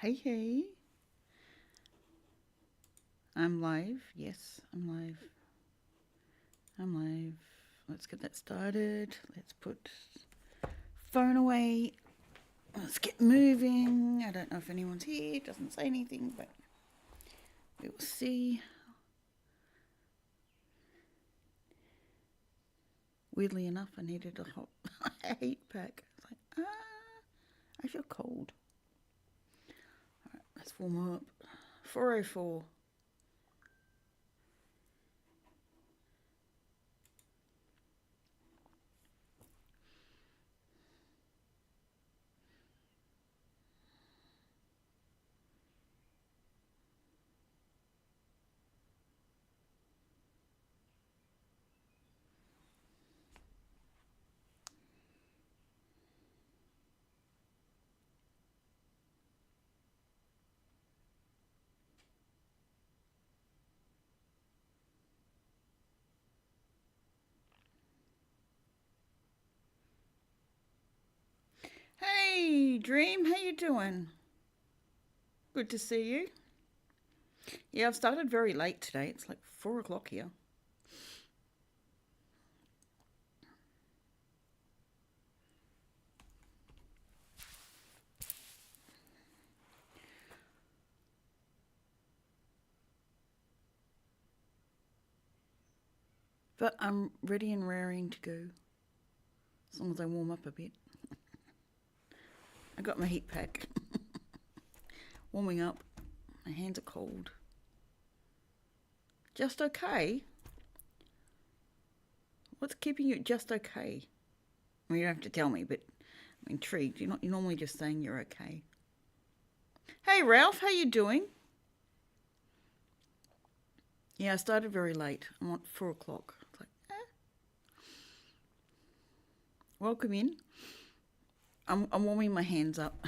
Hey, hey. I'm live. Yes, I'm live. I'm live. Let's get that started. Let's put phone away. Let's get moving. I don't know if anyone's here. It doesn't say anything, but we will see. Weirdly enough, I needed a hot a heat pack. It's like, I feel cold. All right, let's warm up. 4:04. Hey, Dream, how you doing? Good to see you. Yeah, I've started very late today. It's like 4 o'clock here. But I'm ready and raring to go. As long as I warm up a bit. I got my heat pack. Warming up. My hands are cold. Just okay? What's keeping you just okay? Well, you don't have to tell me, but I'm intrigued. You're normally just saying you're okay. Hey, Ralph, how you doing? Yeah, I started very late. I'm at 4 o'clock. It's like, welcome in. I'm warming my hands up.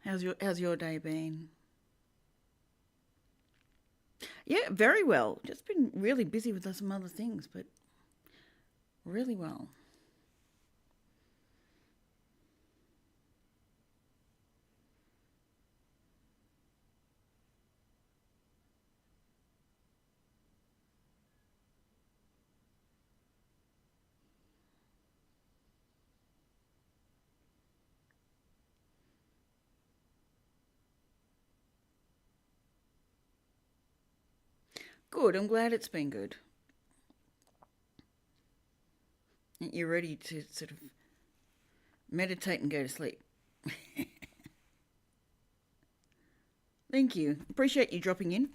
How's your day been? Yeah, very well. Just been really busy with some other things, but really well. Good. I'm glad it's been good. You're ready to sort of meditate and go to sleep. Thank you. Appreciate you dropping in.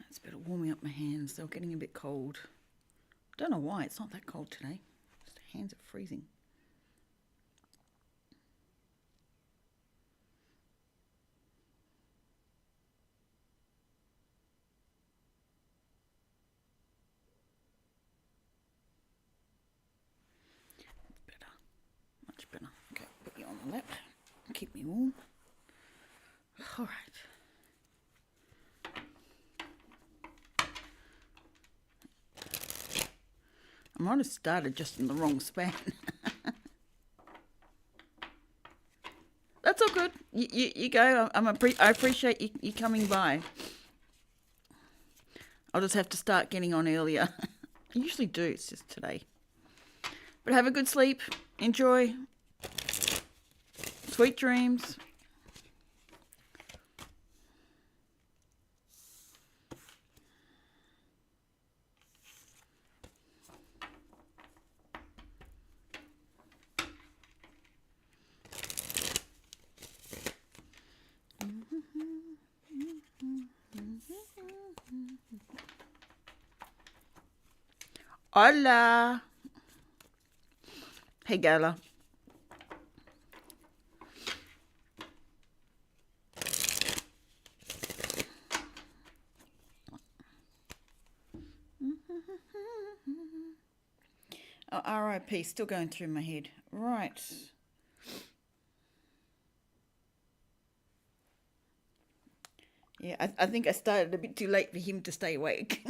It's better warming up my hands. They're getting a bit cold. Don't know why. It's not that cold today. Just the hands are freezing. Better. Much better. Okay, put you on the lap. Keep me warm. All right. I might have started just in the wrong span. That's all good. You go. I appreciate you coming by. I'll just have to start getting on earlier. I usually do. It's just today. But have a good sleep. Enjoy. Sweet dreams. Hola. Hey, Gala. Oh, R.I.P. Still going through my head. Right. Yeah, I think I started a bit too late for him to stay awake.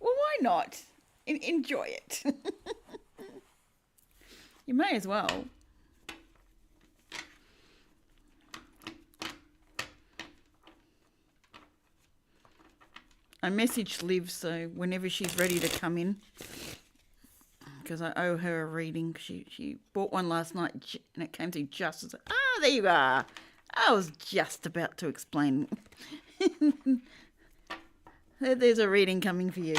Well, why not? Enjoy it. You may as well. I messaged Liv, so whenever she's ready to come in, because I owe her a reading. She bought one last night, and it came through just as... Ah, there you are. I was just about to explain. There's a reading coming for you.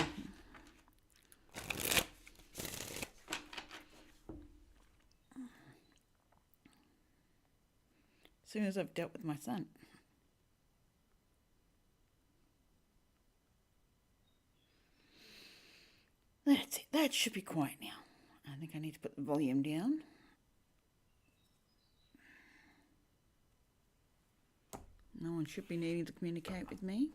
As soon as I've dealt with my son. That's it. That should be quiet now. I think I need to put the volume down. No one should be needing to communicate with me.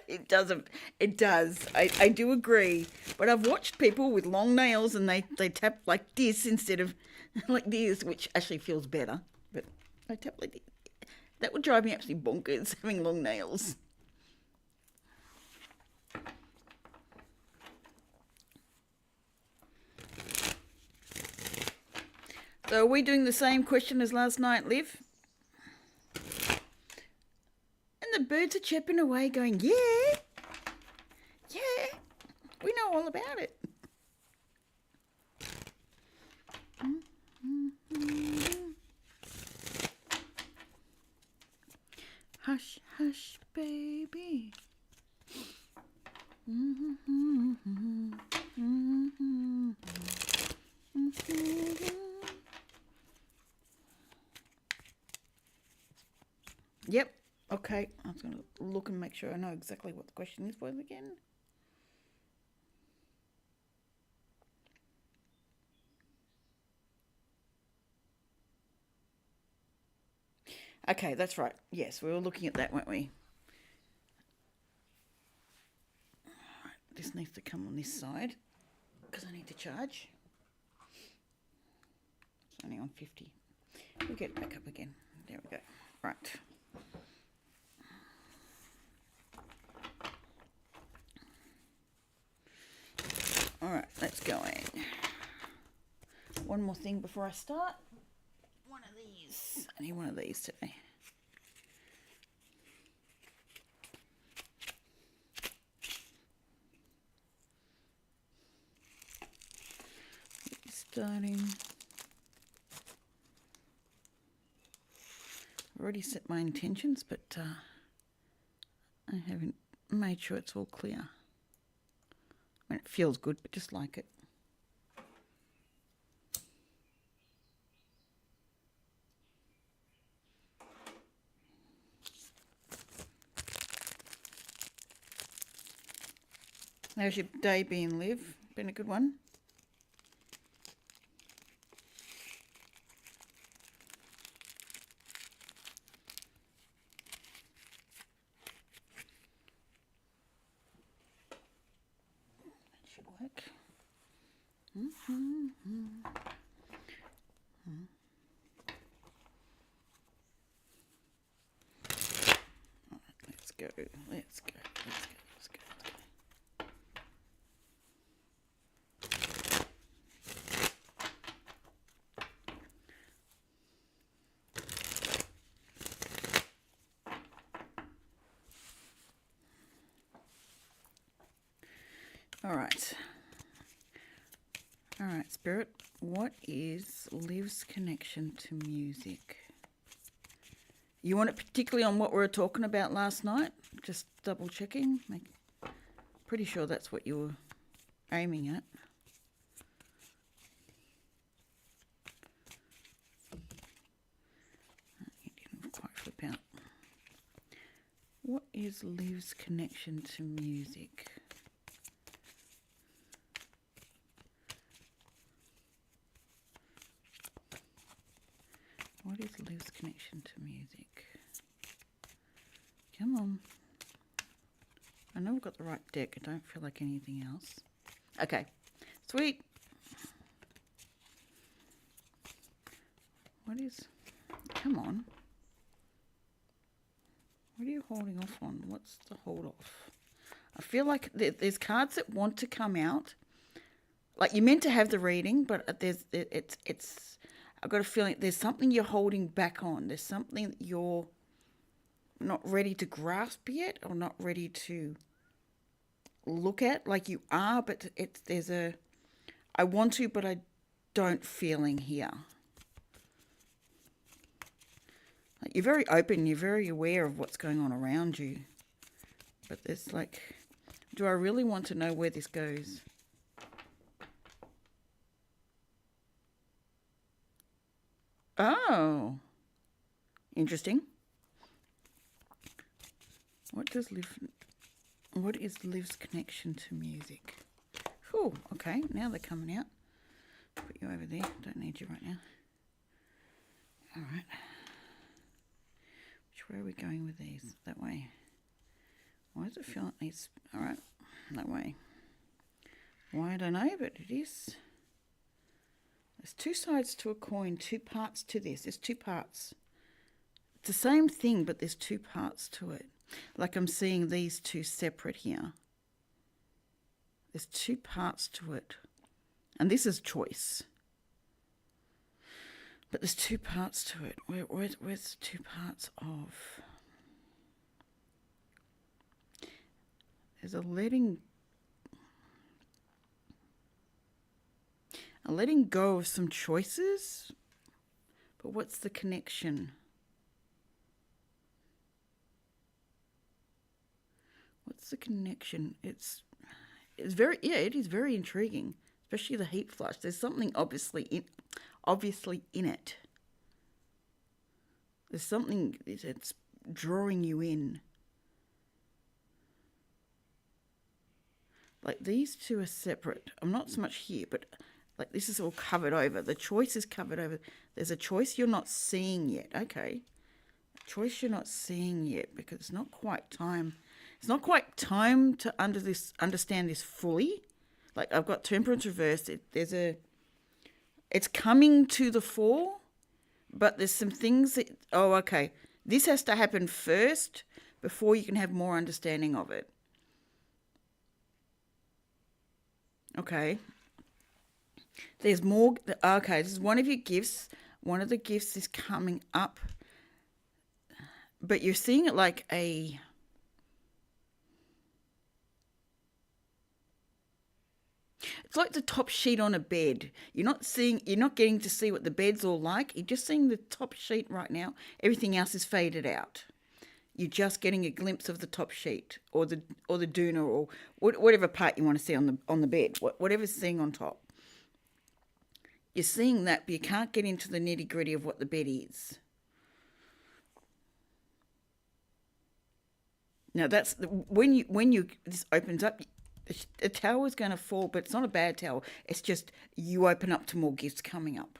It doesn't. It does. I do agree. But I've watched people with long nails and they tap like this instead of like this, which actually feels better. But I tap like this. That would drive me absolutely bonkers, having long nails. So are we doing the same question as last night, Liv? And the birds are chirping away going, yeah, yeah, we know all about it. Hush, hush, baby. Yep. Okay. I was going to look and make sure I know exactly what the question is was again. Okay, that's right. Yes, we were looking at that, weren't we? Right, this needs to come on this side because I need to charge. It's only on 50. We'll get it back up again. There we go. Right. All right, let's go in. One more thing before I start. One of these. I need one of these today. Starting. I've already set my intentions, but I haven't made sure it's all clear. I mean, it feels good, but just like it. How's your day been, Liv? Been a good one? All right. All right, Spirit. What is Liv's connection to music? You want it particularly on what we were talking about last night? Just double checking. Pretty sure that's what you were aiming at. You didn't quite flip out. What is Liv's connection to music? What is Liv's connection to music? Come on. I know we've got the right deck. I don't feel like anything else. Okay. Sweet. What is... Come on. What are you holding off on? What's the hold off? I feel like there's cards that want to come out. Like you're meant to have the reading, but it's I've got a feeling there's something you're holding back on. There's something that you're not ready to grasp yet, or not ready to look at. Like you are, but there's a I want to, but I don't feeling here. Like you're very open. You're very aware of what's going on around you. But there's like, do I really want to know where this goes? Oh, interesting. What is Liv's connection to music? Oh, okay. Now they're coming out. Put you over there. Don't need you right now. All right. Which way are we going with these? That way. Why does it feel like these? All right. That way. Why, I don't know, but it is. There's two sides to a coin, two parts to this. There's two parts. It's the same thing, but there's two parts to it. Like I'm seeing these two separate here. There's two parts to it. And this is choice. But there's two parts to it. Where's the two parts of? There's a letting go of some choices, but what's the connection? What's the connection? It is very intriguing, especially the heat flush. There's something obviously in it. There's something that's drawing you in. Like these two are separate. I'm not so much here, but like this is all covered over. The choice is covered over. There's a choice you're not seeing yet. Okay. A choice you're not seeing yet because it's not quite time. It's not quite time to understand this fully. Like I've got Temperance reversed. It's coming to the fore, but there's some things that, oh, okay. This has to happen first before you can have more understanding of it. Okay. There's more. Okay, this is one of your gifts. One of the gifts is coming up. But you're seeing it like a... It's like the top sheet on a bed. You're not getting to see what the bed's all like. You're just seeing the top sheet right now. Everything else is faded out. You're just getting a glimpse of the top sheet or the doona or whatever part you want to see on the bed. Whatever's seeing on top. You're seeing that, but you can't get into the nitty-gritty of what the bed is. Now that's when this opens up, the tower is going to fall, but it's not a bad tower. It's just you open up to more gifts coming up,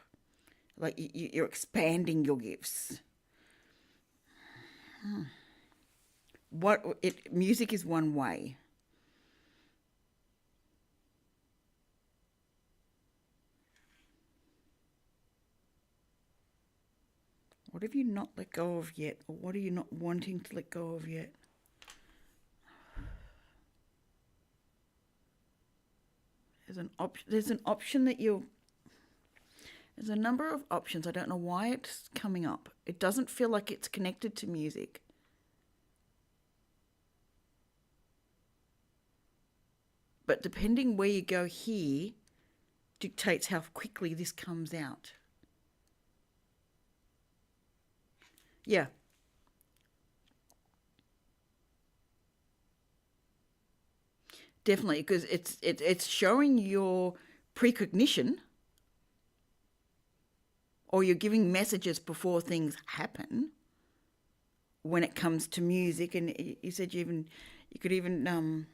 like you're expanding your gifts. Music is one way. What have you not let go of yet, or what are you not wanting to let go of yet? There's an option that there's a number of options. I don't know why it's coming up. It doesn't feel like it's connected to music. But depending where you go here dictates how quickly this comes out. Yeah. Definitely, because it's showing your precognition, or you're giving messages before things happen when it comes to music. And you said you could even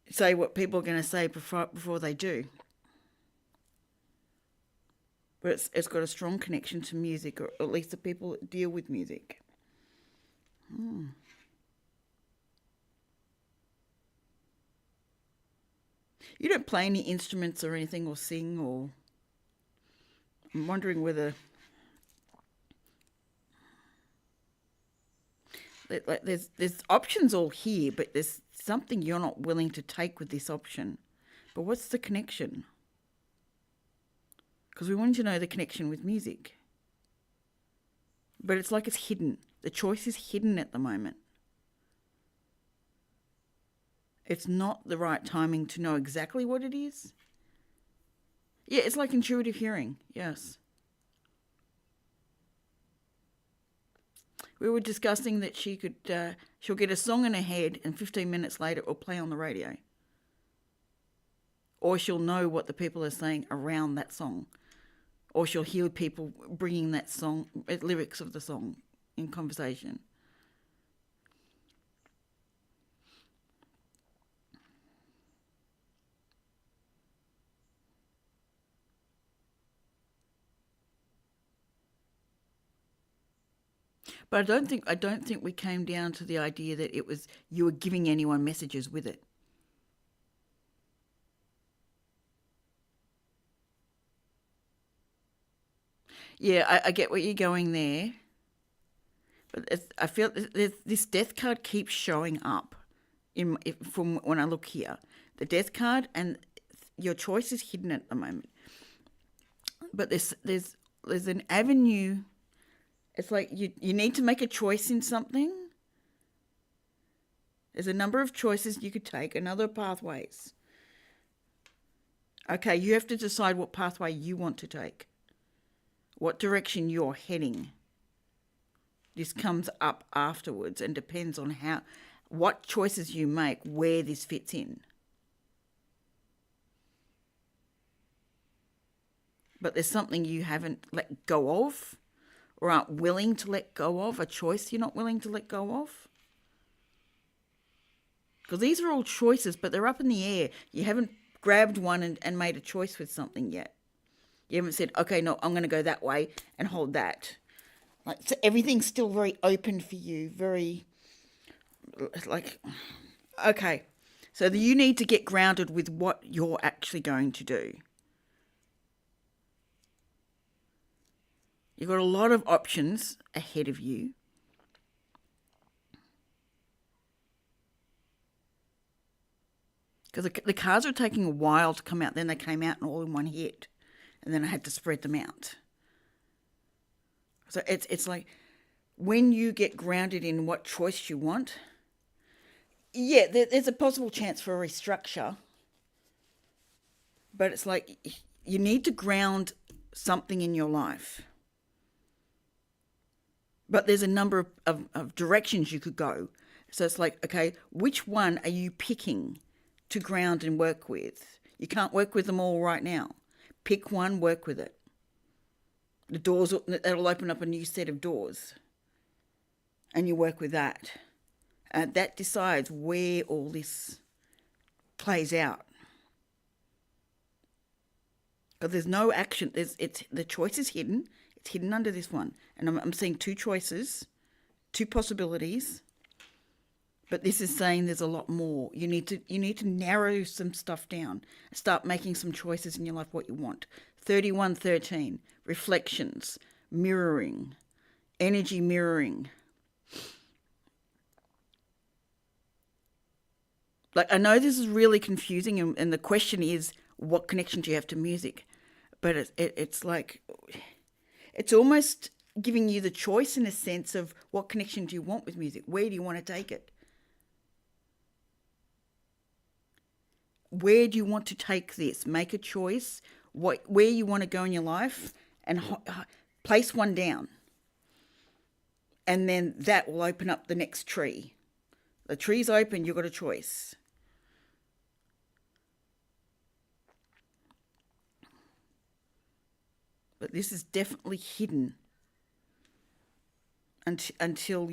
say what people are going to say before they do. But it's got a strong connection to music, or at least the people that deal with music. You don't play any instruments or anything, or sing, or I'm wondering whether like there's options all here, but there's something you're not willing to take with this option. But what's the connection? Because we wanted to know the connection with music. But it's like it's hidden. The choice is hidden at the moment. It's not the right timing to know exactly what it is. Yeah, it's like intuitive hearing. Yes. We were discussing that she'll get a song in her head and 15 minutes later it will play on the radio. Or she'll know what the people are saying around that song. Or she'll hear people bringing that song, lyrics of the song in conversation. But I don't think we came down to the idea that it was you were giving anyone messages with it. Yeah, I get what you're going there, but I feel this death card keeps showing up from when I look here. The death card, and your choice is hidden at the moment. But there's an avenue. It's like you need to make a choice in something. There's a number of choices you could take, another pathways. Okay, you have to decide what pathway you want to take, what direction you're heading. This comes up afterwards and depends on what choices you make, where this fits in. But there's something you haven't let go of, or aren't willing to let go of, a choice you're not willing to let go of. Because these are all choices, but they're up in the air. You haven't grabbed one and made a choice with something yet. You haven't said, okay, no, I'm going to go that way and hold that. Like, so everything's still very open for you, very, like, okay. So you need to get grounded with what you're actually going to do. You've got a lot of options ahead of you. Because the cards are taking a while to come out. Then they came out and all in one hit. And then I had to spread them out. So it's like when you get grounded in what choice you want, yeah, there's a possible chance for a restructure. But it's like you need to ground something in your life. But there's a number of directions you could go. So it's like, okay, which one are you picking to ground and work with? You can't work with them all right now. Pick one, work with it. The doors, that'll open up a new set of doors. And you work with that. That decides where all this plays out. Because there's no action. The choice is hidden. It's hidden under this one. And I'm seeing two choices, two possibilities. But this is saying there's a lot more. You need to narrow some stuff down. Start making some choices in your life what you want. 3113, reflections, mirroring, energy mirroring. Like, I know this is really confusing, and the question is, what connection do you have to music? But it's like, it's almost giving you the choice in a sense of what connection do you want with music? Where do you want to take it? Where do you want to take this? Make a choice, where you want to go in your life, and place one down. And then that will open up the next tree. The tree's open, you've got a choice. But this is definitely hidden until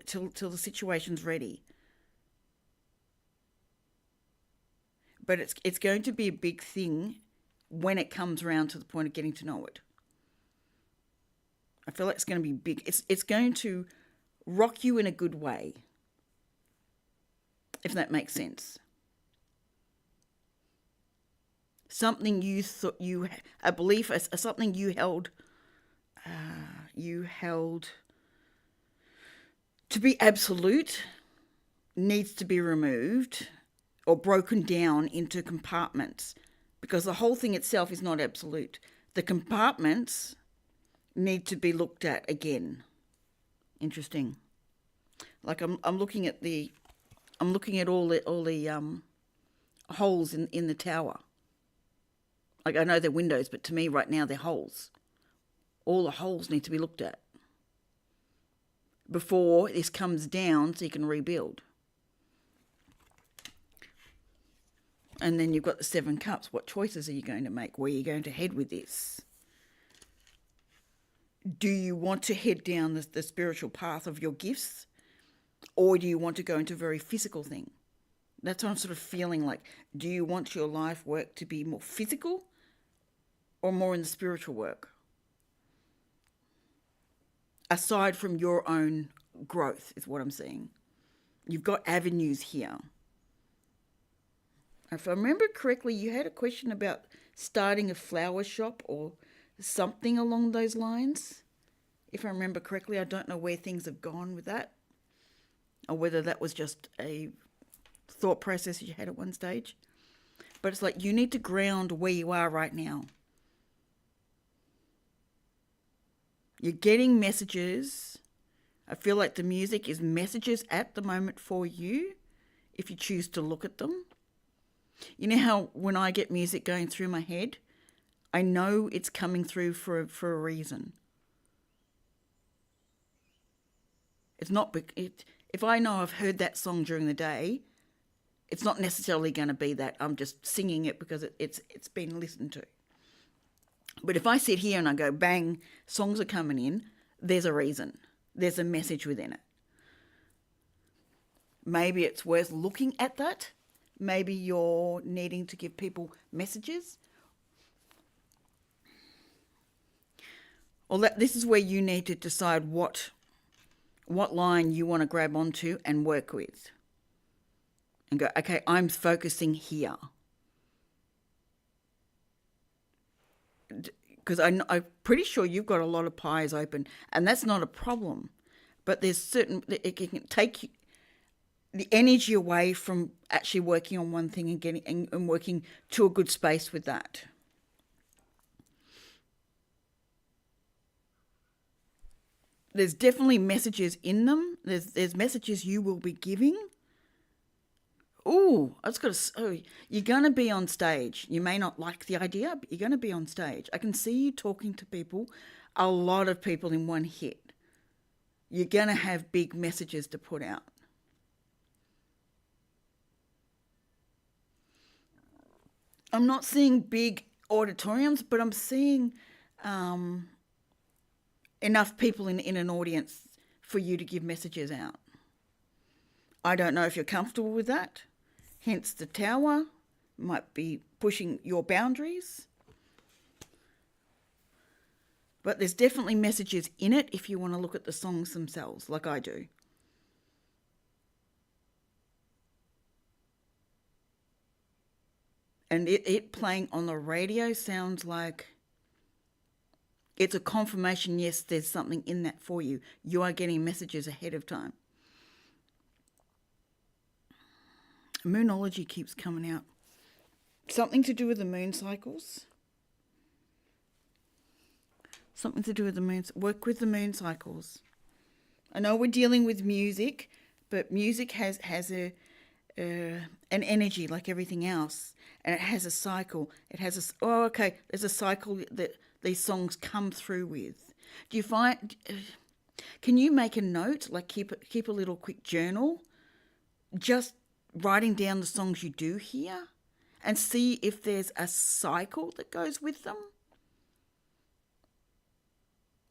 till the situation's ready. But it's going to be a big thing when it comes around to the point of getting to know it. I feel like it's going to be big. It's going to rock you in a good way, if that makes sense. Something you thought a belief, something you held to be absolute needs to be removed or broken down into compartments, because the whole thing itself is not absolute. The compartments need to be looked at again. Interesting. Like I'm looking at all the holes in the tower. Like, I know they're windows, but to me right now they're holes. All the holes need to be looked at before this comes down so you can rebuild. And then you've got the 7 cups. What choices are you going to make? Where are you going to head with this? Do you want to head down the spiritual path of your gifts? Or do you want to go into a very physical thing? That's what I'm sort of feeling like. Do you want your life work to be more physical or more in the spiritual work? Aside from your own growth is what I'm seeing. You've got avenues here. If I remember correctly, you had a question about starting a flower shop or something along those lines. If I remember correctly, I don't know where things have gone with that, or whether that was just a thought process you had at one stage. But it's like you need to ground where you are right now. You're getting messages. I feel like the music is messages at the moment for you, if you choose to look at them. You know how when I get music going through my head, I know it's coming through for a reason. It's not if I know I've heard that song during the day, it's not necessarily going to be that I'm just singing it because it's been listened to. But if I sit here and I go, bang, songs are coming in, there's a reason. There's a message within it. Maybe it's worth looking at that. Maybe you're needing to give people messages. Or this is where you need to decide what line you want to grab onto and work with. And go, okay, I'm focusing here. Because I'm pretty sure you've got a lot of pies open, and that's not a problem. But there's it can take the energy away from actually working on one thing and getting and working to a good space with that. There's definitely messages in them. There's messages you will be giving. Oh, you're going to be on stage. You may not like the idea, but you're going to be on stage. I can see you talking to people, a lot of people in one hit. You're going to have big messages to put out. I'm not seeing big auditoriums, but I'm seeing enough people in an audience for you to give messages out. I don't know if you're comfortable with that. Hence the tower might be pushing your boundaries. But there's definitely messages in it if you want to look at the songs themselves, like I do. And it playing on the radio sounds like it's a confirmation, yes, there's something in that for you. You are getting messages ahead of time. Moonology keeps coming out. Something to do with the moon cycles. Something to do with the moon. Work with the moon cycles. I know we're dealing with music, but music has an energy like everything else, and it has a cycle. It has a okay. There's a cycle that these songs come through with. Do you find? Can you make a note, like keep a little quick journal, just writing down the songs you do hear, and see if there's a cycle that goes with them?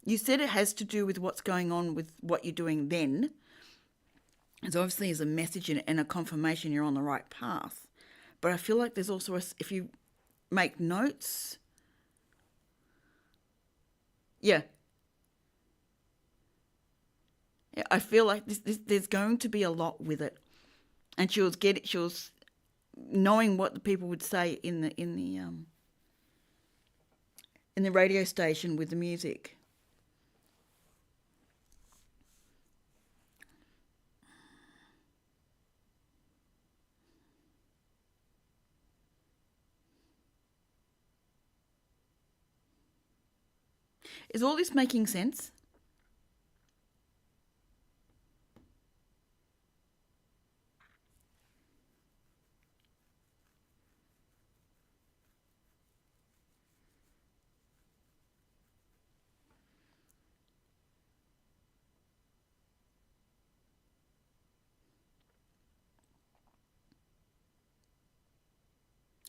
You said it has to do with what's going on with what you're doing then. So obviously there's a message and a confirmation you're on the right path. But I feel like there's also, if you make notes, yeah. I feel like there's going to be a lot with it. And she was knowing what the people would say in the radio station with the music. Is all this making sense?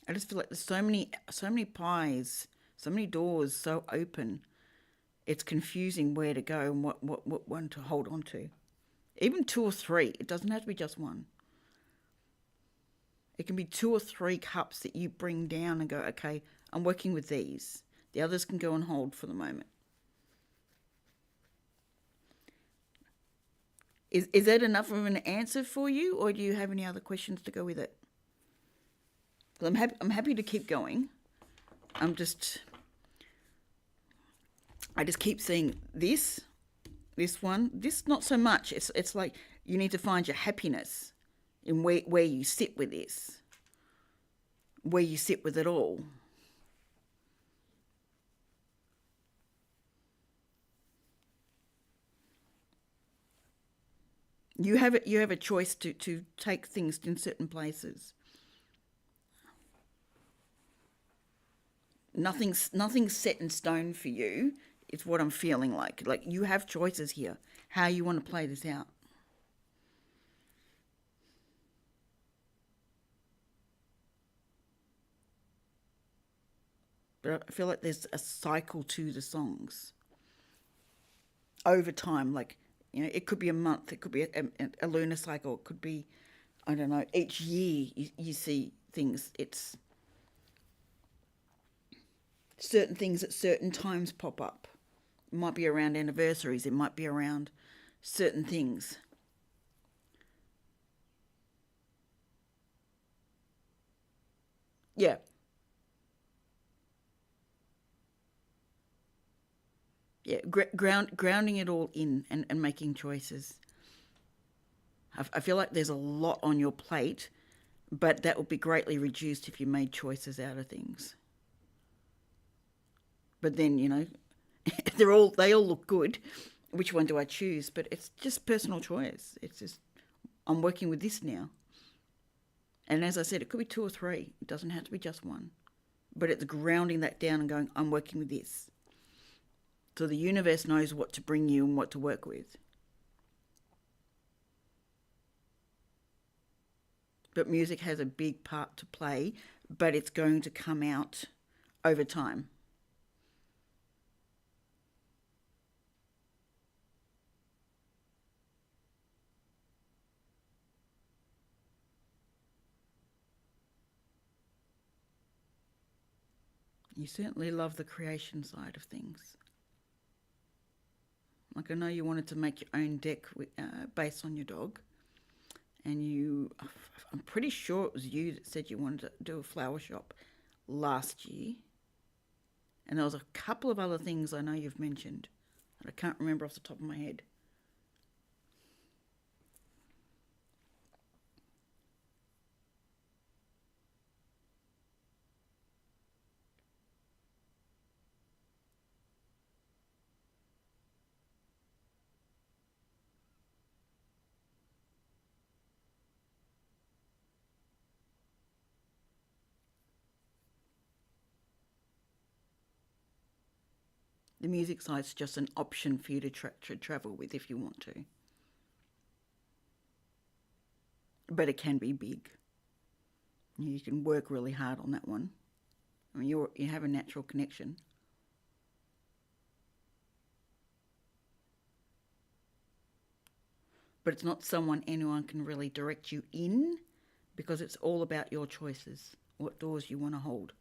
I just feel like there's so many pies, so many doors so open. It's confusing where to go and what one to hold on to. Even two or three. It doesn't have to be just one. It can be two or three cups that you bring down and go, okay, I'm working with these. The others can go on hold for the moment. Is that enough of an answer for you, or do you have any other questions to go with it? I'm happy to keep going. I just keep seeing this one. This not so much. It's like you need to find your happiness in where you sit with this, where you sit with it all. You have a choice to take things in certain places. Nothing's set in stone for you. It's what I'm feeling like. Like you have choices here, how you want to play this out. But I feel like there's a cycle to the songs over time. Like, it could be a month, it could be a lunar cycle, it could be, I don't know, each year you see things. It's certain things at certain times pop up. It might be around anniversaries, it might be around certain things. Yeah. Yeah, grounding it all in and making choices. I feel like there's a lot on your plate, but that would be greatly reduced if you made choices out of things. But then, they all look good. Which one do I choose? But it's just personal choice. It's just I'm working with this now. And as I said, it could be two or three. It doesn't have to be just one. But it's grounding that down and going, I'm working with this. So the universe knows what to bring you and what to work with. But music has a big part to play, but it's going to come out over time. You certainly love the creation side of things. Like I know you wanted to make your own deck based on your dog, and I'm pretty sure it was you that said you wanted to do a flower shop last year. And there was a couple of other things I know you've mentioned that I can't remember off the top of my head. The music site's just an option for you to travel with if you want to. But it can be big. You can work really hard on that one. I mean, you have a natural connection. But it's not someone anyone can really direct you in, because it's all about your choices, what doors you want to hold.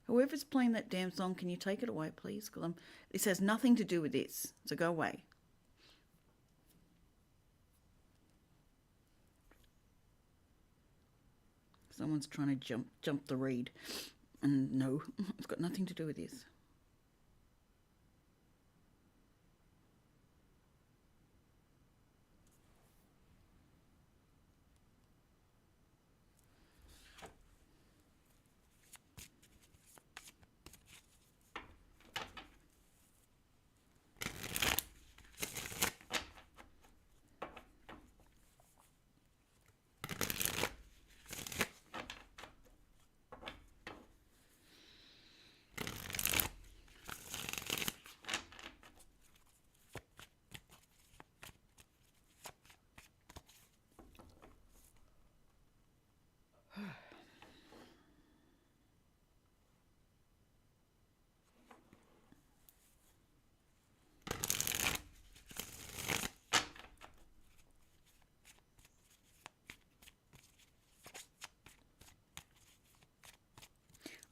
Whoever's playing that damn song, can you take it away, please? Because this has nothing to do with this, so go away. Someone's trying to jump the reed, and no, it's got nothing to do with this.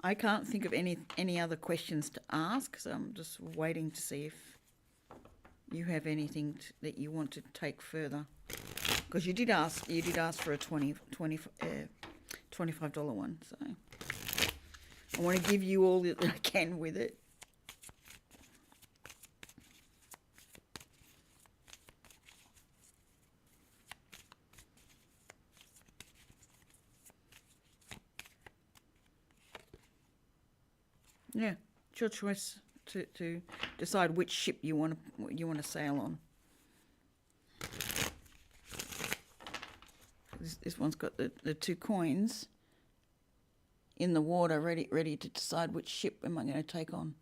I can't think of any other questions to ask, so I'm just waiting to see if you have anything that you want to take further. Because you did ask for a $25 one, so I want to give you all that I can with it. Yeah, it's your choice to decide which ship you want to sail on. This one's got the 2 coins in the water, ready to decide which ship am I going to take on.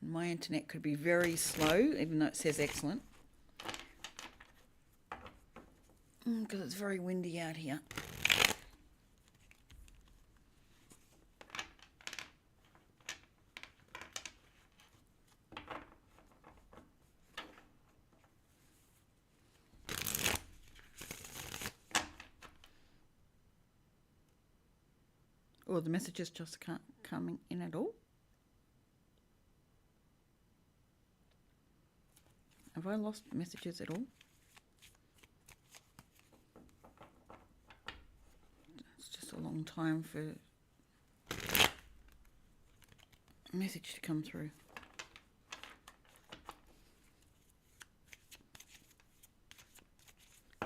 My internet could be very slow, even though it says excellent. Because it's very windy out here. Or the messages just can't coming in at all. Have I lost messages at all? It's just a long time for a message to come through.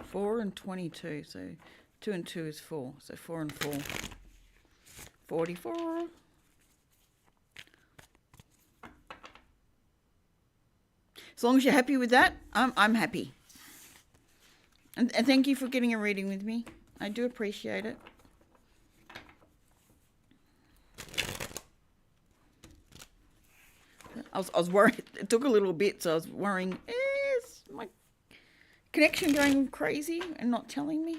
Four and 22, so 2 and 2 is 4, so 4 and 4. 44. As long as you're happy with that, I'm happy. And thank you for getting a reading with me. I do appreciate it. I was worried. It took a little bit, so I was worrying, is my connection going crazy and not telling me?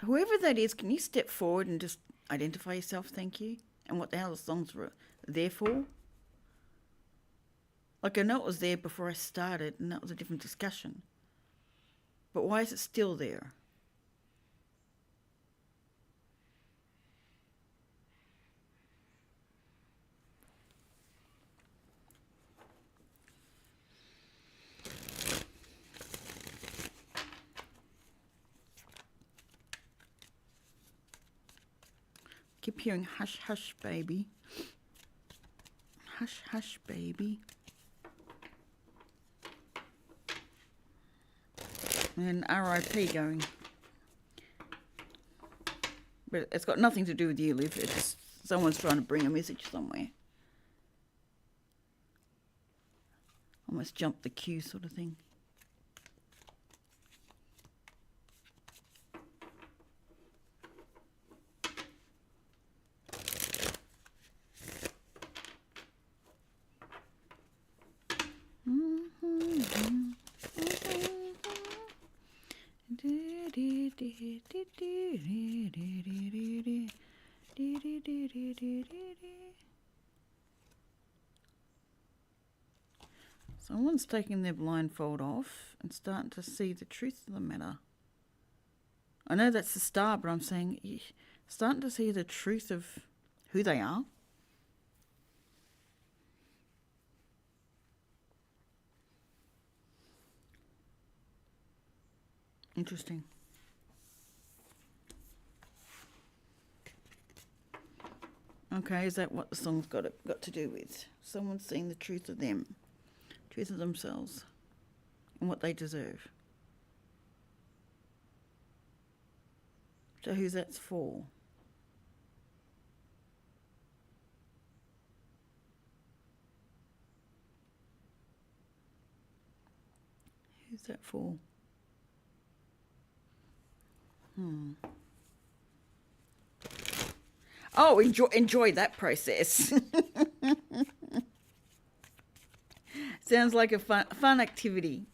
Whoever that is, can you step forward and just identify yourself, thank you? And what the hell the songs were there for? Like, I know it was there before I started, and that was a different discussion. But why is it still there? keep hearing hush, hush, baby. Hush, hush, baby. And RIP going. But it's got nothing to do with you, Liv. It's just someone's trying to bring a message somewhere. Almost jump the queue sort of thing. Someone's taking their blindfold off and starting to see the truth of the matter. I know that's the star, but I'm saying starting to see the truth of who they are. Interesting. Okay, is that what the song's got to do with? Someone seeing the truth of them, truth of themselves, and what they deserve. So who's that's for? Who's that for? Oh, enjoy that process. Sounds like a fun activity.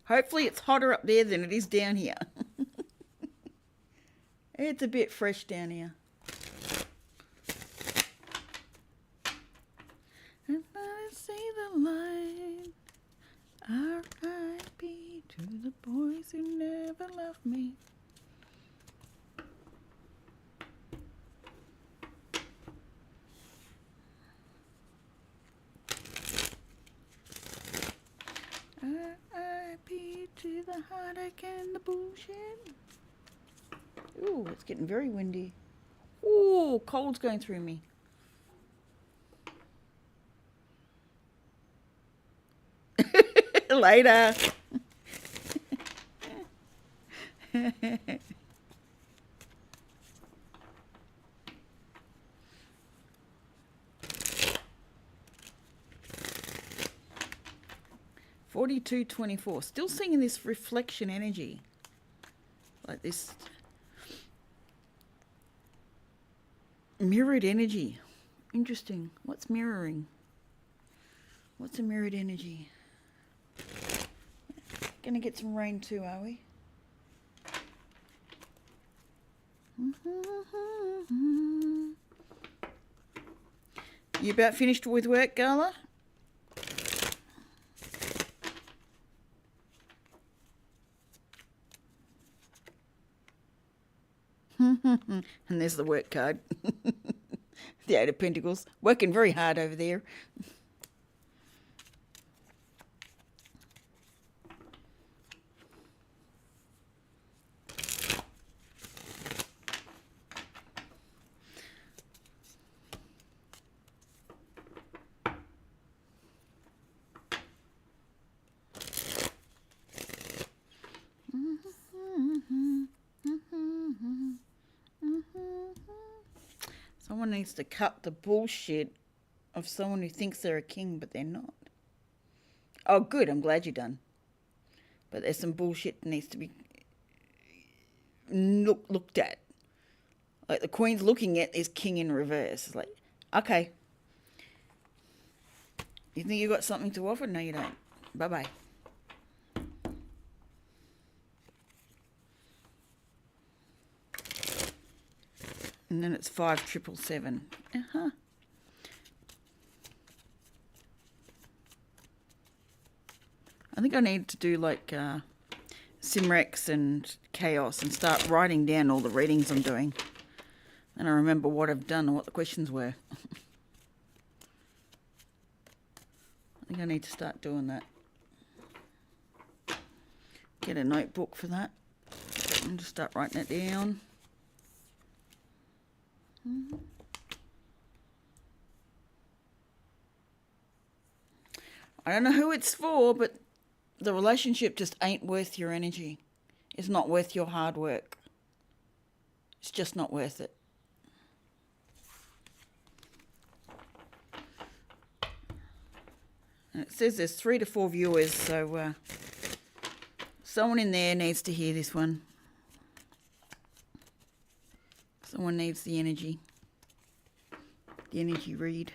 Hopefully it's hotter up there than it is down here. It's a bit fresh down here. And I see the light. R.I.P. to the boys who never loved me. R.I.P. to the heartache and the bullshit. Ooh, it's getting very windy. Ooh, cold's going through me. Later. $42.24. Still seeing this reflection energy, like this mirrored energy. Interesting. What's mirroring? What's a mirrored energy? Gonna get some rain too, are we? You about finished with work, Gala? And there's the work card. The Eight of Pentacles. Working very hard over there. Someone needs to cut the bullshit of someone who thinks they're a king, but they're not. Oh, good. I'm glad you're done. But there's some bullshit that needs to be looked at. Like the Queen's looking at this king in reverse. It's like, okay. You think you got something to offer? No, you don't. Bye-bye. And then it's 5777. I think I need to do like Simrex and Chaos and start writing down all the readings I'm doing. And I remember what I've done and what the questions were. I think I need to start doing that. Get a notebook for that and just start writing it down. I don't know who it's for, but the relationship just ain't worth your energy. It's not worth your hard work. It's just not worth it. And it says there's 3 to 4 viewers, so someone in there needs to hear this one. Someone needs the energy read.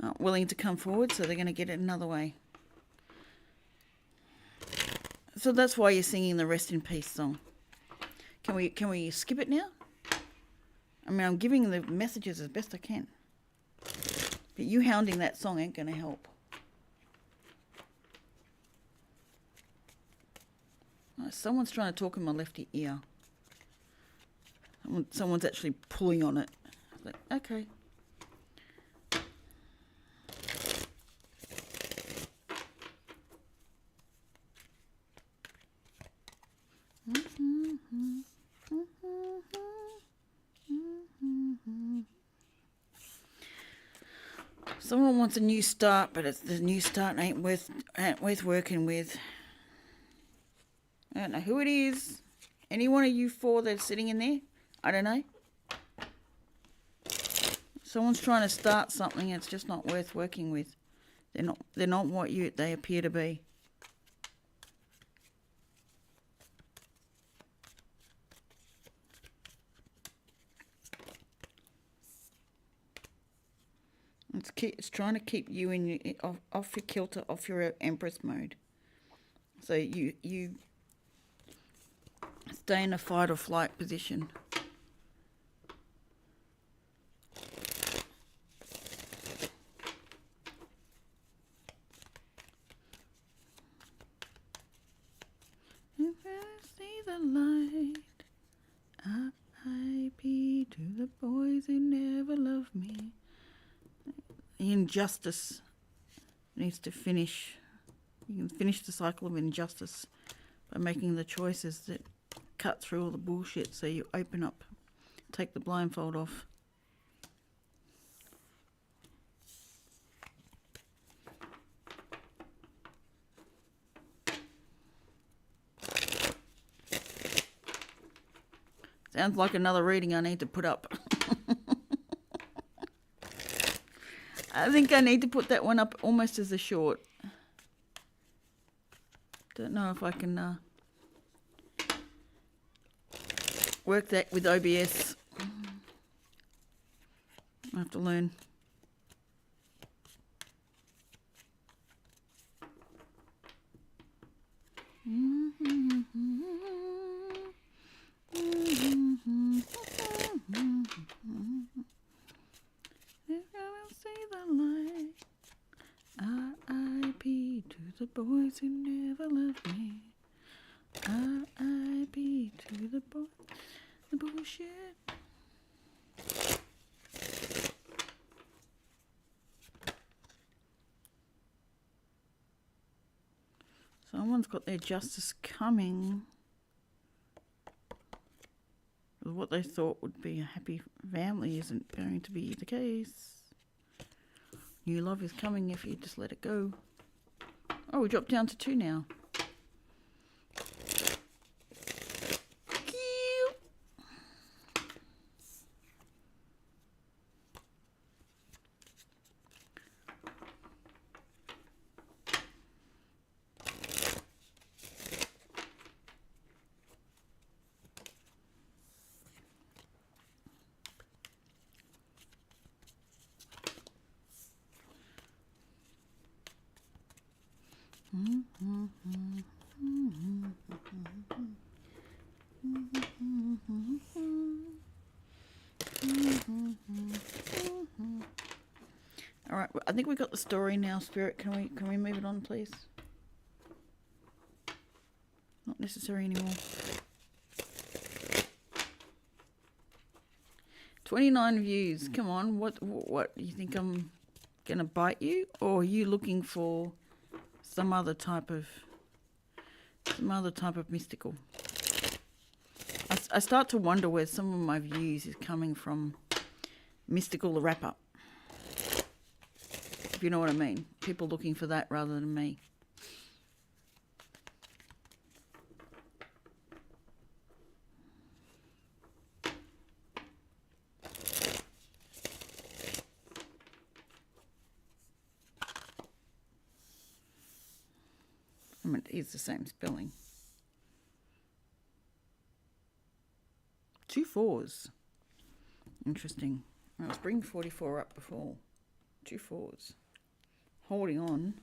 Aren't willing to come forward, so they're going to get it another way. So that's why you're singing the Rest in Peace song. Can we skip it now? I mean, I'm giving the messages as best I can. But you hounding that song ain't going to help. Oh, someone's trying to talk in my left ear. Someone's actually pulling on it. But, okay. Someone wants a new start, but the new start ain't worth working with. I don't know who it is. Any one of you 4 that's sitting in there? I don't know. Someone's trying to start something. It's just not worth working with. They're not what they appear to be. It's trying to keep you off your kilter, off your Empress mode. So you stay in a fight or flight position. If I see the light, I be to the boys who never loved me. Injustice needs to finish. You can finish the cycle of injustice by making the choices that cut through all the bullshit, so you open up, take the blindfold off. Sounds like another reading I need to put up. I think I need to put that one up almost as a short. Don't know if I can work that with OBS. I have to learn. R.I.P. to the boys who never loved me. R.I.P. to the bullshit. Someone's got their justice coming. What they thought would be a happy family isn't going to be the case. New love is coming if you just let it go. Oh, we dropped down to 2 now. All right, I think we got the story now, Spirit. Can we move it on, please? Not necessary anymore. 29 views. Come on, what you think I'm gonna bite you, or are you looking for some other type of Some other type of mystical. I start to wonder where some of my views is coming from. Mystikal the rapper. If you know what I mean. People looking for that rather than me. I mean, it is the same spelling. 2 4s. Interesting. I was bringing 44 up before. 2 4s. Holding on.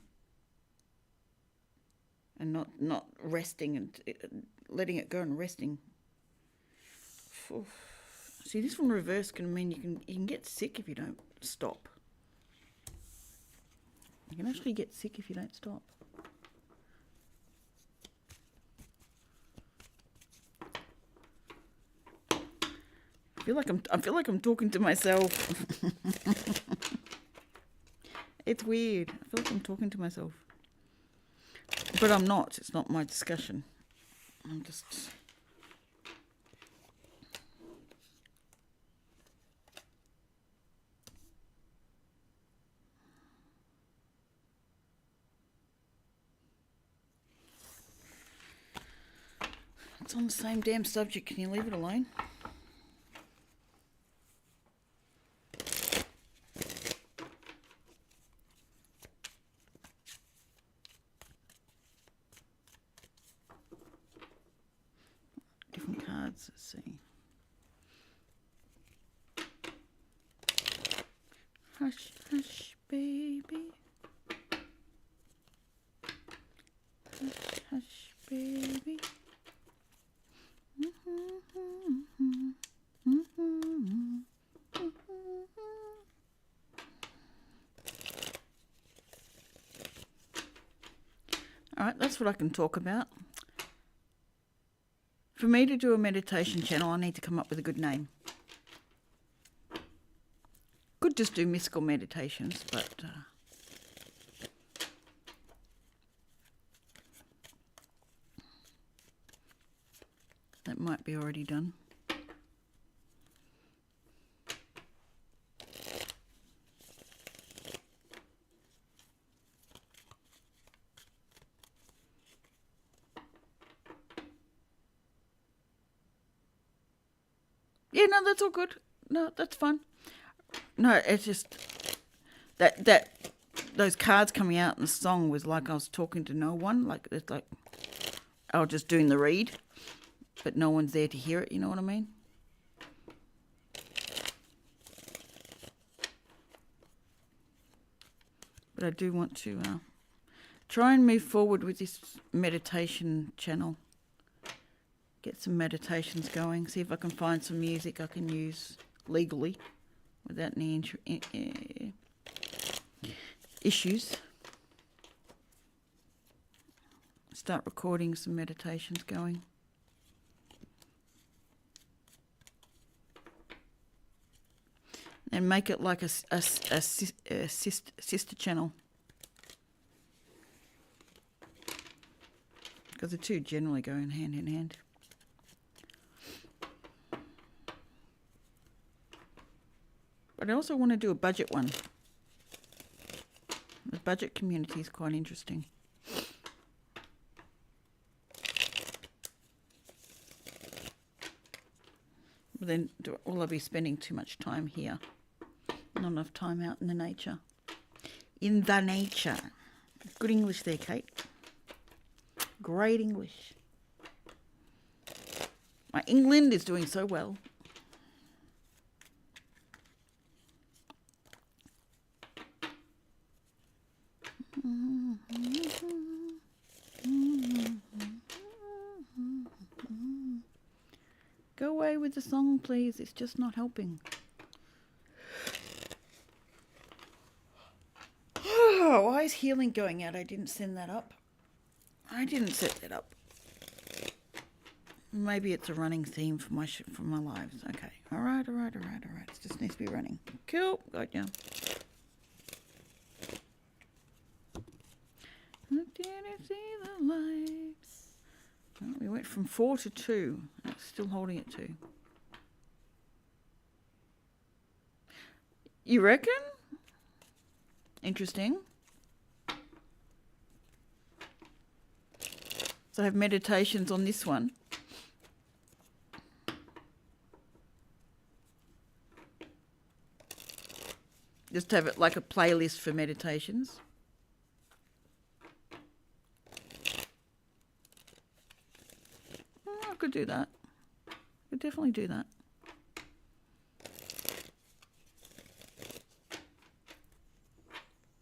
And not resting and letting it go and resting. Oof. See, this one reverse can mean you can get sick if you don't stop. You can actually get sick if you don't stop. I feel like I'm talking to myself. It's weird. I feel like I'm talking to myself. But I'm not. It's not my discussion. I'm just... It's on the same damn subject. Can you leave it alone? Different cards. Let's see. Hush, hush, baby. Hush, hush, baby. All right, that's what I can talk about. For me to do a meditation channel, I need to come up with a good name. Could just do mystical meditations, but that might be already done. Yeah, no, that's all good. No, that's fun. No, it's just that those cards coming out in the song was like I was talking to no one. Like it's like I was just doing the read, but no one's there to hear it. You know what I mean? But I do want to try and move forward with this meditation channel. Get some meditations going. See if I can find some music I can use legally without any issues. Start recording some meditations going. And make it like a sister channel. Because the two generally go in hand. But I also want to do a budget one. The budget community is quite interesting. But then will I be spending too much time here? Not enough time out in the nature. In the nature. Good English there, Kate. Great English. My England is doing so well. Go away with the song, please. It's just not helping. Oh, why is healing going out? I didn't send that up. I didn't set that up. Maybe it's a running theme for my lives. Okay. All right. It just needs to be running. Cool. Got ya. Didn't see the lights. Well, we went from 4 to 2. It's still holding at 2. You reckon? Interesting. So I have meditations on this one. Just have it like a playlist for meditations. I could do that. I could definitely do that.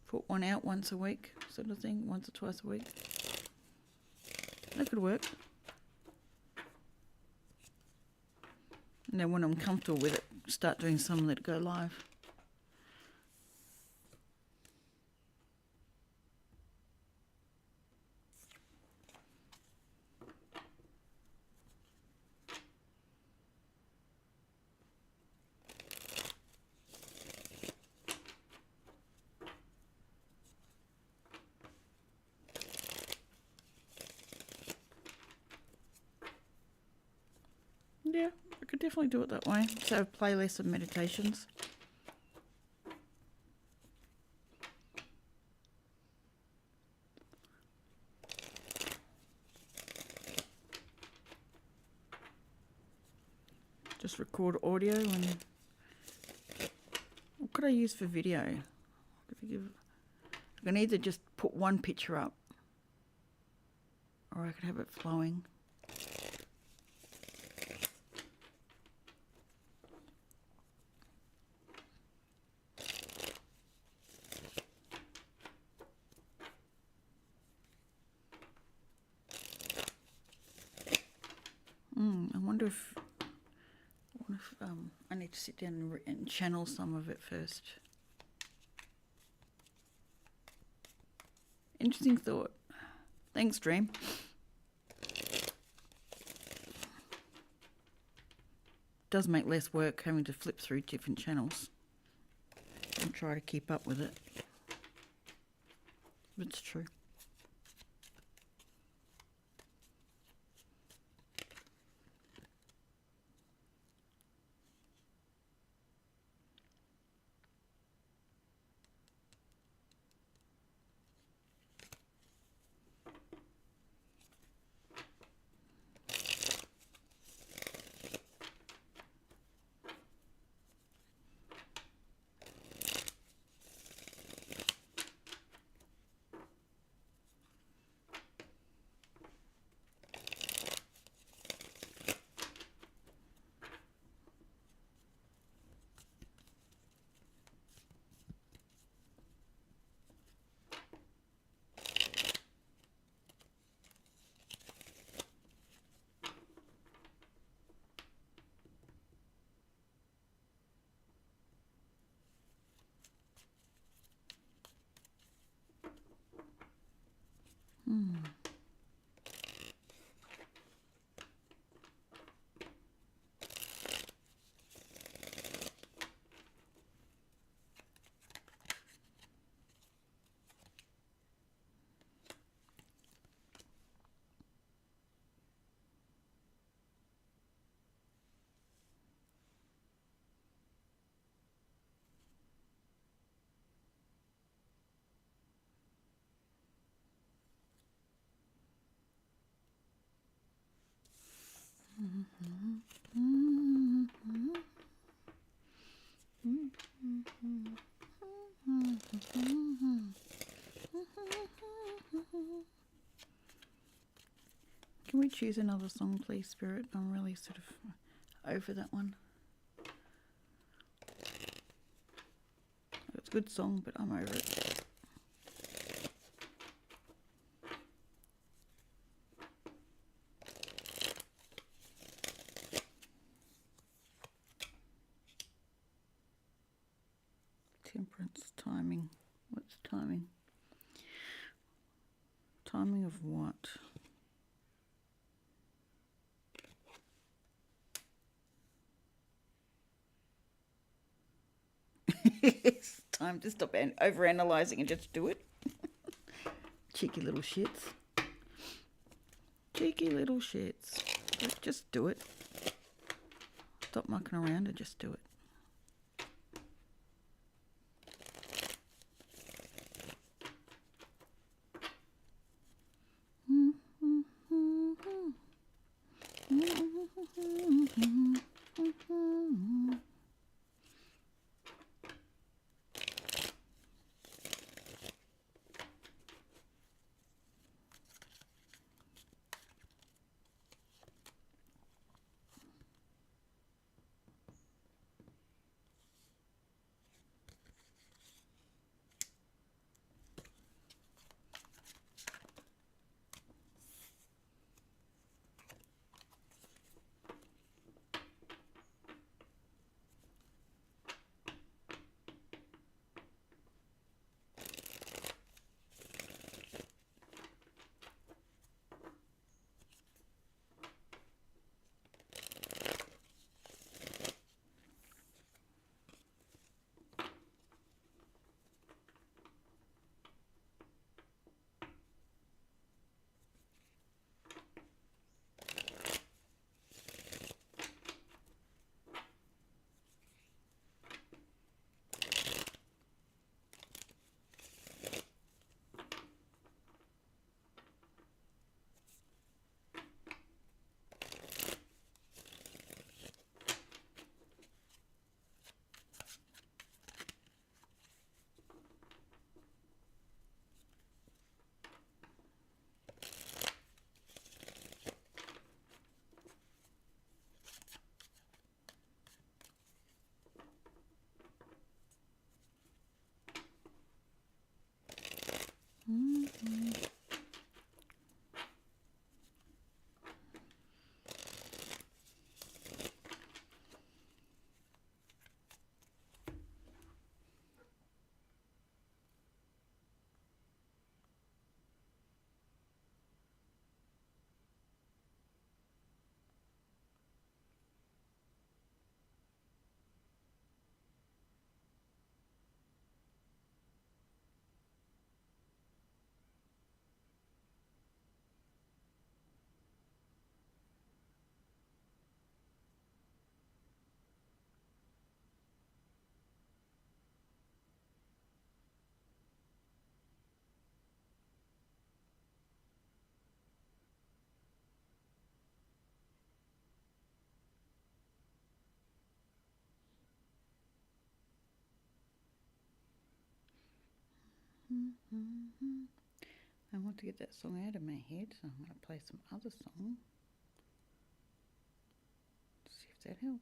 Put one out once a week, sort of thing, once or twice a week. That could work. And then when I'm comfortable with it, start doing some and let it go live. Yeah, I could definitely do it that way. So a playlist of meditations. Just record audio and what could I use for video? I can either just put one picture up or I could have it flowing. I wonder if I need to sit down and channel some of it first. Interesting thought. Thanks, Dream. Does make less work having to flip through different channels and try to keep up with it. It's true. Can we choose another song, please, Spirit? I'm really sort of over that one. It's a good song, but I'm over it. Temperance, timing. What's timing? Timing of what? It's time to stop overanalyzing and just do it. Cheeky little shits. Cheeky little shits. Just do it. Stop mucking around and just do it. I want to get that song out of my head, so I'm going to play some other song. See if that helps.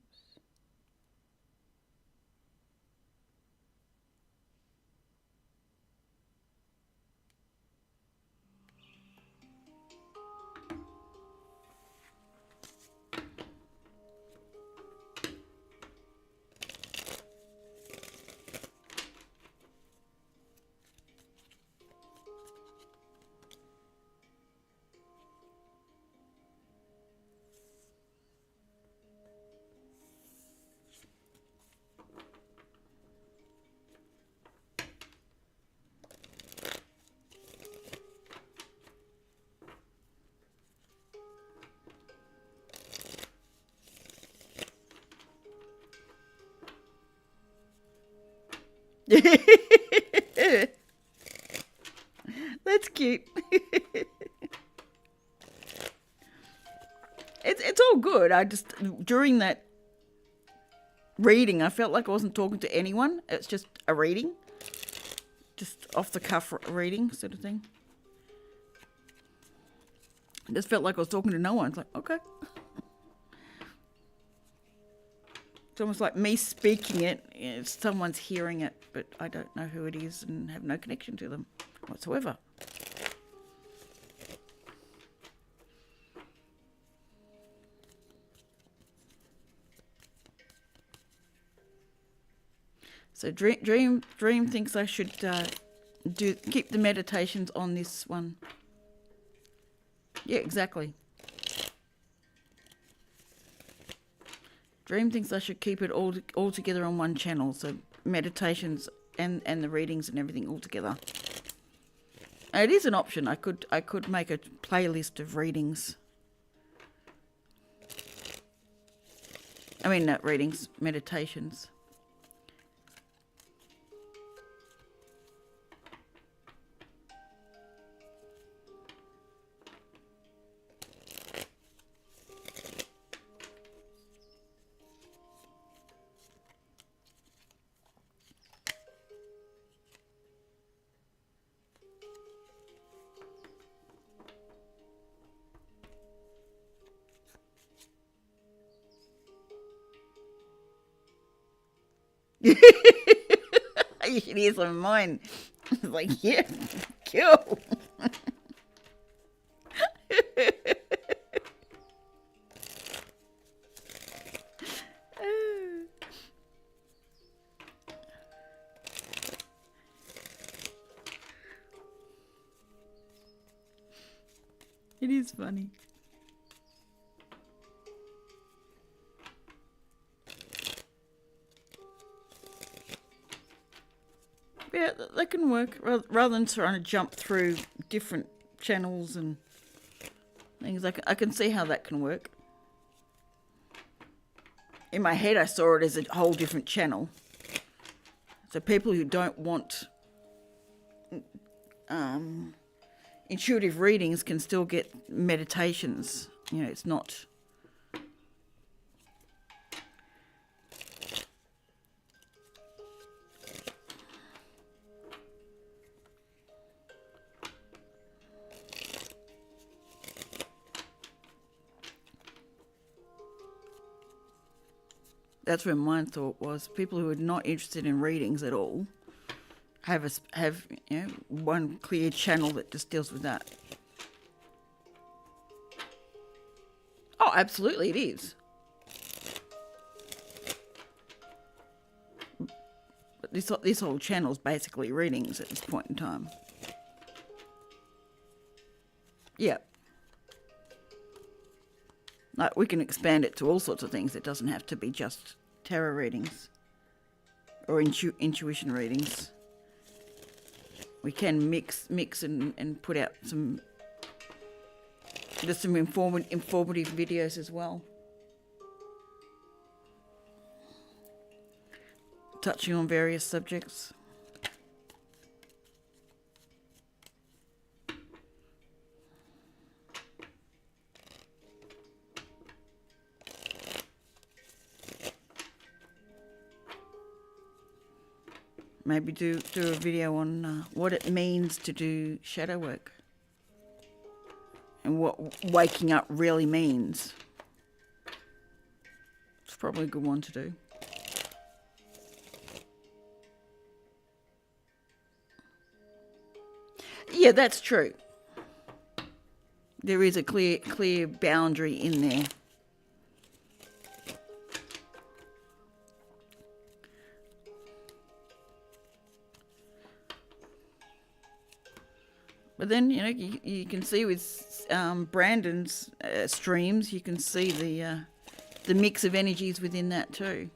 That's cute. It's all good. I just, during that reading, I felt like I wasn't talking to anyone. It's just a reading. Just off the cuff reading sort of thing. I just felt like I was talking to no one. It's like, okay. It's almost like me speaking it. Someone's hearing it, but I don't know who it is and have no connection to them whatsoever. So Dream thinks I should keep the meditations on this one. Yeah, exactly. Dream thinks I should keep it all together on one channel, so meditations and the readings and everything all together. It is an option. I could make a playlist of readings I mean, not readings, meditations. You should hear some of mine. It's like, yeah, cool. It is funny. Yeah, that can work. Rather than trying to jump through different channels and things, I can see how that can work. In my head, I saw it as a whole different channel. So people who don't want intuitive readings can still get meditations. You know, it's not... That's where my thought was. People who are not interested in readings at all have one clear channel that just deals with that. Oh, absolutely, it is. But this whole channel is basically readings at this point in time. Yeah. Like, we can expand it to all sorts of things. It doesn't have to be just tarot readings or intuition readings. We can mix and put out some informative videos as well, touching on various subjects. Maybe do a video on what it means to do shadow work and what waking up really means. It's probably a good one to do. Yeah, that's true. There is a clear boundary in there. But then, you know, you can see with Brandon's streams, you can see the mix of energies within that too.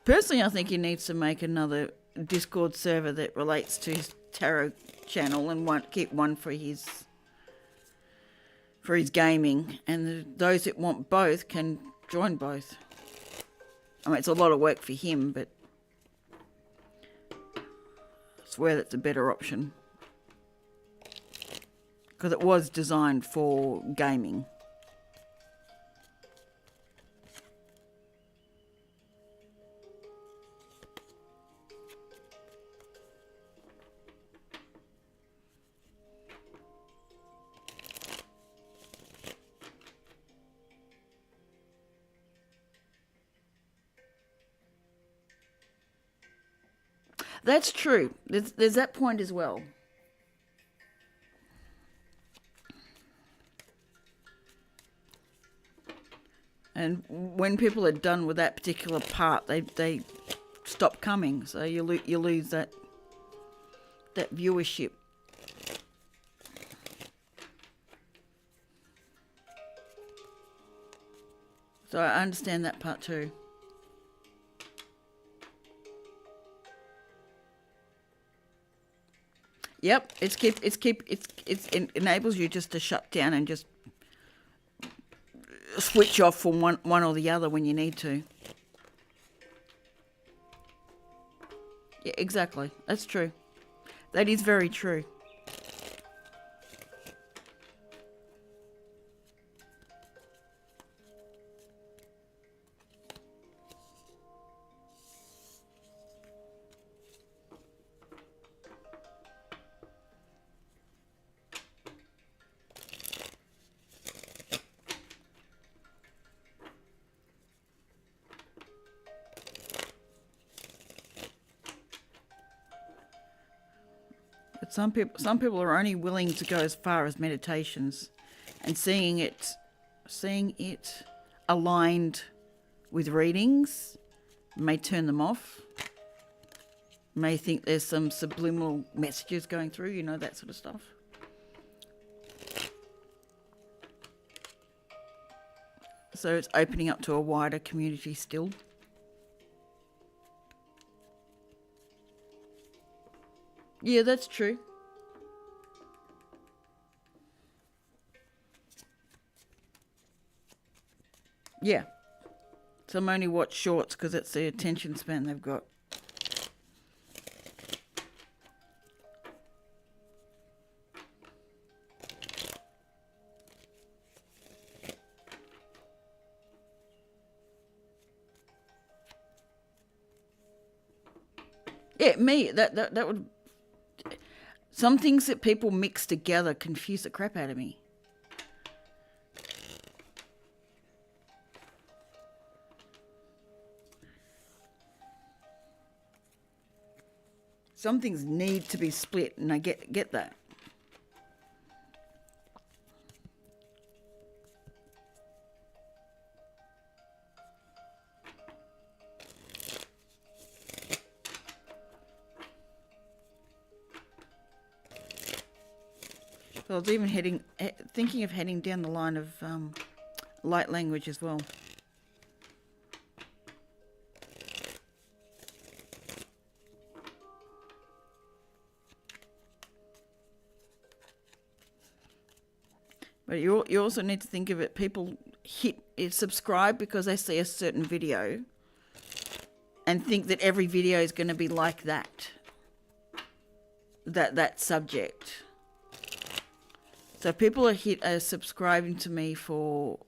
Personally, I think he needs to make another Discord server that relates to his tarot channel and keep one for his gaming, and those that want both can join both. I mean, it's a lot of work for him, but I swear that's a better option. Because it was designed for gaming. That's true. There's that point as well. And when people are done with that particular part, they stop coming. So you lose that viewership. So I understand that part too. Yep, it enables you just to shut down and just switch off from one or the other when you need to. Yeah, exactly. That's true. That is very true. But some people are only willing to go as far as meditations, and seeing it aligned with readings may turn them off. May think there's some subliminal messages going through, you know, that sort of stuff. So it's opening up to a wider community still. Yeah, that's true. Yeah. Some only watch shorts because it's the attention span they've got. Yeah, that would. Some things that people mix together confuse the crap out of me. Some things need to be split, and I get that. So I was even thinking of heading down the line of light language as well. But you also need to think of it. People subscribe because they see a certain video and think that every video is going to be like that subject. So people are subscribing to me for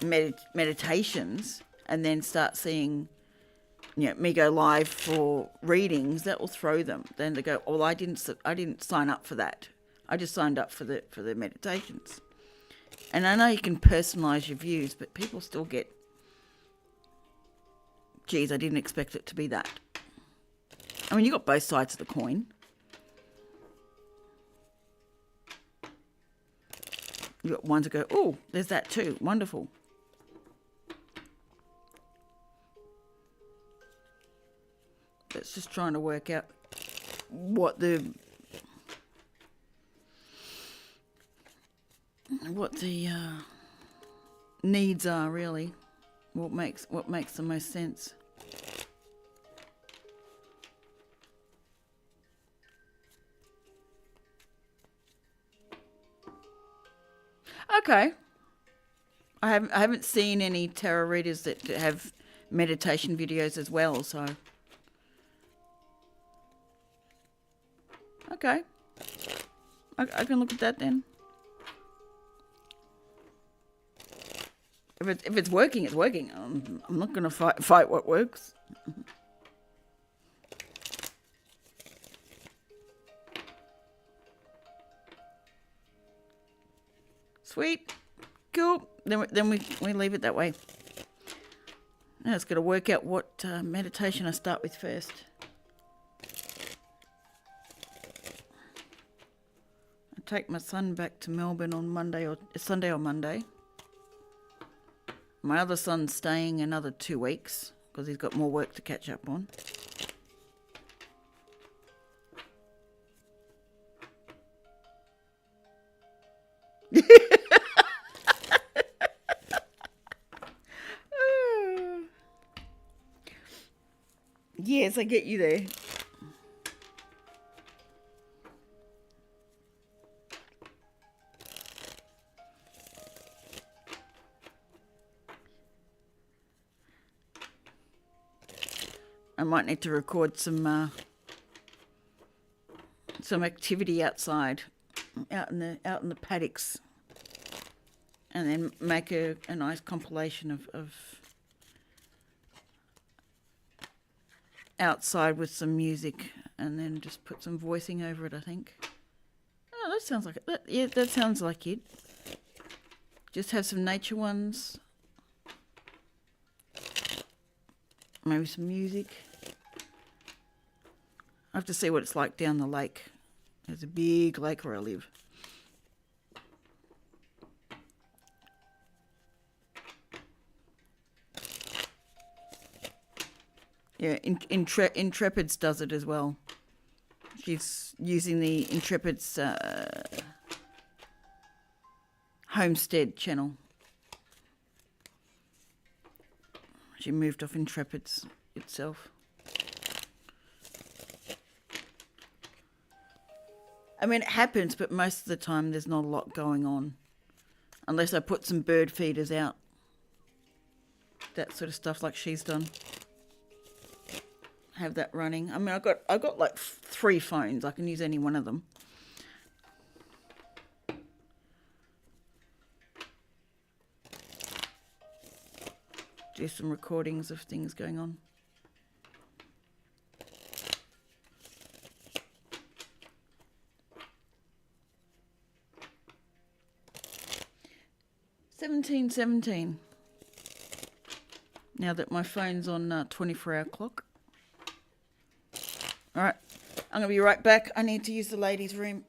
meditations, and then start seeing, me go live for readings. That will throw them. Then they go, "Well, I didn't sign up for that. I just signed up for the meditations." And I know you can personalize your views, but people still get, "Geez, I didn't expect it to be that." I mean, you got both sides of the coin. You got ones that go, "Oh, there's that too. Wonderful." It's just trying to work out what the needs are, really. What makes the most sense. Okay. I haven't seen any tarot readers that have meditation videos as well, so okay. I can look at that then. If it's working, it's working. I'm not going to fight what works. Sweet. Cool. Then we leave it that way. Now it's got to work out what meditation I start with first. I take my son back to Melbourne on Sunday or Monday. My other son's staying another 2 weeks because he's got more work to catch up on. Yes, I get you there. I might need to record some activity outside, out in the paddocks, and then make a nice compilation of outside with some music, and then just put some voicing over it, I think. Oh, that sounds like it. Yeah, that sounds like it. Just have some nature ones. Maybe some music. I have to see what it's like down the lake. There's a big lake where I live. Yeah, Intrepid's does it as well. She's using the Intrepid's Homestead channel. She moved off Intrepid's itself. I mean, it happens, but most of the time there's not a lot going on. Unless I put some bird feeders out. That sort of stuff like she's done. Have that running. I mean, I've got like 3 phones. I can use any one of them. Do some recordings of things going on. $17.17. Now that my phone's on 24-hour clock. All right, I'm going to be right back. I need to use the ladies' room.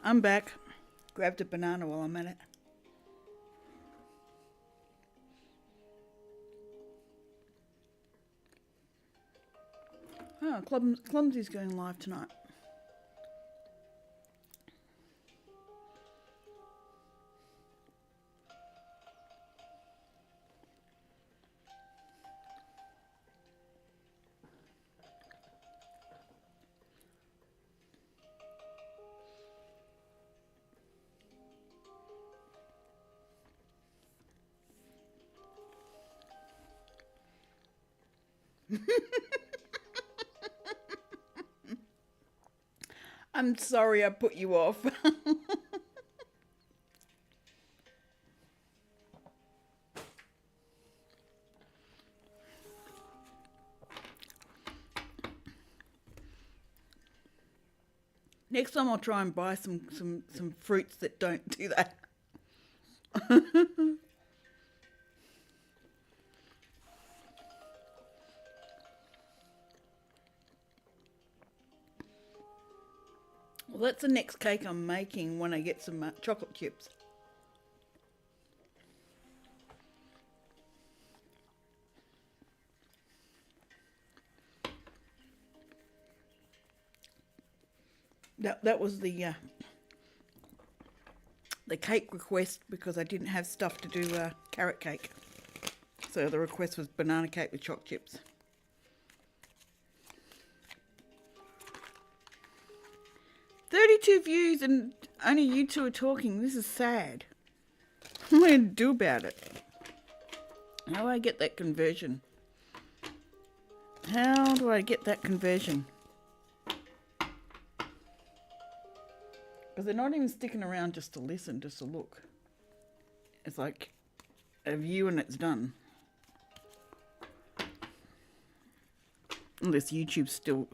I'm back. Grabbed a banana while I'm at it. Oh, Clumsy's going live tonight. I'm sorry I put you off. Next time I'll try and buy some fruits that don't do that. Well, that's the next cake I'm making when I get some chocolate chips. That was the cake request because I didn't have stuff to do carrot cake. So the request was banana cake with choc chips. 32 views and only you two are talking. This is sad. What am I going to do about it? How do I get that conversion? How do I get that conversion? Because they're not even sticking around just to listen, just to look. It's like a view and it's done. Unless YouTube's still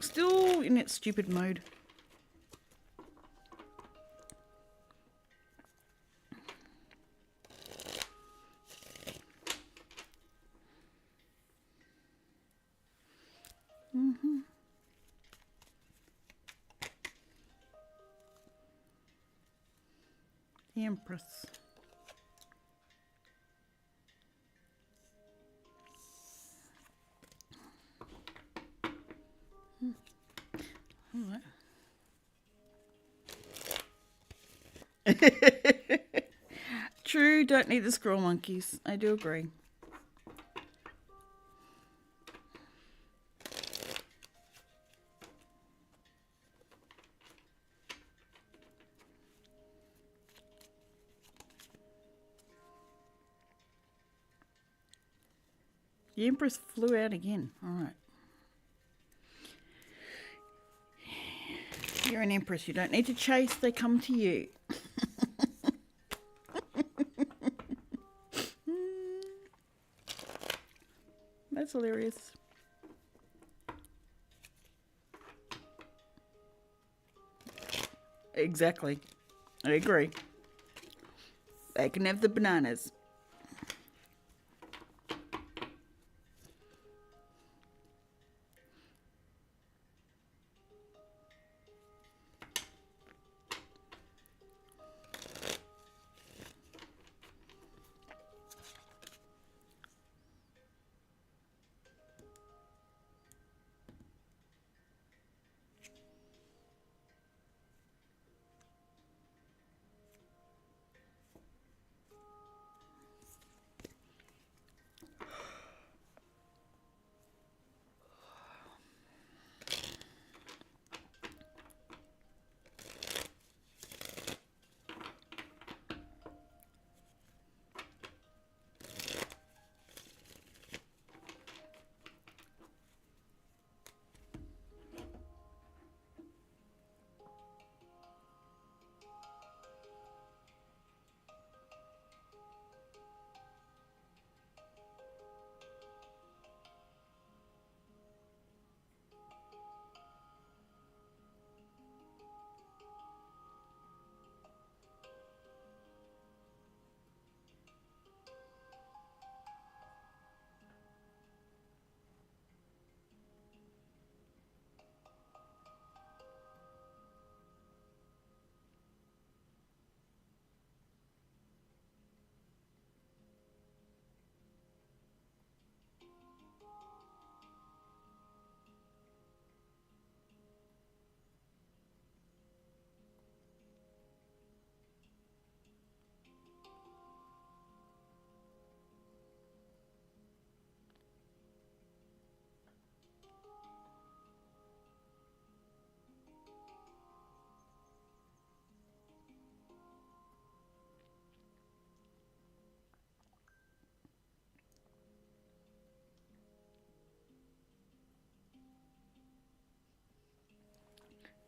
in its stupid mode. The Empress. All right. True, don't need the scroll monkeys. I do agree. The Empress flew out again. All right. You're an Empress. You don't need to chase. They come to you. That's hilarious. Exactly. I agree. They can have the bananas.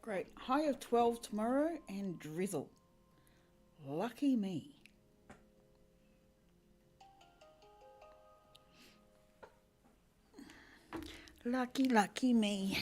Great. High of 12 tomorrow and drizzle. Lucky me. Lucky me.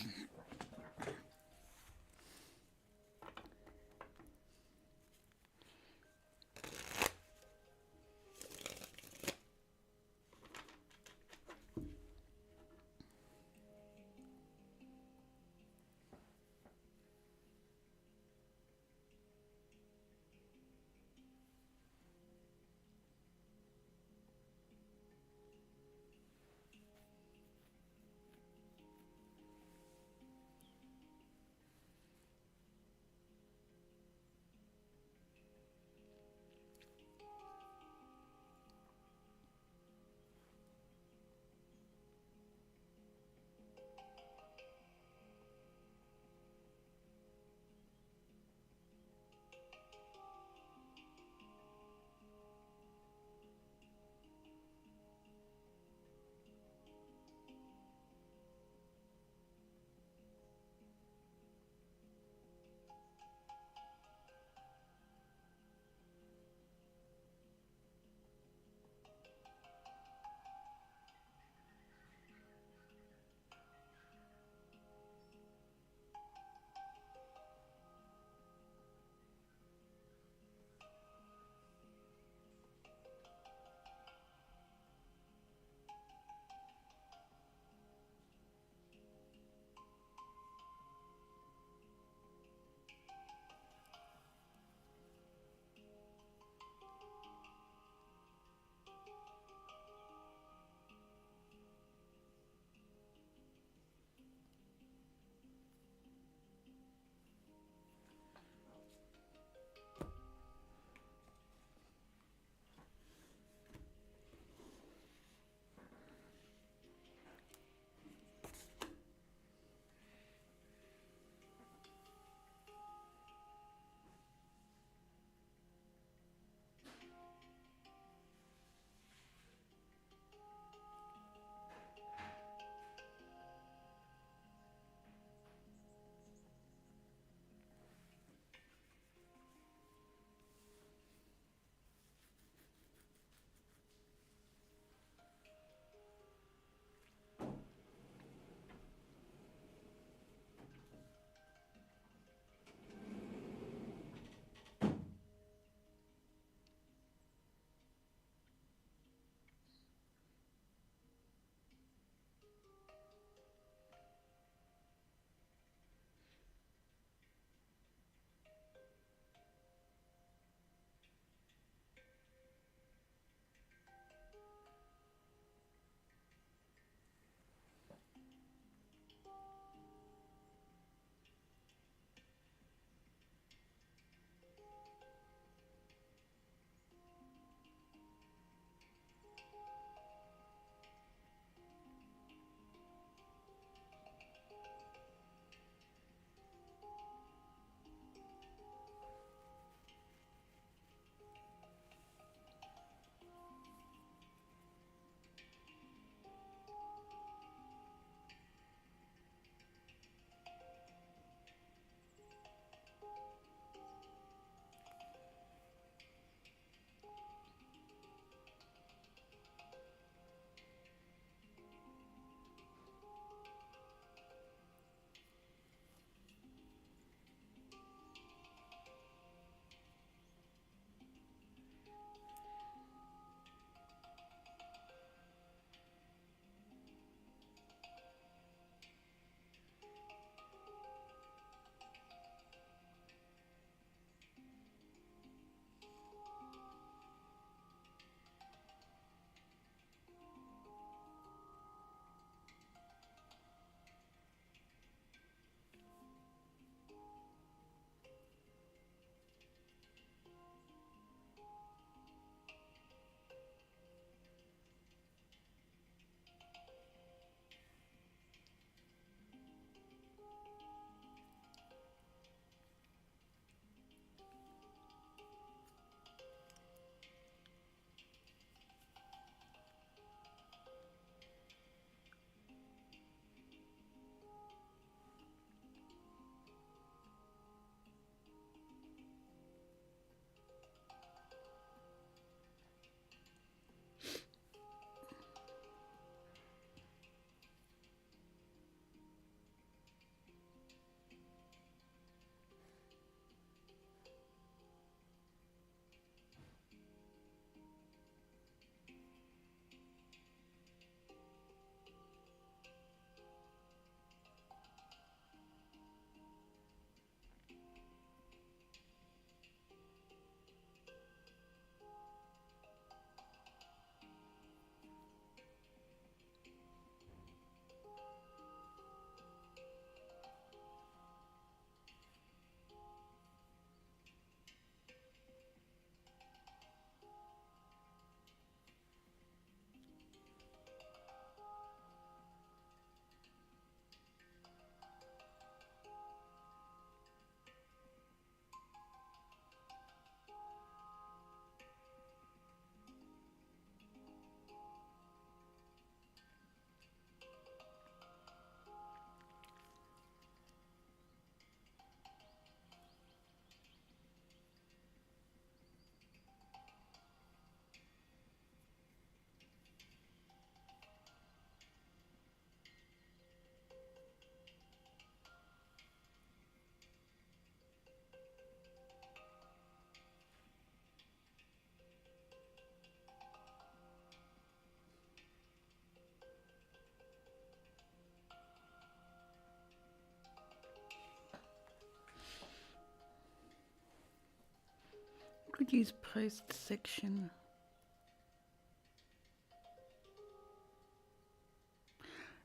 could use post section.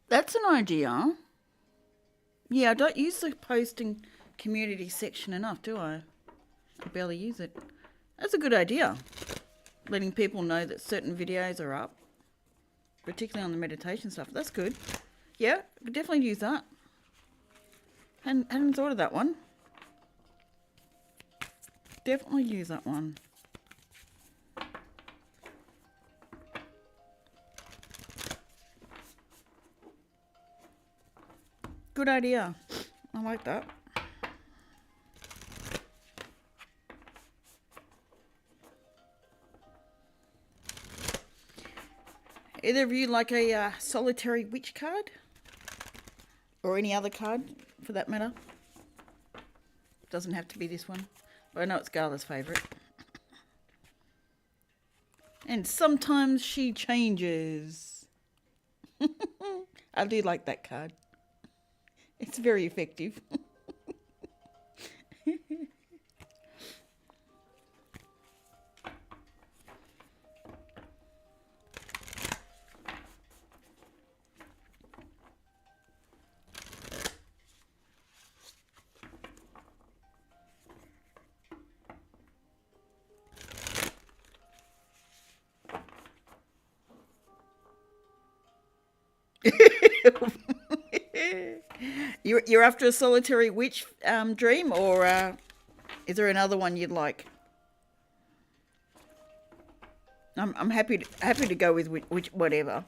That's an idea. Yeah, I don't use the posting community section enough, do I? I barely use it. That's a good idea. Letting people know that certain videos are up, particularly on the meditation stuff. That's good. Yeah, I could definitely use that. Hadn't thought of that one. Definitely use that one. Good idea. I like that. Either of you like a solitary witch card? Or any other card, for that matter? Doesn't have to be this one. But I know it's Gala's favourite. And sometimes she changes. I do like that card. It's very effective. You're after a solitary witch dream, or is there another one you'd like? I'm happy to go with which whatever.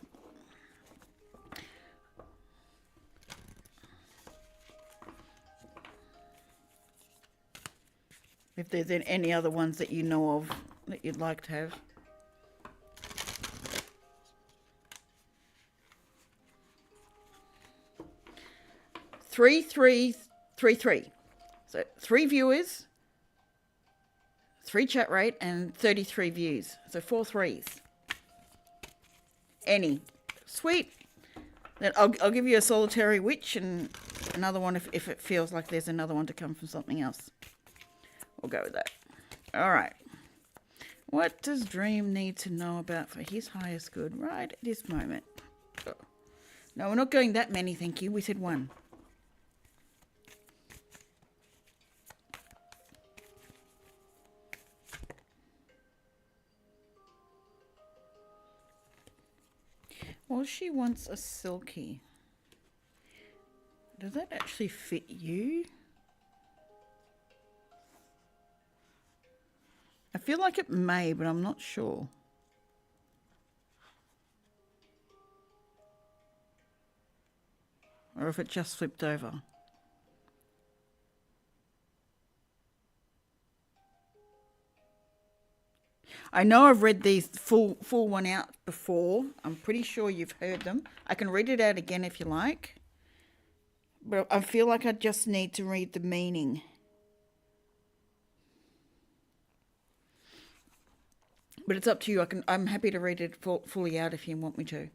If there's any other ones that you know of that you'd like to have. Three, 3, 3, 3. So 3 viewers, 3 chat rate, and 33 views. So 4 threes. Any. Sweet. Then I'll give you a solitary witch and another one if it feels like there's another one to come from something else. We'll go with that. All right. What does Dream need to know about for his highest good right at this moment? No, we're not going that many, thank you. We said 1. Well, she wants a silky. Does that actually fit you? I feel like it may, but I'm not sure. Or if it just flipped over. I know I've read these full one out before. I'm pretty sure you've heard them. I can read it out again if you like. But I feel like I just need to read the meaning. But it's up to you. I'm happy to read it fully out if you want me to.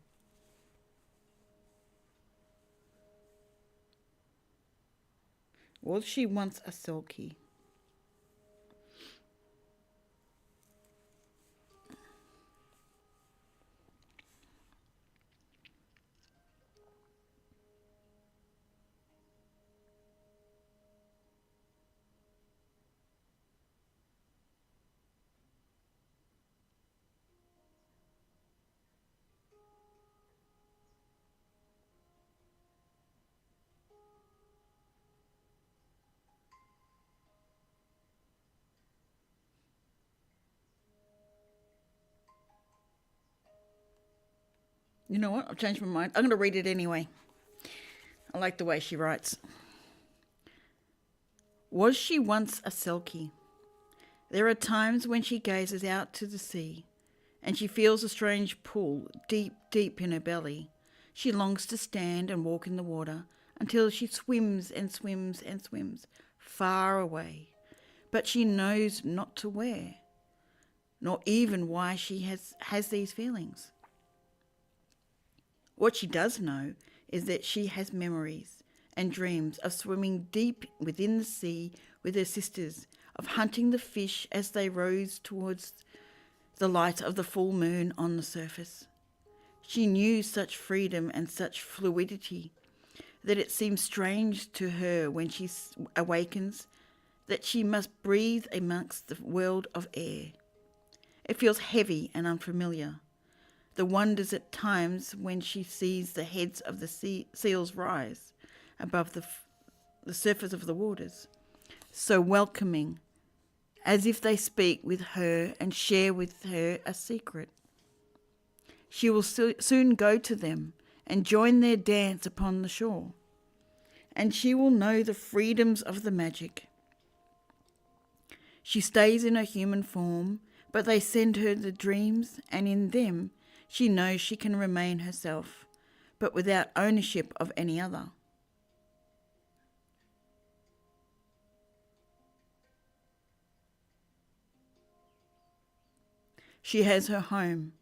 Was she once a silky? You know what? I've changed my mind. I'm going to read it anyway. I like the way she writes. Was she once a silky? There are times when she gazes out to the sea and she feels a strange pull deep, deep in her belly. She longs to stand and walk in the water until she swims and swims and swims far away. But she knows not to where, nor even why she has these feelings. What she does know is that she has memories and dreams of swimming deep within the sea with her sisters, of hunting the fish as they rose towards the light of the full moon on the surface. She knew such freedom and such fluidity that it seems strange to her when she awakens that she must breathe amongst the world of air. It feels heavy and unfamiliar. The wonders at times when she sees the heads of the seals rise above the surface of the waters, so welcoming, as if they speak with her and share with her a secret. She will soon go to them and join their dance upon the shore, and she will know the freedoms of the magic. She stays in her human form, but they send her the dreams, and in them she knows she can remain herself, but without ownership of any other. She has her home.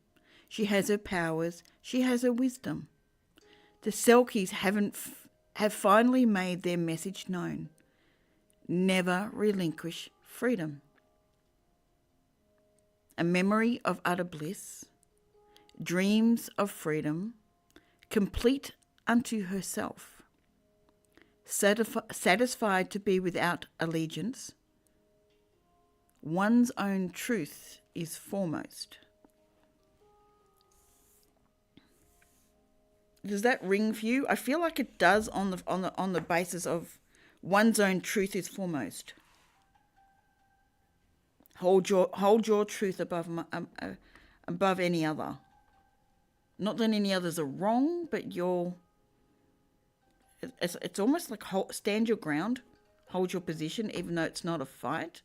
She has her powers. She has her wisdom. The Selkies have finally made their message known. Never relinquish freedom. A memory of utter bliss, dreams of freedom, complete unto herself, satisfied to be without allegiance. One's own truth is foremost. Does that ring for you? I feel like it does on the basis of one's own truth is foremost. Hold your truth above any other. Not that any others are wrong, but it's almost like stand your ground, hold your position, even though it's not a fight.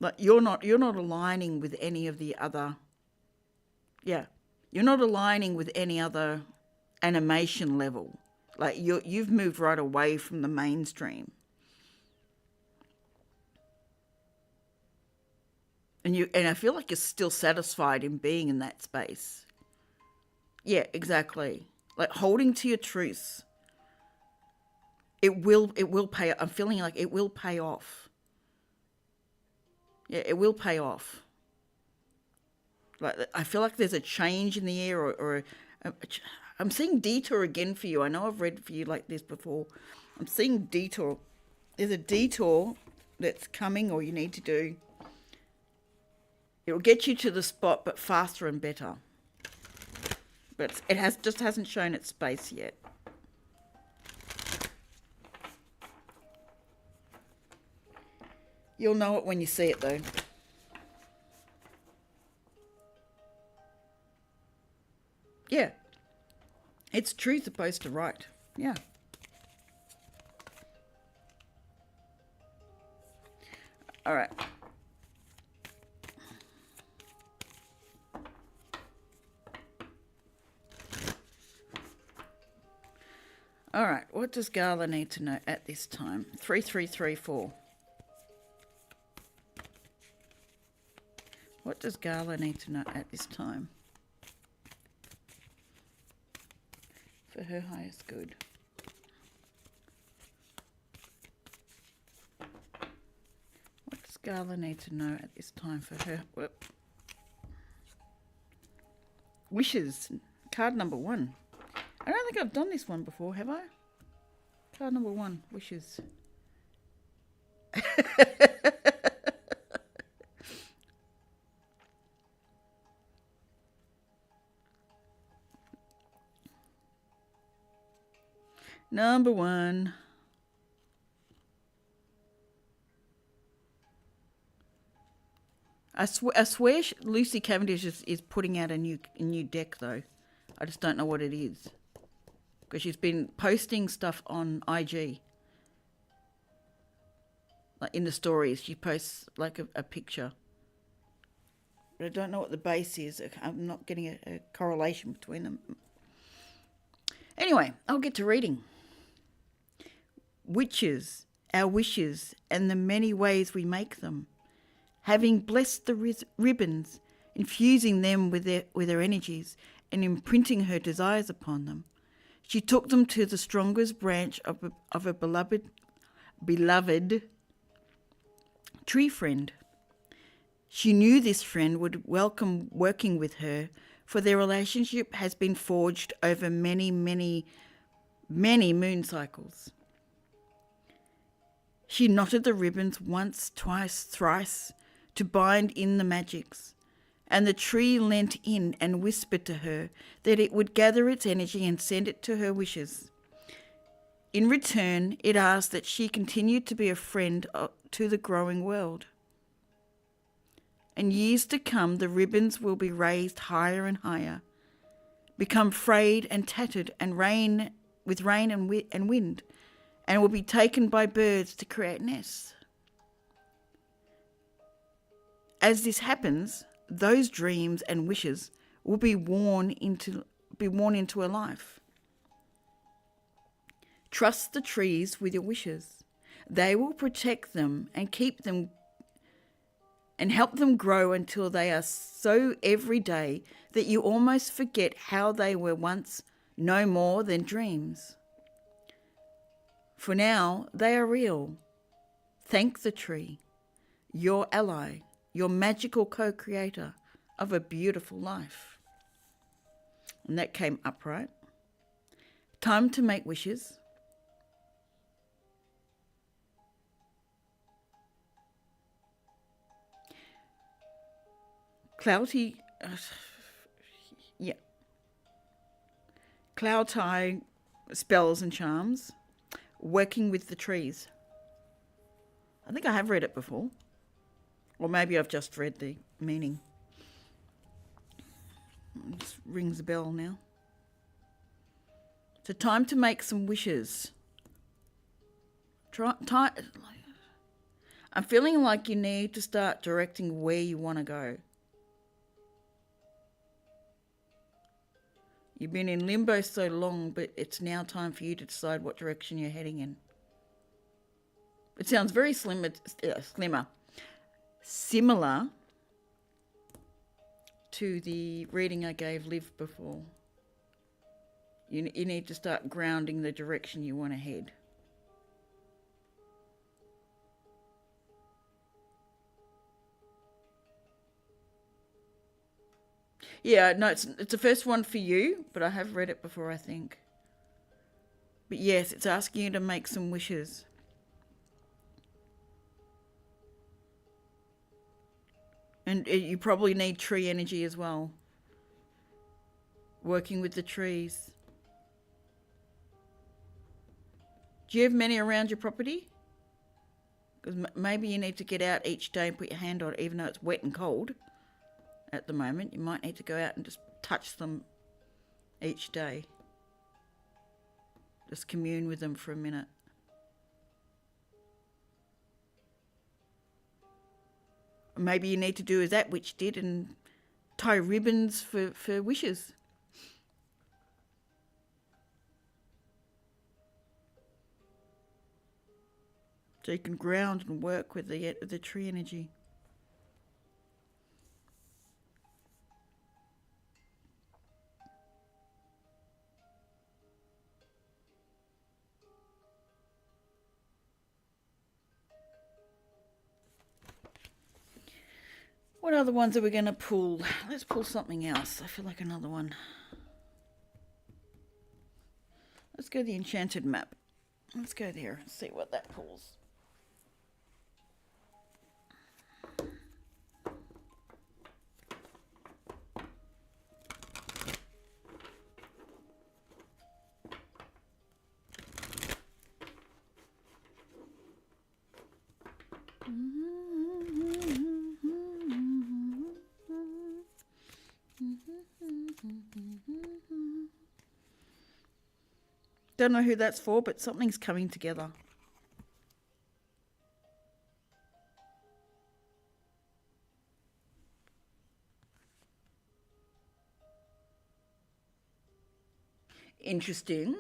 Like you're not aligning with any of the other. Yeah, you're not aligning with any other animation level. Like you've moved right away from the mainstream. And I feel like you're still satisfied in being in that space. Yeah, exactly. Like holding to your truth. It will pay. I'm feeling like it will pay off. Yeah, it will pay off. Like I feel like there's a change in the air, or I'm seeing detour again for you. I know I've read for you like this before. I'm seeing detour. There's a detour that's coming, or you need to do. It will get you to the spot, but faster and better. But it just hasn't shown its space yet. You'll know it when you see it, though. Yeah. It's truth opposed to right. Yeah. All right. All right. What does Gala need to know at this time? 3334. What does Gala need to know at this time? For her highest good. What does Gala need to know at this time for her? Whoop. Wishes. Card number 1. I don't think I've done this one before, have I? Card number 1. Wishes. Number 1. I swear Lucy Cavendish is putting out a new deck, though. I just don't know what it is. Because she's been posting stuff on IG. Like in the stories, she posts like a picture. But I don't know what the base is. I'm not getting a correlation between them. Anyway, I'll get to reading. Witches, our wishes, and the many ways we make them. Having blessed the ribbons, infusing them with their energies, and imprinting her desires upon them, she took them to the strongest branch of a beloved tree friend. She knew this friend would welcome working with her, for their relationship has been forged over many, many, many moon cycles. She knotted the ribbons once, twice, thrice to bind in the magics, and the tree leant in and whispered to her that it would gather its energy and send it to her wishes. In return, it asked that she continued to be a friend to the growing world. In years to come, the ribbons will be raised higher and higher, become frayed and tattered and rain and wind, and will be taken by birds to create nests. As this happens, those dreams and wishes will be worn into a life. Trust the trees with your wishes. They will protect them and keep them and help them grow until they are so everyday that you almost forget how they were once no more than dreams. For now, they are real. Thank the tree, your ally, your magical co-creator of a beautiful life. And that came upright. Time to make wishes. Cloudy spells and charms, working with the trees. I think I have read it before, or maybe I've just read the meaning. It just rings a bell now. So time to make some wishes. I'm feeling like you need to start directing where you want to go. You've been in limbo so long, but it's now time for you to decide what direction you're heading in. It sounds very similar to the reading I gave Liv before. You need to start grounding the direction you want to head. Yeah, no, it's the first one for you, but I have read it before, I think. But yes, it's asking you to make some wishes. And you probably need tree energy as well. Working with the trees. Do you have many around your property? Because maybe you need to get out each day and put your hand on it, even though it's wet and cold. At the moment, you might need to go out and just touch them each day. Just commune with them for a minute. Maybe you need to do as that witch did and tie ribbons for wishes. So you can ground and work with the tree energy. What other ones are we going to pull? Let's pull something else. I feel like another one. Let's go the enchanted map. Let's go there and see what that pulls. Don't know who that's for, but something's coming together. Interesting.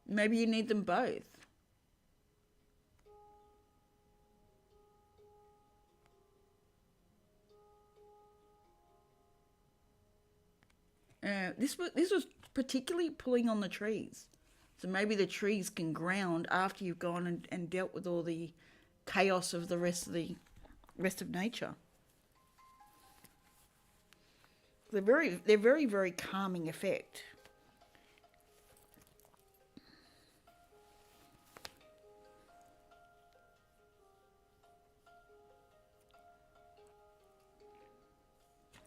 Maybe you need them both. this was particularly pulling on the trees. So maybe the trees can ground after you've gone and dealt with all the chaos of the rest of nature. They're very, very calming effect.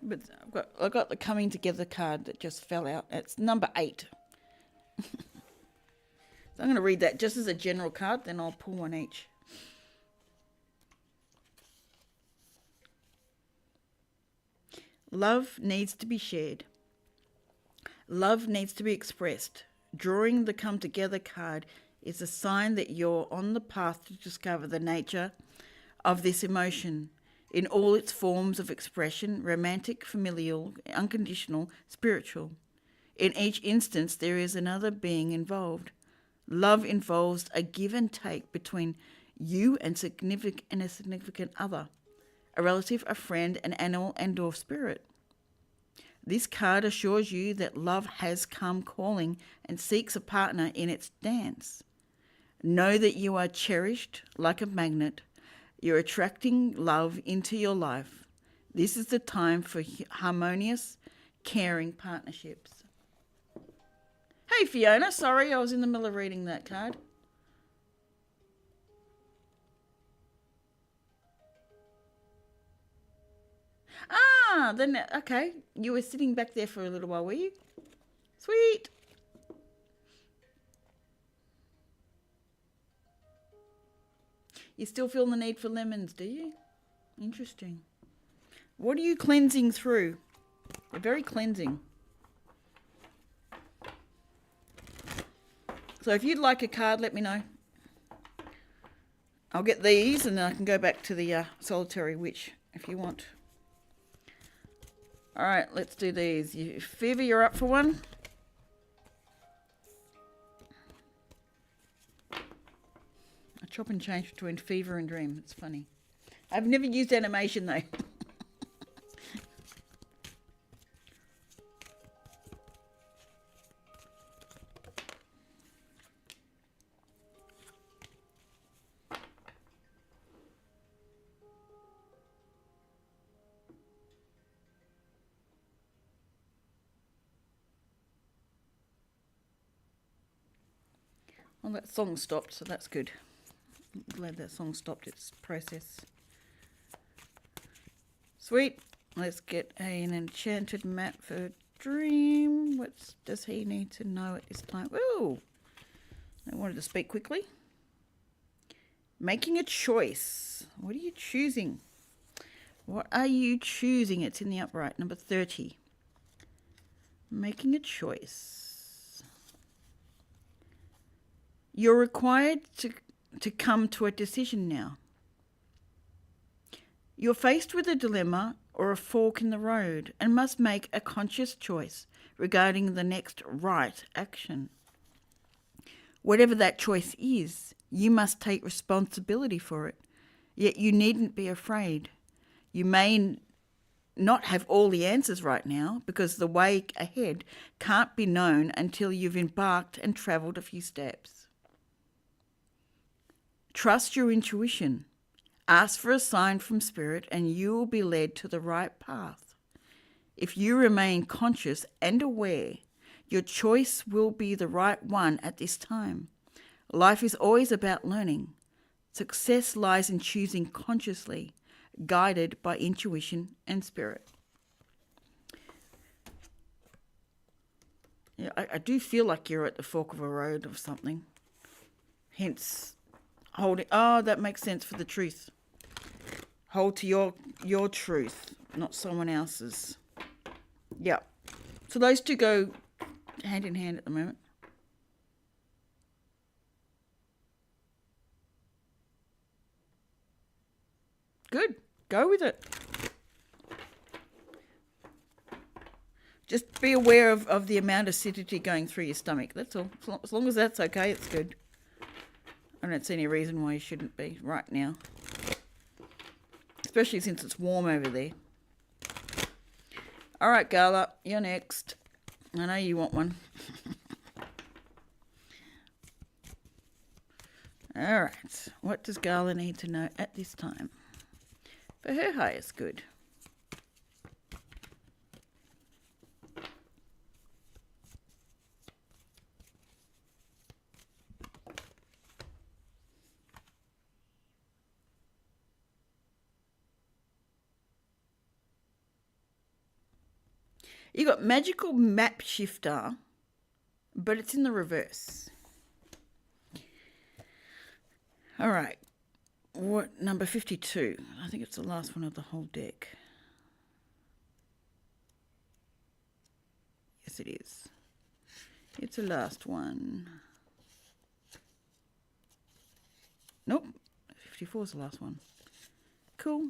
But I've got the coming together card that just fell out. It's number 8. So I'm going to read that just as a general card, then I'll pull one each. Love needs to be shared. Love needs to be expressed. Drawing the come together card is a sign that you're on the path to discover the nature of this emotion in all its forms of expression: romantic, familial, unconditional, spiritual. In each instance, there is another being involved. Love involves a give and take between you and a significant other, a relative, a friend, an animal, and/or spirit. This card assures you that love has come calling and seeks a partner in its dance. Know that you are cherished like a magnet. You're attracting love into your life. This is the time for harmonious, caring partnerships. Hey Fiona, sorry, I was in the middle of reading that card. Then, okay. You were sitting back there for a little while, were you? Sweet. You still feel the need for lemons, do you? Interesting. What are you cleansing through? They're very cleansing. So if you'd like a card, let me know. I'll get these and then I can go back to the solitary witch if you want. All right, let's do these. Fever, you're up for one. I chop and change between fever and dream. It's funny. I've never used animation though. Well, that song stopped, so that's good. I'm glad that song stopped its process. Sweet. Let's get an enchanted mat for Dream. What does he need to know at this time? Ooh! I wanted to speak quickly. Making a choice. What are you choosing? What are you choosing? It's in the upright, number 30. Making a choice. You're required to come to a decision now. You're faced with a dilemma or a fork in the road and must make a conscious choice regarding the next right action. Whatever that choice is, you must take responsibility for it. Yet you needn't be afraid. You may not have all the answers right now because the way ahead can't be known until you've embarked and travelled a few steps. Trust your intuition. Ask for a sign from Spirit and you will be led to the right path. If you remain conscious and aware, your choice will be the right one at this time. Life is always about learning. Success lies in choosing consciously, guided by intuition and Spirit. Yeah, I do feel like you're at the fork of a road or something. Hence, holding. Oh, that makes sense for the truth. Hold to your truth, not someone else's. Yeah. So those two go hand in hand at the moment. Good. Go with it. Just be aware of the amount of acidity going through your stomach. That's all. As long as that's okay, it's good. I don't see any reason why you shouldn't be right now. Especially since it's warm over there. All right, Gala, you're next. I know you want one. All right. What does Gala need to know at this time for her highest good? You got magical map shifter, but it's in the reverse. All right. What number 52? I think it's the last one of the whole deck. Yes, it is. It's the last one. Nope. 54 is the last one. Cool.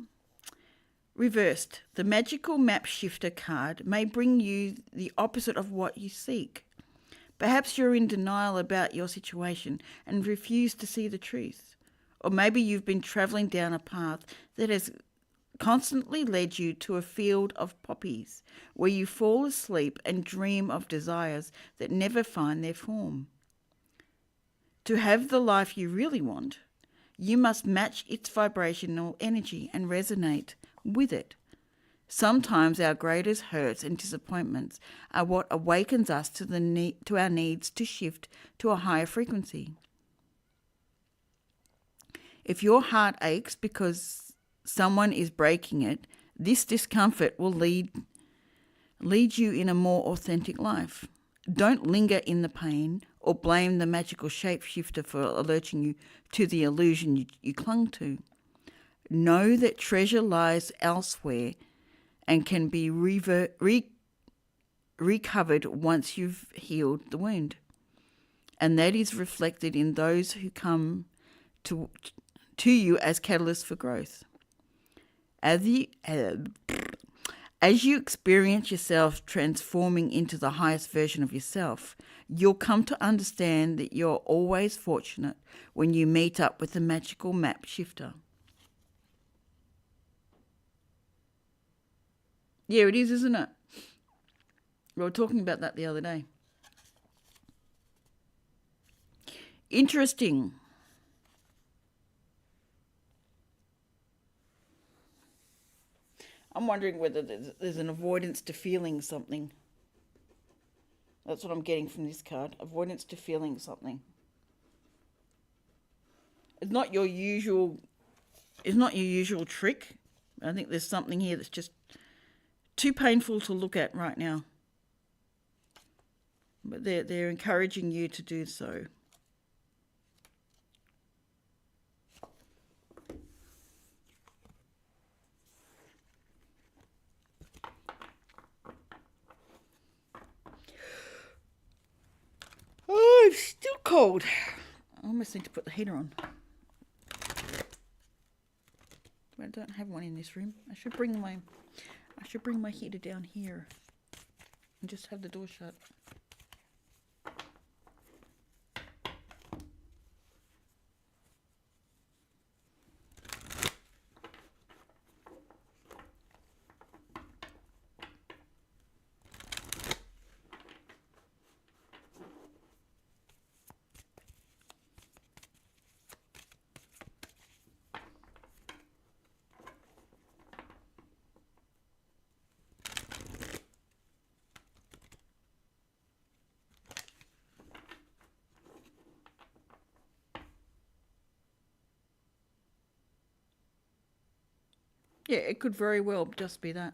Reversed, the magical map shifter card may bring you the opposite of what you seek. Perhaps you're in denial about your situation and refuse to see the truth. Or maybe you've been travelling down a path that has constantly led you to a field of poppies where you fall asleep and dream of desires that never find their form. To have the life you really want, you must match its vibrational energy and resonate with it. Sometimes our greatest hurts and disappointments are what awakens us to our needs to shift to a higher frequency. If your heart aches because someone is breaking it, this discomfort will lead you in a more authentic life. Don't linger in the pain or blame the magical shapeshifter for alerting you to the illusion you clung to. Know that treasure lies elsewhere and can be recovered once you've healed the wound. And that is reflected in those who come to you as catalysts for growth. As you experience yourself transforming into the highest version of yourself, you'll come to understand that you're always fortunate when you meet up with the magical map shifter. Yeah, it is, isn't it? We were talking about that the other day. Interesting. I'm wondering whether there's an avoidance to feeling something. That's what I'm getting from this card. Avoidance to feeling something. It's not your usual trick. I think there's something here that's just too painful to look at right now. But they're encouraging you to do so. Oh, I'm still cold. I almost need to put the heater on. I don't have one in this room. I should bring my heater down here and just have the door shut. Yeah, it could very well just be that.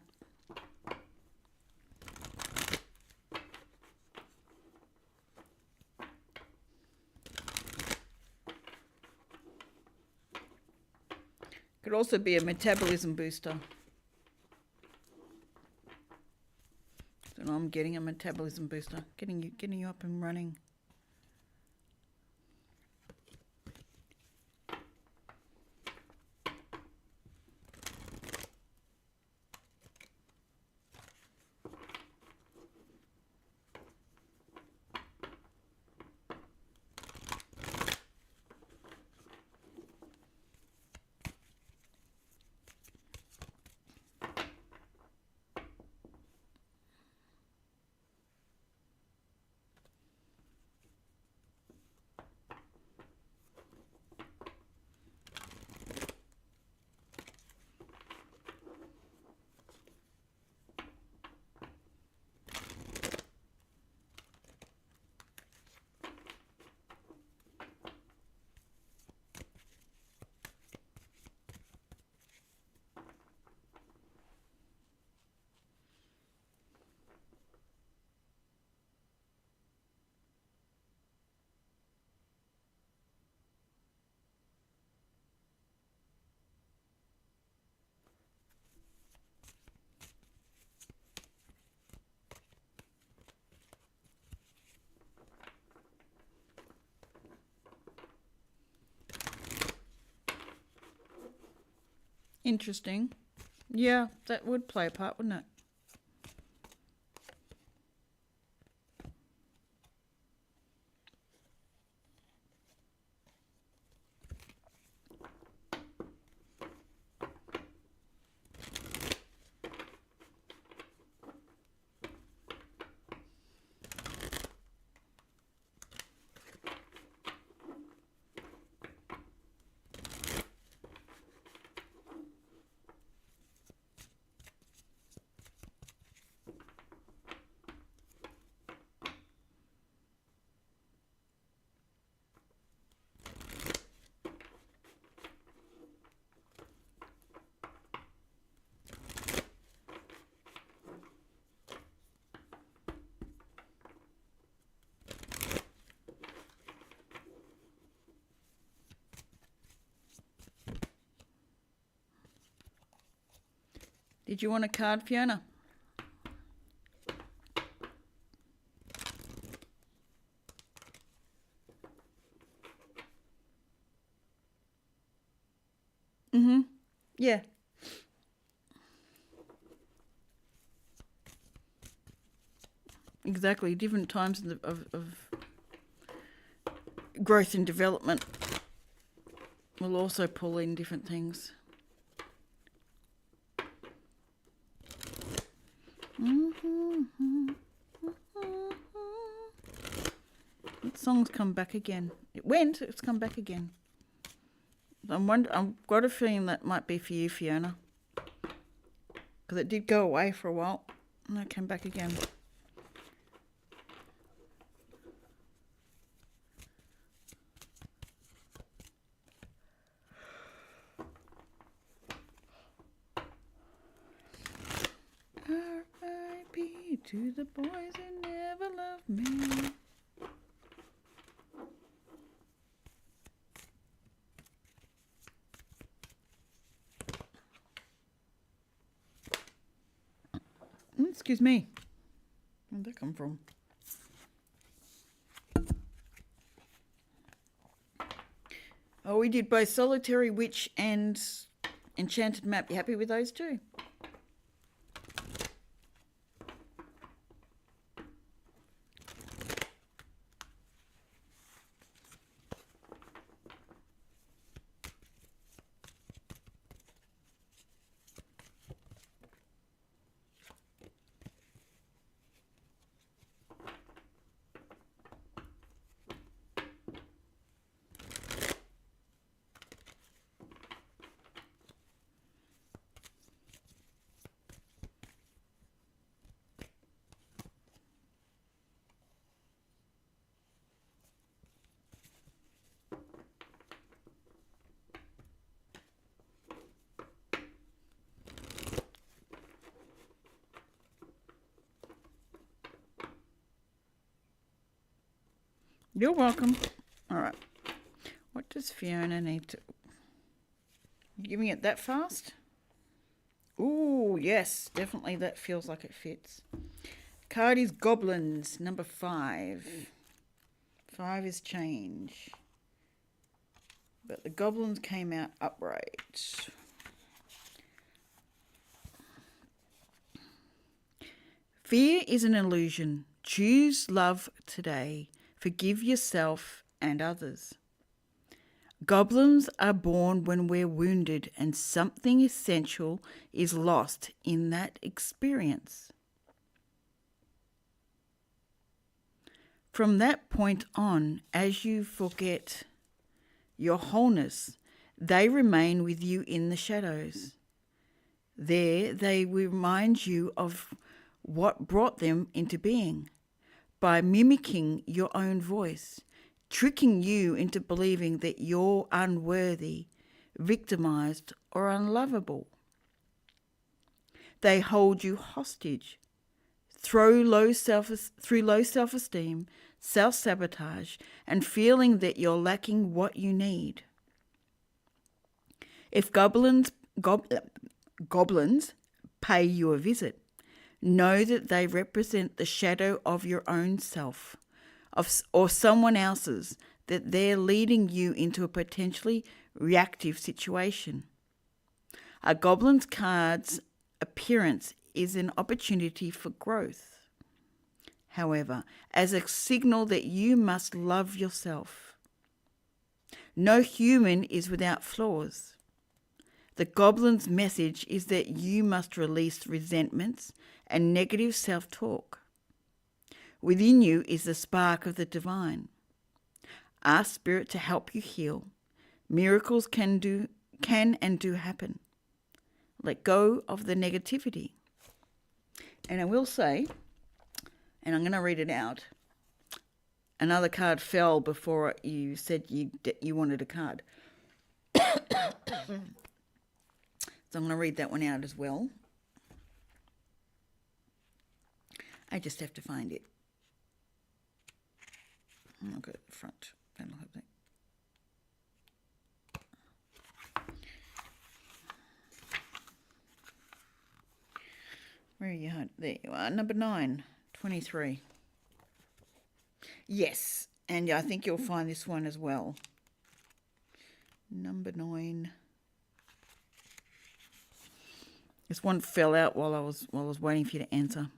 Could also be a metabolism booster. So I'm getting a metabolism booster, getting you up and running. Interesting. Yeah, that would play a part, wouldn't it? Did you want a card, Fiona? Mm-hmm. Yeah. Exactly. Different times of growth and development will also pull in different things. That song's come back again. It went, it's come back again. I've got a feeling that might be for you, Fiona. Because it did go away for a while and it came back again. R.I.P. to the boys who never loved me. Excuse me. Where'd that come from? Oh, we did both Solitary Witch and Enchanted Map. You happy with those two? You're welcome. All right. What does Fiona need to... You giving it that fast? Ooh, yes. Definitely that feels like it fits. Card is Goblins, number 5. 5 is change. But the Goblins came out upright. Fear is an illusion. Choose love today. Forgive yourself and others. Goblins are born when we're wounded and something essential is lost in that experience. From that point on, as you forget your wholeness, they remain with you in the shadows. There they remind you of what brought them into being by mimicking your own voice, tricking you into believing that you're unworthy, victimized, or unlovable. They hold you hostage through low self-esteem, self-sabotage, and feeling that you're lacking what you need. If goblins pay you a visit, know that they represent the shadow of your own self, or someone else's, that they're leading you into a potentially reactive situation. A goblin's card's appearance is an opportunity for growth. However, as a signal that you must love yourself. No human is without flaws. The goblin's message is that you must release resentments and negative self-talk. Within you is the spark of the divine. Ask Spirit to help you heal. Miracles can and do happen. Let go of the negativity. And I will say, and I'm going to read it out, another card fell before you said you wanted a card. So I'm going to read that one out as well. I just have to find it. I'll go to the front. That'll have that. Where are you? There you are. Number 9, 23. Yes, and I think you'll find this one as well. Number 9. This one fell out while I was waiting for you to answer.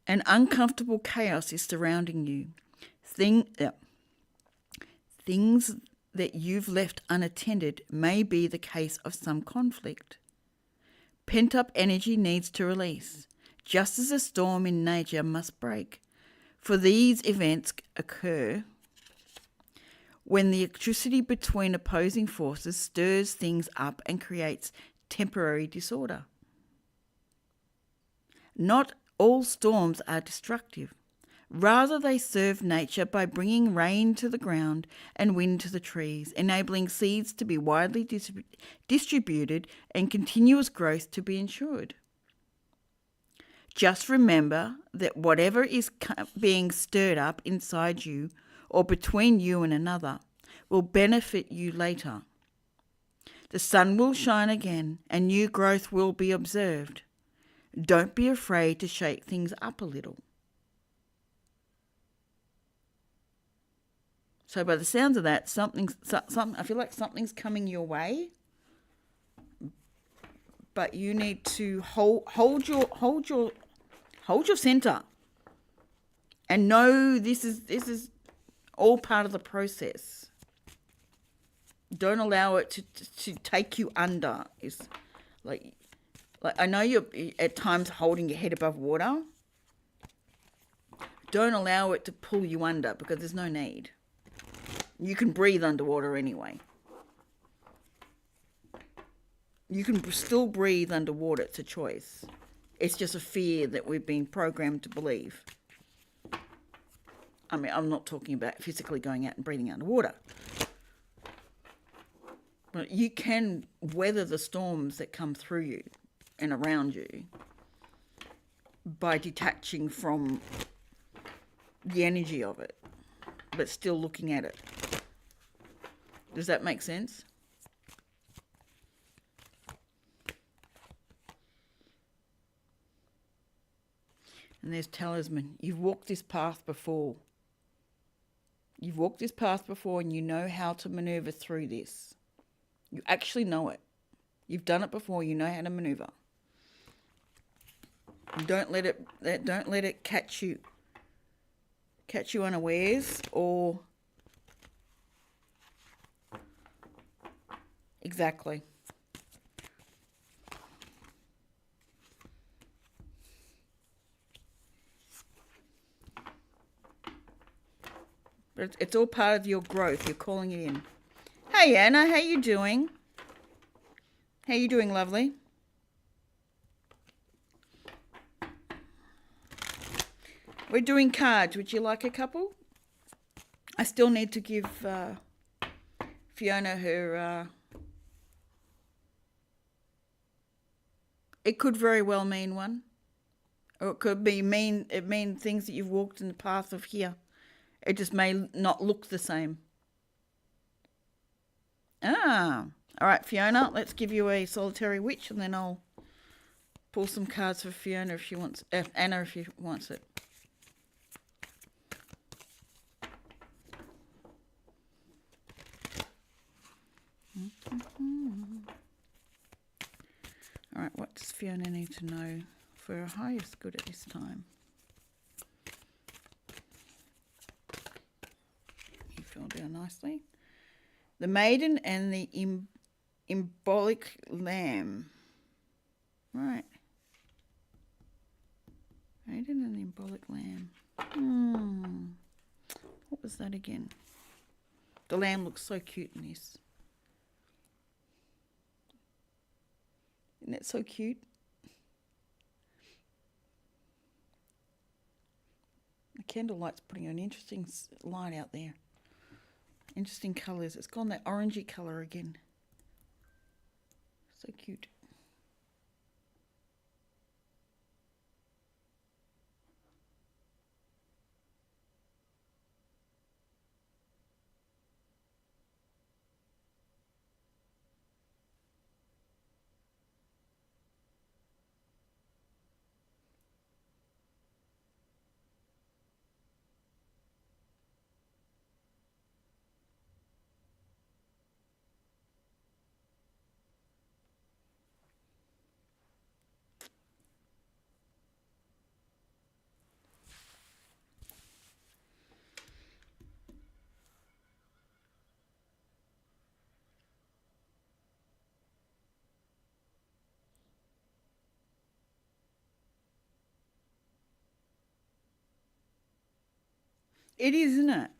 An uncomfortable chaos is surrounding you. Things that you've left unattended may be the case of some conflict. Pent-up energy needs to release, just as a storm in nature must break. For these events occur when the electricity between opposing forces stirs things up and creates temporary disorder. Not all storms are destructive. Rather, they serve nature by bringing rain to the ground and wind to the trees, enabling seeds to be widely distributed and continuous growth to be ensured. Just remember that whatever is being stirred up inside you or between you and another will benefit you later. The sun will shine again and new growth will be observed. Don't be afraid to shake things up a little. So by the sounds of that, I feel like something's coming your way, but you need to hold your center, and know this is all part of the process. Don't allow it to take you under. It's like I know you're at times holding your head above water. Don't allow it to pull you under, because there's no need. You can breathe underwater anyway. You can still breathe underwater. It's a choice. It's just a fear that we've been programmed to believe. I mean, I'm not talking about physically going out and breathing underwater. But you can weather the storms that come through you and around you by detaching from the energy of it, but still looking at it. Does that make sense? And there's talisman. You've walked this path before. You've walked this path before, and you know how to maneuver through this. You actually know it. You've done it before. You know how to maneuver. Don't let it catch you unawares, or exactly. But it's all part of your growth. You're calling it in. Hey Anna, how you doing? How you doing, lovely? We're doing cards. Would you like a couple? I still need to give Fiona her... it could very well mean one. Or it could be mean things that you've walked in the path of here. It just may not look the same. All right, Fiona, let's give you a solitary witch, and then I'll pull some cards for Fiona if she wants, Anna if she wants it. Fiona need to know for her highest good at this time? You fell down nicely. The maiden and the embolic lamb. Right. Maiden and the embolic lamb. What was that again? The lamb looks so cute in this. Isn't that so cute? The candlelight's putting an interesting light out there. Interesting colours. It's gone that orangey colour again. So cute. It is, isn't it?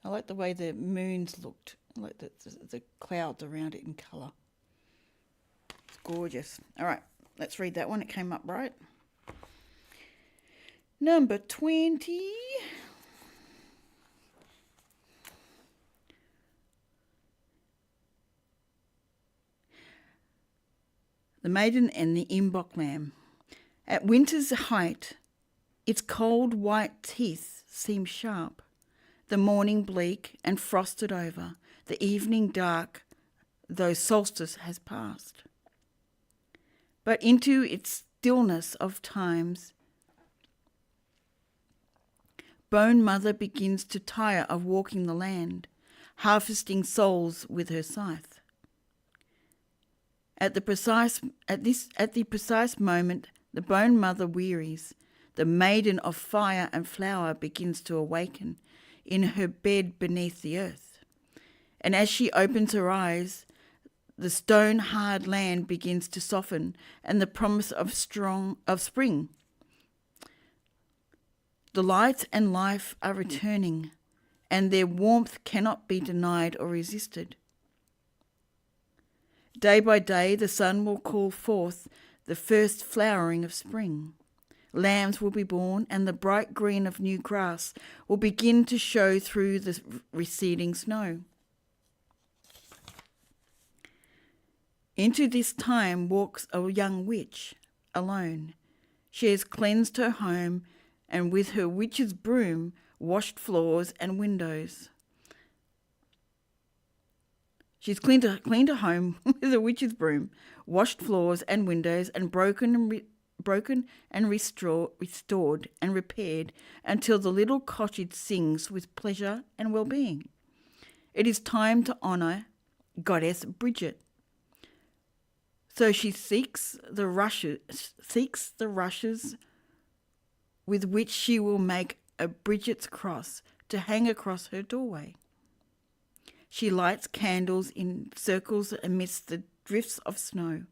I like the way the moons looked. I like the clouds around it in colour. It's gorgeous. All right, let's read that one. It came up right. Number 20. The maiden and the embok lamb. At winter's height, its cold white teeth seem sharp. The morning bleak and frosted over, the evening dark, though solstice has passed. But into its stillness of times, Bone Mother begins to tire of walking the land, harvesting souls with her scythe. At the precise moment, the Bone Mother wearies. The maiden of fire and flower begins to awaken in her bed beneath the earth. And as she opens her eyes, the stone-hard land begins to soften, and the promise of spring. The light and life are returning, and their warmth cannot be denied or resisted. Day by day, the sun will call forth the first flowering of spring. Lambs will be born, and the bright green of new grass will begin to show through the receding snow. Into this time walks a young witch, alone. She has cleansed her home, and with her witch's broom washed floors and windows. She's cleaned her home with a witch's broom, washed floors and windows, and broken and restored and repaired until the little cottage sings with pleasure and well-being. It is time to honour Goddess Bridget. So she seeks the rushes with which she will make a Bridget's cross to hang across her doorway. She lights candles in circles amidst the drifts of snow,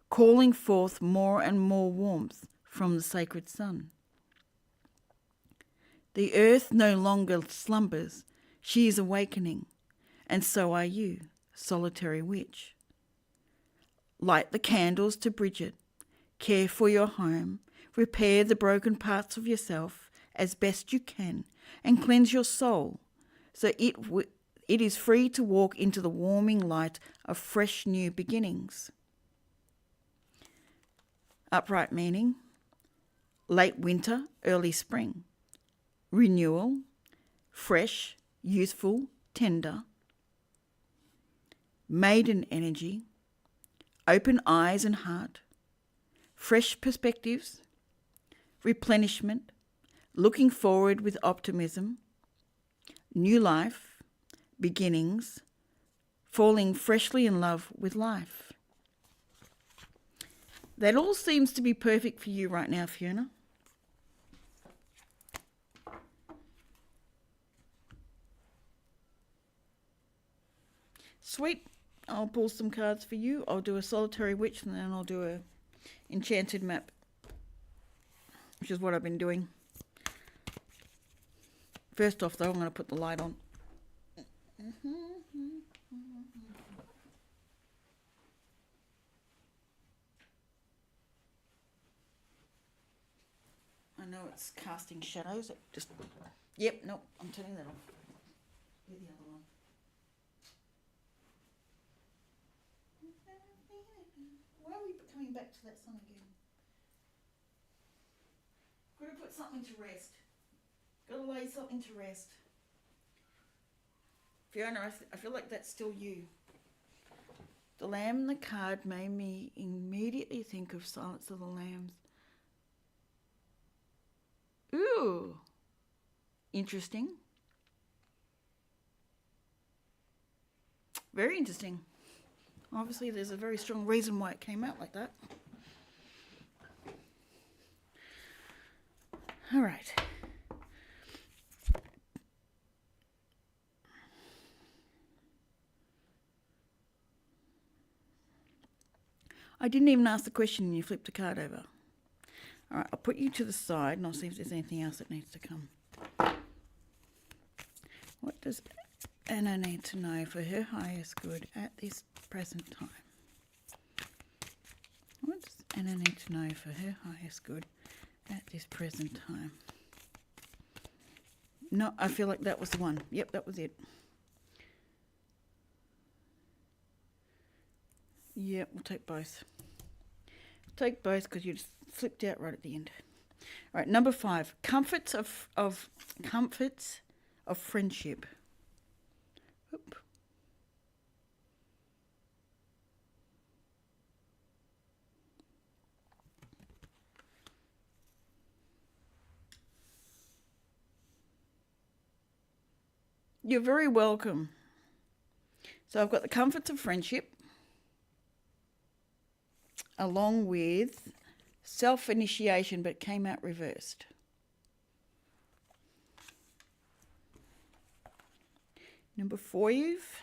calling forth more and more warmth from the sacred sun. The earth no longer slumbers, she is awakening, and so are you, solitary witch. Light the candles to Bridget, care for your home, repair the broken parts of yourself as best you can, and cleanse your soul so it is free to walk into the warming light of fresh new beginnings. Upright meaning, late winter, early spring. Renewal, fresh, youthful, tender. Maiden energy, open eyes and heart. Fresh perspectives, replenishment, looking forward with optimism. New life, beginnings, falling freshly in love with life. That all seems to be perfect for you right now, Fiona. Sweet. I'll pull some cards for you. I'll do a solitary witch and then I'll do a enchanted map, which is what I've been doing. First off, though, I'm going to put the light on. I know it's casting shadows. It just... Yep, no, I'm turning that off. Where's the other one? Why are we coming back to that song again? Got to put something to rest. Got to lay something to rest. Fiona, I feel like that's still you. The lamb in the card made me immediately think of Silence of the Lambs. Ooh. Interesting. Very interesting. Obviously, there's a very strong reason why it came out like that. All right. I didn't even ask the question and you flipped the card over. All right, I'll put you to the side and I'll see if there's anything else that needs to come. What does Anna need to know for her highest good at this present time? What does Anna need to know for her highest good at this present time? No, I feel like that was the one. Yep, that was it. Yep, we'll take both. Take both because you just flipped out right at the end. All right, number 5. Comforts of friendship. Oop. You're very welcome. So I've got the comforts of friendship, along with self-initiation, but it came out reversed. Number 5.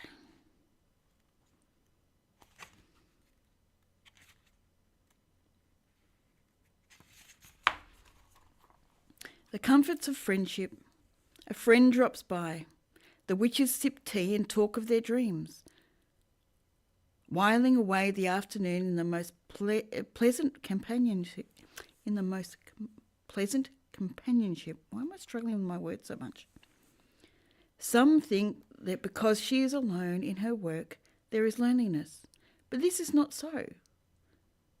The comforts of friendship. A friend drops by. The witches sip tea and talk of their dreams, whiling away the afternoon in the most pleasant companionship. Why am I struggling with my words so much? Some think that because she is alone in her work, there is loneliness, but this is not so.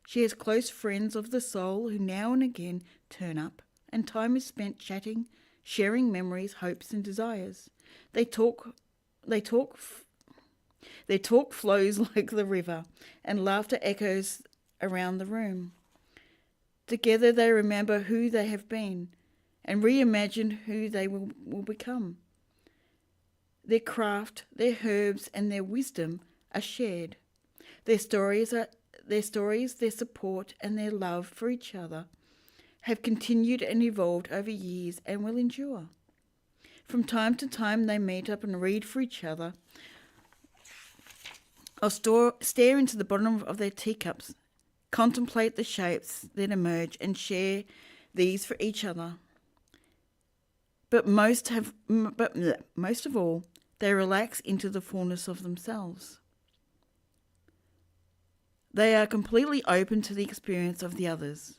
She has close friends of the soul who now and again turn up, and time is spent chatting, sharing memories, hopes, and desires. Their talk flows like the river, and laughter echoes around the room. Together they remember who they have been and reimagine who they will become. Their craft, their herbs, and their wisdom are shared. Their stories, their support, and their love for each other have continued and evolved over years and will endure. From time to time they meet up and read for each other, or stare into the bottom of their teacups, contemplate the shapes that emerge and share these for each other. But most of all, they relax into the fullness of themselves. They are completely open to the experience of the others.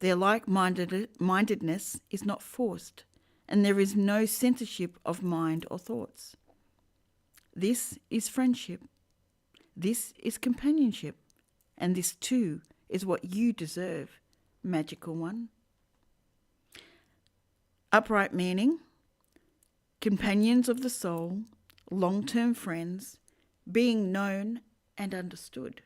Their like-mindedness is not forced, and there is no censorship of mind or thoughts. This is friendship. This is companionship. And this too is what you deserve, magical one. Upright meaning, companions of the soul, long-term friends, being known and understood.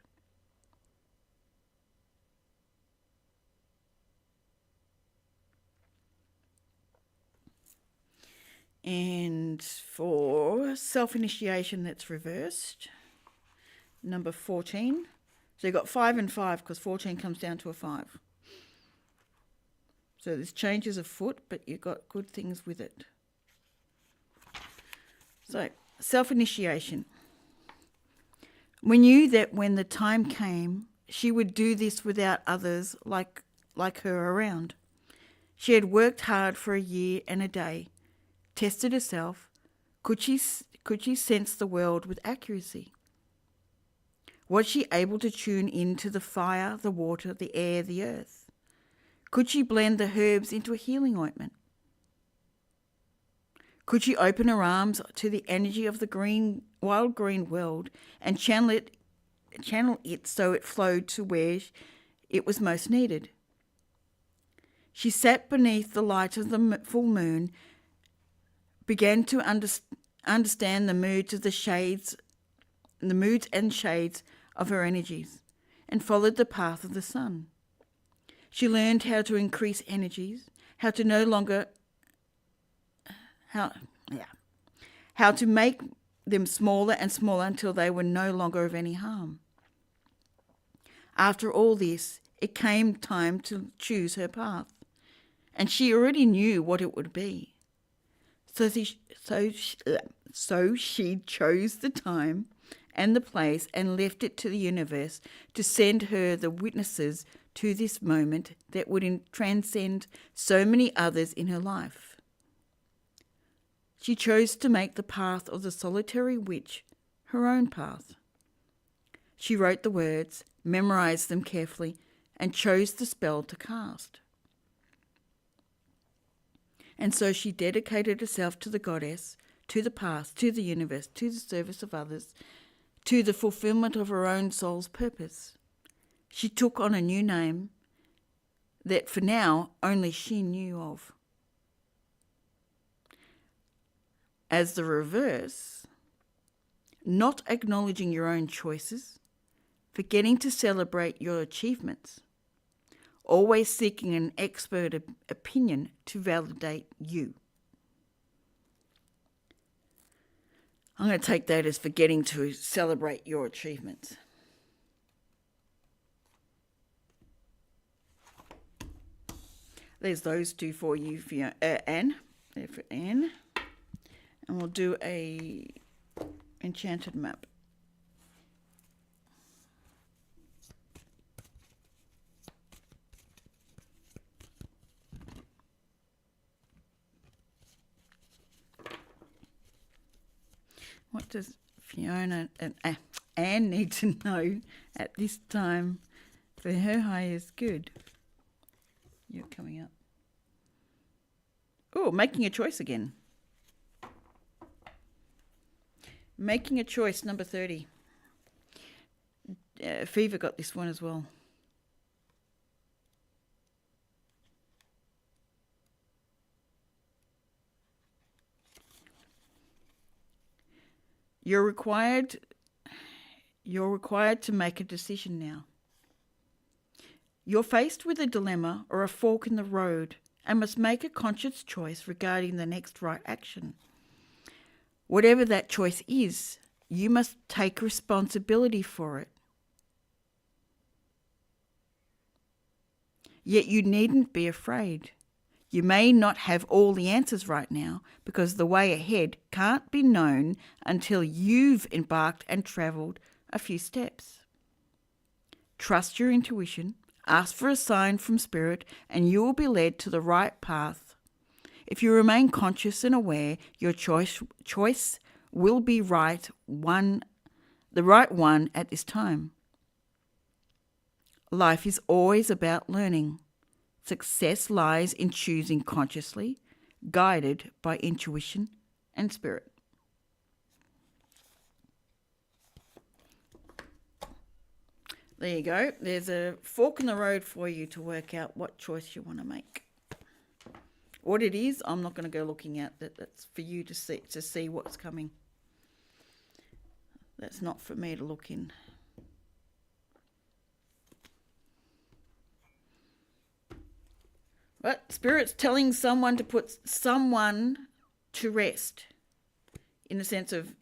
And for self-initiation, that's reversed. number 14. So you've got 5 and 5 because 14 comes down to a 5. So there's changes afoot, but you've got good things with it. So, self-initiation. We knew that when the time came, she would do this without others like her around. She had worked hard for a year and a day, tested herself. Could she sense the world with accuracy? Was she able to tune into the fire, the water, the air, the earth? Could she blend the herbs into a healing ointment? Could she open her arms to the energy of the wild green world and channel it so it flowed to where it was most needed? She sat beneath the light of the full moon, began to understand the moods and shades of her energies, and followed the path of the sun. She learned how to increase energies, how to make them smaller and smaller until they were no longer of any harm. After all this, it came time to choose her path, and she already knew what it would be. So she chose the time and the place and left it to the universe to send her the witnesses to this moment that would transcend so many others in her life. She chose to make the path of the solitary witch her own path. She wrote the words, memorized them carefully, and chose the spell to cast. And so she dedicated herself to the goddess, to the path, to the universe, to the service of others, to the fulfillment of her own soul's purpose. She took on a new name that for now only she knew of. As the reverse, not acknowledging your own choices, forgetting to celebrate your achievements, always seeking an expert opinion to validate you. I'm going to take that as forgetting to celebrate your achievements. There's those two for you, Anne. There for Anne. And we'll do a enchanted map. What does Fiona and Anne need to know at this time for her highest good? You're coming up. Oh, making a choice again. Making a choice, number 30. Fever got this one as well. You're required to make a decision now. You're faced with a dilemma or a fork in the road and must make a conscious choice regarding the next right action. Whatever that choice is, you must take responsibility for it. Yet you needn't be afraid. You may not have all the answers right now because the way ahead can't be known until you've embarked and travelled a few steps. Trust your intuition, ask for a sign from Spirit, and you will be led to the right path. If you remain conscious and aware, your choice will be the right one at this time. Life is always about learning. Success lies in choosing consciously, guided by intuition and spirit. There you go. There's a fork in the road for you to work out what choice you want to make. What it is, I'm not going to go looking at that. That's for you to see what's coming. That's not for me to look in. But Spirit's telling someone to put someone to rest, in the sense of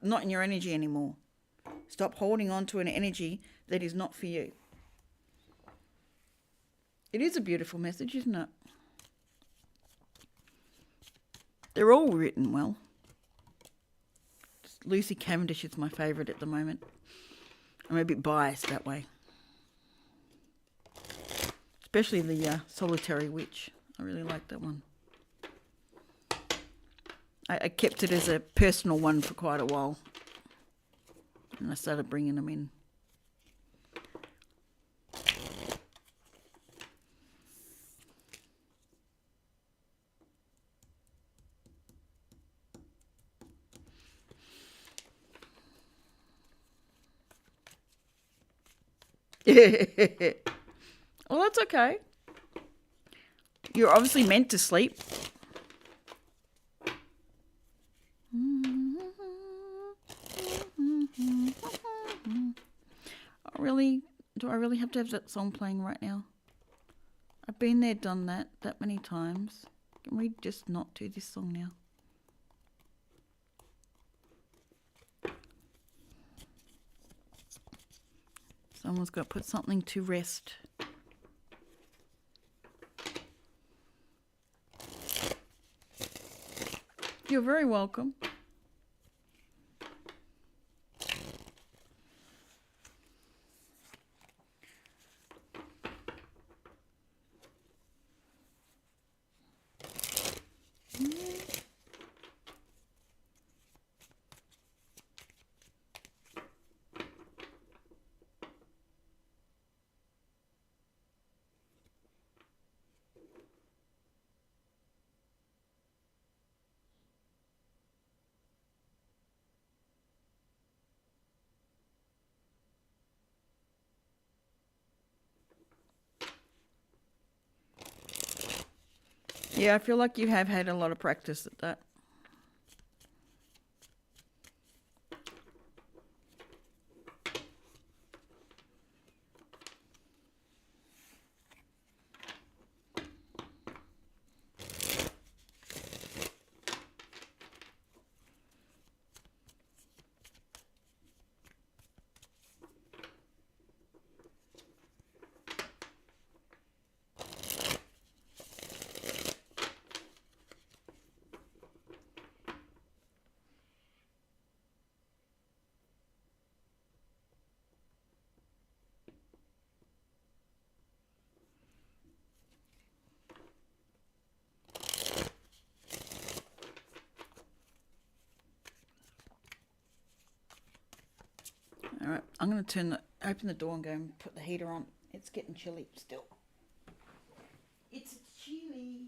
not in your energy anymore. Stop holding on to an energy that is not for you. It is a beautiful message, isn't it? They're all written well. Lucy Cavendish is my favourite at the moment. I'm a bit biased that way. Especially the Solitary Witch. I really like that one. I kept it as a personal one for quite a while. And I started bringing them in. Well, that's okay. You're obviously meant to sleep. Do I really have to have that song playing right now? I've been there, done that many times. Can we just not do this song now? Someone's got to put something to rest. You're very welcome. Yeah, I feel like you have had a lot of practice at that. All right, I'm going to open the door and go and put the heater on. It's getting chilly still. It's chilly.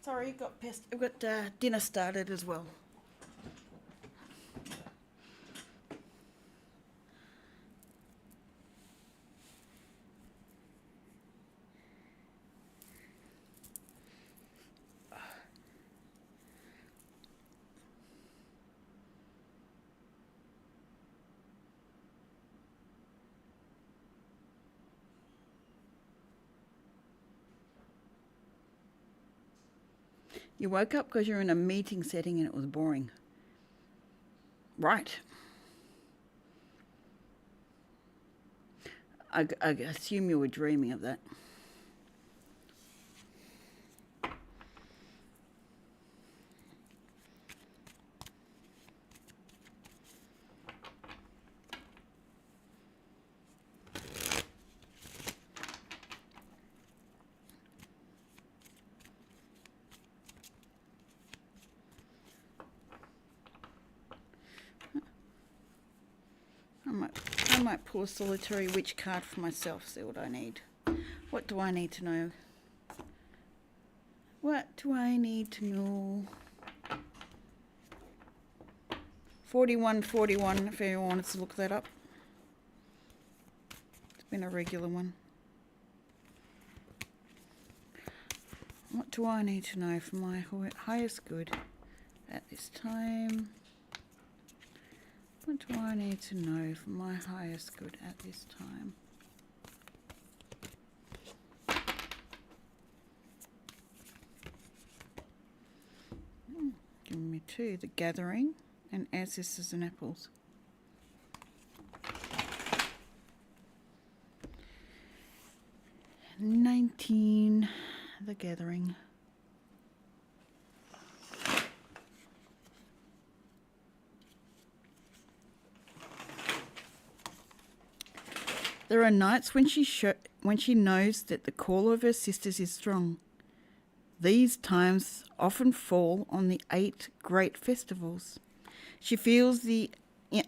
Sorry, I've got dinner started as well. You woke up because you're in a meeting setting and it was boring. Right. I assume you were dreaming of that. I might pull a solitary witch card for myself, see what I need. What do I need to know? What do I need to know? 4141, if anyone wants to look that up. It's been a regular one. What do I need to know for my highest good at this time? What do I need to know for my highest good at this time? Give me two, the gathering and ancestors and apples. $19, the gathering. There are nights when she knows that the call of her sisters is strong. These times often fall on the 8 great festivals. She feels the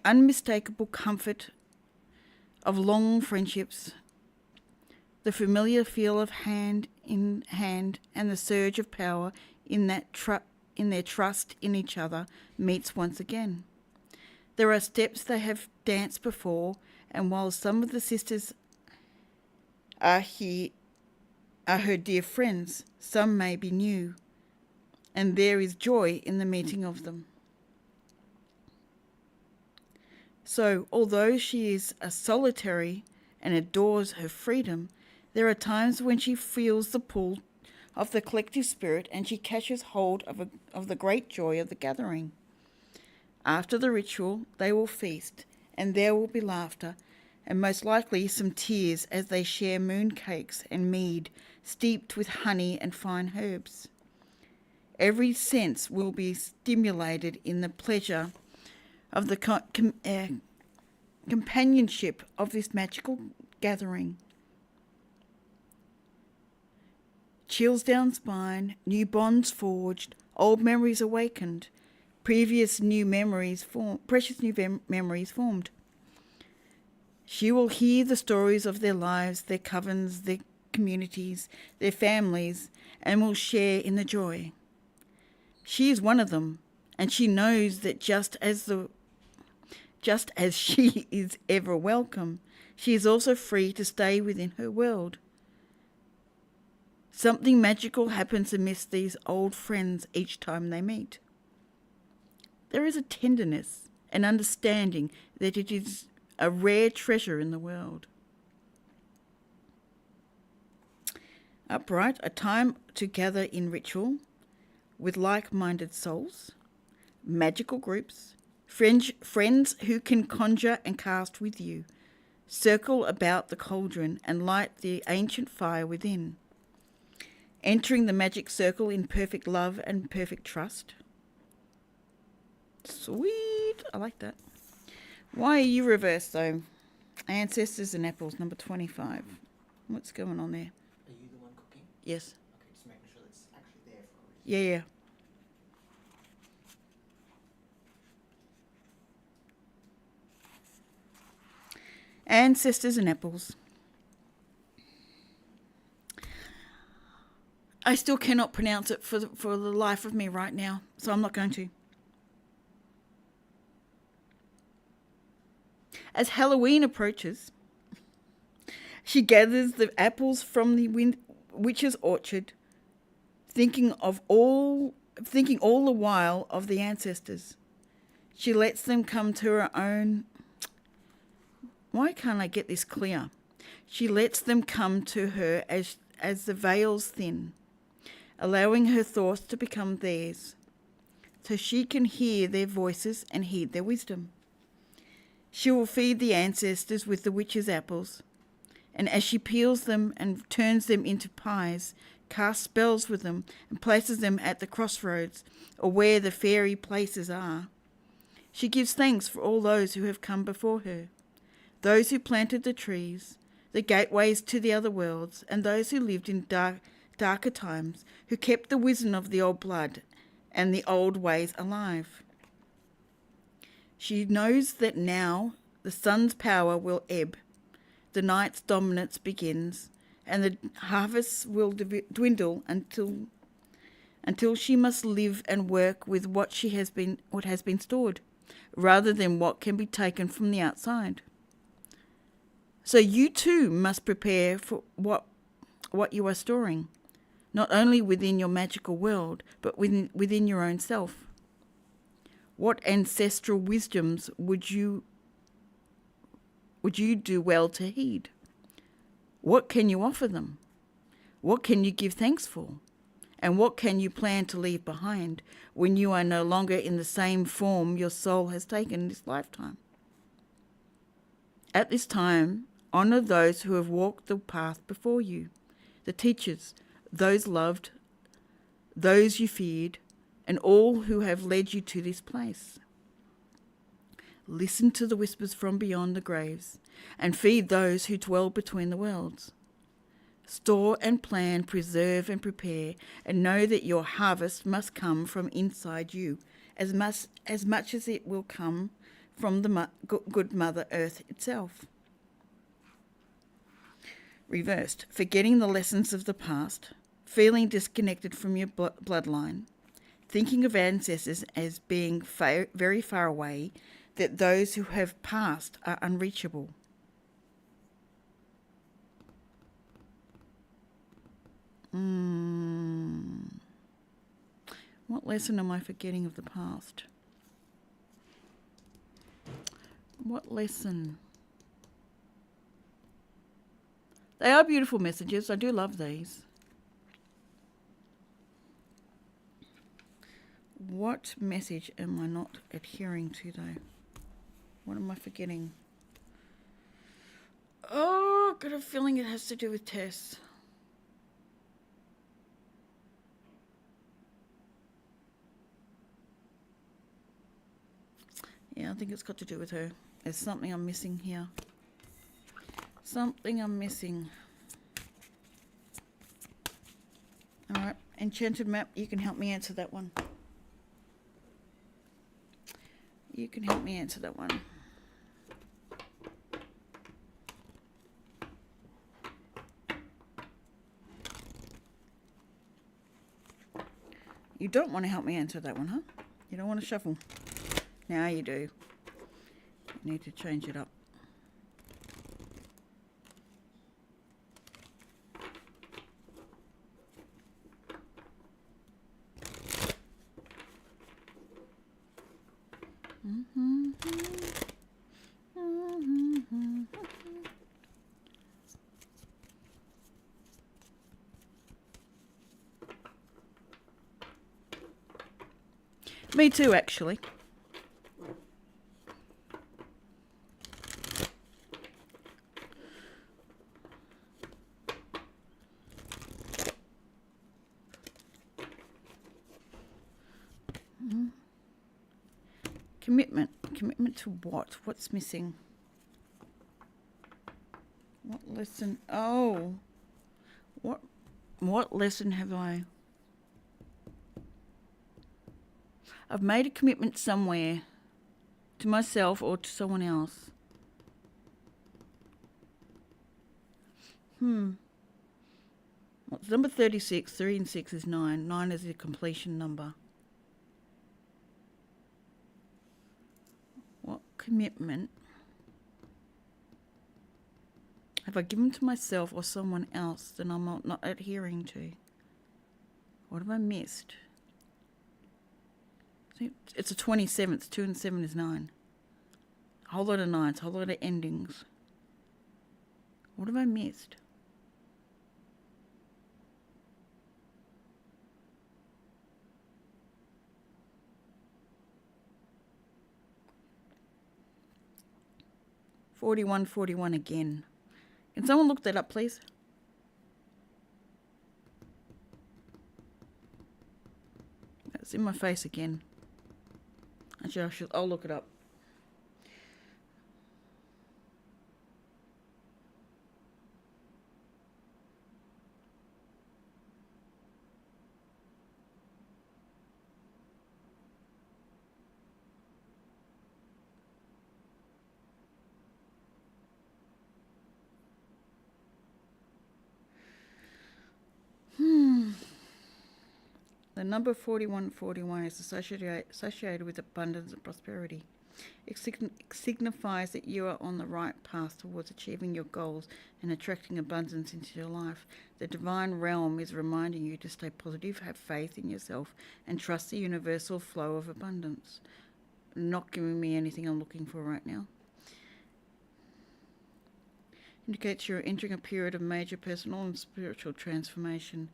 unmistakable comfort of long friendships, the familiar feel of hand in hand, and the surge of power in their trust in each other meets once again. There are steps they have danced before, and while some of the sisters are her dear friends, some may be new, and there is joy in the meeting of them. So, although she is a solitary and adores her freedom, there are times when she feels the pull of the collective spirit and she catches hold of the great joy of the gathering. After the ritual, they will feast, and there will be laughter, and most likely some tears as they share moon cakes and mead steeped with honey and fine herbs. Every sense will be stimulated in the pleasure of the companionship of this magical gathering. Chills down spine, new bonds forged, old memories awakened, precious new memories formed. She will hear the stories of their lives, their covens, their communities, their families, and will share in the joy. She is one of them, and she knows that just as she is ever welcome, she is also free to stay within her world. Something magical happens amidst these old friends each time they meet. There is a tenderness and understanding that it is a rare treasure in the world. Upright, a time to gather in ritual with like-minded souls, magical groups, friends who can conjure and cast with you, circle about the cauldron and light the ancient fire within. Entering the magic circle in perfect love and perfect trust. Sweet. I like that. Why are you reversed, though? Ancestors and apples, number 25. What's going on there? Are you the one cooking? Yes. Okay, just making sure it's actually there for a reason. Yeah. Ancestors and apples. I still cannot pronounce it for the life of me right now, so I'm not going to. As Halloween approaches, she gathers the apples from the witch's orchard, thinking all the while of the ancestors. She lets them come to her own. Why can't I get this clear? She lets them come to her as the veils thin, allowing her thoughts to become theirs, so she can hear their voices and heed their wisdom. She will feed the ancestors with the witch's apples, and as she peels them and turns them into pies, casts spells with them and places them at the crossroads or where the fairy places are, she gives thanks for all those who have come before her, those who planted the trees, the gateways to the other worlds, and those who lived in darker times, who kept the wisdom of the old blood and the old ways alive. She knows that now the sun's power will ebb, the night's dominance begins, and the harvests will dwindle until she must live and work with what has been stored, rather than what can be taken from the outside. So you too must prepare for what you are storing, not only within your magical world, but within your own self. What ancestral wisdoms would you do well to heed? What can you offer them? What can you give thanks for? And what can you plan to leave behind when you are no longer in the same form your soul has taken in this lifetime? At this time, honor those who have walked the path before you, the teachers, those loved, those you feared, and all who have led you to this place. Listen to the whispers from beyond the graves, and feed those who dwell between the worlds. Store and plan, preserve and prepare, and know that your harvest must come from inside you, as much as it will come from the good Mother Earth itself. Reversed, forgetting the lessons of the past, feeling disconnected from your bloodline, thinking of ancestors as being very far away, that those who have passed are unreachable. What lesson am I forgetting of the past? What lesson? They are beautiful messages. I do love these. What message am I not adhering to, though? What am I forgetting? Oh, I've got a feeling it has to do with Tess. Yeah, I think it's got to do with her. There's something I'm missing here. Something I'm missing. All right, Enchanted Map, you can help me answer that one. You can help me answer that one. You don't want to help me answer that one, huh? You don't want to shuffle. Now you do. You need to change it up. Me too, actually. Commitment. Commitment to what? What's missing? What lesson? Oh. What lesson have I? I've made a commitment somewhere, to myself or to someone else. What It's number 36. 3 and 6 is 9. 9 is the completion number. What commitment have I given to myself or someone else that I'm not adhering to? What have I missed? It's a 27th. 2 and 7 is 9. A whole lot of 9s, a whole lot of endings. What have I missed? $41.41 again. Can someone look that up, please? That's in my face again. Actually, I'll look it up. The number 4141 is associated with abundance and prosperity. It signifies that you are on the right path towards achieving your goals and attracting abundance into your life. The divine realm is reminding you to stay positive, have faith in yourself, and trust the universal flow of abundance. Not giving me anything I'm looking for right now. Indicates you're entering a period of major personal and spiritual transformation.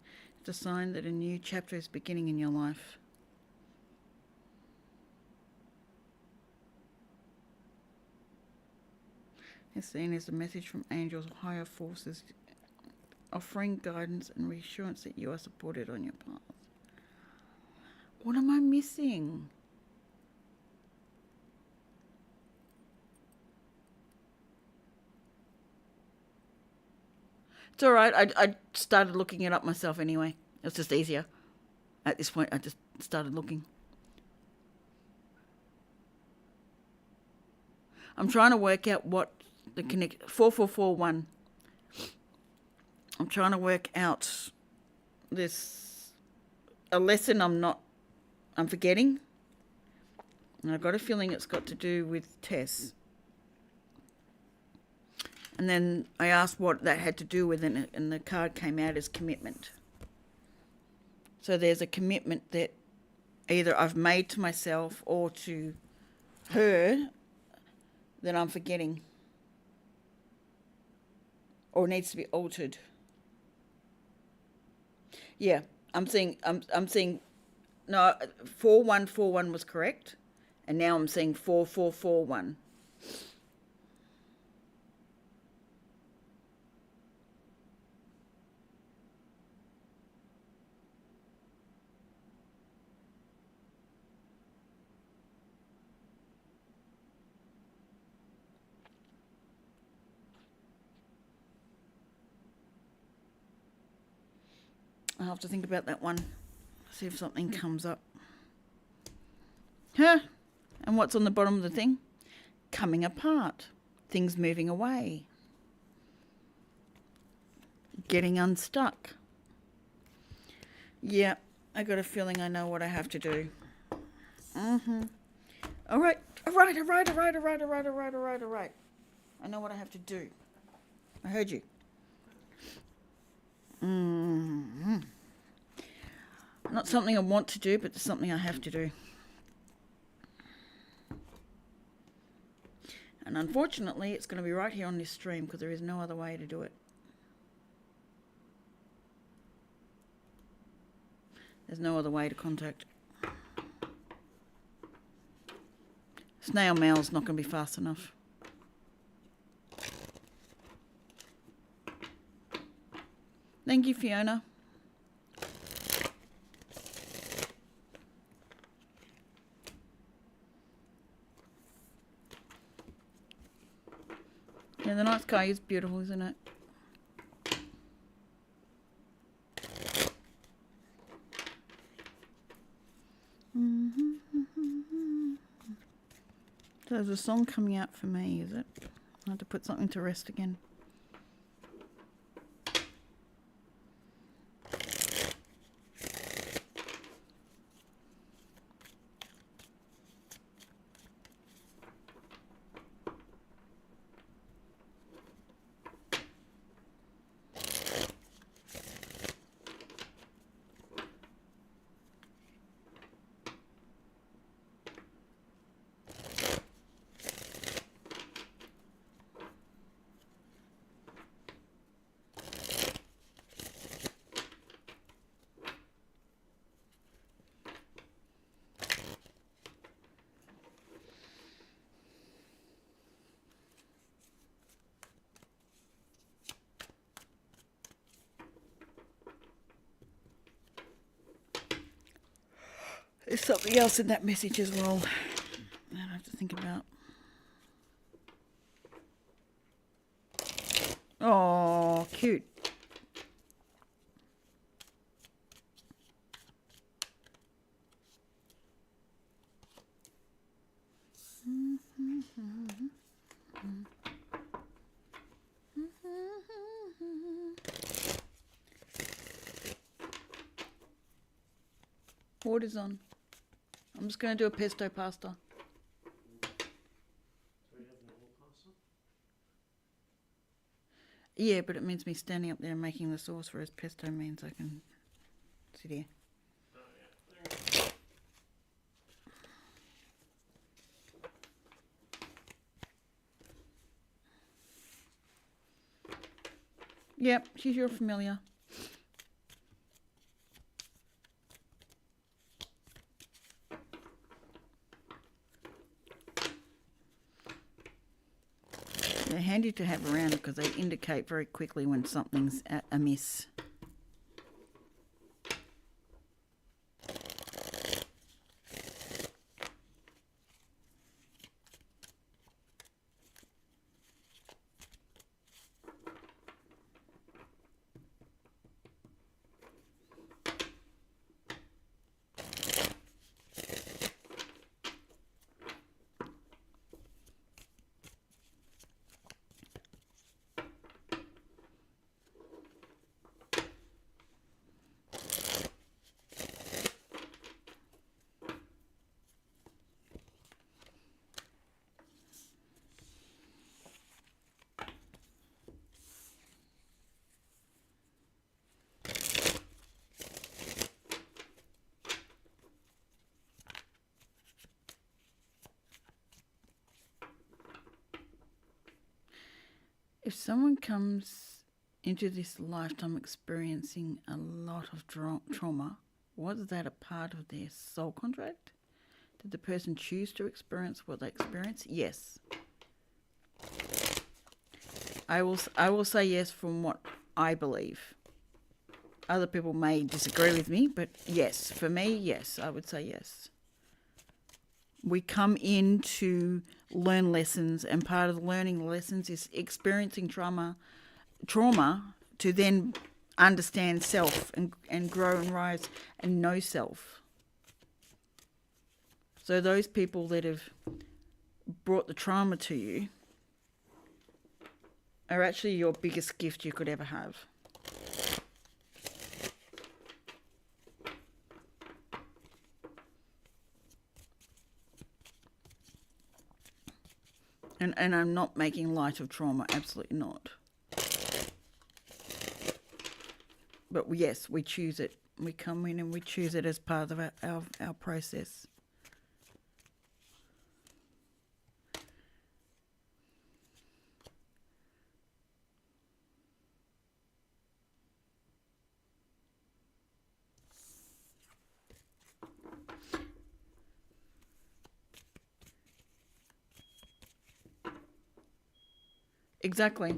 It's a sign that a new chapter is beginning in your life. It's seen as a message from angels or higher forces, offering guidance and reassurance that you are supported on your path. What am I missing? It's all right. I started looking it up myself anyway. It's just easier. At this point, I just started looking. I'm trying to work out what the connect 4441. I'm trying to work out a lesson I'm forgetting. And I've got a feeling it's got to do with Tess. And then I asked what that had to do with it, and the card came out as commitment. So there's a commitment that either I've made to myself or to her that I'm forgetting, or needs to be altered. Yeah, I'm seeing no, 4141 was correct, and now I'm seeing 4441. I'll have to think about that one. See if something comes up. Huh? And what's on the bottom of the thing? Coming apart. Things moving away. Getting unstuck. Yeah, I got a feeling I know what I have to do. All right. I know what I have to do. I heard you. Not something I want to do, but it's something I have to do. And unfortunately, it's going to be right here on this stream because there is no other way to do it. There's no other way to contact. Snail mail's not going to be fast enough. Thank you, Fiona. Yeah, the night sky is beautiful, isn't it? So there's a song coming out for me, is it? I have to put something to rest again. There's something else in that message as well that I have to think about. Oh, cute. Water's on. I'm just going to do a pesto pasta. Yeah, but it means me standing up there and making the sauce, whereas pesto means I can sit here. Yep, she's your familiar. They're handy to have around because they indicate very quickly when something's amiss. If someone comes into this lifetime experiencing a lot of trauma, was that a part of their soul contract? Did the person choose to experience what they experience? Yes. I will say yes from what I believe. Other people may disagree with me, but yes, for me, yes, I would say yes. We come in to learn lessons, and part of the learning lessons is experiencing trauma to then understand self and grow and rise and know self. So those people that have brought the trauma to you are actually your biggest gift you could ever have. And I'm not making light of trauma, absolutely not. But yes, we choose it. We come in and we choose it as part of our process. Exactly.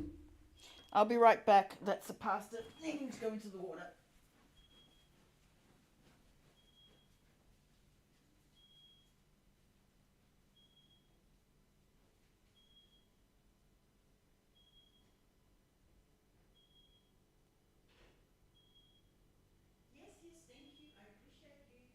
I'll be right back. That's the pasta needing to go into the water. Yes, thank you. I appreciate you. I do appreciate you.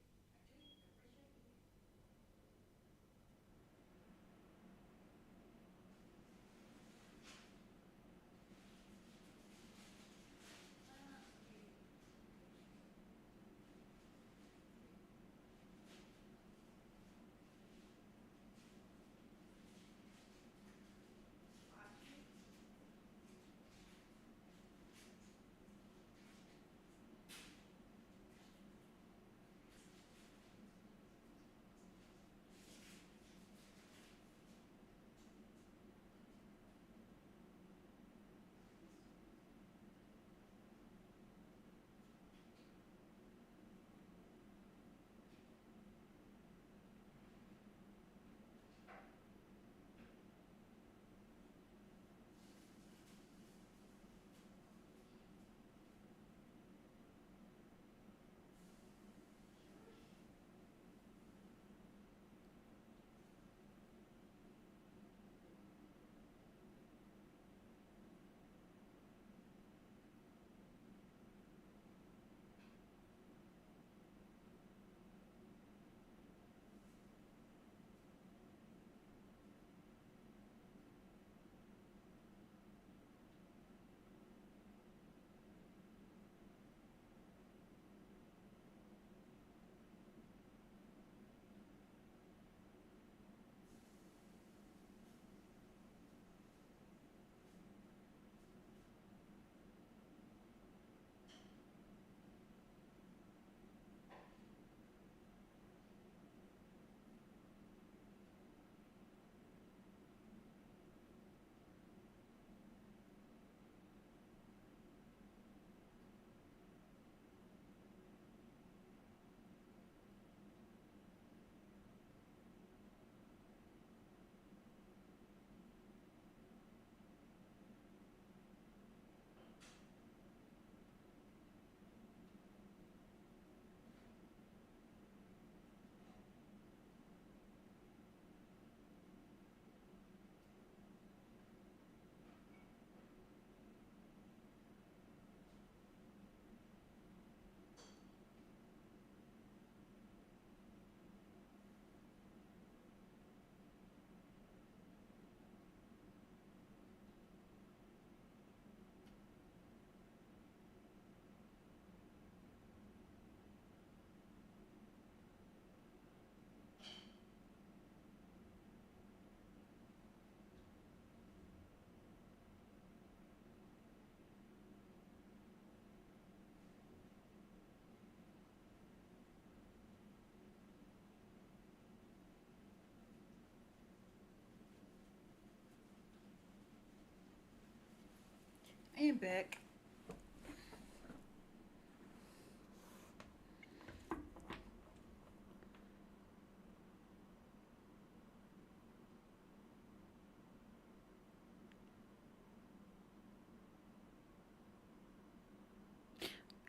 came back.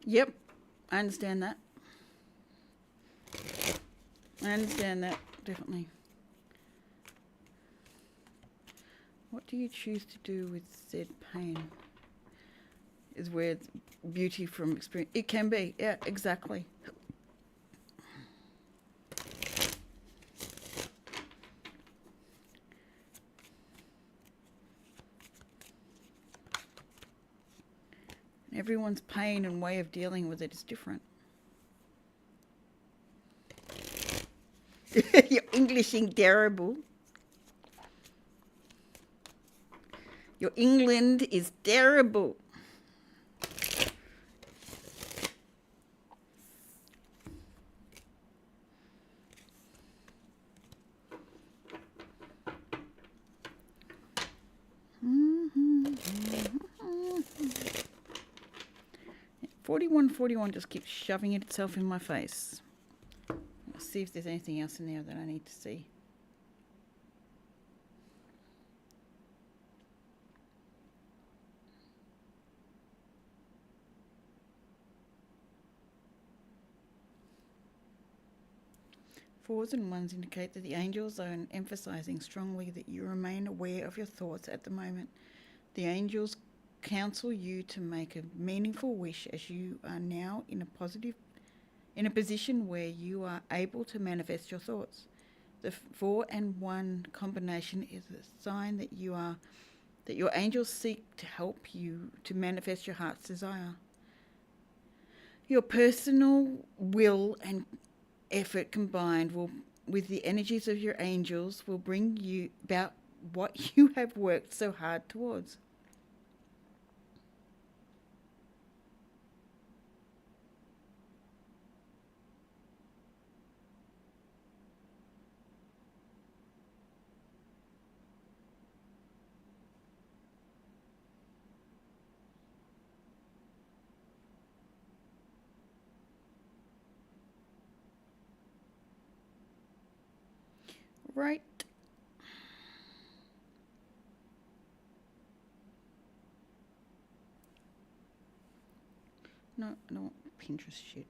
Yep, I understand that. I understand that, definitely. What do you choose to do with said pain? Is where it's beauty from experience. It can be, yeah, exactly. Everyone's pain and way of dealing with it is different. Your Englishing terrible. Your England is terrible. Mm-hmm. 4141 just keeps shoving itself in my face. Let's see if there's anything else in there that I need to see. Fours and ones indicate that the angels are emphasizing strongly that you remain aware of your thoughts at the moment. The angels counsel you to make a meaningful wish as you are now in a position where you are able to manifest your thoughts. The 4 and 1 combination is a sign that your angels seek to help you to manifest your heart's desire. Your personal will and effort combined with the energies of your angels will bring you about what you have worked so hard towards. Right. No, I don't want Pinterest shit.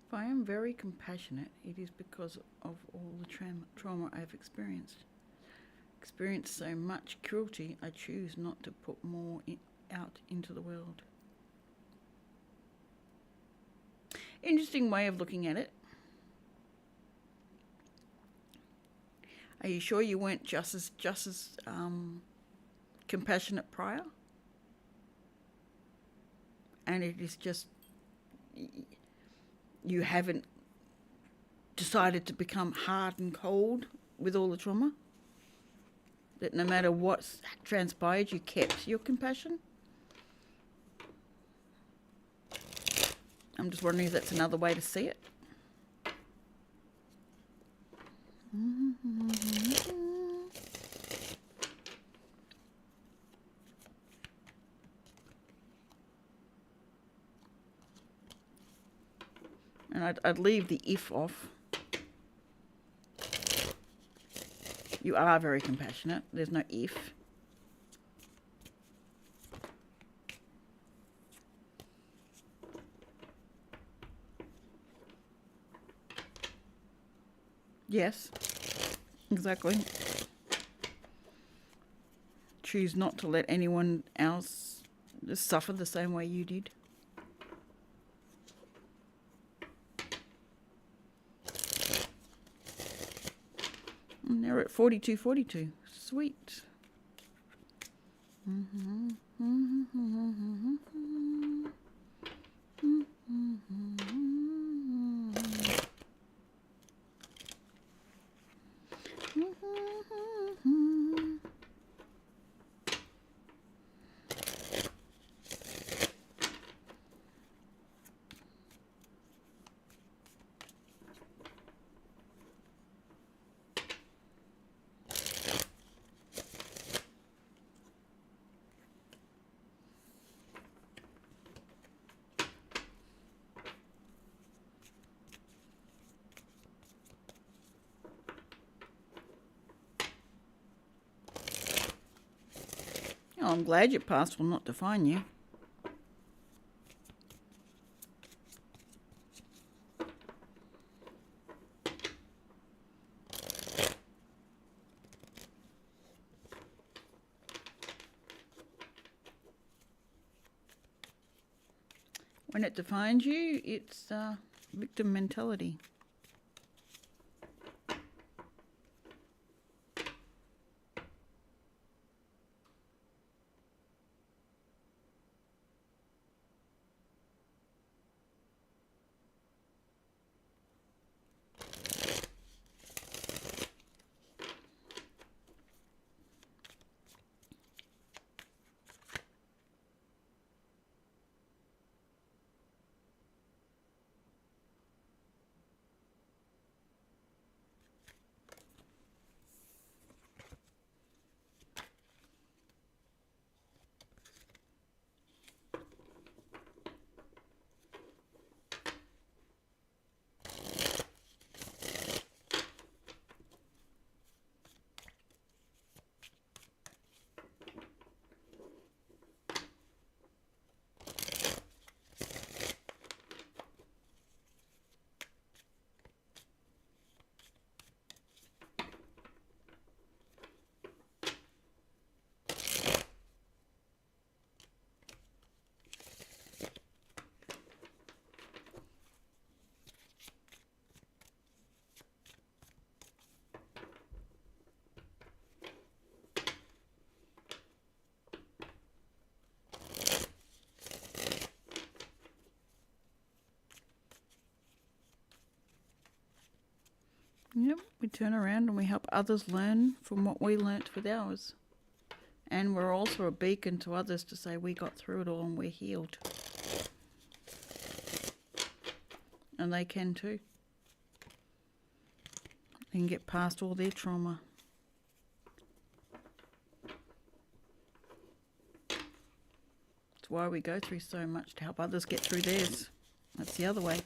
If I am very compassionate, it is because of all the trauma I've experienced. Experienced so much cruelty, I choose not to put more out into the world. Interesting way of looking at it. Are you sure you weren't just as compassionate prior? And it is just you haven't decided to become hard and cold with all the trauma? That no matter what's transpired, you kept your compassion? I'm just wondering if that's another way to see it. And I'd leave the if off. You are very compassionate. There's no if. Yes, exactly. choose not to let anyone else suffer the same way you did. And they're at 42.42. Sweet. Oh, I'm glad your past will not define you. When it defines you, it's victim mentality. Yep, we turn around and we help others learn from what we learnt with ours. And we're also a beacon to others to say we got through it all and we're healed. And they can too. They can get past all their trauma. That's why we go through so much, to help others get through theirs. That's the other way.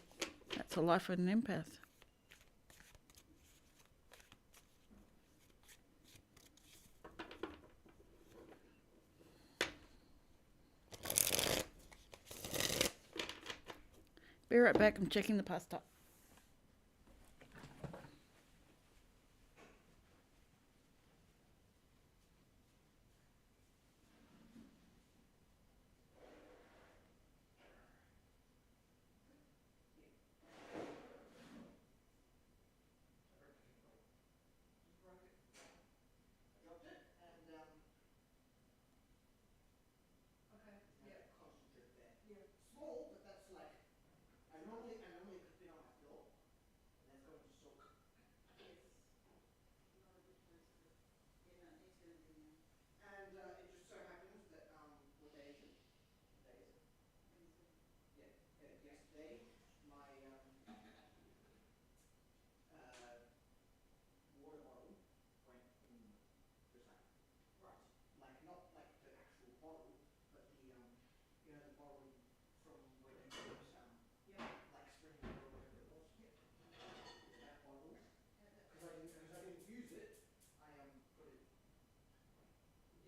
That's the life of an empath. Be right back, I'm checking the pasta. Small, but that's like I normally put it on my floor, and that's going to soak. Yes. Not a good place to. Yeah, no, he's going to be in. And it just so happens that what day is it? What day is it? Wednesday. Yeah. Yesterday, my water bottle went in recycle. Right. Like not like the actual bottle, but the you know the bottle from where they use Yeah. like spring water or whatever it was. Yep. That bottle, because I didn't use it, I put it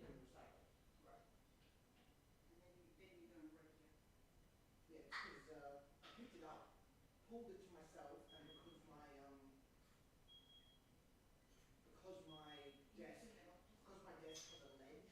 in recycle. Right. And then you go and break your. Yeah, because I picked it up, pulled it to myself, and because my You can take that off. desk has a ledge,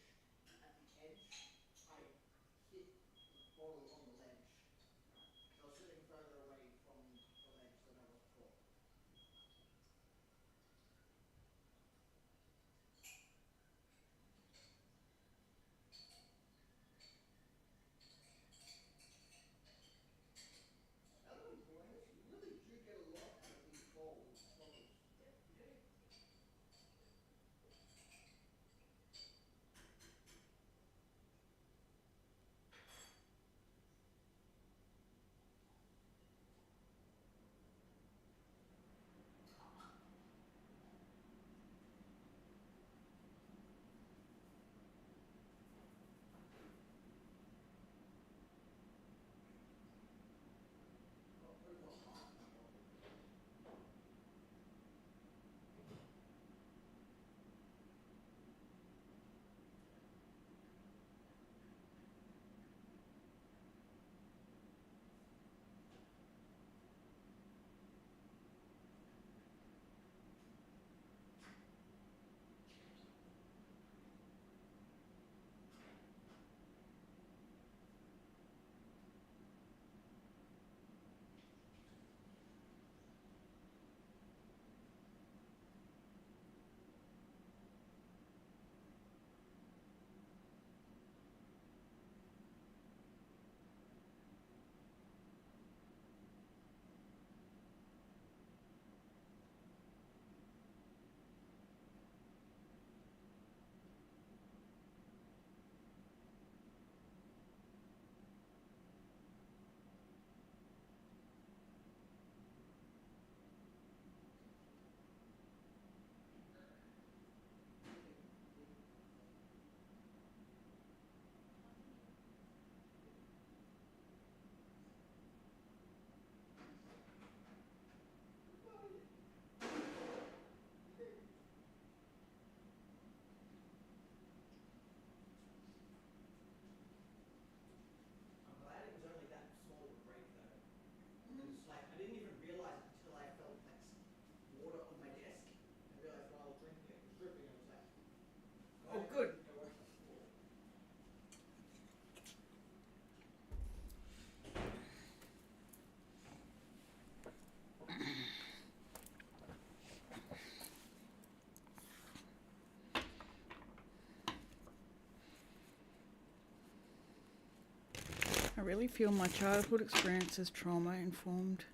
I really feel my childhood experiences trauma informed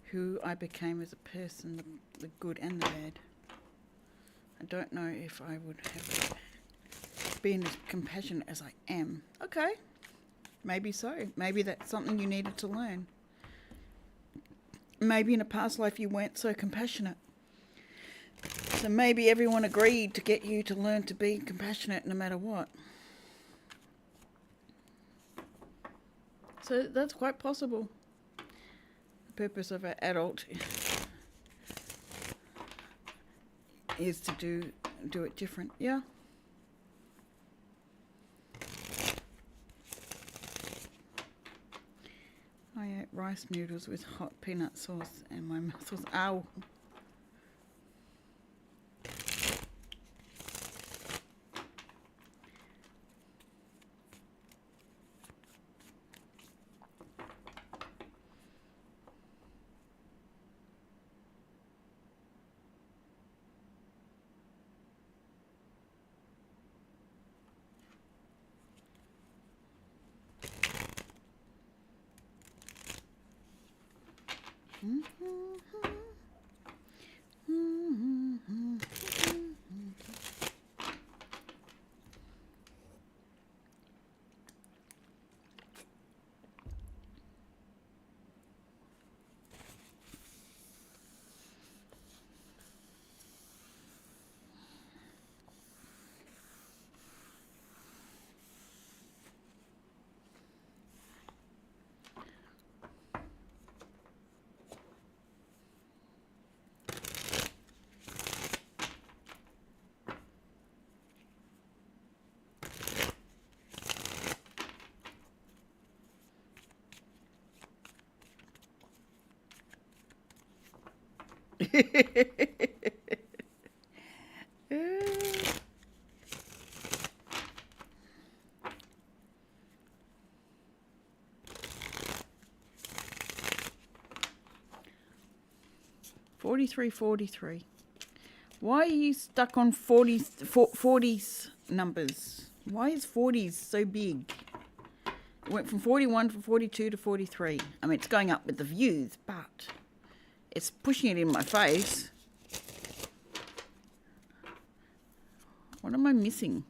who I became as a person, the good and the bad. I don't know if I would have been as compassionate as I am. Okay, maybe so. Maybe that's something you needed to learn. Maybe in a past life you weren't so compassionate. So maybe everyone agreed to get you to learn to be compassionate no matter what. So that's quite possible. The purpose of an adult is to do it different. Yeah. I ate rice noodles with hot peanut sauce and my mouth was ow. $43.43. Why are you stuck on 40s numbers? Why is 40s so big? It went from 41 to 42 to 43. I mean, it's going up with the views, but it's pushing it in my face. What am I missing?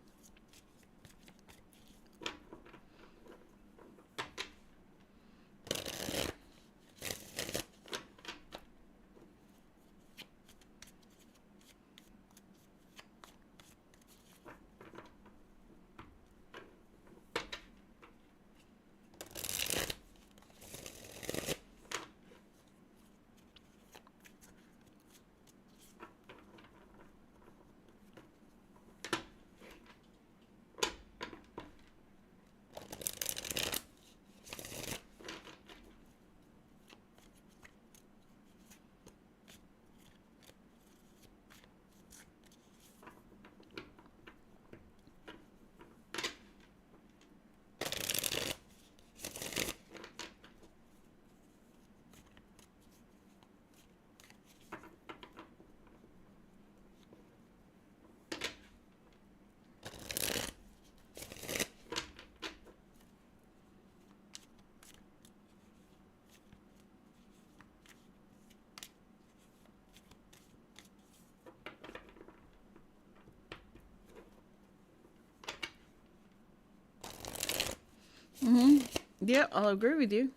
Yeah, I'll agree with you.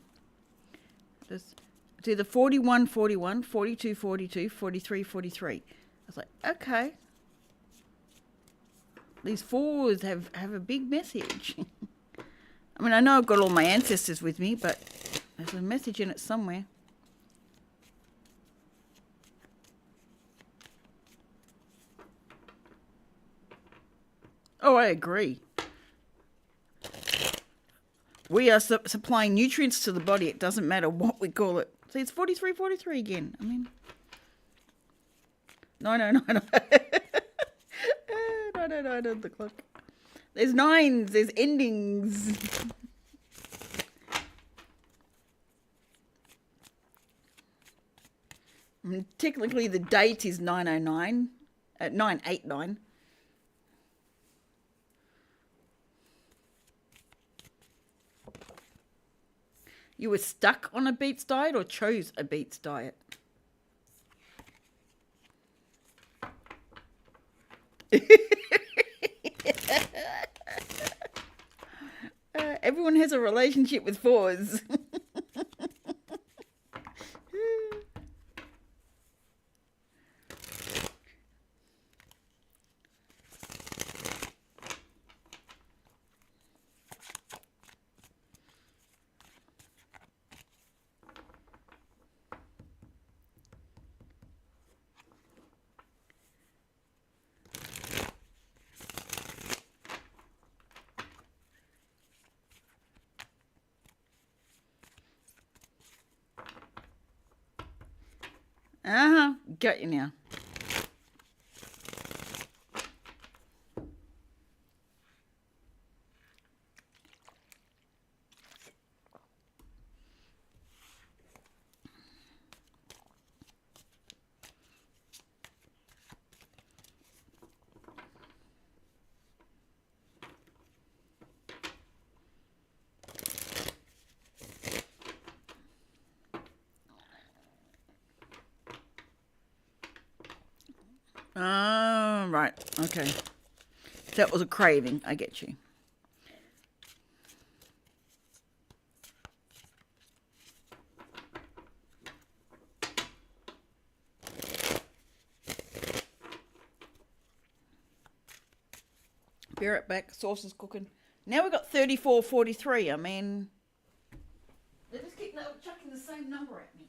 It's either 41, 41, 42, 42, 43, 43. I was like, okay. These fours have a big message. I mean, I know I've got all my ancestors with me, but there's a message in it somewhere. Oh, I agree. We are supplying nutrients to the body. It doesn't matter what we call it. See, it's 43 again. I mean, no. No, the clock. There's nines, there's endings. I mean, technically, the date is 909, 989. You were stuck on a beets diet or chose a beets diet? Everyone has a relationship with fours. Got you now. Oh, right. Okay. That was a craving. I get you. Be right back. Sauce is cooking. Now we've got 34:43. I mean, they just keep chucking the same number at me.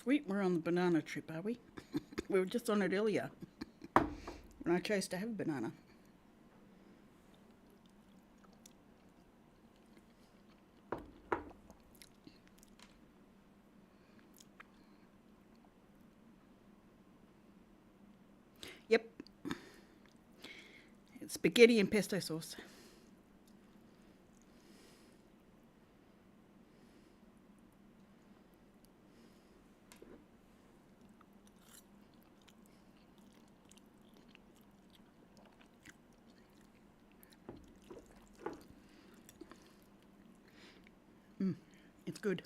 Sweet, we're on the banana trip, are we? We were just on it earlier when I chose to have a banana. Yep. It's spaghetti and pesto sauce. It's good.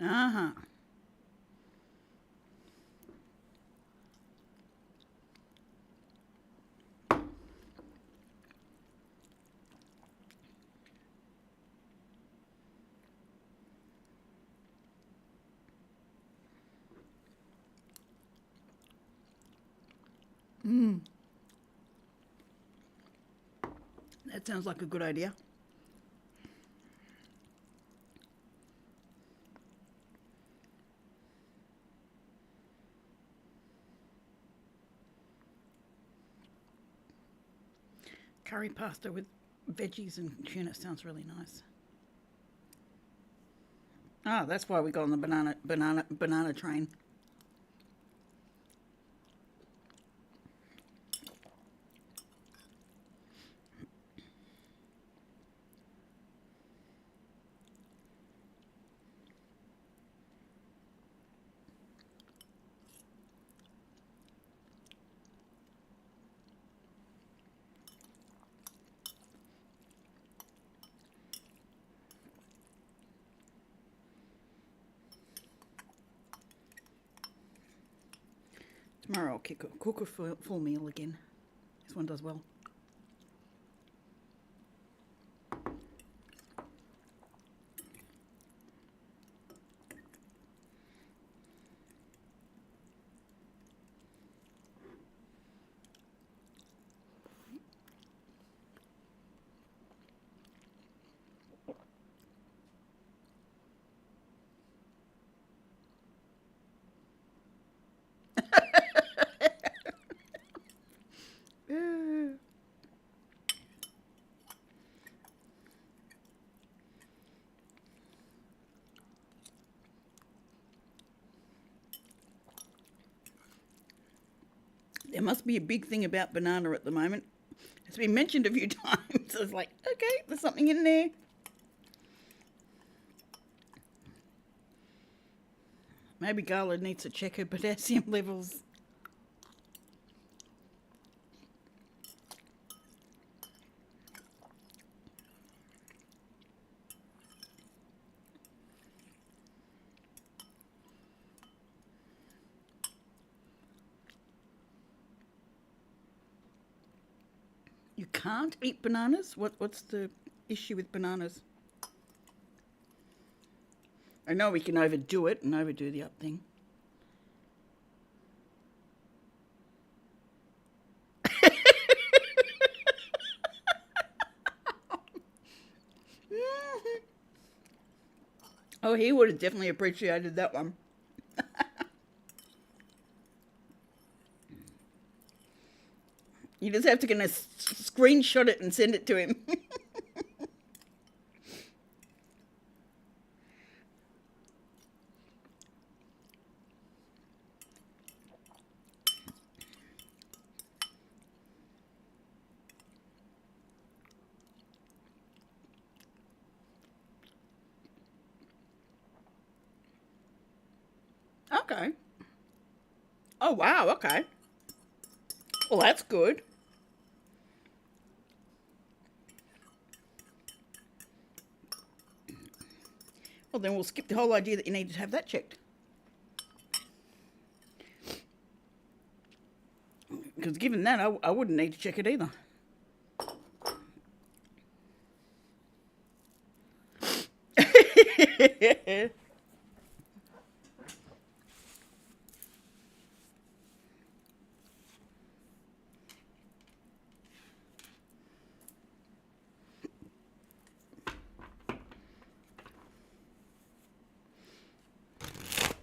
Uh-huh. That sounds like a good idea. Curry pasta with veggies and tuna sounds really nice. Oh, that's why we got on the banana train. Tomorrow I'll cook a full meal again. This one does well. There must be a big thing about banana at the moment. It's been mentioned a few times. So it's like, okay, there's something in there. Maybe Gala needs to check her potassium levels. You can't eat bananas? What's the issue with bananas? I know we can overdo it and overdo the up thing. Oh, he would have definitely appreciated that one. You just have to kind of screenshot it and send it to him. Okay. Oh, wow, okay. Well, that's good. Well, then we'll skip the whole idea that you need to have that checked. Because given that, I wouldn't need to check it either.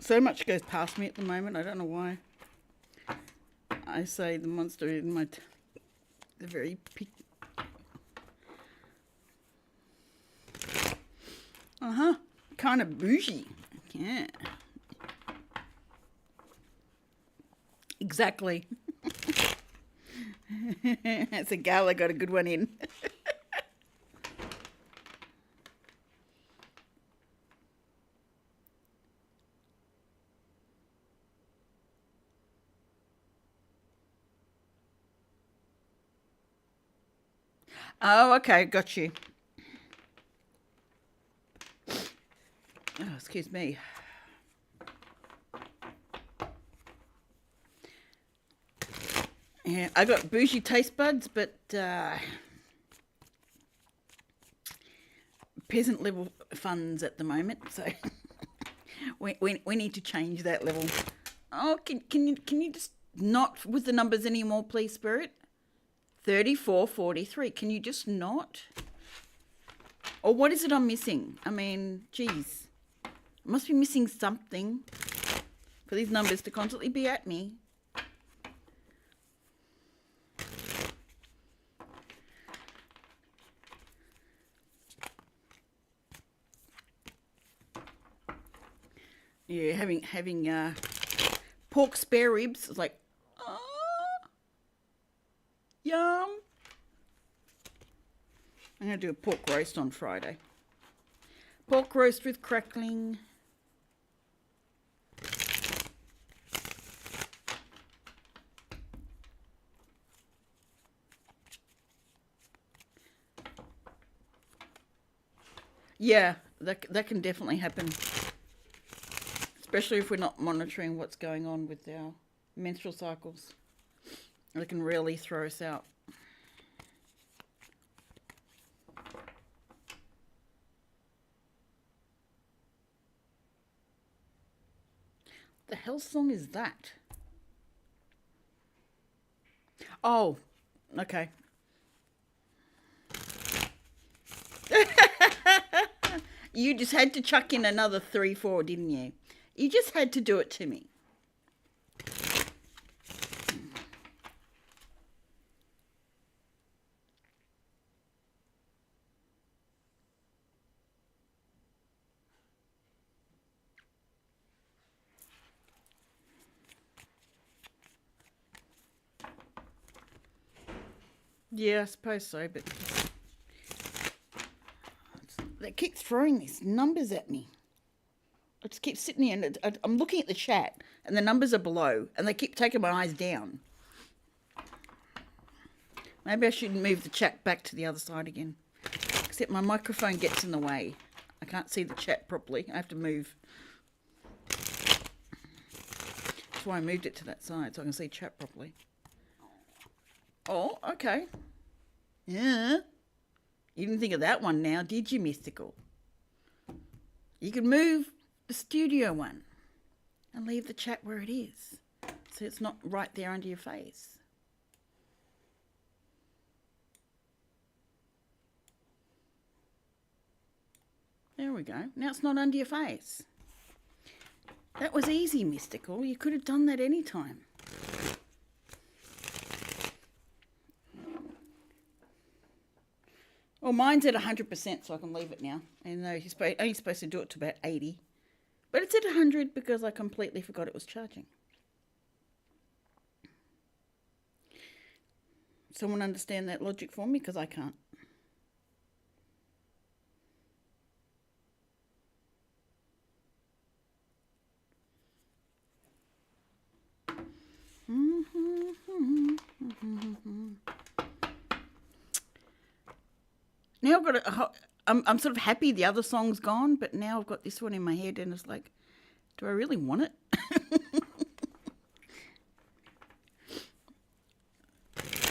So much goes past me at the moment. I don't know why. I say the monster in my the very kind of bougie. Yeah, exactly. It's a gala got a good one in. Oh, okay, got you. Oh, excuse me. Yeah, I got bougie taste buds, but peasant level funds at the moment, so we need to change that level. Oh, can you just not with the numbers anymore, please, Spirit? 3443. Can you just not? Or what is it I'm missing? I mean, geez. I must be missing something for these numbers to constantly be at me. Yeah, having pork spare ribs is like, oh, yum. I'm going to do a pork roast on Friday. Pork roast with crackling. Yeah, that can definitely happen. Especially if we're not monitoring what's going on with our menstrual cycles. It can really throw us out. The hell song is that? Oh, okay. You just had to chuck in another 3-4, didn't you? You just had to do it to me. Yeah, I suppose so, but they keep throwing these numbers at me. I just keep sitting here and I'm looking at the chat and the numbers are below and they keep taking my eyes down. Maybe I should move the chat back to the other side again. Except my microphone gets in the way. I can't see the chat properly. I have to move. That's why I moved it to that side so I can see chat properly. Oh, okay. Yeah. You didn't think of that one now, did you, Mystical? You could move the studio one and leave the chat where it is. So it's not right there under your face. There we go. Now it's not under your face. That was easy, Mystical. You could have done that any time. Well, mine's at 100%, so I can leave it now. And though he's only supposed to do it to about 80. But it's at 100 because I completely forgot it was charging. Someone understand that logic for me? Because I can't. Now I've got I'm sort of happy the other song's gone, but now I've got this one in my head and it's like, do I really want it?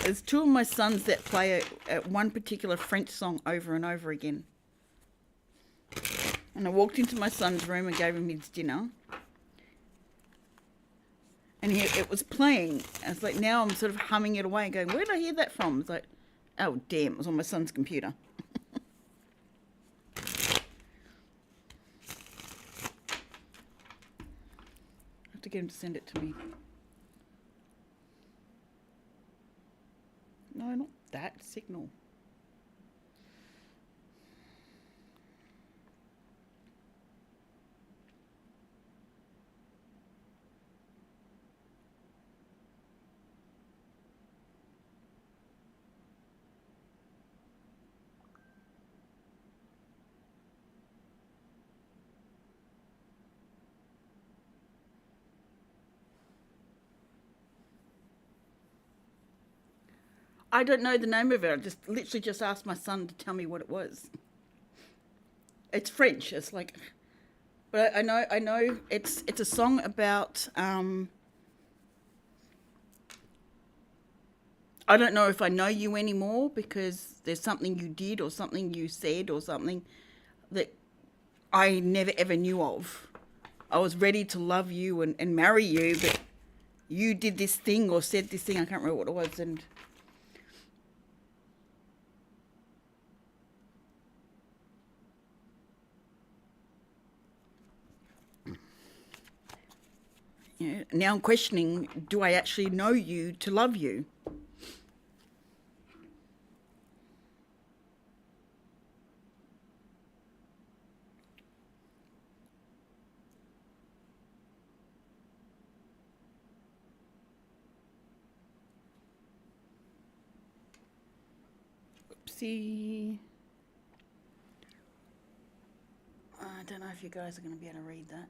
There's two of my sons that play one particular French song over and over again. And I walked into my son's room and gave him his dinner. And it was playing. I was like, now I'm sort of humming it away and going, where did I hear that from? It's like, oh, damn, it was on my son's computer. have to get him to send it to me. No, not that signal. I don't know the name of it. I just literally just asked my son to tell me what it was. It's French. It's like, but I know it's a song about. I don't know if I know you anymore because there's something you did or something you said or something that I never ever knew of. I was ready to love you and marry you, but you did this thing or said this thing. I can't remember what it was, and. Yeah, now I'm questioning, do I actually know you to love you? Oopsie. I don't know if you guys are going to be able to read that.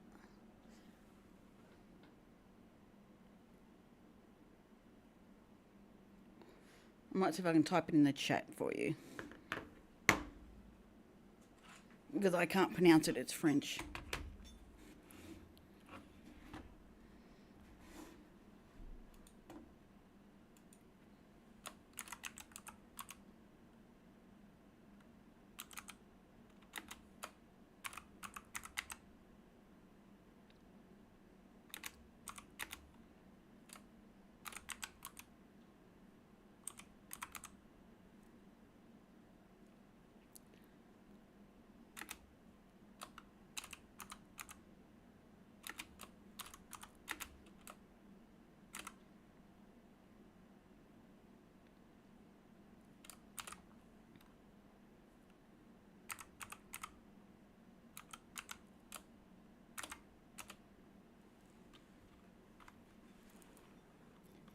I might see if I can type it in the chat for you. Because I can't pronounce it, it's French.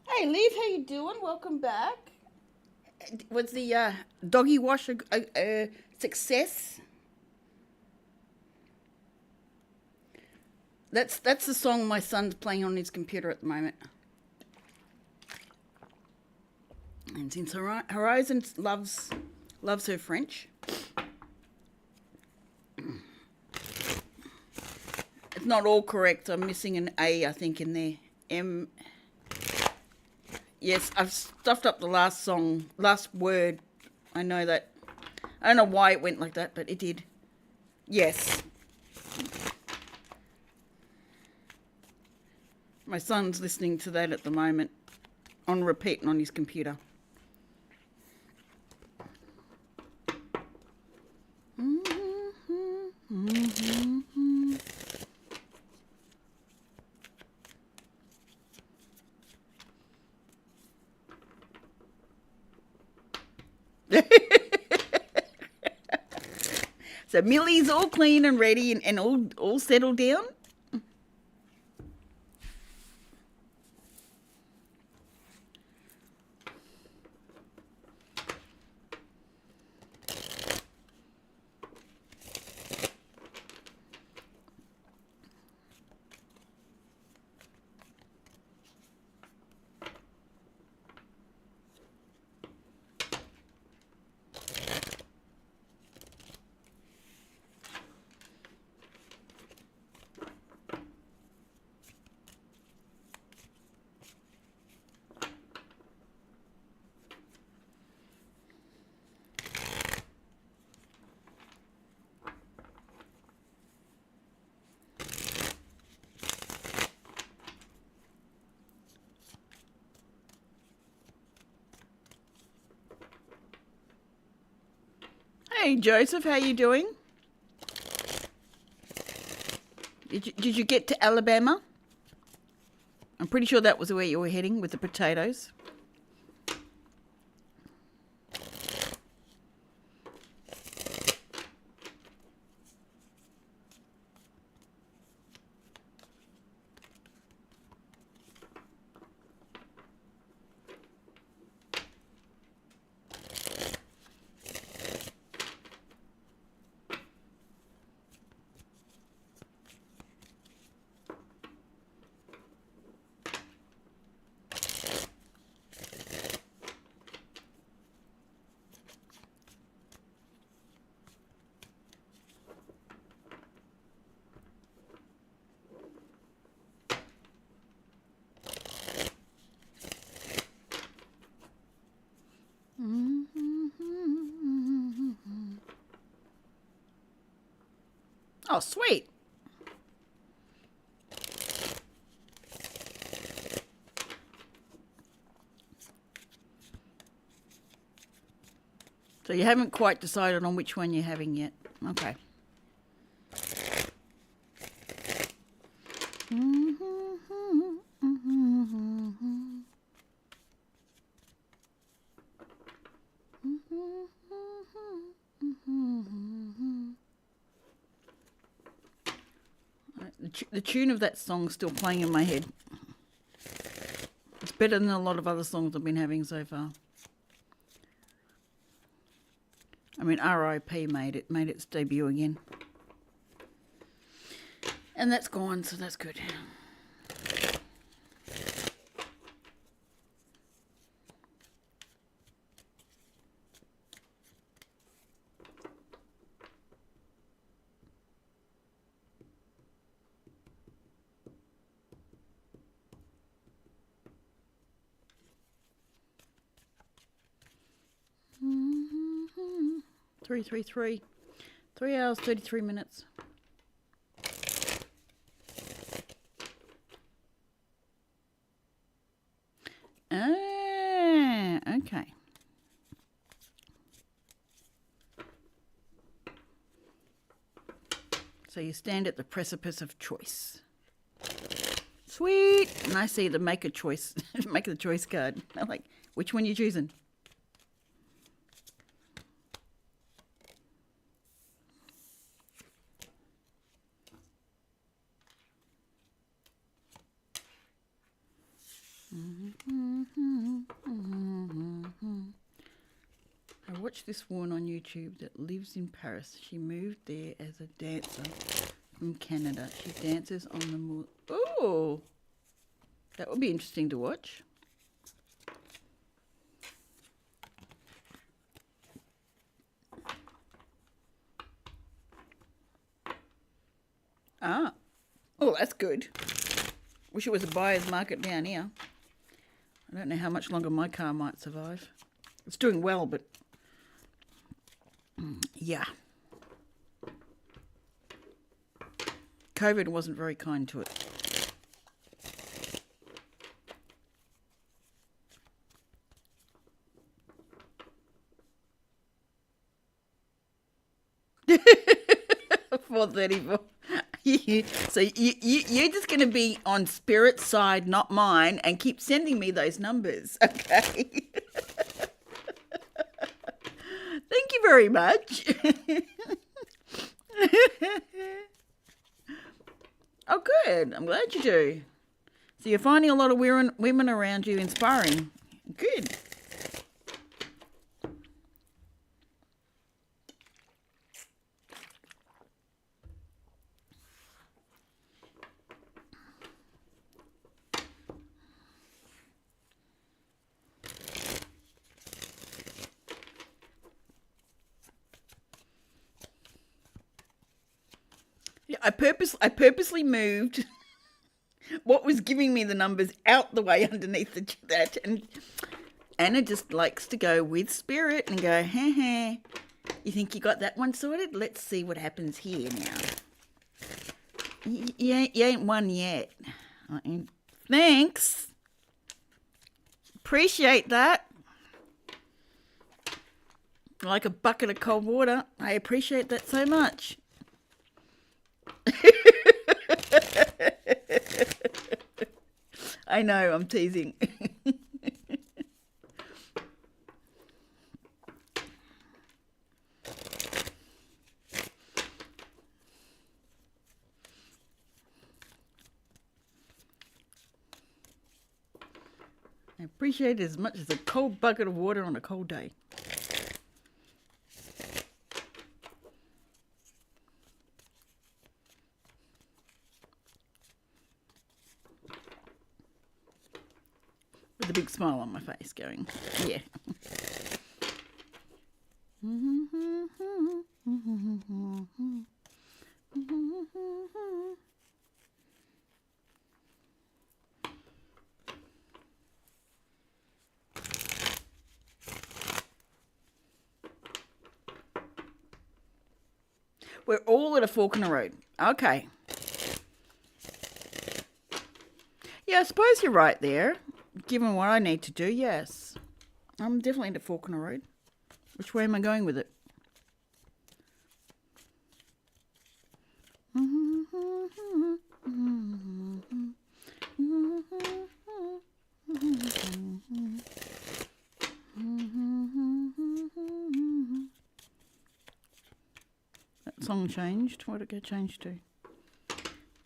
Hey, Liv, how you doing? Welcome back. Was the doggy wash a success? That's the song my son's playing on his computer at the moment. And since Horizon loves her French, it's not all correct. I'm missing an A, I think, in there. M. Yes, I've stuffed up the last word. I know that. I don't know why it went like that, but it did. Yes. My son's listening to that at the moment on repeat and on his computer. So Millie's all clean and ready and all settled down. Hey Joseph, how you doing? Did you get to Alabama? I'm pretty sure that was where you were heading with the potatoes. Oh, sweet. So you haven't quite decided on which one you're having yet. Okay. The tune of that song's still playing in my head. It's better than a lot of other songs I've been having so far. I mean, R.I.P. made its debut again. And that's gone, so that's good. Three. 3 hours, 33 minutes. Ah, okay. So you stand at the precipice of choice. Sweet. And I see the make a choice, make the choice card. I'm like, which one you choosing? I watched this woman on YouTube that lives in Paris. She moved there as a dancer from Canada. She dances on the moor. Oh, that would be interesting to watch. Ah, oh, that's good. Wish it was a buyer's market down here. I don't know how much longer my car might survive. It's doing well, but yeah. COVID wasn't very kind to it. $4.34. So you're just going to be on Spirit's side, not mine, and keep sending me those numbers, okay? Thank you very much. Oh, good. I'm glad you do. So you're finding a lot of women around you inspiring. Good. Yeah, I purposely moved what was giving me the numbers out the way underneath that, and Anna just likes to go with Spirit and go, hey, you think you got that one sorted? Let's see what happens here now. You ain't won yet. Thanks. Appreciate that. Like a bucket of cold water. I appreciate that so much. I know, I'm teasing. I appreciate it as much as a cold bucket of water on a cold day. With a big smile on my face going, yeah. We're all at a fork in the road. Okay. Yeah, I suppose you're right there. Given what I need to do, yes. I'm definitely at a fork in the road. Which way am I going with it? That song changed. What did it get changed to?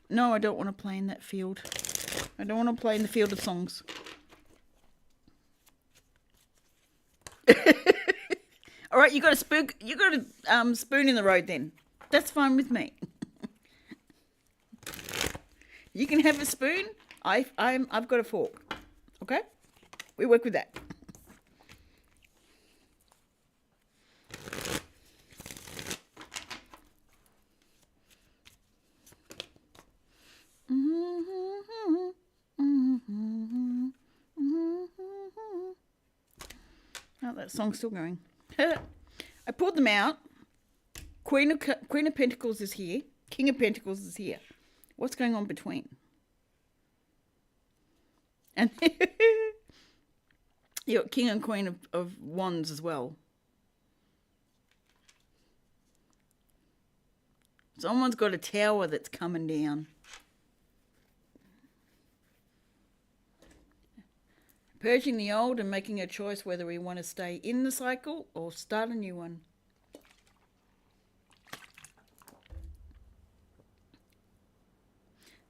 No, I don't want to play in that field. I don't want to play in the field of songs. All right, you got a spoon. You got a spoon in the road. Then that's fine with me. You can have a spoon. I've got a fork. Okay, we work with that. Oh, that song's still going. I pulled them out. Queen of Pentacles is here. King of Pentacles is here. What's going on between? And you got King and Queen of Wands as well. Someone's got a tower that's coming down. Purging the old and making a choice whether we want to stay in the cycle or start a new one.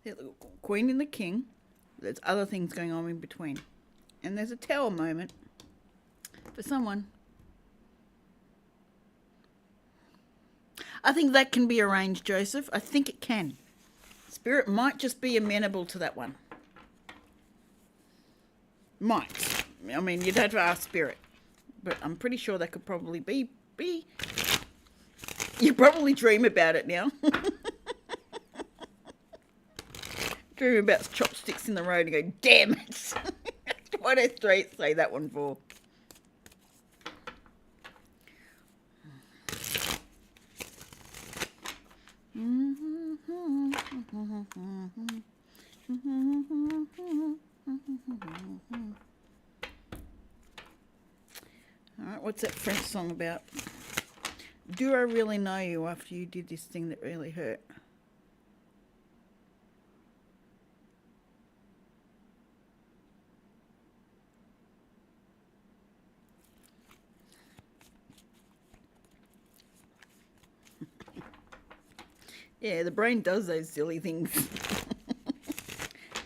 The Queen and the King. There's other things going on in between. And there's a tower moment for someone. I think that can be arranged, Joseph. I think it can. Spirit might just be amenable to that one. Might. I mean, you'd have to ask Spirit. But I'm pretty sure that could probably be. You probably dream about it now. Dream about chopsticks in the road and go, damn it. What did I say that one for? Alright, what's that French song about? Do I really know you after you did this thing that really hurt? Yeah, the brain does those silly things.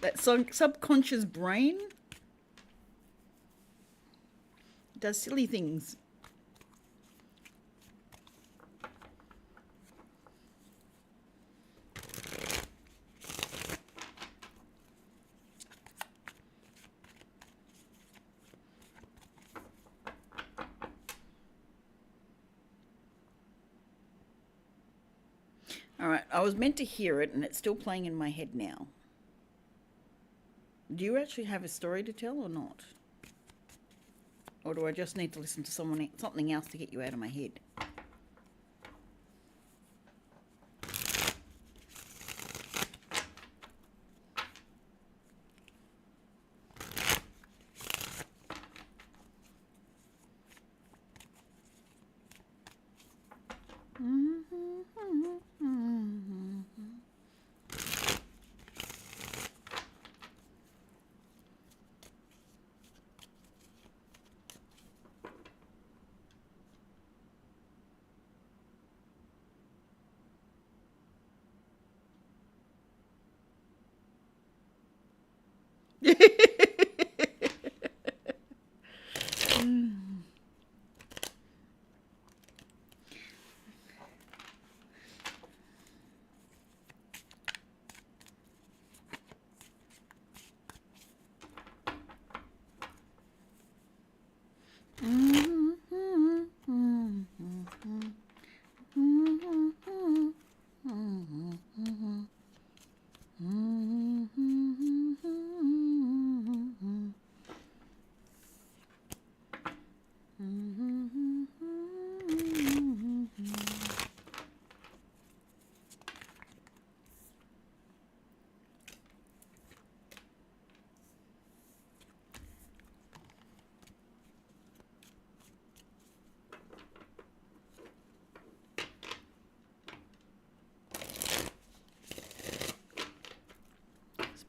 That subconscious brain does silly things. All right, I was meant to hear it and it's still playing in my head now. Do you actually have a story to tell or not? Or do I just need to listen to something else to get you out of my head?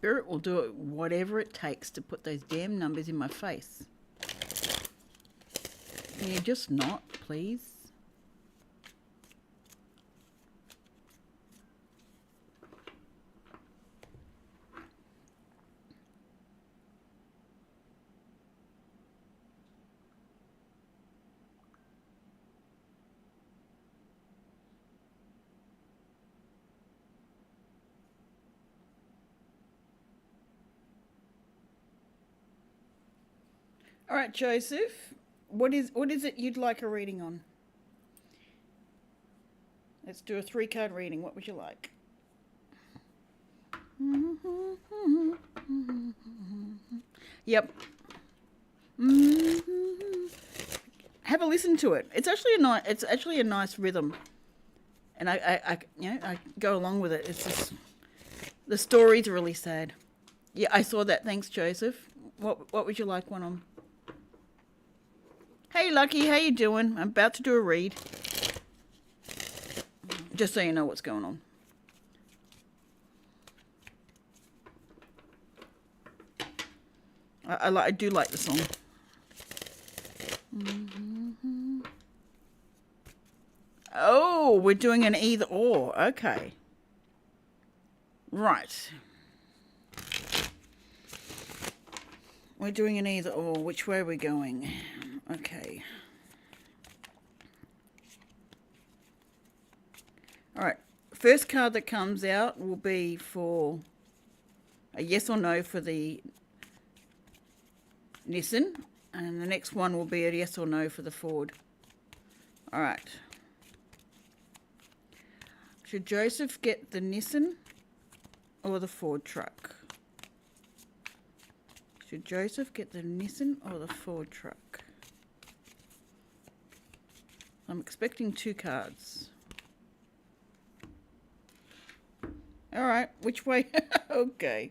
Spirit will do it whatever it takes to put those damn numbers in my face. Can you just not, please? All right, Joseph, what is it you'd like a reading on? Let's do a 3-card reading. What would you like? Yep. Have a listen to it. It's actually a nice rhythm, and I go along with it. It's just the story's really sad. Yeah, I saw that. Thanks, Joseph. What would you like one on? Hey, Lucky, how you doing? I'm about to do a read. Just so you know what's going on. I do like the song. Oh, we're doing an either or. Okay. Right. We're doing an either or. Which way are we going? Okay. All right. First card that comes out will be for a yes or no for the Nissan, and the next one will be a yes or no for the Ford. All right. Should Joseph get the Nissan or the Ford truck? Should Joseph get the Nissan or the Ford truck? I'm expecting 2 cards. All right, which way? Okay.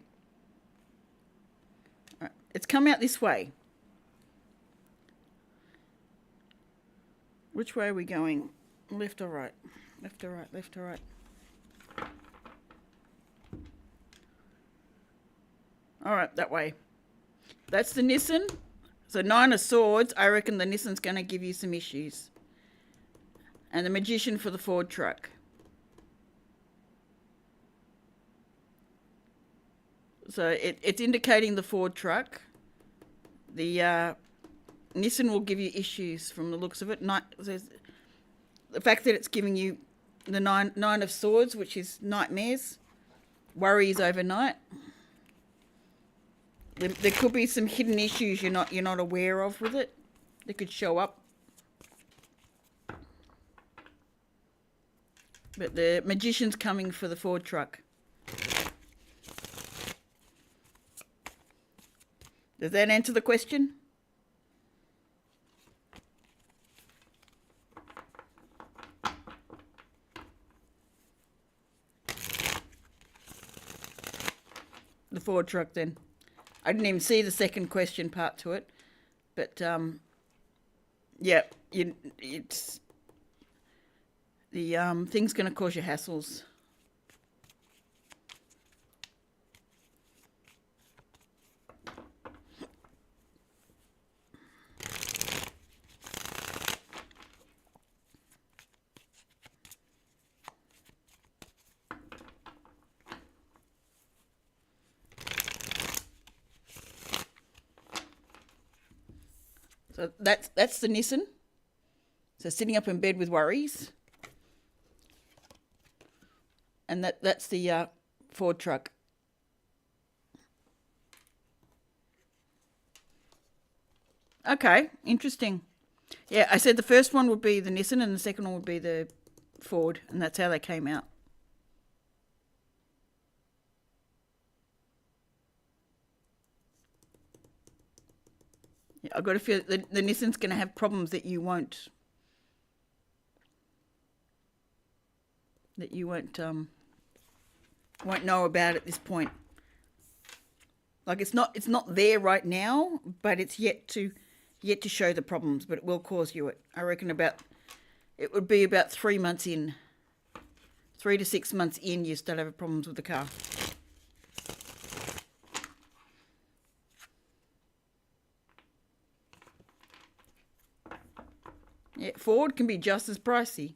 All right, it's come out this way. Which way are we going? Left or right? Left or right? Left or right? All right, that way. That's the Nissan. So 9 of Swords. I reckon the Nissan's going to give you some issues. And the Magician for the Ford truck. So it's indicating the Ford truck. The Nissan will give you issues from the looks of it. The fact that it's giving you the nine of Swords, which is nightmares, worries overnight. There could be some hidden issues you're not aware of with it. They could show up. But the Magician's coming for the Ford truck. Does that answer the question? The Ford truck then. I didn't even see the second question part to it. But, yeah, it's... The thing's going to cause you hassles. So that's the Nissan. So sitting up in bed with worries. And that's the Ford truck. Okay, interesting. Yeah, I said the first one would be the Nissan and the second one would be the Ford, and that's how they came out. Yeah, I've got a feel the Nissan's going to have problems that you won't won't know about at this point. Like it's not there right now, but it's yet to show the problems, but it will cause you it. I reckon it would be about 3 months in. 3 to 6 months in, you start having problems with the car. Yeah, Ford can be just as pricey.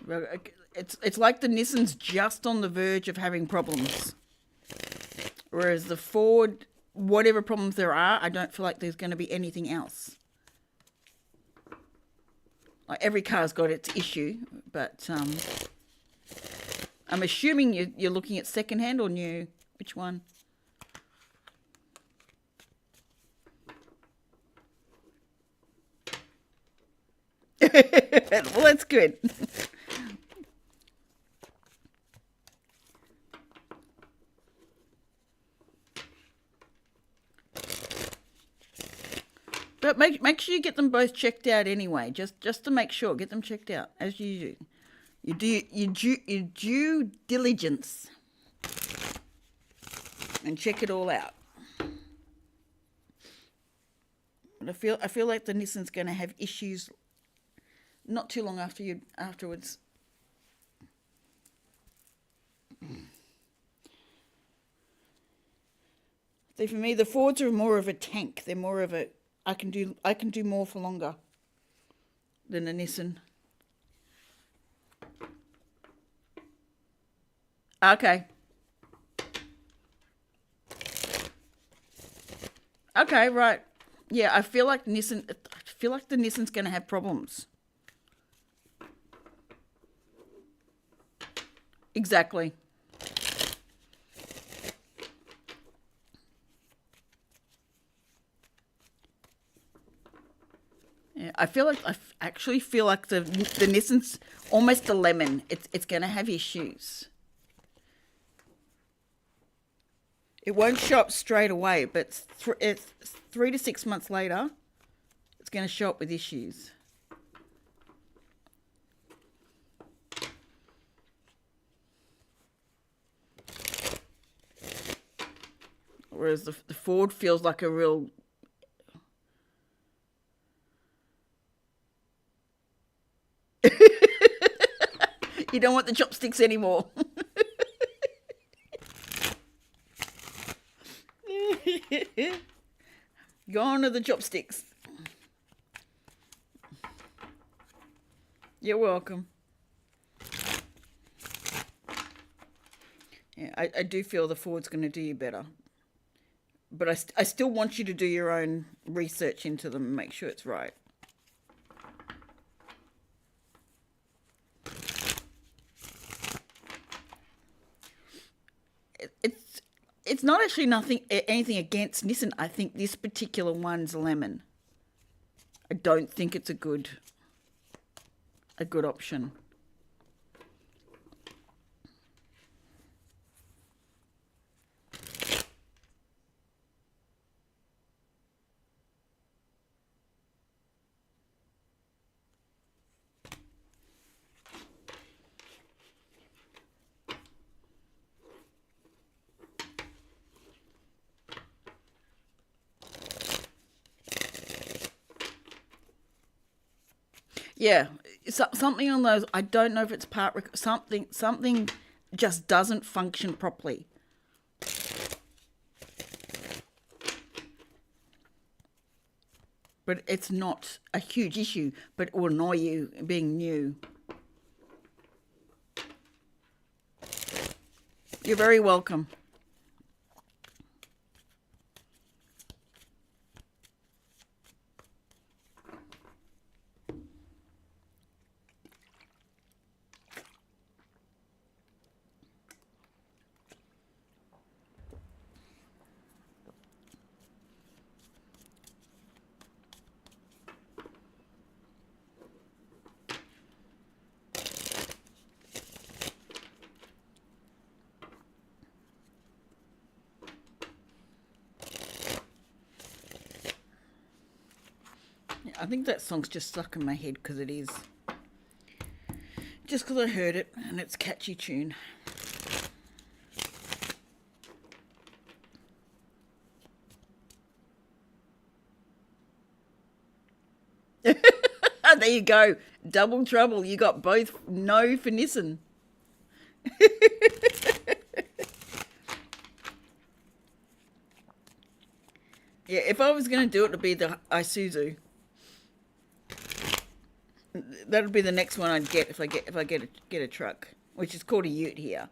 Well, it's like the Nissan's just on the verge of having problems, whereas the Ford, whatever problems there are, I don't feel like there's going to be anything else. Like every car's got its issue, but I'm assuming you're looking at secondhand or new. Which one? Well, that's good. But make sure you get them both checked out anyway, just to make sure. Get them checked out as you do. You do your due diligence and check it all out. But I feel like the Nissan's going to have issues not too long afterwards. So for me, the Fords are more of a tank. They're more of a I can do more for longer than a Nissan. Okay. Okay, right. Yeah, I feel like the Nissan's going to have problems. Exactly. Yeah, I actually feel like the Nissan's almost a lemon. It's going to have issues. It won't show up straight away, but it's 3 to 6 months later, it's going to show up with issues. Whereas the Ford feels like a real... You don't want the chopsticks anymore. Gone are the chopsticks. You're welcome. Yeah, I do feel the Ford's going to do you better. But I still want you to do your own research into them and make sure it's right. It's not actually anything against Nissan. I think this particular one's lemon. I don't think it's a good option. Yeah, something on those. I don't know if it's something just doesn't function properly. But it's not a huge issue, but it will annoy you being new. You're very welcome. I think that song's just stuck in my head because it is. Just because I heard it and it's a catchy tune. There you go. Double trouble. You got both no for Nissan. Yeah, if I was going to do it, it'd be the Isuzu. That'll be the next one I'd get if I get a truck, which is called a Ute here.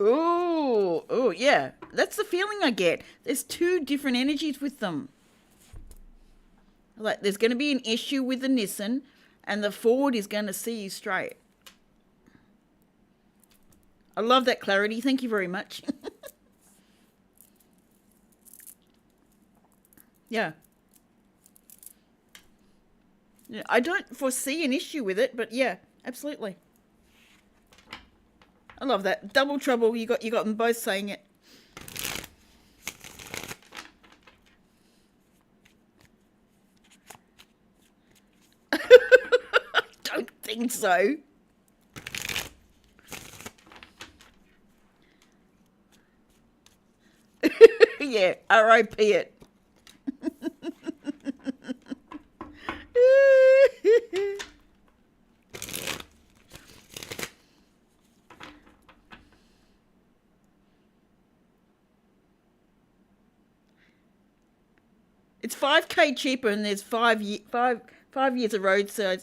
Oh, yeah. That's the feeling I get. There's two different energies with them. Like, there's going to be an issue with the Nissan, and the Ford is going to see you straight. I love that clarity. Thank you very much. Yeah. Yeah, I don't foresee an issue with it, but yeah, absolutely. I love that. Double trouble. You got them both saying it. Don't think so. Yeah, RIP it. It's 5K cheaper, and there's 5 years of road, so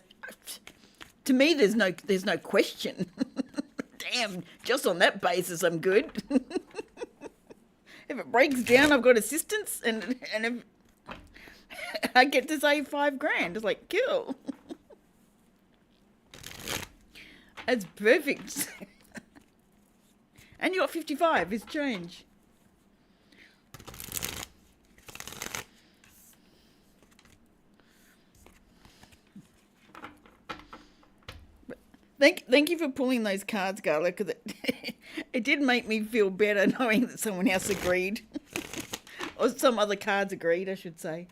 to me there's no question. Damn, just on that basis I'm good. If it breaks down, I've got assistance, and if I get to save $5,000. It's like, cool. That's perfect. And you got 55. It's change. Thank you for pulling those cards, Garla, because it did make me feel better knowing that someone else agreed. Or some other cards agreed, I should say.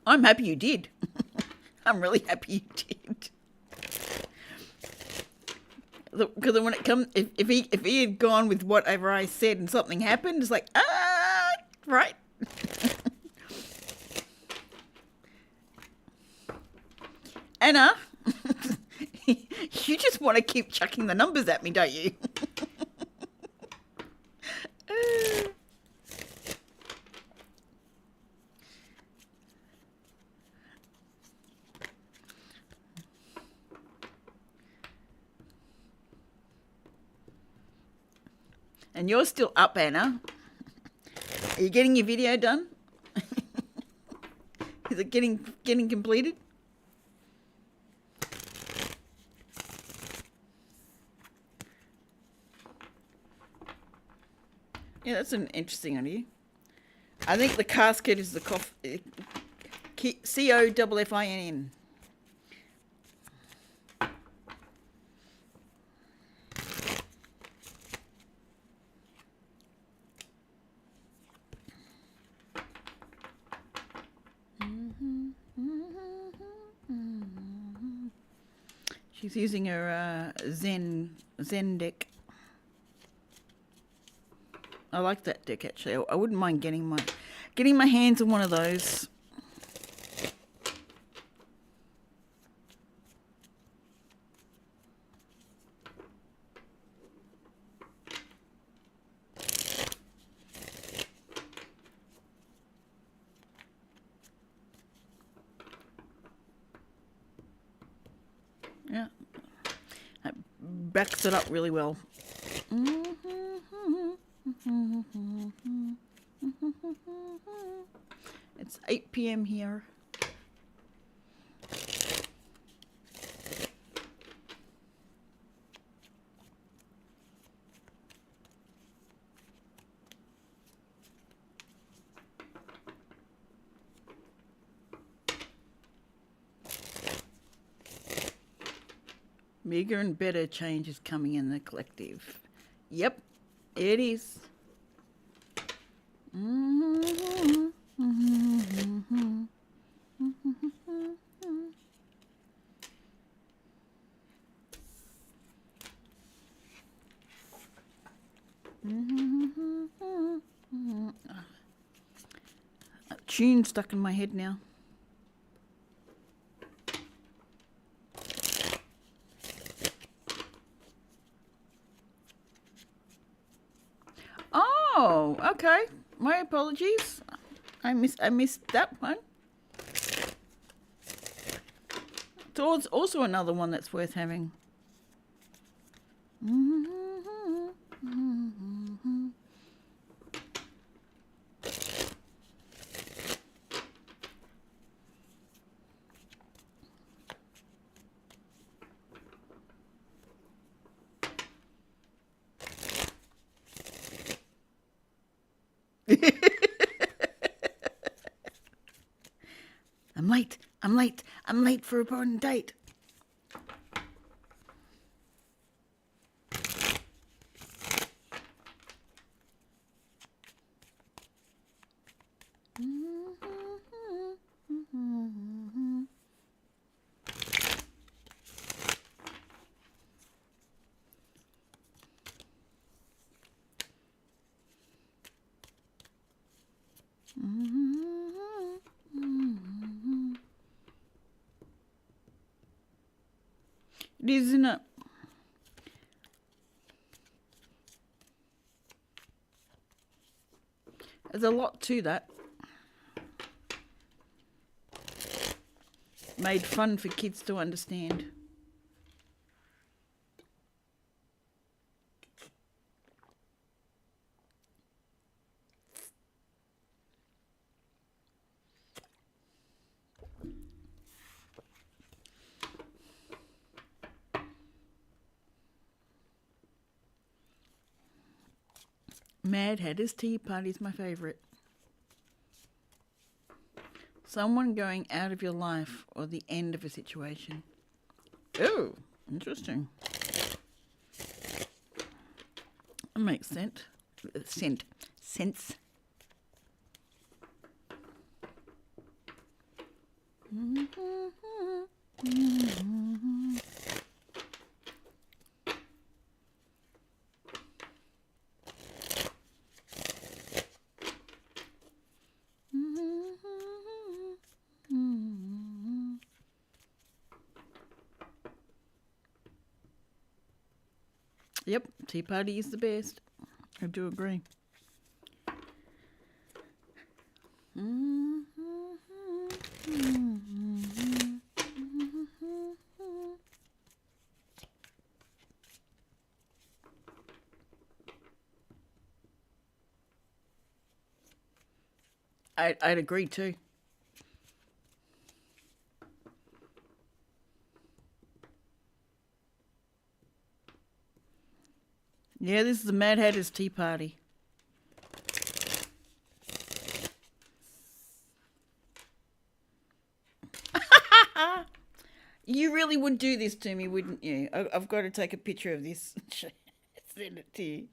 I'm happy you did. I'm really happy you did. Because when it comes, if he had gone with whatever I said and something happened, it's like, right. Anna, you just want to keep chucking the numbers at me, don't you? And you're still up, Anna. Are you getting your video done? Is it getting completed? Yeah, that's an interesting idea. I think the casket is the COFFIN. She's using her Zen deck. I like that deck actually. I wouldn't mind getting my hands on one of those. Yeah. That backs it up really well. It's 8 p.m. here. Bigger and better change is coming in the collective. Yep, it is. A tune stuck in my head now. Oh, okay. My apologies. I missed that one. It's also another one that's worth having. I'm late. I'm late. I'm late for a important date. It is, isn't it? There's a lot to that. Made fun for kids to understand. Mad Hatter's Tea Party is my favourite. Someone going out of your life or the end of a situation. Oh, interesting. That makes sense. Sense. Yep, tea party is the best. I do agree. I'd agree too. Yeah, this is the Mad Hatter's Tea Party. You really would do this to me, wouldn't you? I've got to take a picture of this. Send it to you.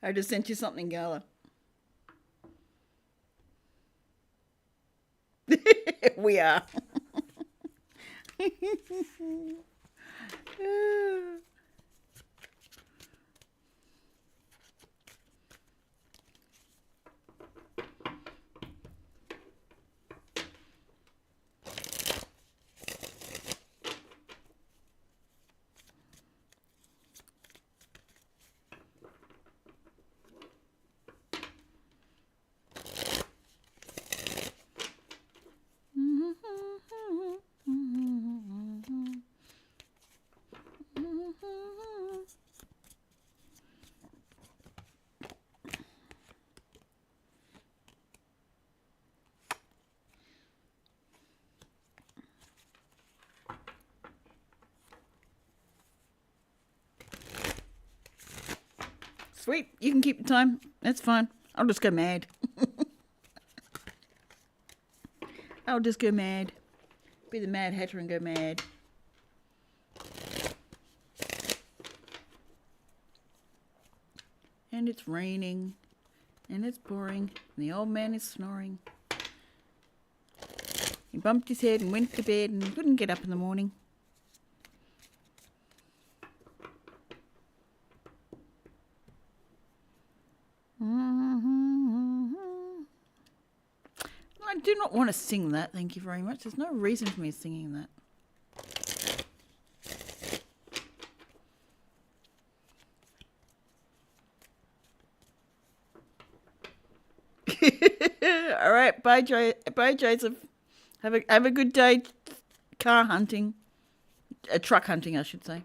I just sent you something, Gala. We are. Sweet, you can keep the time. That's fine. I'll just go mad. I'll just go mad. Be the Mad Hatter and go mad. And it's raining. And it's pouring. And the old man is snoring. He bumped his head and went to bed and couldn't get up in the morning. I do not want to sing that, thank you very much. There's no reason for me singing that. All right, bye, bye, Joseph. Have a good day, car hunting, truck hunting, I should say.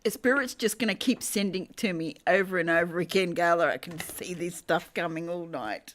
Spirit's just going to keep sending it to me over and over again, Gala. I can see this stuff coming all night.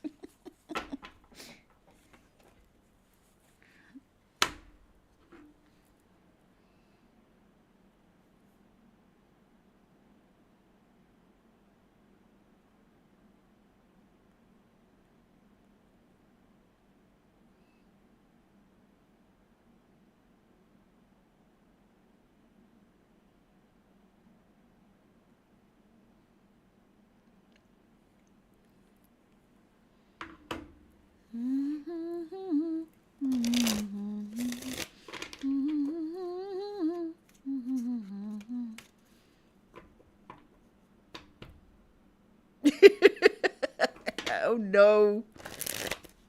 Oh no.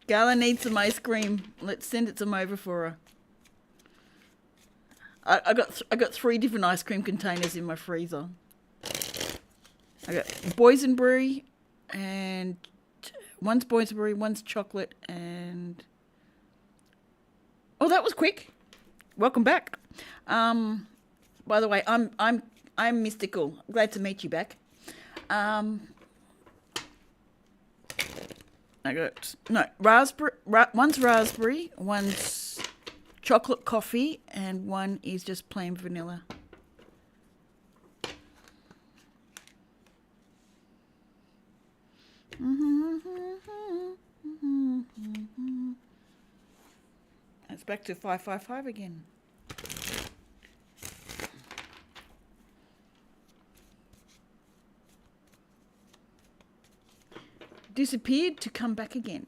Gala needs some ice cream. Let's send it some over for her. I got 3 different ice cream containers in my freezer. I got boysenberry, and one's boysenberry, one's chocolate, and oh, that was quick. Welcome back. By the way, I'm Mystical. Glad to meet you back. I got raspberry. One's raspberry, one's chocolate coffee, and one is just plain vanilla. It's back to 555 again. Disappeared to come back again.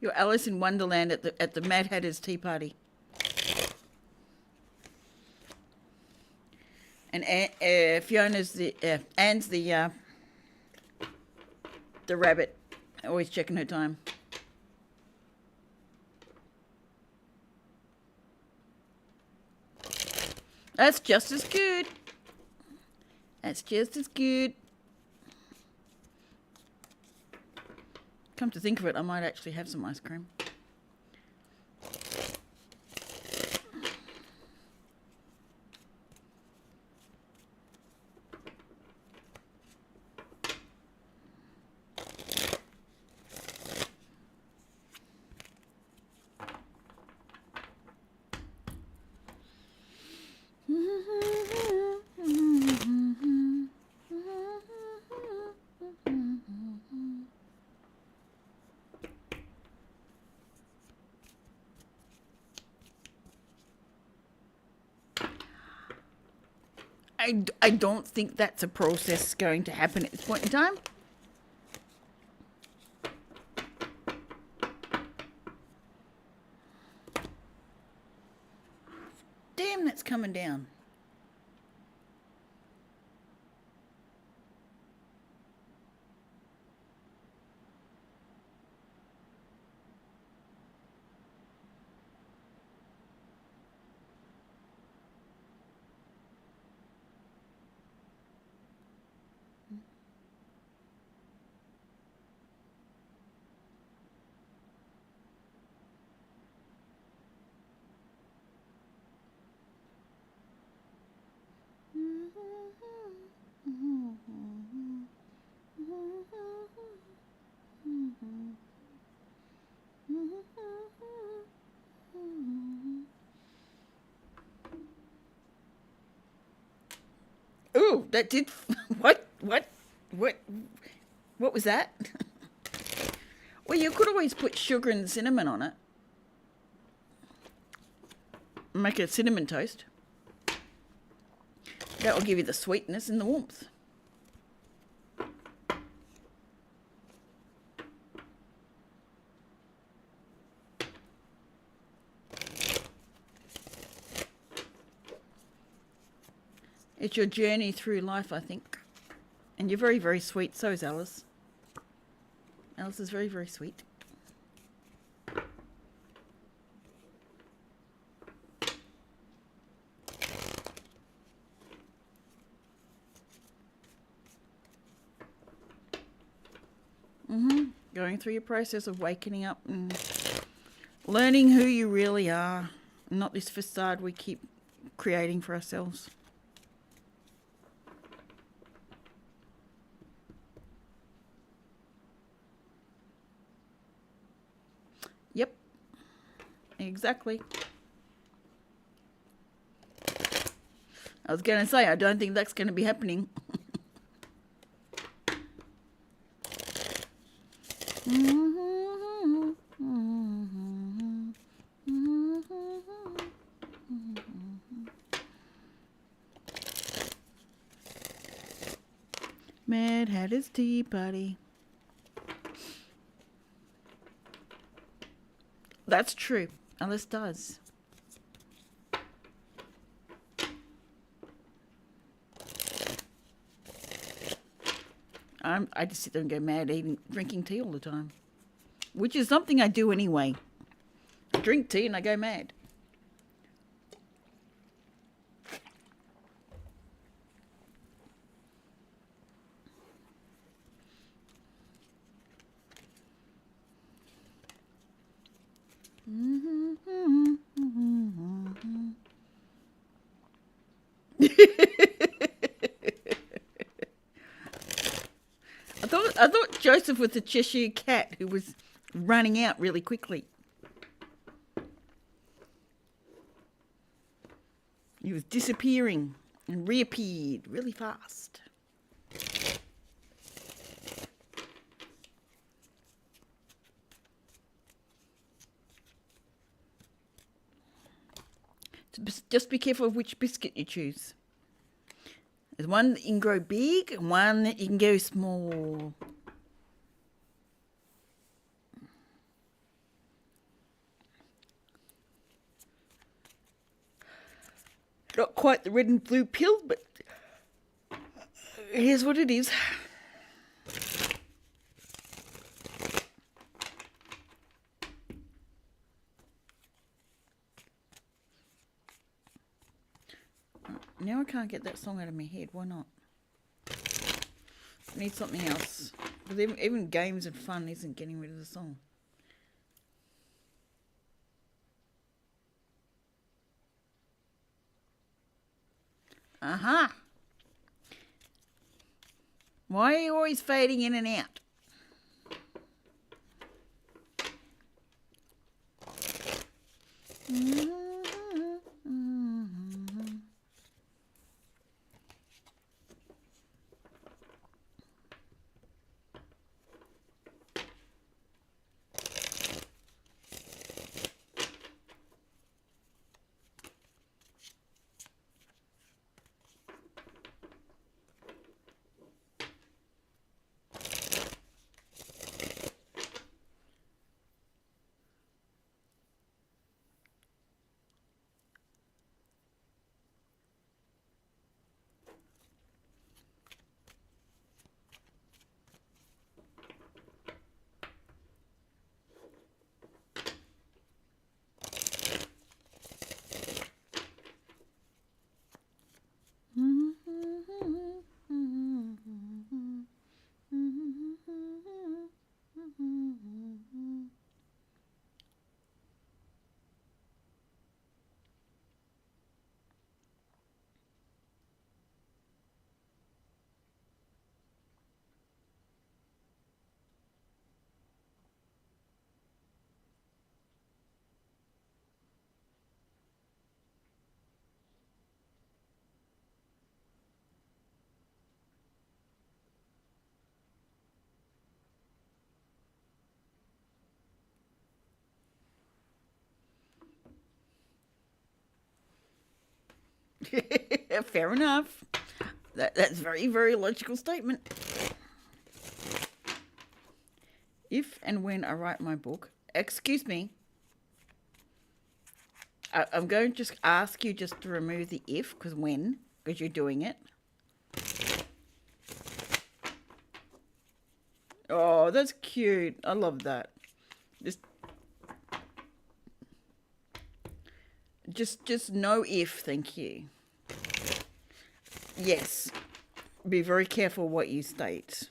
You're Alice in Wonderland at the Mad Hatter's tea party. And Fiona's Anne's the rabbit, always checking her time. That's just as good. That's just as good. Come to think of it, I might actually have some ice cream. I don't think that's a process going to happen at this point in time. Damn, that's coming down. Ooh, that did. What was that? Well, you could always put sugar and cinnamon on it. Make a cinnamon toast. That will give you the sweetness and the warmth. It's your journey through life, I think. And you're very, very sweet. So is Alice. Alice is very, very sweet. Going through your process of waking up and learning who you really are, not this facade we keep creating for ourselves. Yep, exactly. I was going to say, I don't think that's going to be happening. Mad Hatter's Tea Party. That's true. Alice does. I just sit there and go mad drinking tea all the time. Which is something I do anyway. I drink tea and I go mad. I thought Joseph was the Cheshire cat who was running out really quickly. He was disappearing and reappeared really fast. Just be careful of which biscuit you choose. There's one that you can grow big and one that you can go small. Not quite the red and blue pill, but here's what it is. Now I can't get that song out of my head. Why not? I need something else. Because even games and fun isn't getting rid of the song. Aha! Why are you always fading in and out? Fair enough. That's very, very logical statement. If and when I write my book, excuse me, I'm going to just ask you just to remove the if, because when, because you're doing it. Oh, that's cute. I love that. Just no if, thank you. Yes. Be very careful what you state.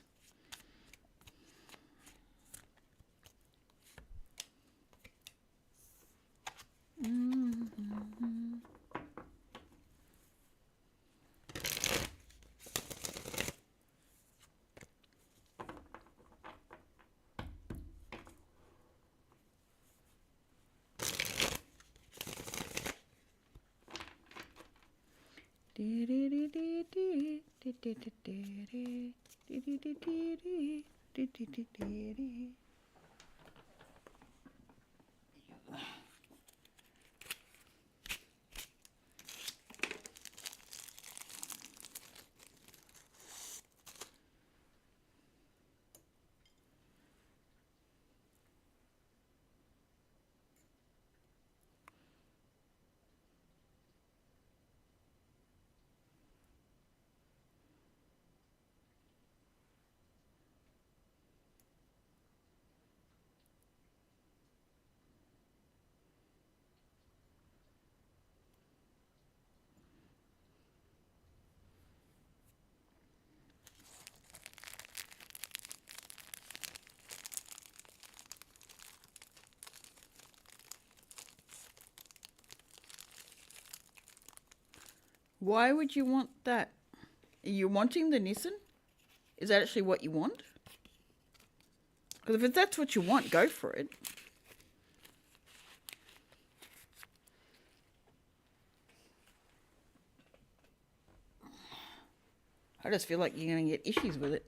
Why would you want that? Are you wanting the Nissan? Is that actually what you want? Because if that's what you want, go for it. I just feel like you're going to get issues with it.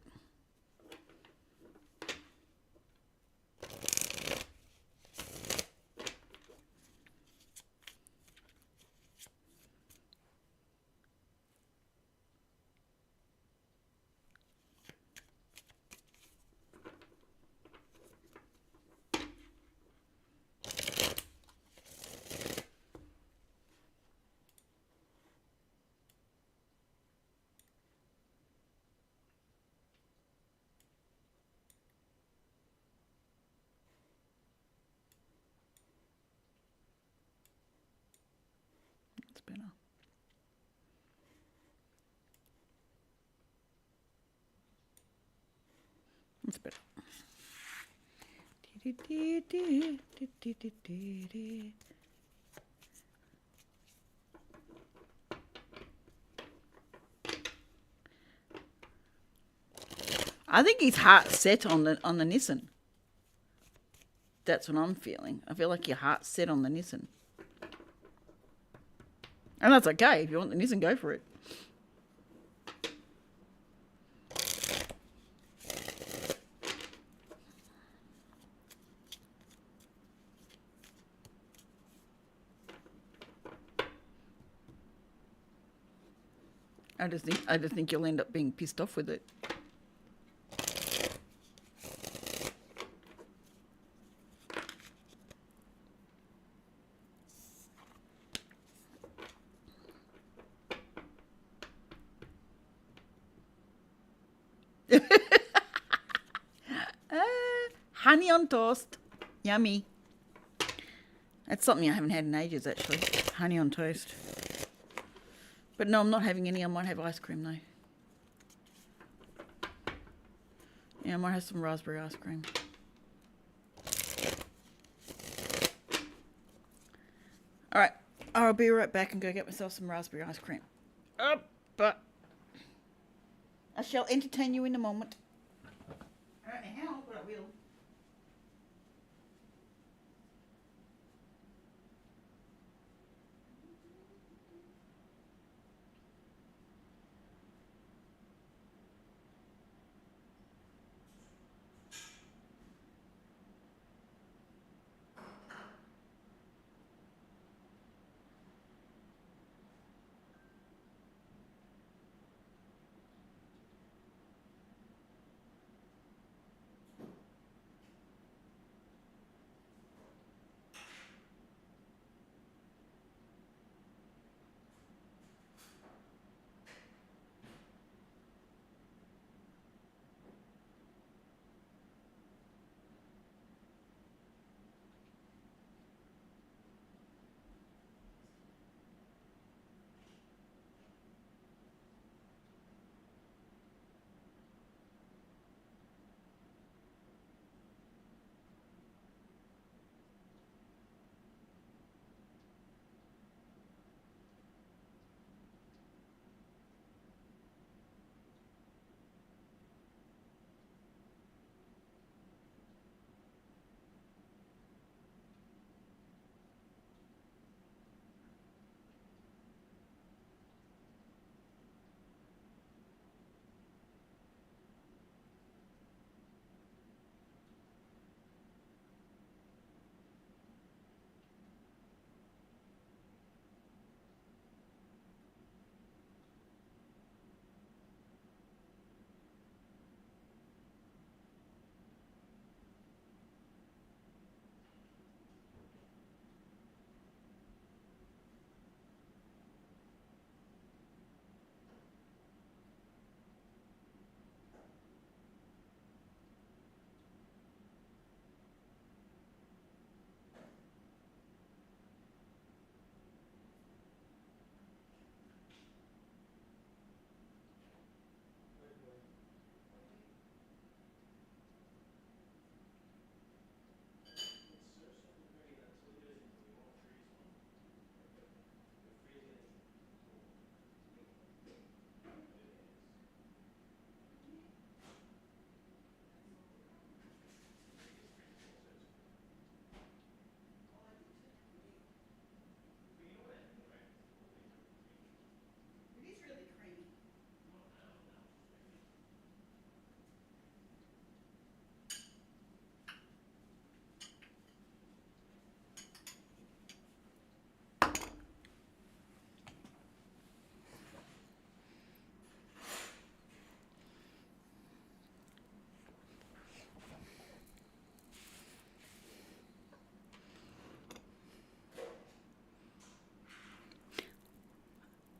That's better. That's better. I think his heart's set on the Nissan. That's what I'm feeling. I feel like your heart's set on the Nissan. And that's okay. If you want the Nissan, go for it. I just think you'll end up being pissed off with it. Honey on toast. Yummy. That's something I haven't had in ages, actually. Honey on toast. But no, I'm not having any. I might have ice cream, though. Yeah, I might have some raspberry ice cream. All right. I'll be right back and go get myself some raspberry ice cream. But I shall entertain you in a moment. I don't know how, but I will.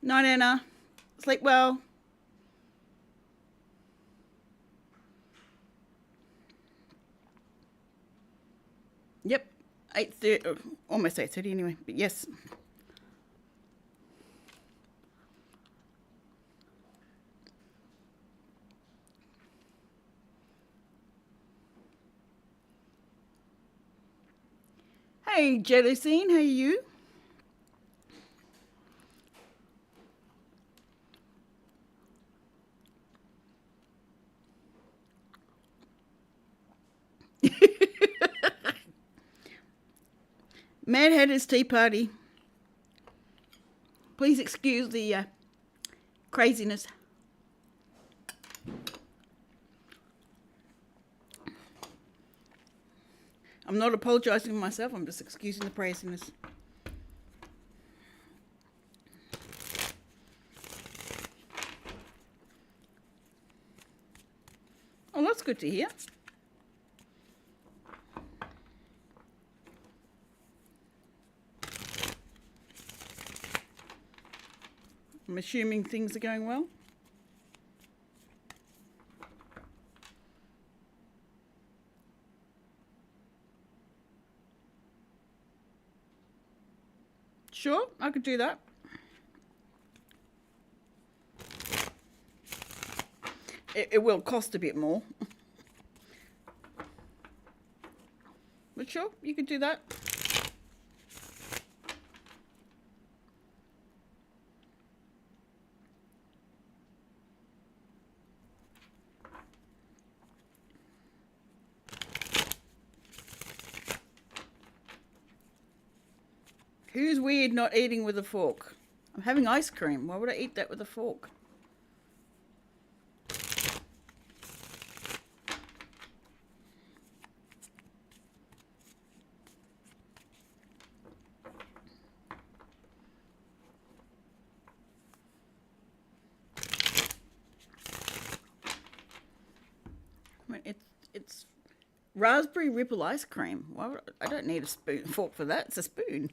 Night, Anna. Sleep well. Yep. 8:30, almost 8:30 anyway, but yes. Hey, Jealousine, how are you? Mad Hatter's Tea Party. Please excuse the craziness. I'm not apologising for myself, I'm just excusing the craziness. Oh, that's good to hear. I'm assuming things are going well. Sure, I could do that. It will cost a bit more. But sure, you could do that. Who's weird not eating with a fork? I'm having ice cream. Why would I eat that with a fork? I mean, it's raspberry ripple ice cream. Why would I don't need a spoon fork for that. It's a spoon.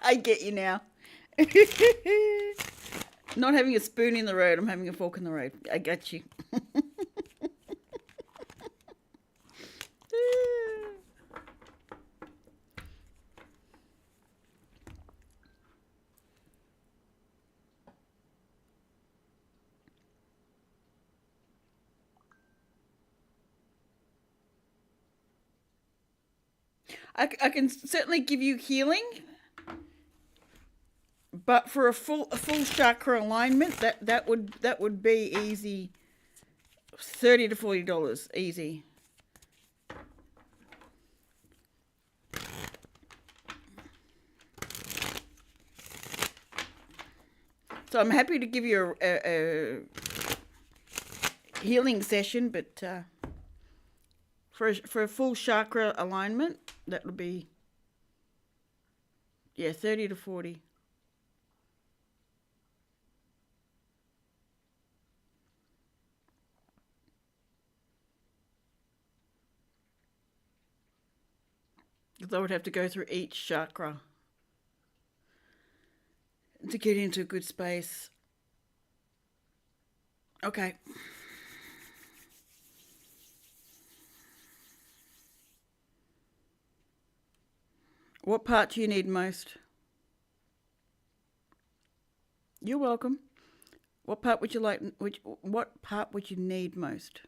I get you now. Not having a spoon in the road, I'm having a fork in the road. I got you. I can certainly give you healing, but for a full chakra alignment, that would be easy. $30 to $40 easy. So I'm happy to give you a healing session, but for a full chakra alignment, that would be 30 to 40. Because I would have to go through each chakra to get into a good space. Okay. What part do you need most? You're welcome. What part would you like? What part would you need most?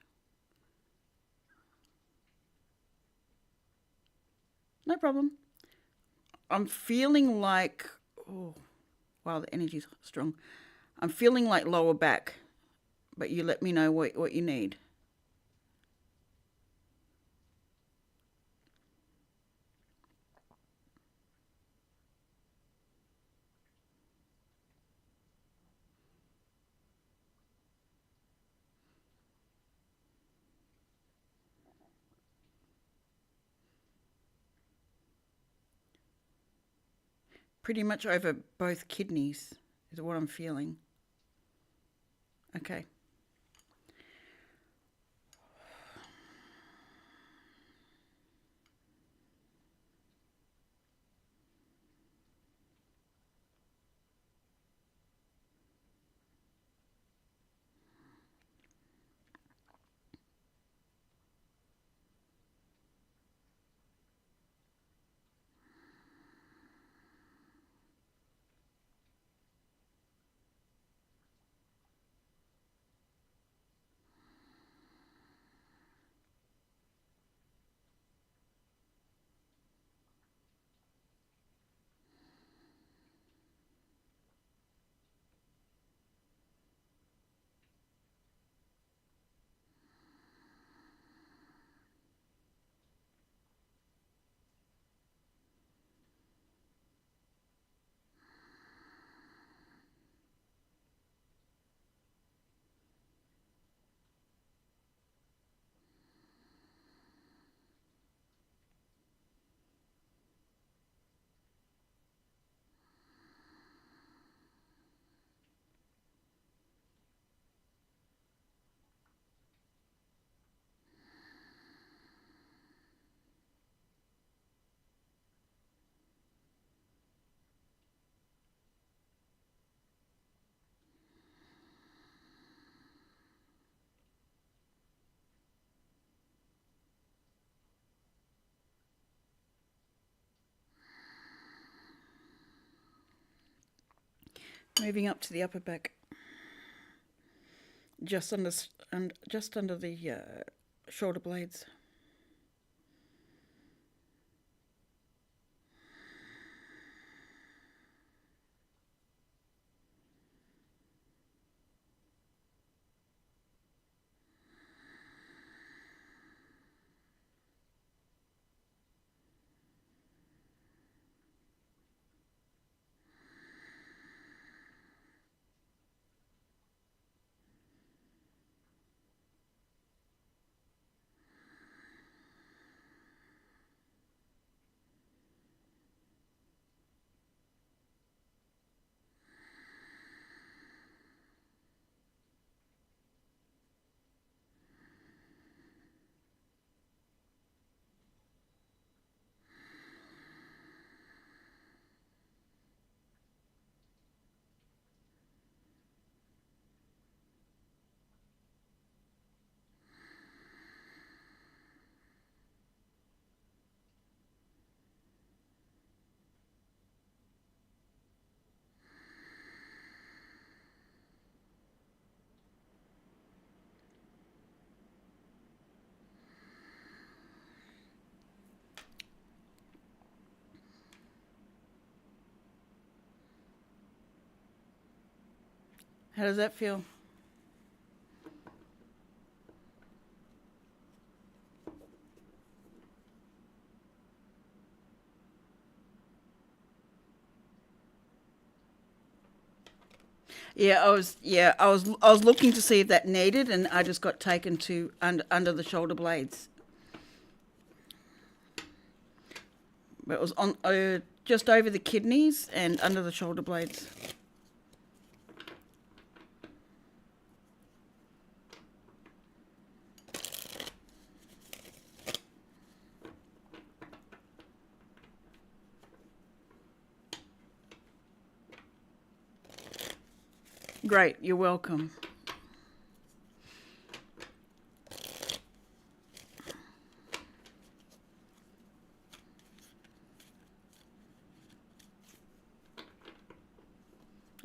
No problem. I'm feeling like, oh, wow, the energy's strong. I'm feeling like lower back, but you let me know what you need. Pretty much over both kidneys is what I'm feeling. Okay. Moving up to the upper back, just under the shoulder blades. How does that feel? I was looking to see if that needed, and I just got taken to under the shoulder blades. But it was on just over the kidneys and under the shoulder blades. Great, you're welcome.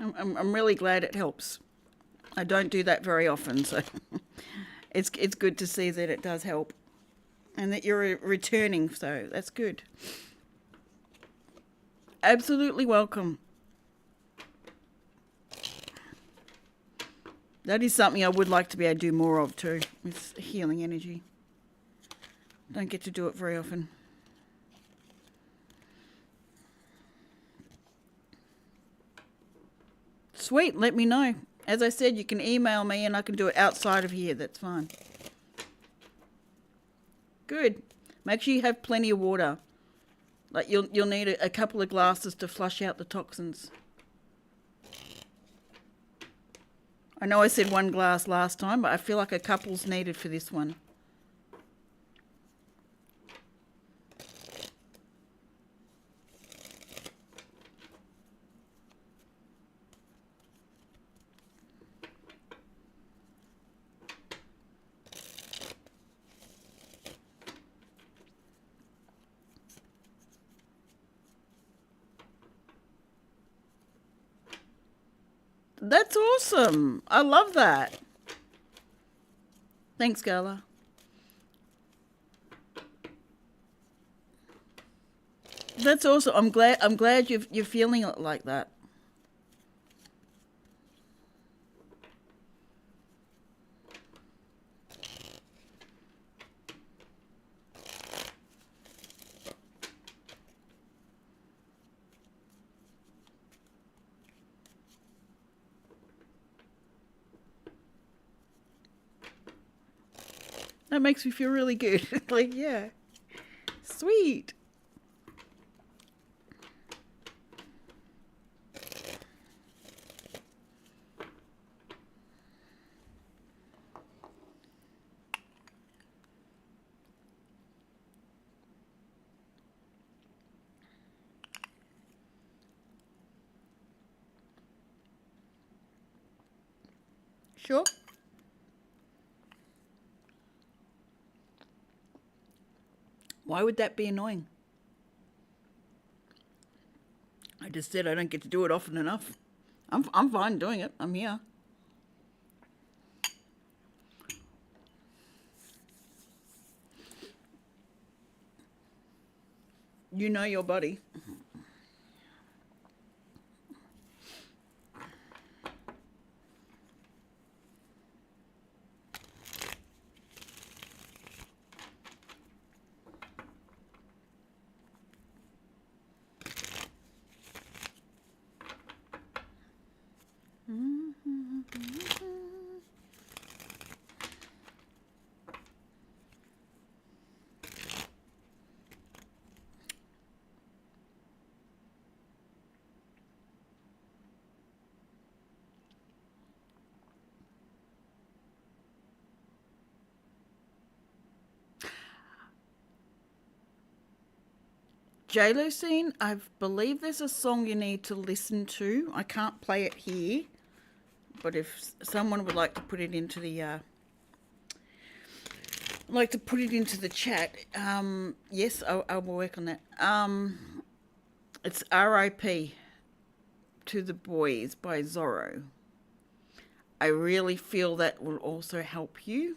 I'm really glad it helps. I don't do that very often, so it's good to see that it does help, and that you're returning. So that's good. Absolutely welcome. That is something I would like to be able to do more of too, with healing energy. Don't get to do it very often. Sweet, let me know. As I said, you can email me and I can do it outside of here. That's fine. Good. Make sure you have plenty of water. Like you'll need a couple of glasses to flush out the toxins. I know I said one glass last time, but I feel like a couple's needed for this one. That's awesome. I love that. Thanks, Gala. That's awesome. I'm glad you're feeling it like that. That makes me feel really good. Like, yeah. Sweet. Sure. Why would that be annoying? I just said I don't get to do it often enough. I'm fine doing it. I'm here. You know your body. J Lucine, I believe there's a song you need to listen to. I can't play it here, but if someone would like to put it into the chat, yes, I will work on that. It's R.I.P. to the Boys by Zorro. I really feel that will also help you.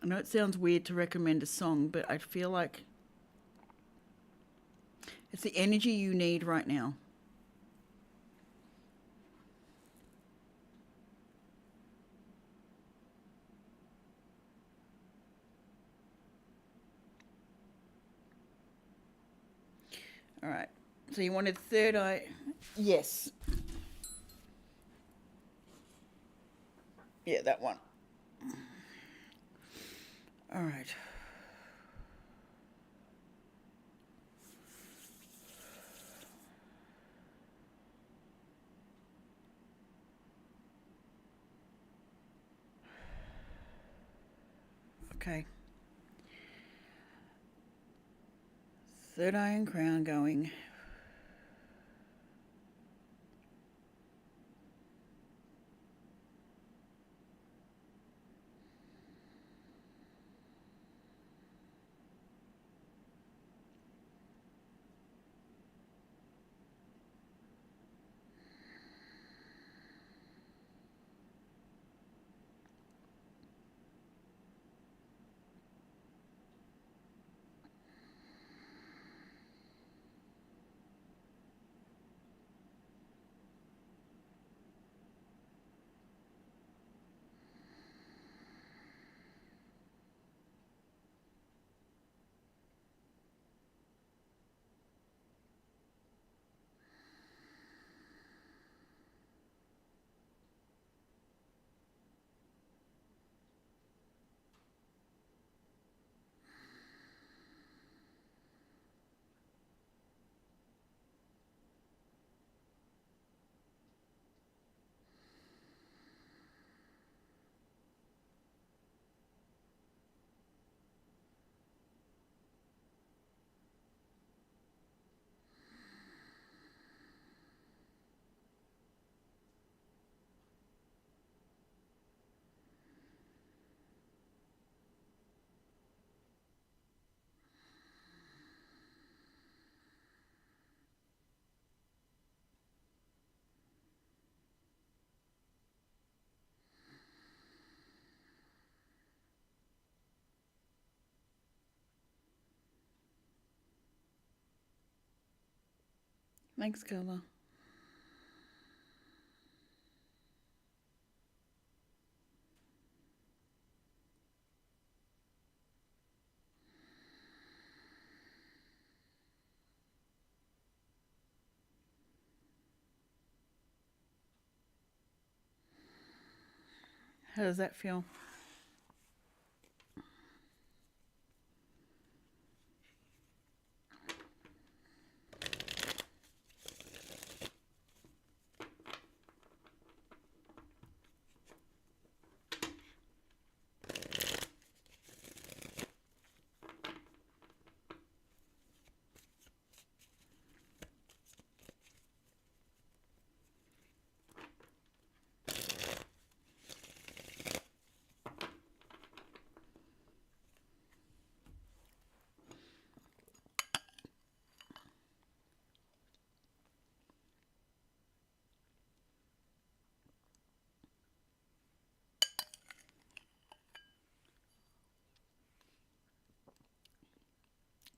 I know it sounds weird to recommend a song, but I feel like it's the energy you need right now. All right. So you wanted third eye? Yes. Yeah, that one. All right. Okay. Third eye and crown going. Thanks, Carla. How does that feel?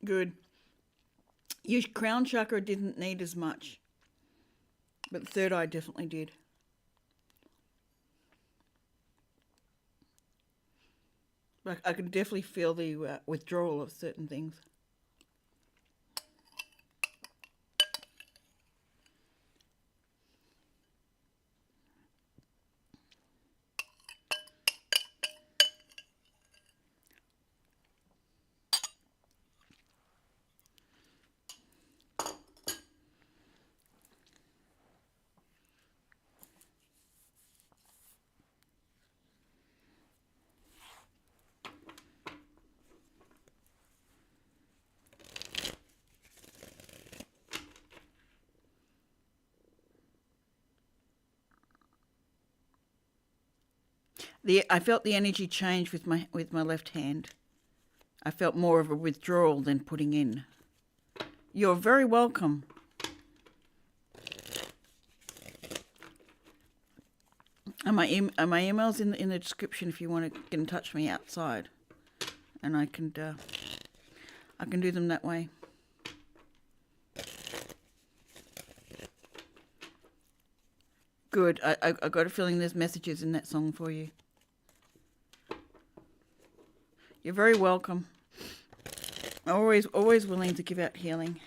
Good. Your crown chakra didn't need as much, but the third eye definitely did. I can definitely feel the withdrawal of certain things. I felt the energy change with my left hand. I felt more of a withdrawal than putting in. You're very welcome. And my email's in the description if you want to get in touch with me outside, and I can do them that way. Good. I got a feeling there's messages in that song for you. You're very welcome. Always willing to give out healing.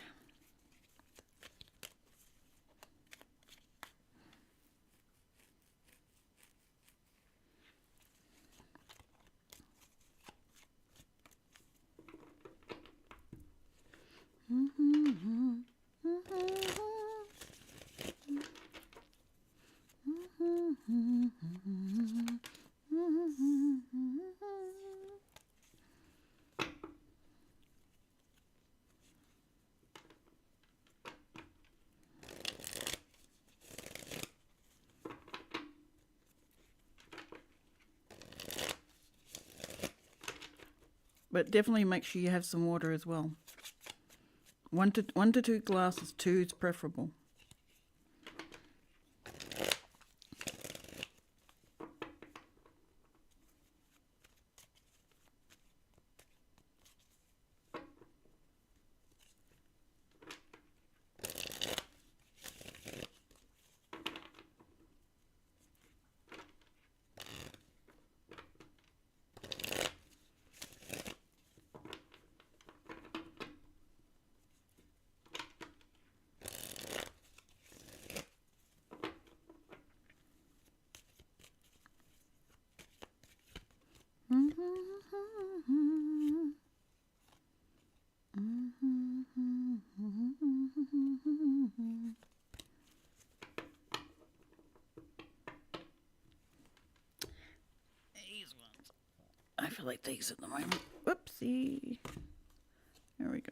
But definitely make sure you have some water as well. 1 to 2 glasses. 2 is preferable. These ones. I feel like these at the moment. Whoopsie. There we go.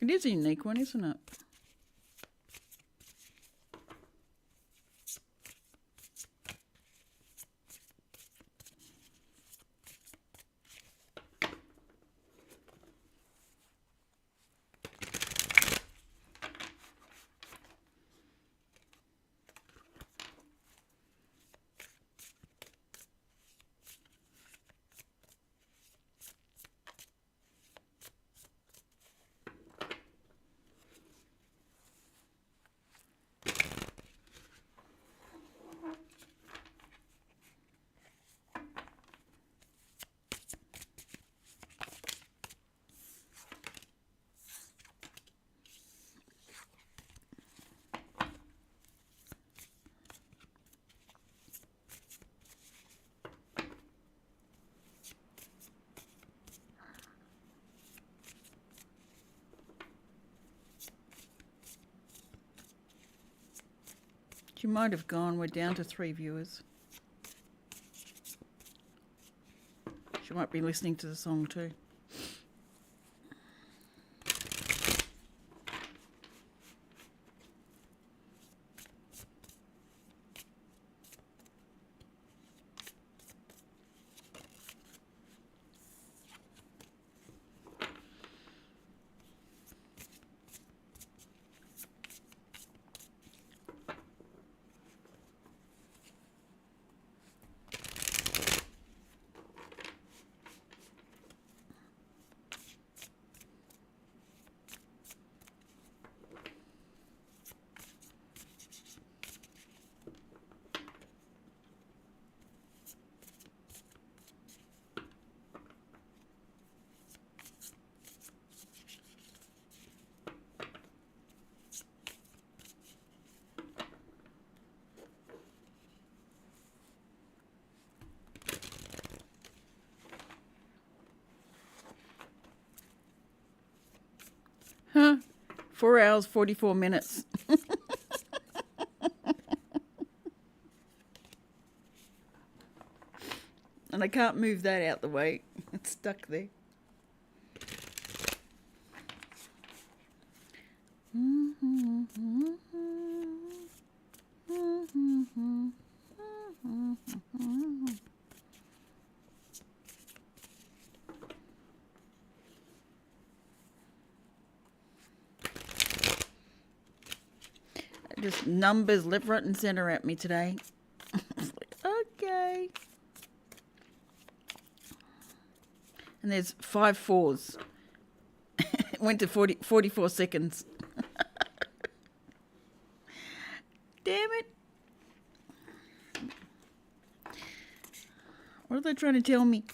It is a unique one, isn't it? She might have gone. We're down to 3 viewers. She might be listening to the song too. 4 hours, 44 minutes. And I can't move that out the way. It's stuck there. Just numbers left, right, and centre at me today. It's like, okay. And there's 5 fours. It went to 44 seconds. Damn it. What are they trying to tell me?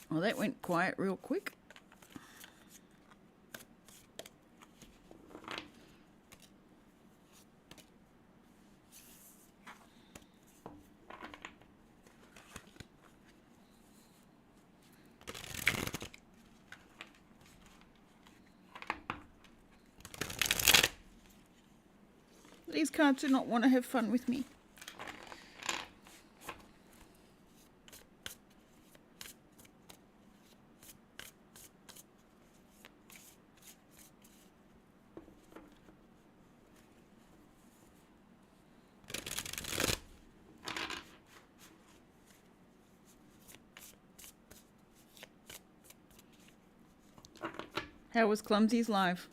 Well, that went quiet real quick. These cards do not want to have fun with me. How was Clumsy's live?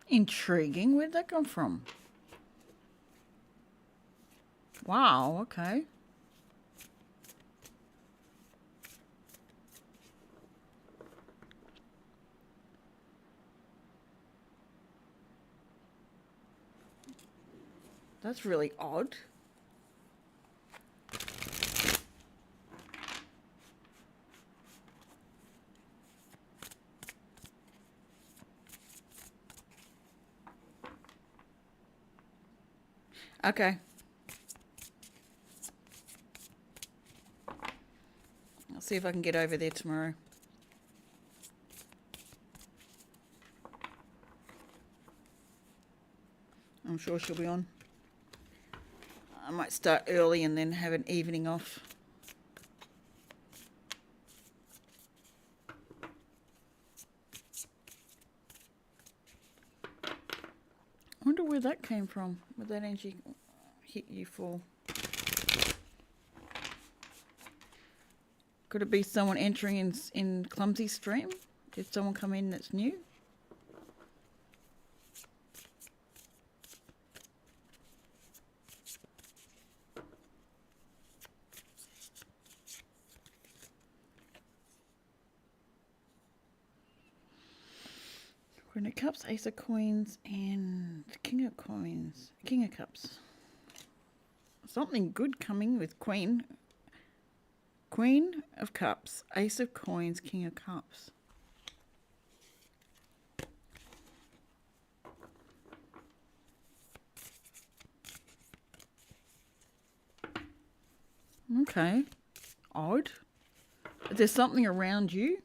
Intriguing. Where'd that come from? Wow, okay. That's really odd. Okay. I'll see if I can get over there tomorrow. I'm sure she'll be on. I might start early and then have an evening off. I wonder where that came from, where that energy hit you for. Could it be someone entering in Clumsy stream? Did someone come in that's new? Queen of Cups, Ace of Coins, and King of Coins. King of Cups. Something good coming with Queen. Queen of Cups, Ace of Coins, King of Cups. Okay. Odd. Is there something around you?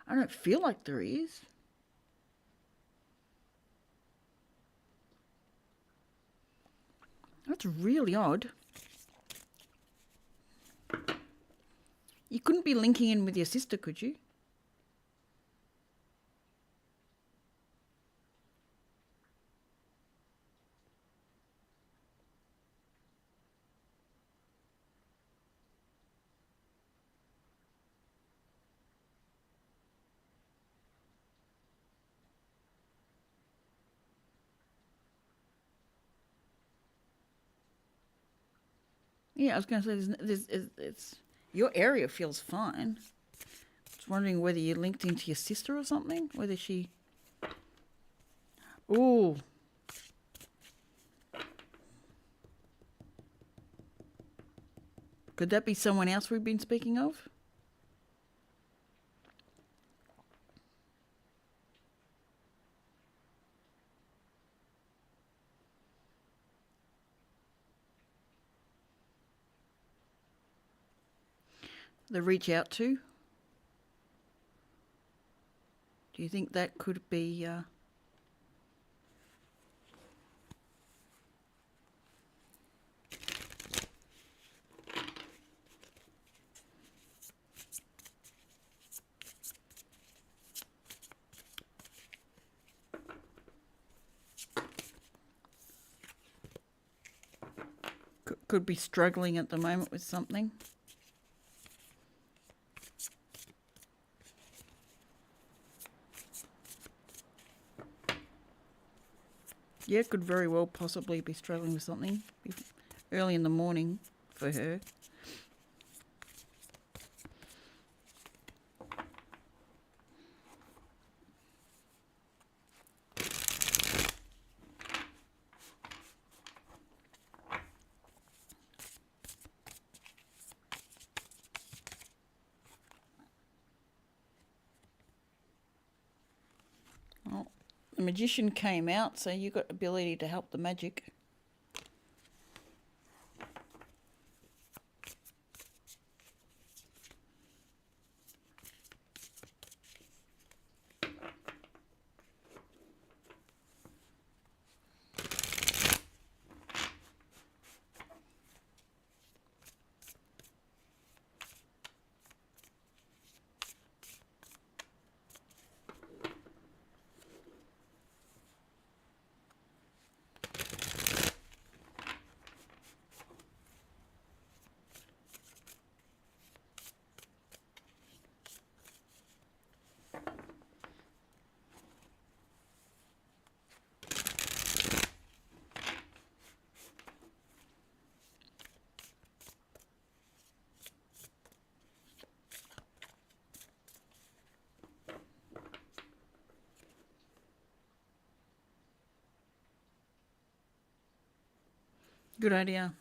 I don't feel like there is. That's really odd. You couldn't be linking in with your sister, could you? Yeah, I was going to say, it's your area feels fine. I was wondering whether you linked into your sister or something, whether she... Ooh. Could that be someone else we've been speaking of? The reach out to? Do you think that could be... could be struggling at the moment with something? Yeah, could very well possibly be struggling with something early in the morning for her. Well, the Magician came out, so you got ability to help the magic. Good idea.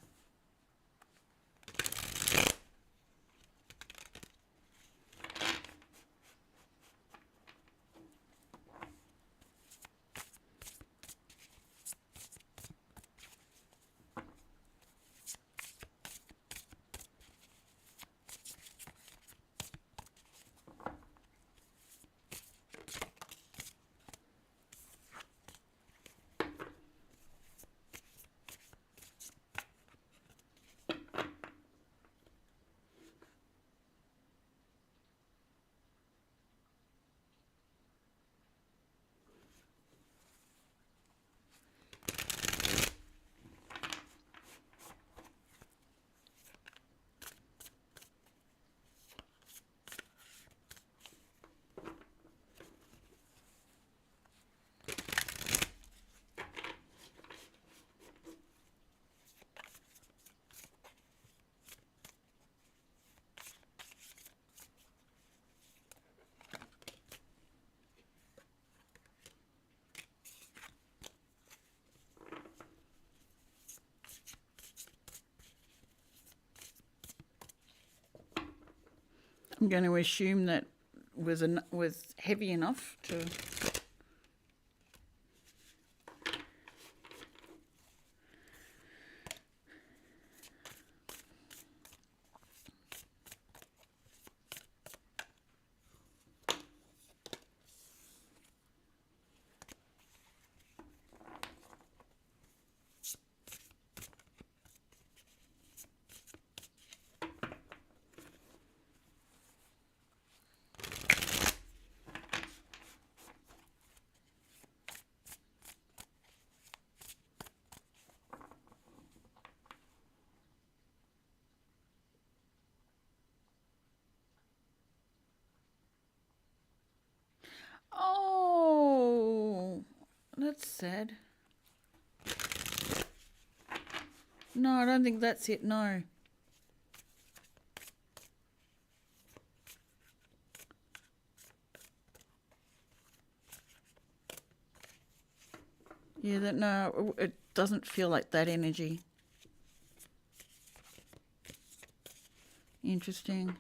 I'm going to assume that was heavy enough to. Oh, that's sad. No, I don't think that's it. No. Yeah, that no, it doesn't feel like that energy. Interesting.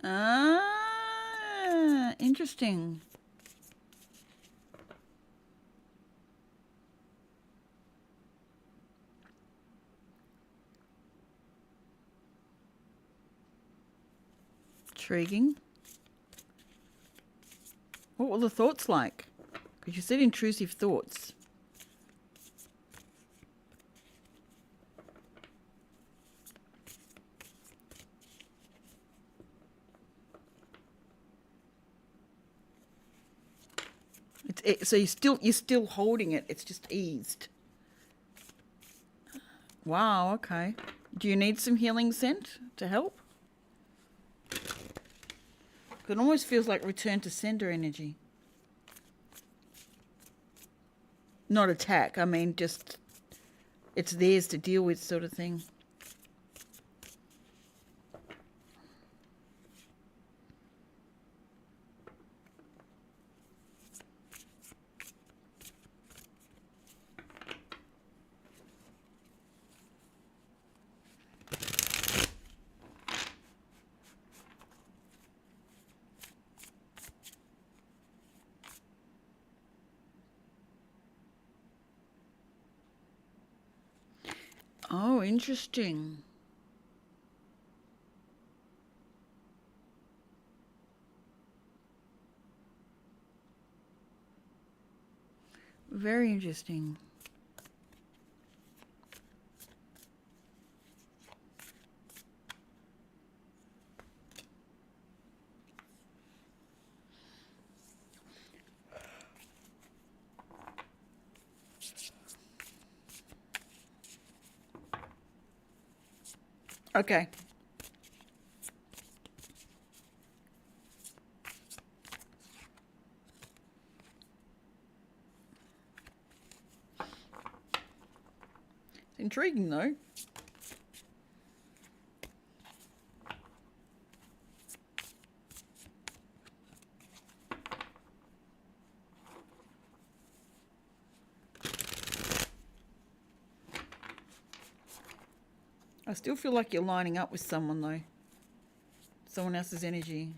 Ah, interesting. Intriguing. What were the thoughts like? Because you said intrusive thoughts. So you're still holding it. It's just eased. Wow. Okay. Do you need some healing scent to help? It almost feels like return to sender energy. Not attack. I mean, just it's theirs to deal with, sort of thing. Oh, interesting. Very interesting. Okay. It's intriguing though. I still feel like you're lining up with someone though. Someone else's energy.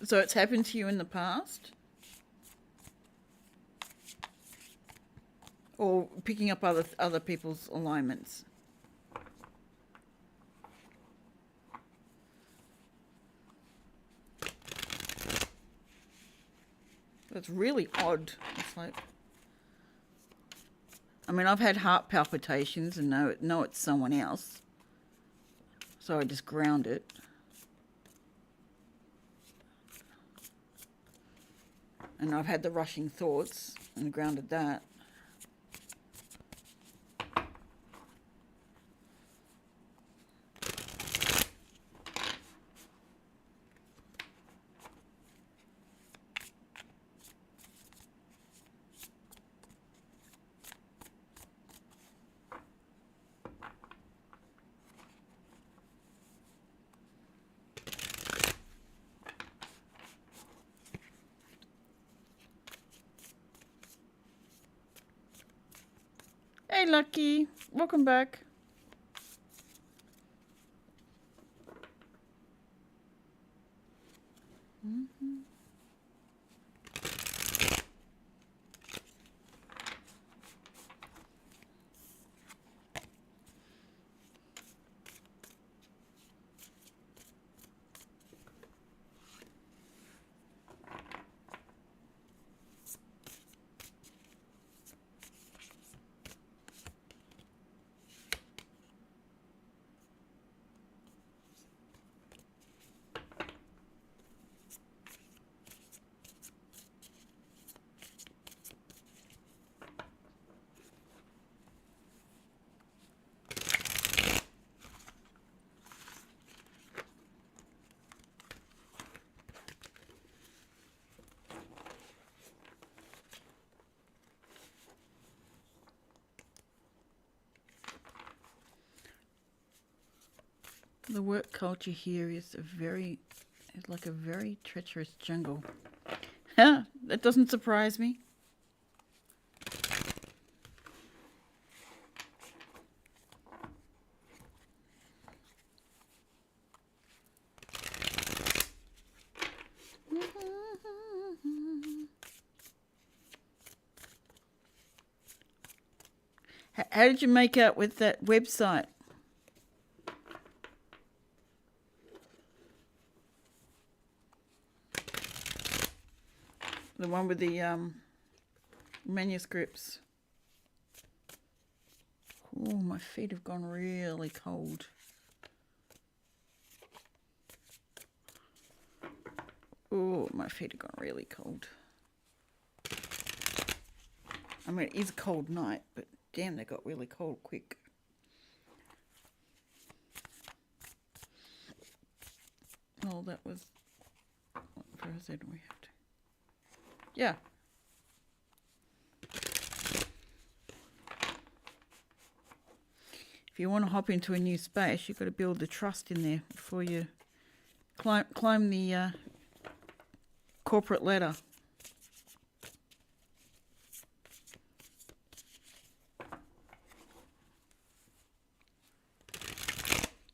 So it's happened to you in the past? Or picking up other people's alignments? That's really odd. It's like, I mean, I've had heart palpitations and know it's someone else. So I just ground it. And I've had the rushing thoughts and grounded that. Hey, Lucky. Welcome back. The work culture here is like a very treacherous jungle. Huh, that doesn't surprise me. How did you make out with that website? The one with the manuscripts. Oh, my feet have gone really cold. Oh, my feet have gone really cold. I mean, it is a cold night, but damn, they got really cold quick. Oh, that was... What verse did we have to... Yeah. If you want to hop into a new space, you've got to build the trust in there before you climb the corporate ladder.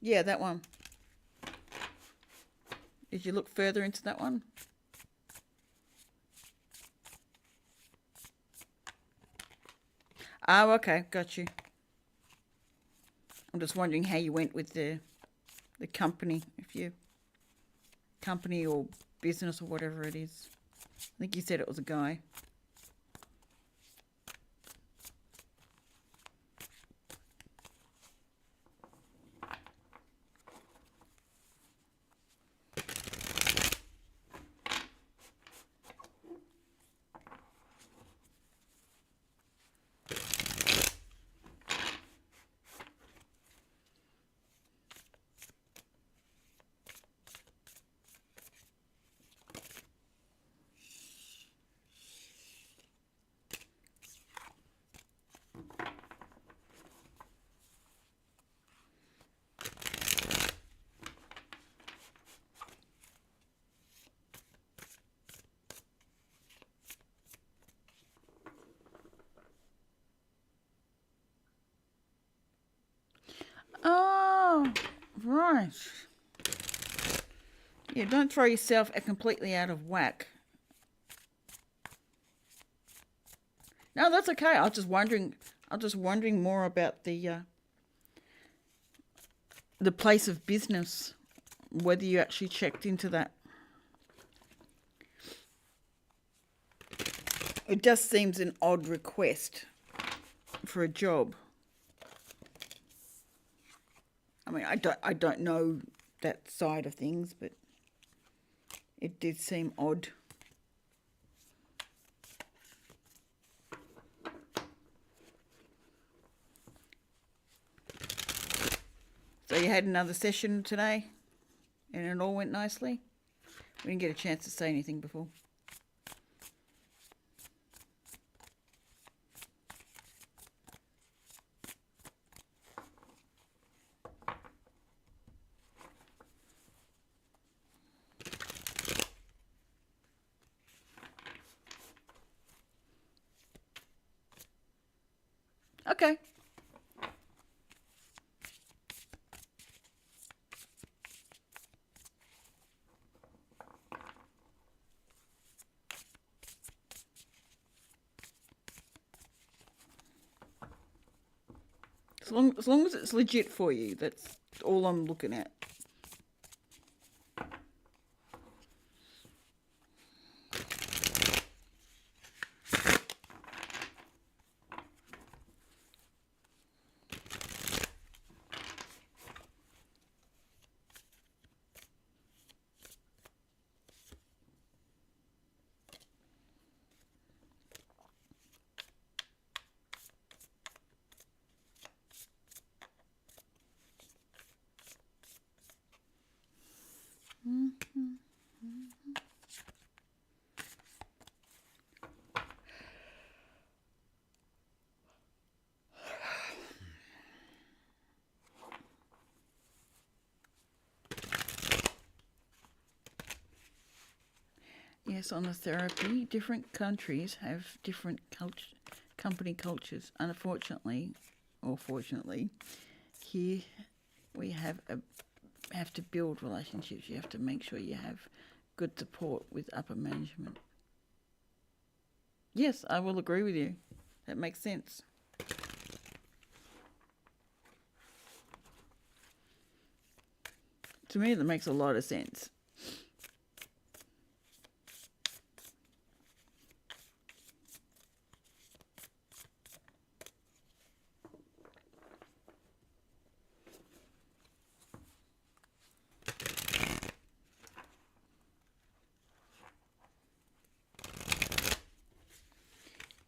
Yeah, that one. Did you look further into that one? Oh, okay, got you. I'm just wondering how you went with the company, if you company or business or whatever it is. I think you said it was a guy. Yeah, don't throw yourself completely out of whack. No, that's okay. I was just wondering. More about the place of business, whether you actually checked into that. It just seems an odd request for a job. I mean, I don't know that side of things, but it did seem odd. So you had another session today, and it all went nicely? We didn't get a chance to say anything before. Okay. As long as it's legit for you, that's all I'm looking at. Yes, on the therapy, different countries have different company cultures. Unfortunately, or fortunately, here we have to build relationships. You have to make sure you have good support with upper management. Yes, I will agree with you. That makes sense. To me, that makes a lot of sense.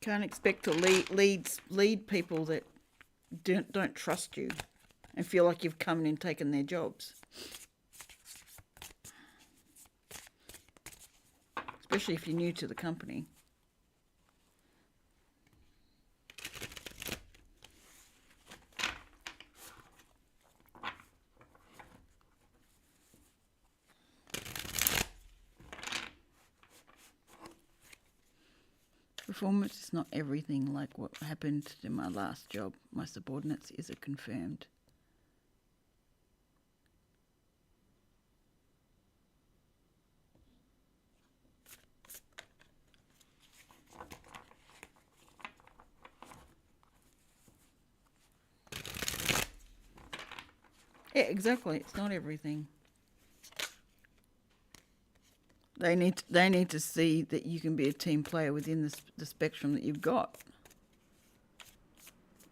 Can't expect to lead people that don't trust you and feel like you've come in and taken their jobs. Especially if you're new to the company. Performance is not everything, like what happened in my last job. My subordinates is a confirmed. Yeah, exactly. It's not everything. They need to see that you can be a team player within the spectrum that you've got.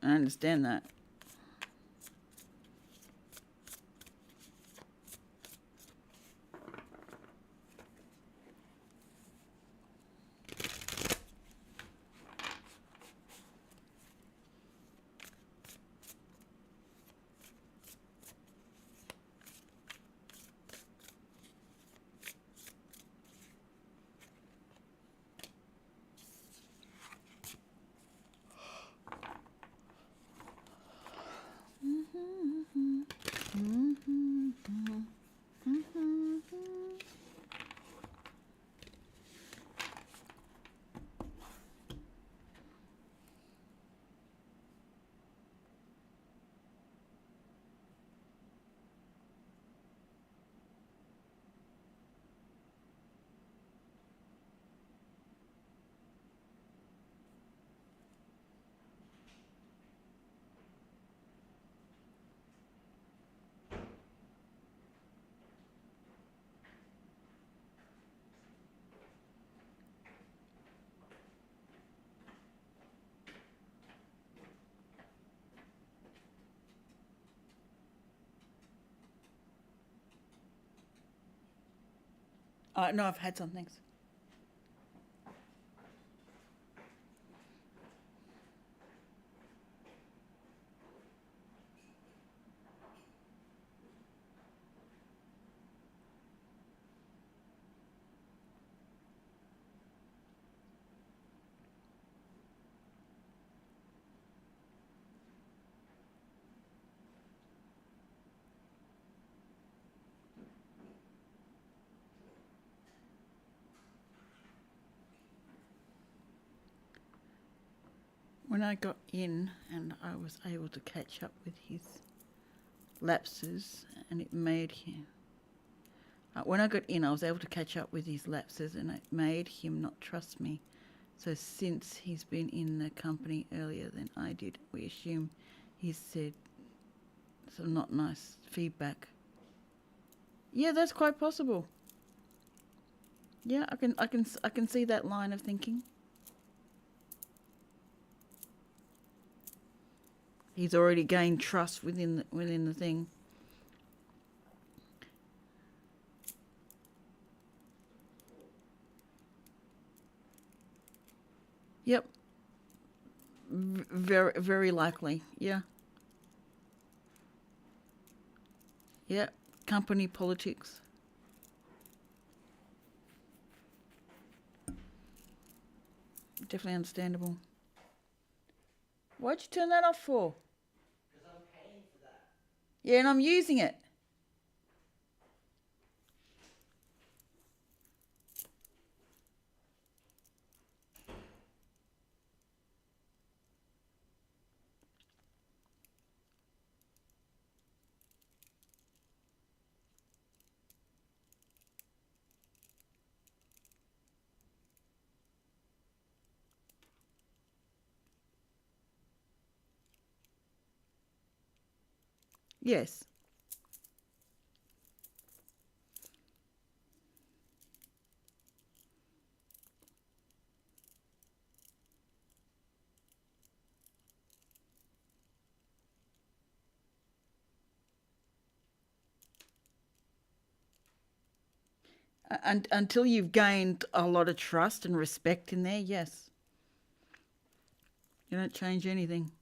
I understand that. No, I've had some, thanks. When I got in and I was able to catch up with his lapses, and it made him. When I got in, I was able to catch up with his lapses, and it made him not trust me. So since he's been in the company earlier than I did, we assume he's said some not nice feedback. Yeah, that's quite possible. Yeah, I can see that line of thinking. He's already gained trust within the thing. Yep. Very likely. Yeah. Yeah. Company politics. Definitely understandable. Why'd you turn that off for? Because I'm paying for that. Yeah, and I'm using it. Yes. And until you've gained a lot of trust and respect in there, yes. You don't change anything.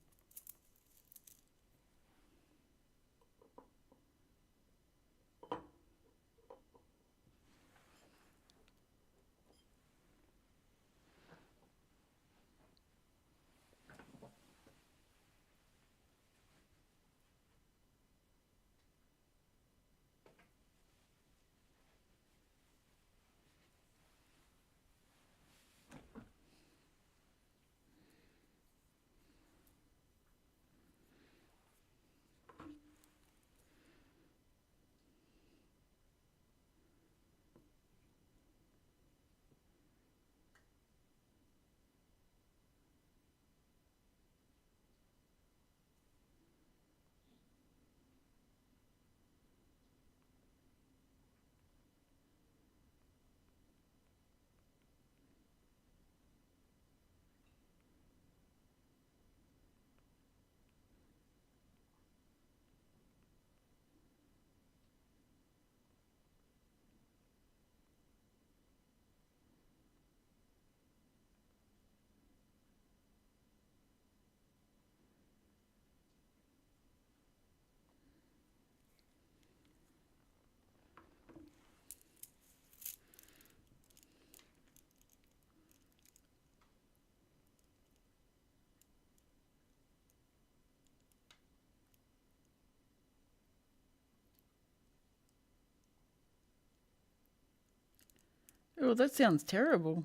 Oh, that sounds terrible.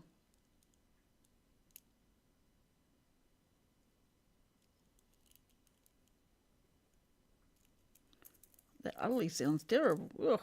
That utterly sounds terrible. Ugh.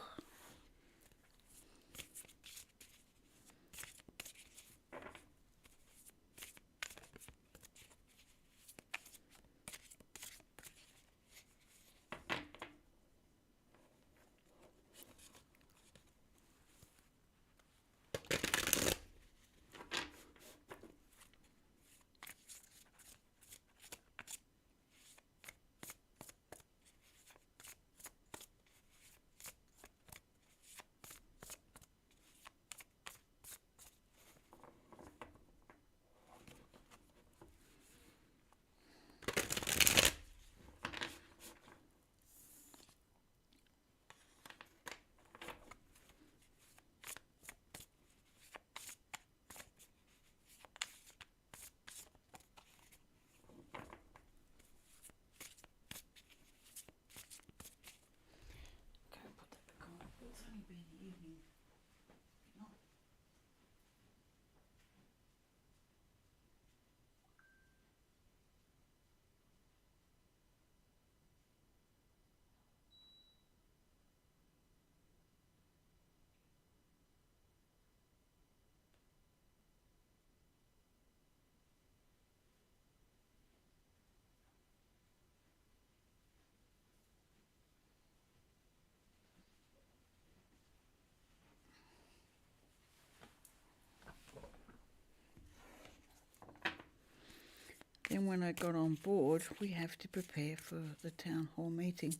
Then when I got on board, we have to prepare for the town hall meeting,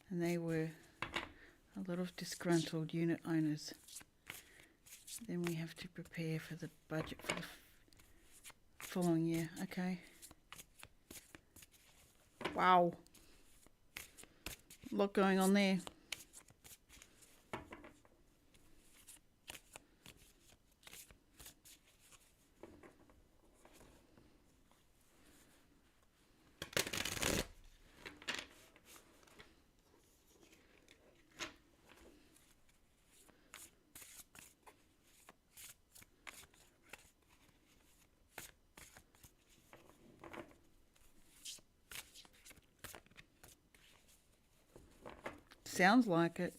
and they were a lot of disgruntled unit owners. Then we have to prepare for the budget for the following year. Okay. Wow. A lot going on there. Sounds like it.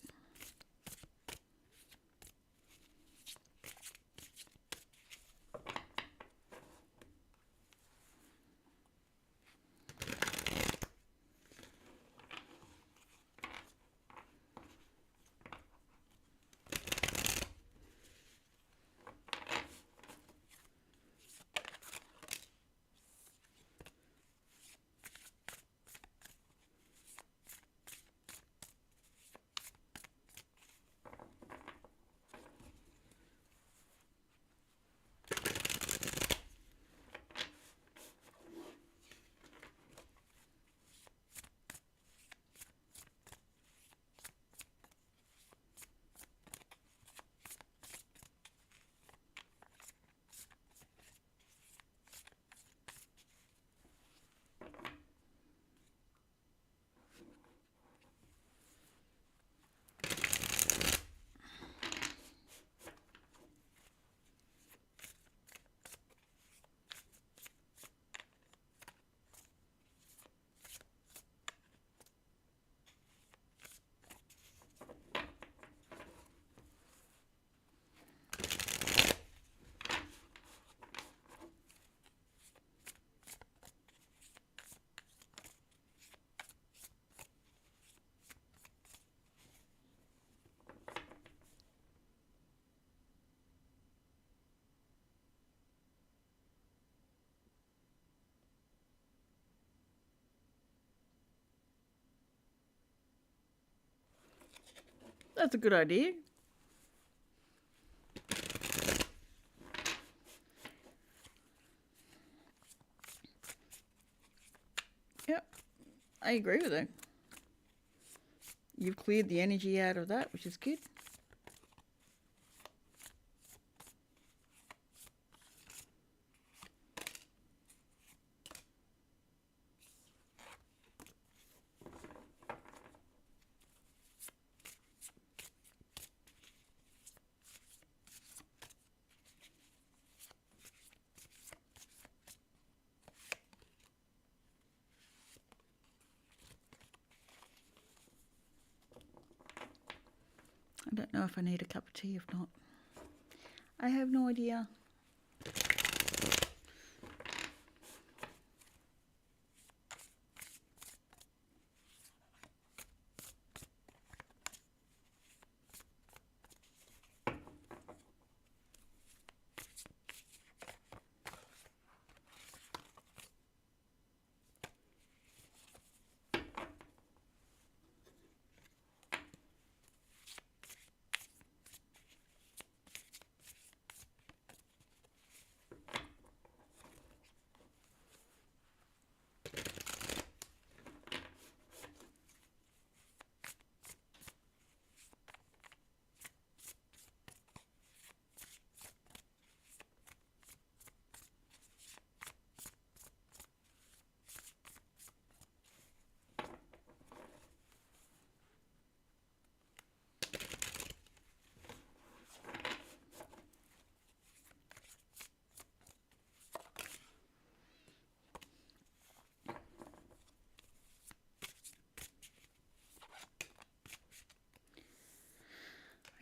That's a good idea. Yep, I agree with that. You've cleared the energy out of that, which is good. I don't know if I need a cup of tea. If not, I have no idea.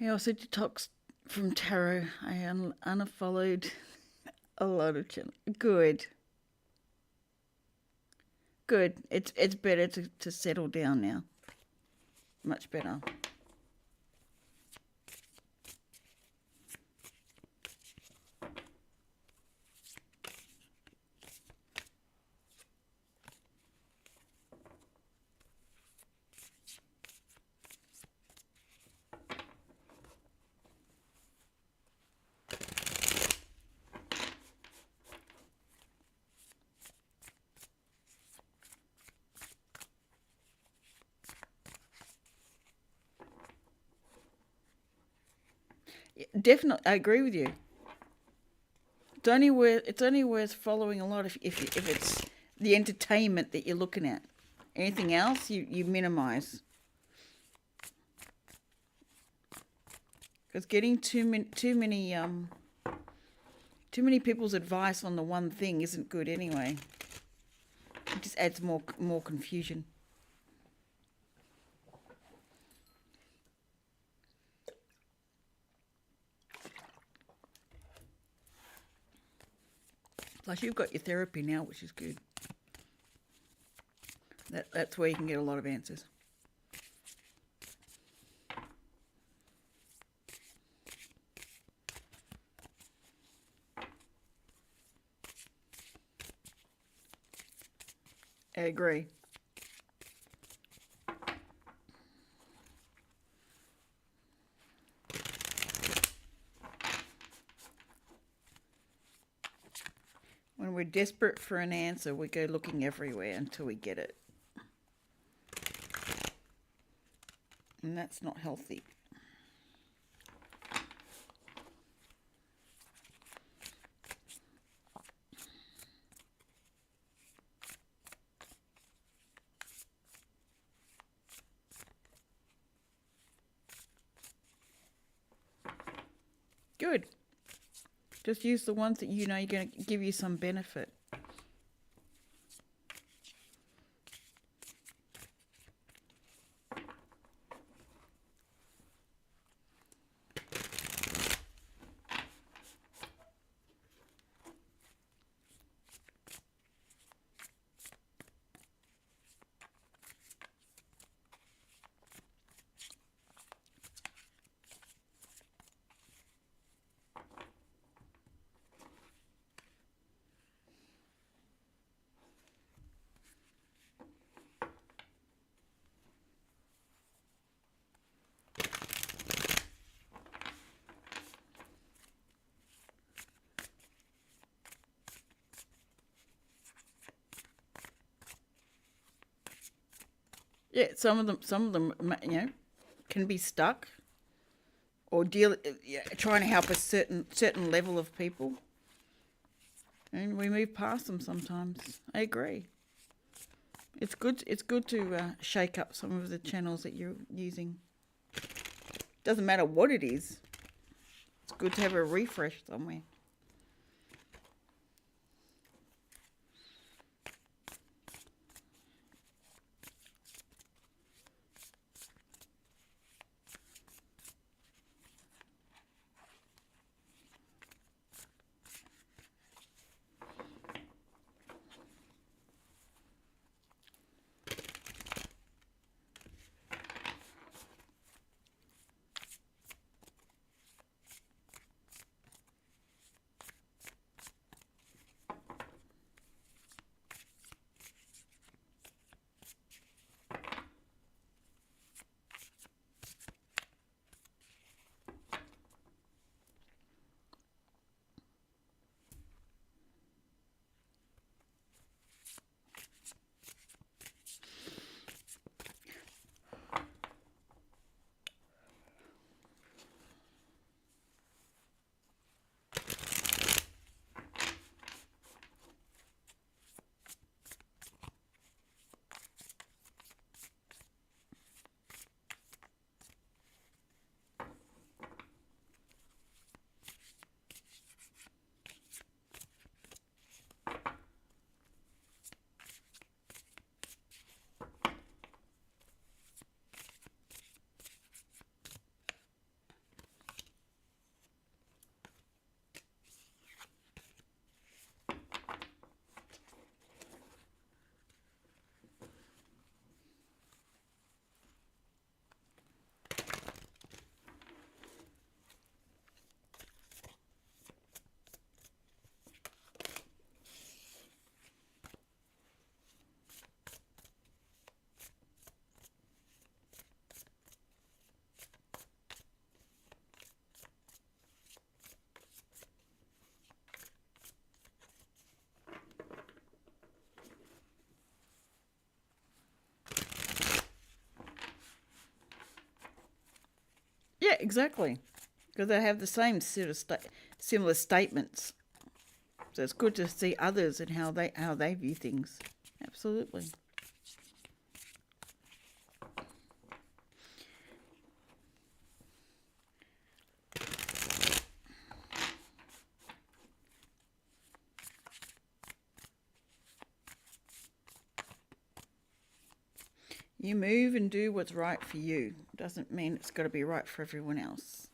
I also detoxed from tarot. I unfollowed a lot of channels. Good. Good. It's better to settle down now. Much better. Definitely, I agree with you. It's only worth following a lot if it's the entertainment that you're looking at. Anything else, you minimize. Because getting too many people's advice on the one thing isn't good anyway. It just adds more confusion. Plus, you've got your therapy now, which is good. That's where you can get a lot of answers. I agree. When we're desperate for an answer, we go looking everywhere until we get it. And that's not healthy. Good. Just use the ones that you know you're going to give you some benefit. Yeah, some of them, can be stuck or trying to help a certain level of people, and we move past them sometimes. I agree. It's good. It's good to shake up some of the channels that you're using. Doesn't matter what it is. It's good to have a refresh somewhere. Yeah, exactly. because they have the same sort of similar statements. So it's good to see others and how they view things. Absolutely. You move and do what's right for you. Doesn't mean it's got to be right for everyone else.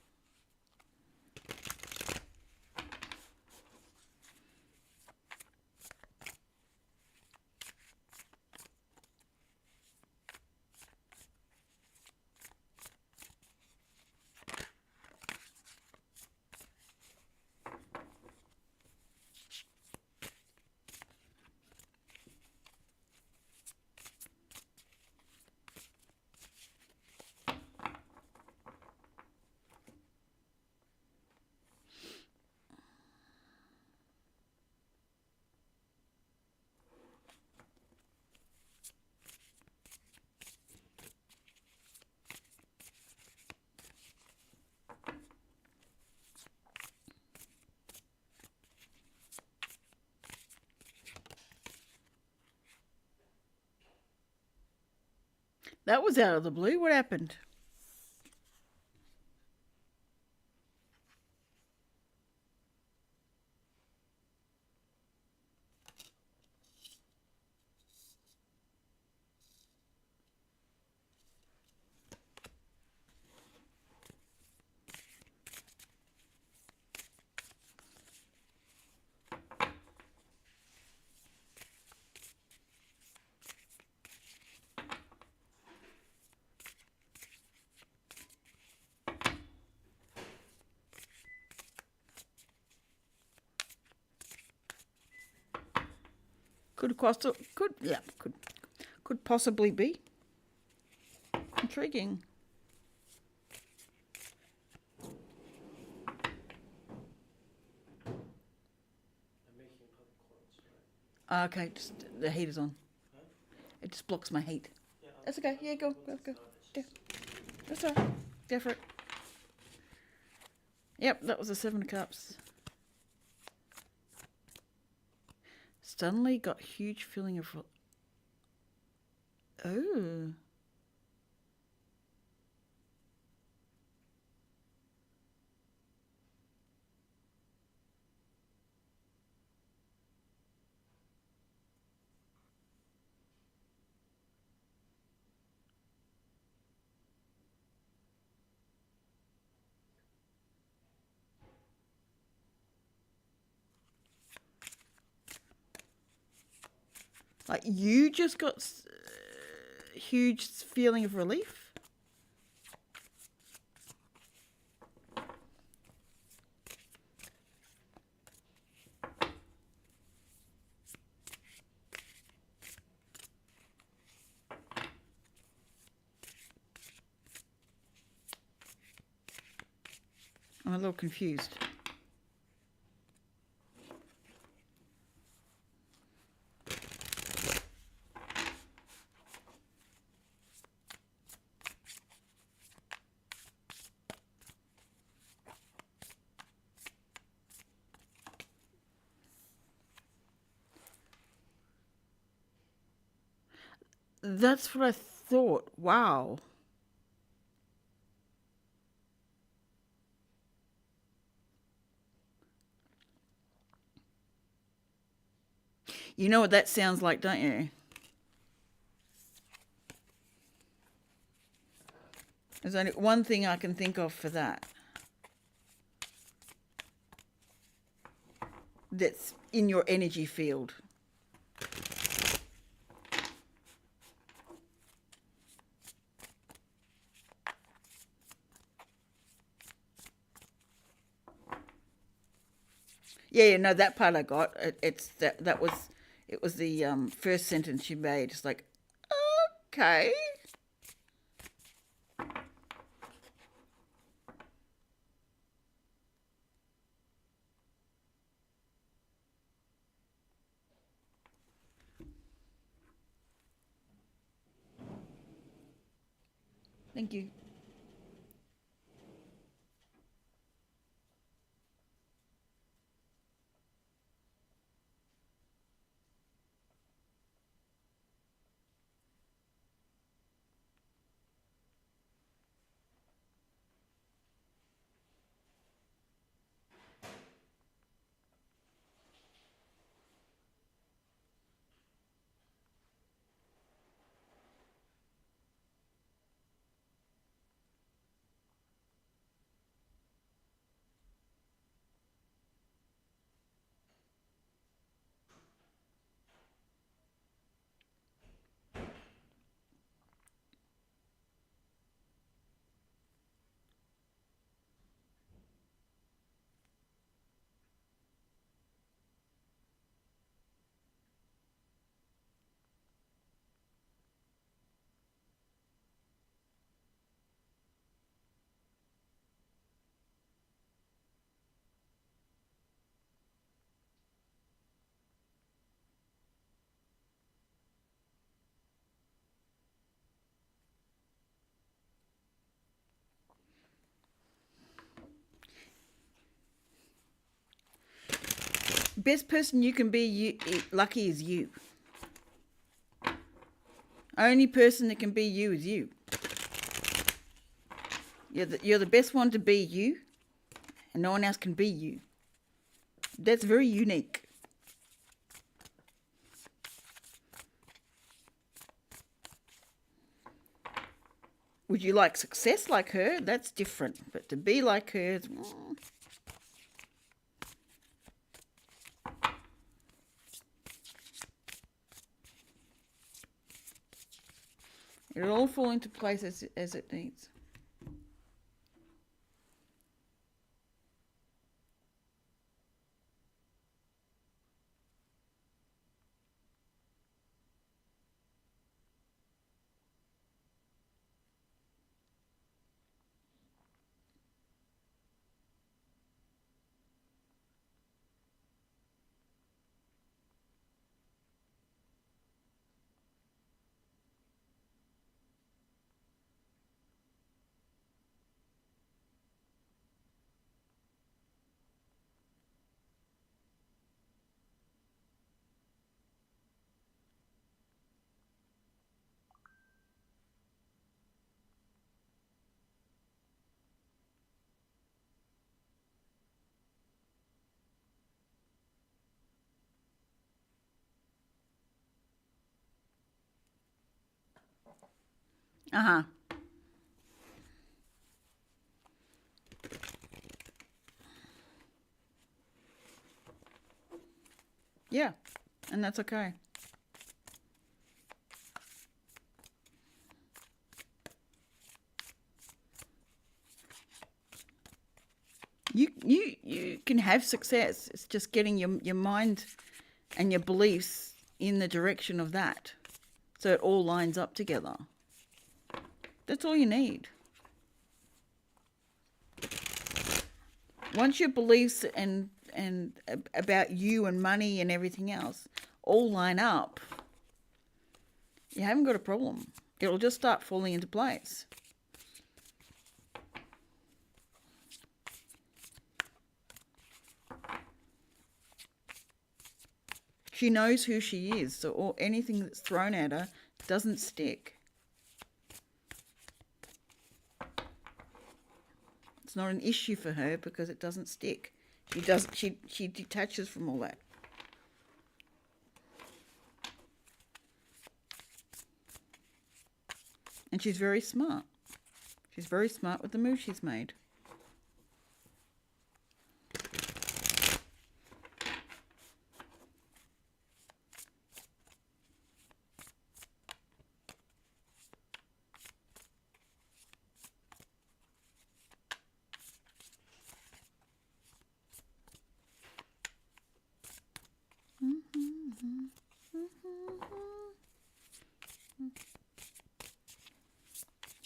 That was out of the blue. What happened? Could possibly be intriguing. I'm making popcorns, right? Okay, just the heat is on. Huh? It just blocks my heat. Yeah, That's okay. Yeah, go. once it's done, it's That's all right. Go for it. Yep, that was a 7 of Cups. Suddenly got huge feeling of... Oh. Like you just got huge feeling of relief? I'm a little confused. That's what I thought. Wow. You know what that sounds like, don't you? There's only one thing I can think of for that. That's in your energy field. Yeah, no, that part I got. It was the first sentence you made. It's like, okay. Thank you. best person you can be, lucky is you. Only person that can be you is you. You're the best one to be you, and no one else can be you. That's very unique. Would you like success like her? That's different. But to be like her, it'll all fall into place as it needs. Uh-huh. Yeah, and that's okay. You can have success. It's just getting your mind and your beliefs in the direction of that, so it all lines up together. That's all you need. Once your beliefs and about you and money and everything else all line up, you haven't got a problem. It'll just start falling into place. She knows who she is, so anything that's thrown at her doesn't stick. It's not an issue for her because it doesn't stick. She detaches from all that. And she's very smart. She's very smart with the move she's made.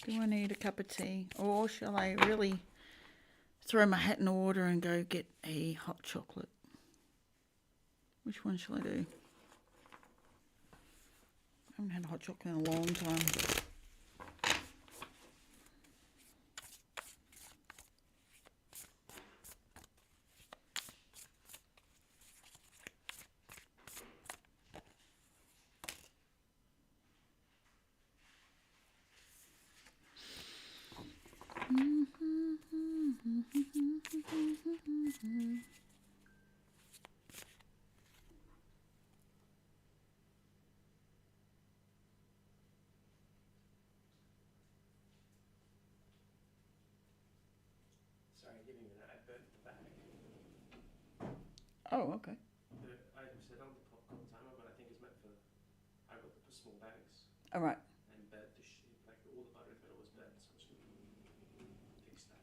Do I need a cup of tea? Or shall I really throw my hat in the water and go get a hot chocolate? Which one shall I do? I haven't had hot chocolate in a long time. Sorry, giving you that. I burnt the bag. Oh, okay. I said on the popcorn timer, but I think it's meant for. I got the small bags All right. and burnt like all the butter in the middle was burnt, so I'm just gonna fix that.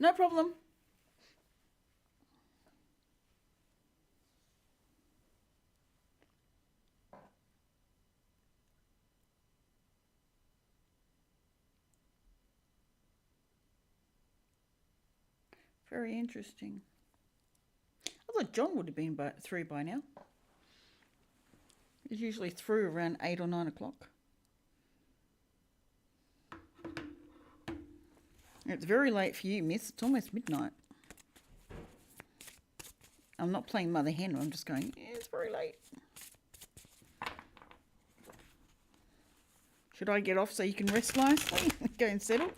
No problem. Very interesting. I thought John would have been through by now. He's usually through around 8 or 9 o'clock. It's very late for you, miss. It's almost midnight. I'm not playing Mother Hen. I'm just going, yeah, it's very late. Should I get off so you can rest nicely? Go and settle?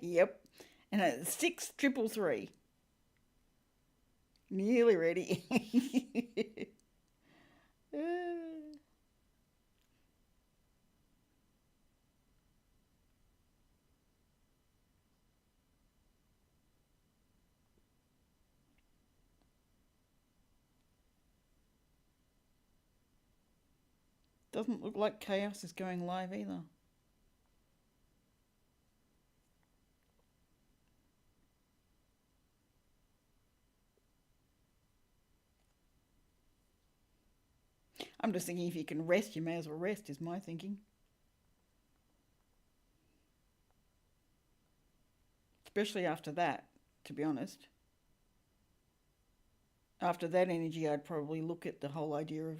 Yep. And it's 6333. Nearly ready. Doesn't look like Chaos is going live either. I'm just thinking if you can rest, you may as well rest, is my thinking. Especially after that, to be honest. After that energy, I'd probably look at the whole idea of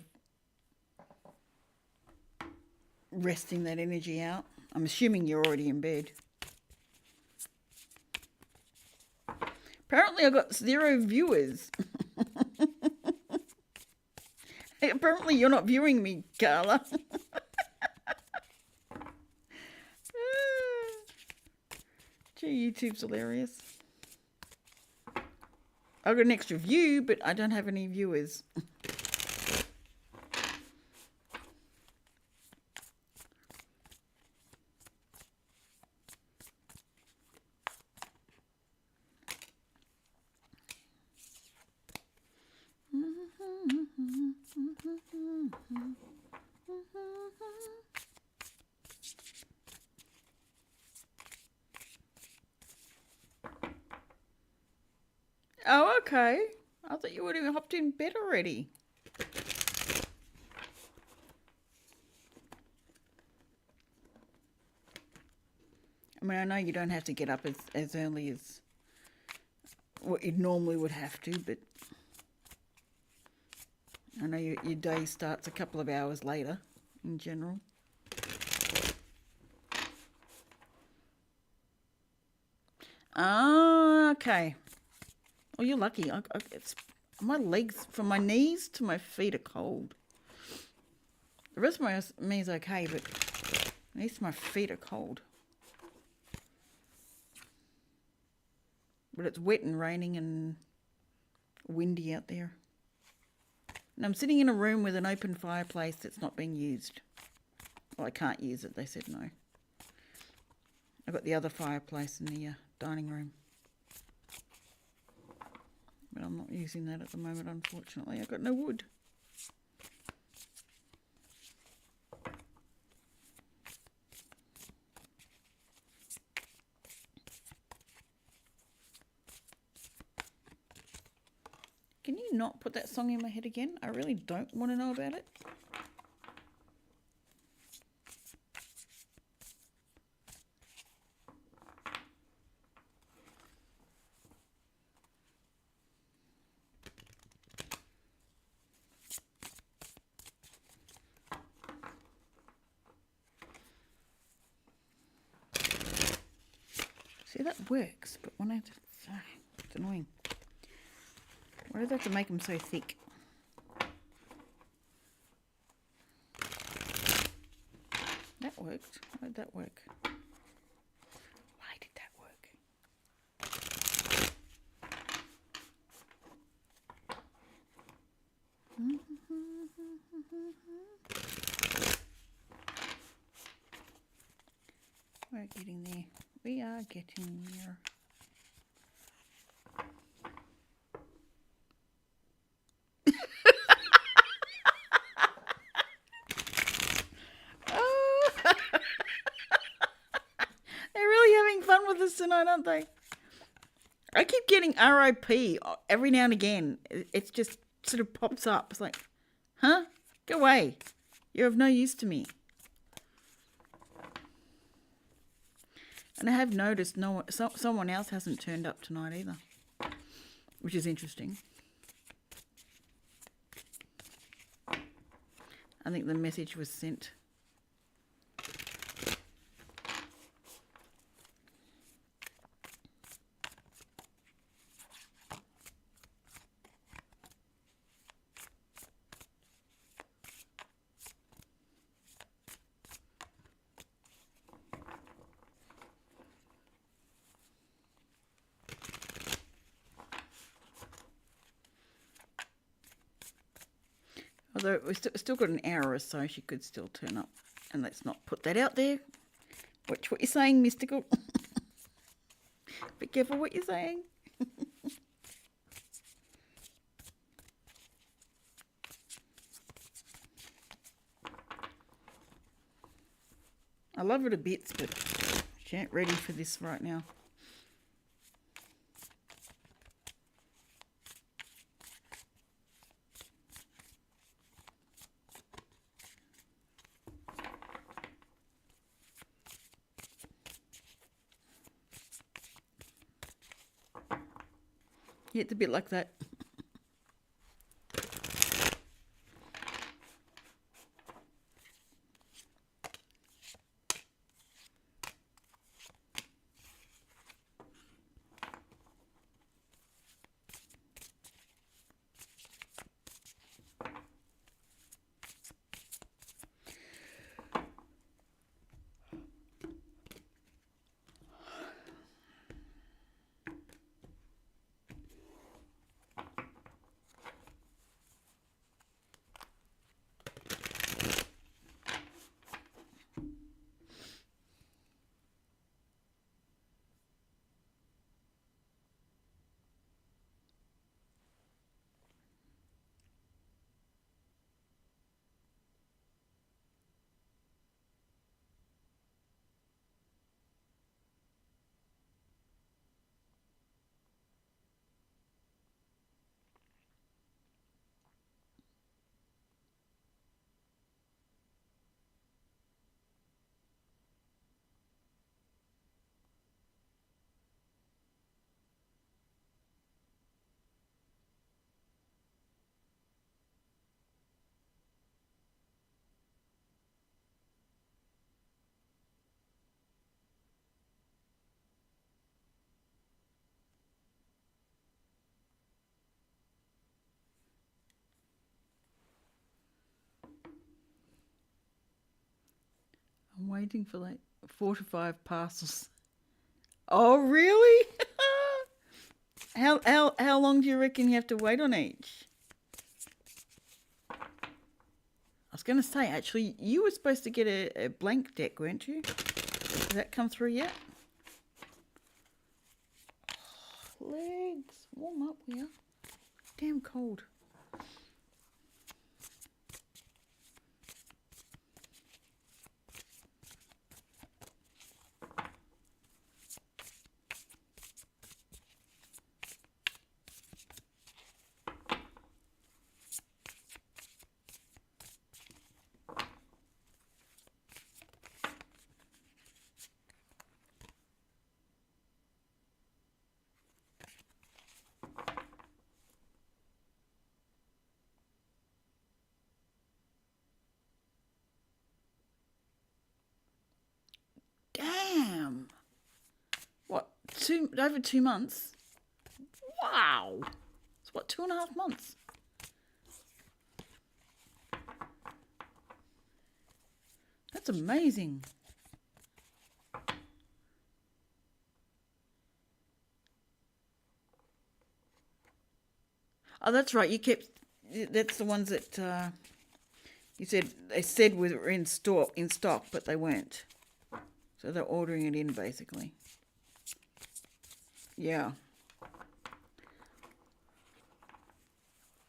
resting that energy out. I'm assuming you're already in bed. Apparently I got 0 viewers. Apparently you're not viewing me, Carla. Gee, YouTube's hilarious. I've got an extra view, but I don't have any viewers. Oh, okay. I thought you would have hopped in bed already. I mean, I know you don't have to get up as early as what you normally would have to, but I know your day starts a couple of hours later in general. Ah, okay. Oh, you're lucky. It's my legs, from my knees to my feet, are cold. The rest of me's okay, but at least my feet are cold. But it's wet and raining and windy out there. And I'm sitting in a room with an open fireplace that's not being used. Well, I can't use it. They said no. I've got the other fireplace in the dining room. But I'm not using that at the moment, unfortunately. I've got no wood. Can you not put that song in my head again? I really don't want to know about it. See, that works, but when I have to... it's annoying. Why do they have to make them so thick? That worked. Why did that work? Why did that work? We're getting there. We are getting there. Oh, they're really having fun with us tonight, aren't they? I keep getting RIP every now and again. It just sort of pops up. It's like, huh? Go away. You're of no use to me. And I have noticed someone else hasn't turned up tonight either, which is interesting. I think the message was sent. Although we've still got an hour or so, she could still turn up. And let's not put that out there. Watch what you're saying, Mystical. Be careful what you're saying. I love her to bits, but she ain't ready for this right now. Yeah, it's a bit like that. I'm waiting for like 4 to 5 parcels. Oh, really? How long do you reckon you have to wait on each? I was going to say, actually, you were supposed to get a blank deck, weren't you? Has that come through yet? Oh, legs. Warm up, we are. Damn cold. Damn. What, over 2 months? Wow. It's what, 2.5 months? That's amazing. Oh, that's right. You kept. That's the ones that You said they said we were in stock, but they weren't. So they're ordering it in basically. Yeah.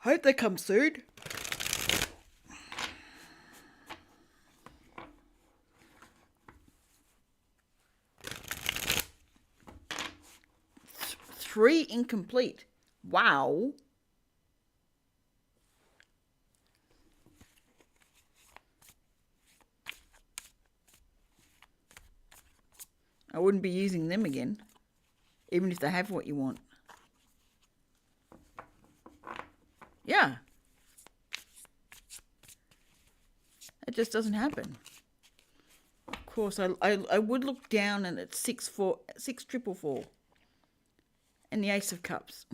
Hope they come soon. Three incomplete. Wow. I wouldn't be using them again, even if they have what you want. Yeah. It just doesn't happen. Of course, I would look down and it's 6-4 and the Ace of Cups.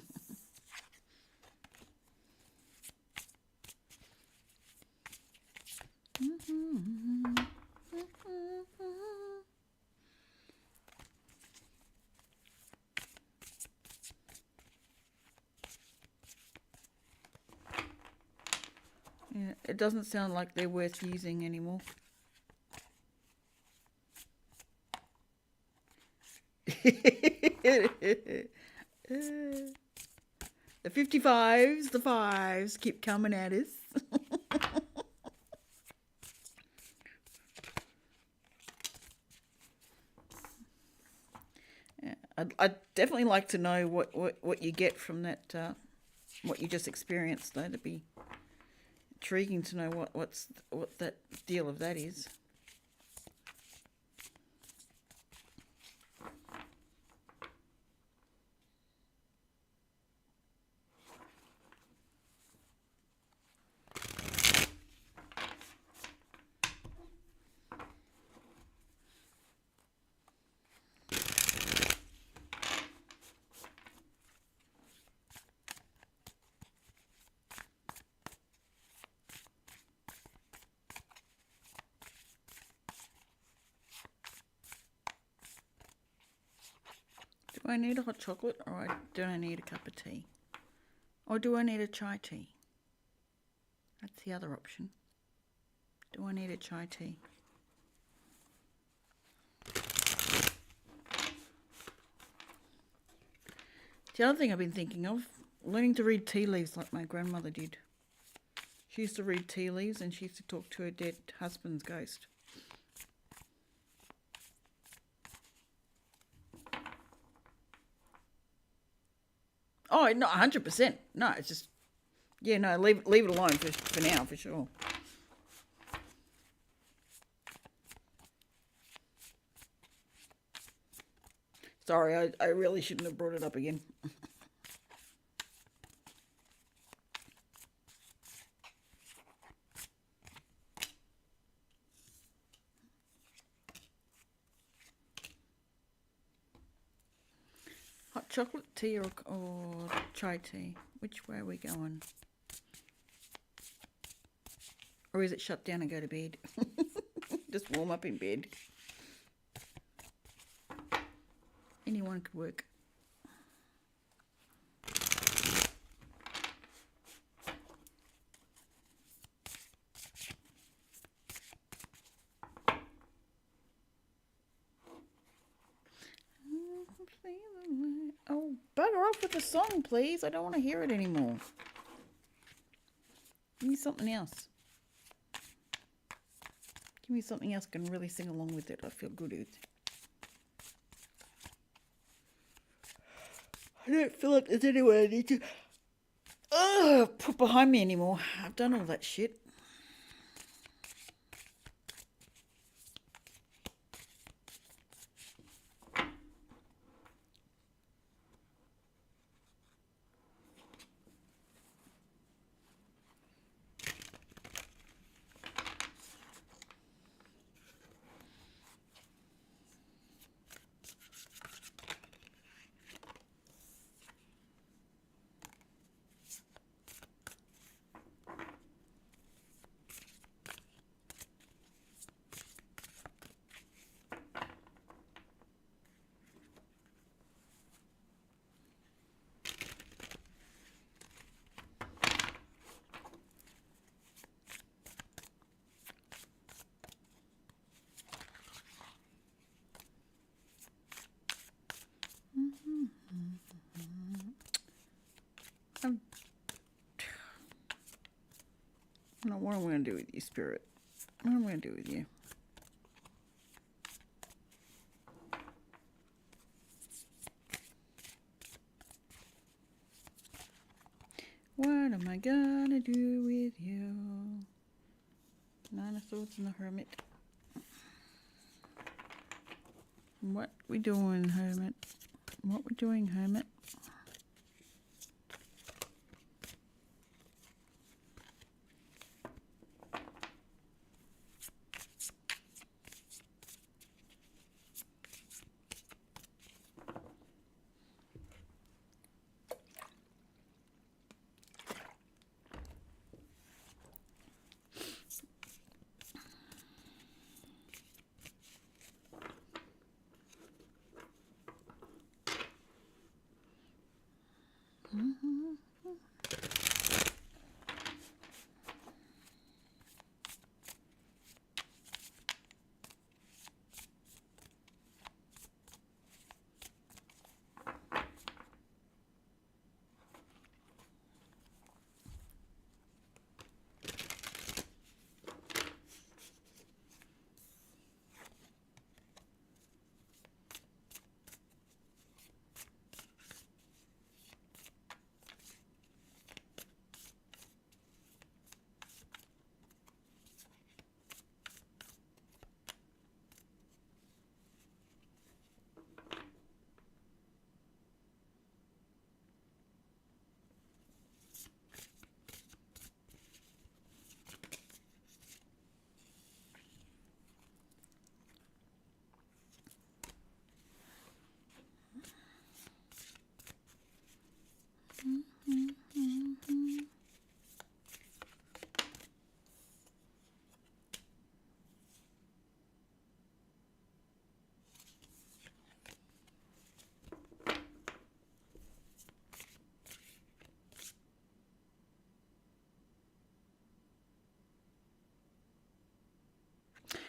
Yeah, it doesn't sound like they're worth using anymore. The 55s, the 5s keep coming at us. Yeah, I'd definitely like to know what you get from that, what you just experienced, though. That'd be intriguing to know what that deal of that is. Do I need a hot chocolate or do I need a cup of tea? Or do I need a chai tea? That's the other option. Do I need a chai tea? The other thing I've been thinking of, learning to read tea leaves like my grandmother did. She used to read tea leaves and she used to talk to her dead husband's ghost. Oh, no, 100%. No, it's just, yeah, no, leave it alone for now, for sure. Sorry, I really shouldn't have brought it up again. Hot chocolate tea or chai tea? Which way are we going? Or is it shut down and go to bed? Just warm up in bed. Anyone could work. Oh, bugger off with the song, please. I don't want to hear it anymore. Give me something else. Give me something else I can really sing along with it. I feel good with it. I don't feel like there's anyone I need to put behind me anymore. I've done all that shit. No, what am I going to do with you, Spirit? What am I going to do with you? What am I going to do with you? Nine of Swords and the Hermit. What we doing, Hermit? What we doing, Hermit?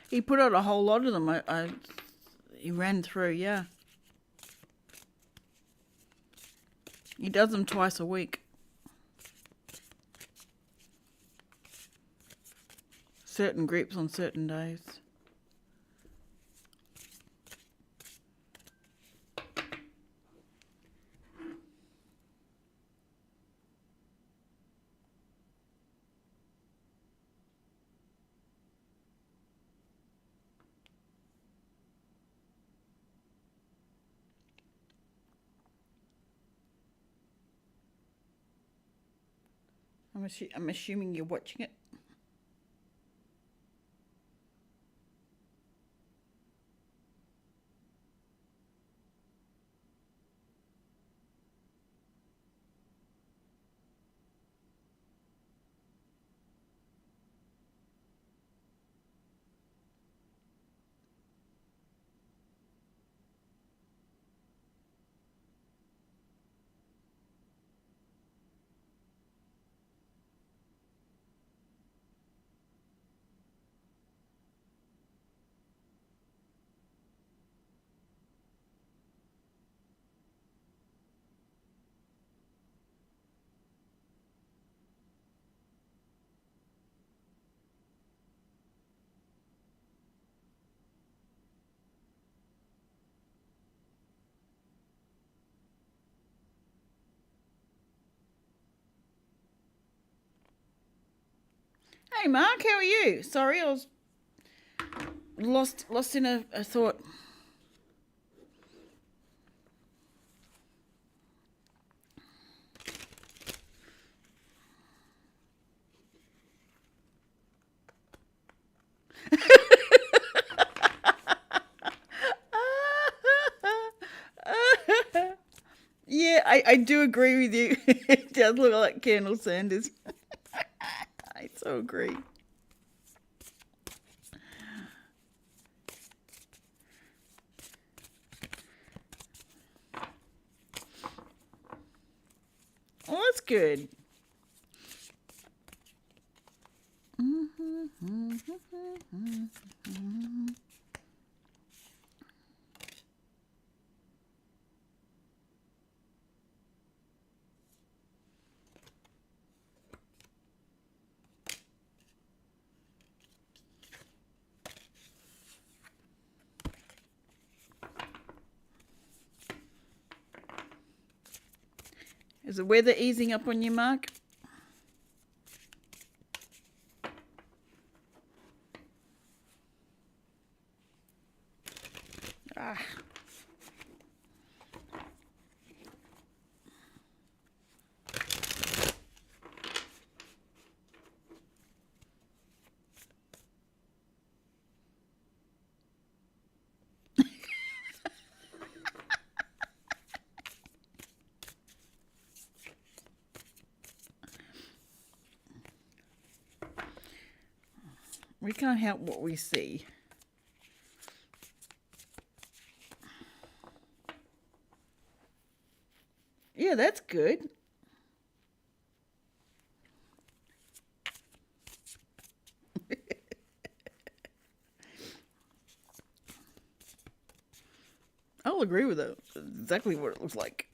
He put out a whole lot of them. He ran through, yeah. He does them twice a week. Certain groups on certain days. I'm assuming you're watching it. Hey Mark, how are you? Sorry, I was lost in a thought. Yeah, I do agree with you. It does look like Colonel Sanders. I so agree. Oh, that's good. Is the weather easing up on you, Mark? Ah. We can't help what we see. Yeah, that's good. I'll agree with it. Exactly what it looks like.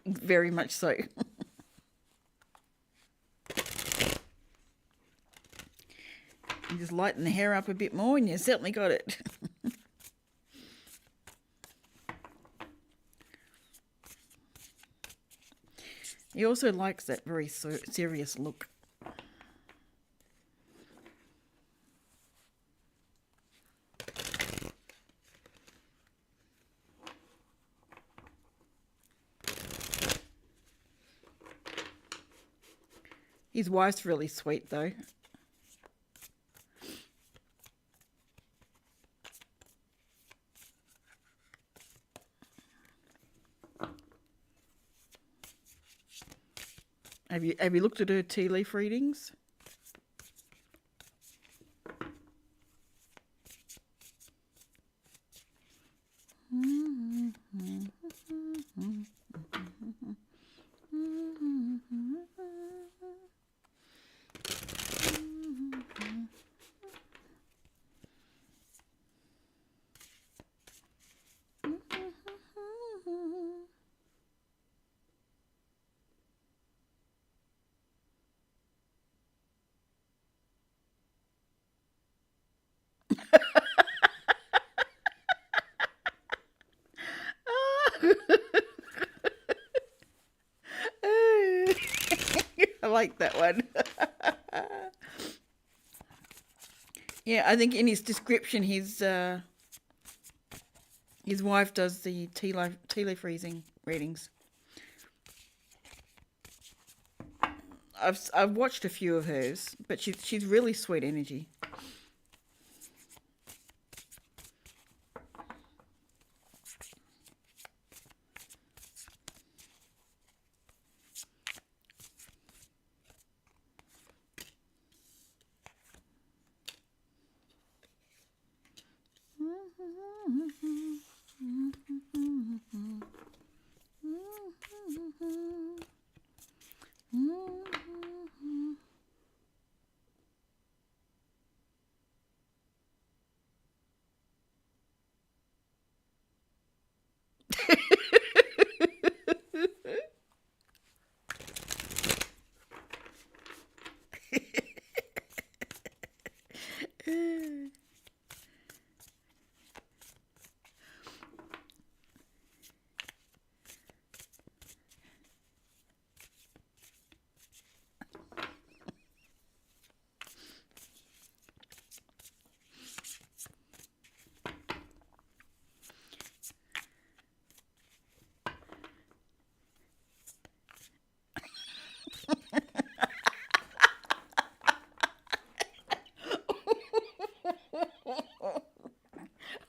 Very much so. You just lighten the hair up a bit more and you certainly got it. He also likes that very serious look. His wife's really sweet though. Have you looked at her tea leaf readings? I like that one. Yeah, I think in his description, his wife does the tea leaf readings. I've watched a few of hers, but she's really sweet energy.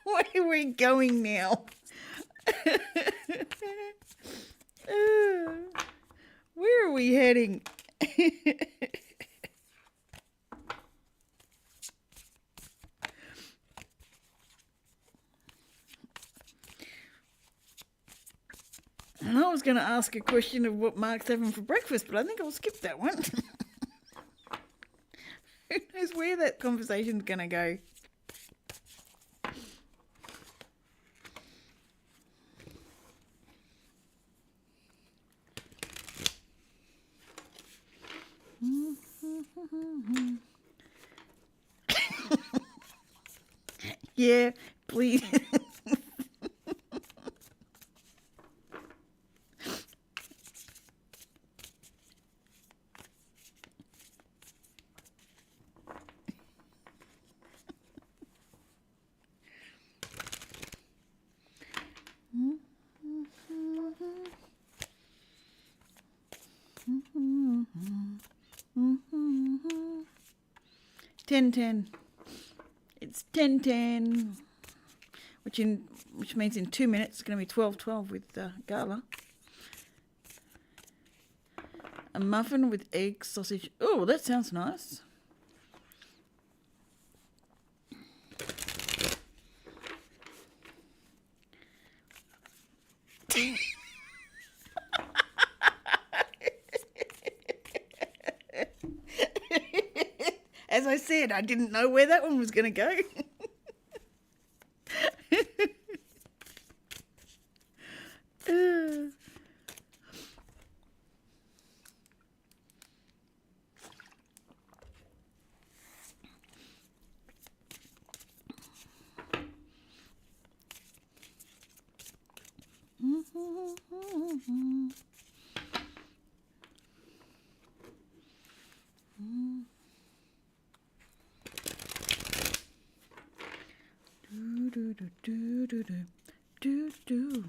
Where are we going now? Where are we heading? And I was going to ask a question of what Mark's having for breakfast, but I think I'll skip that one. Who knows where that conversation's going to go? Yeah, please. Ten. It's 10:10, which means in 2 minutes it's going to be 12:12 with Gala. A muffin with egg, sausage. Oh, that sounds nice. As I said, I didn't know where that one was going to go. Do.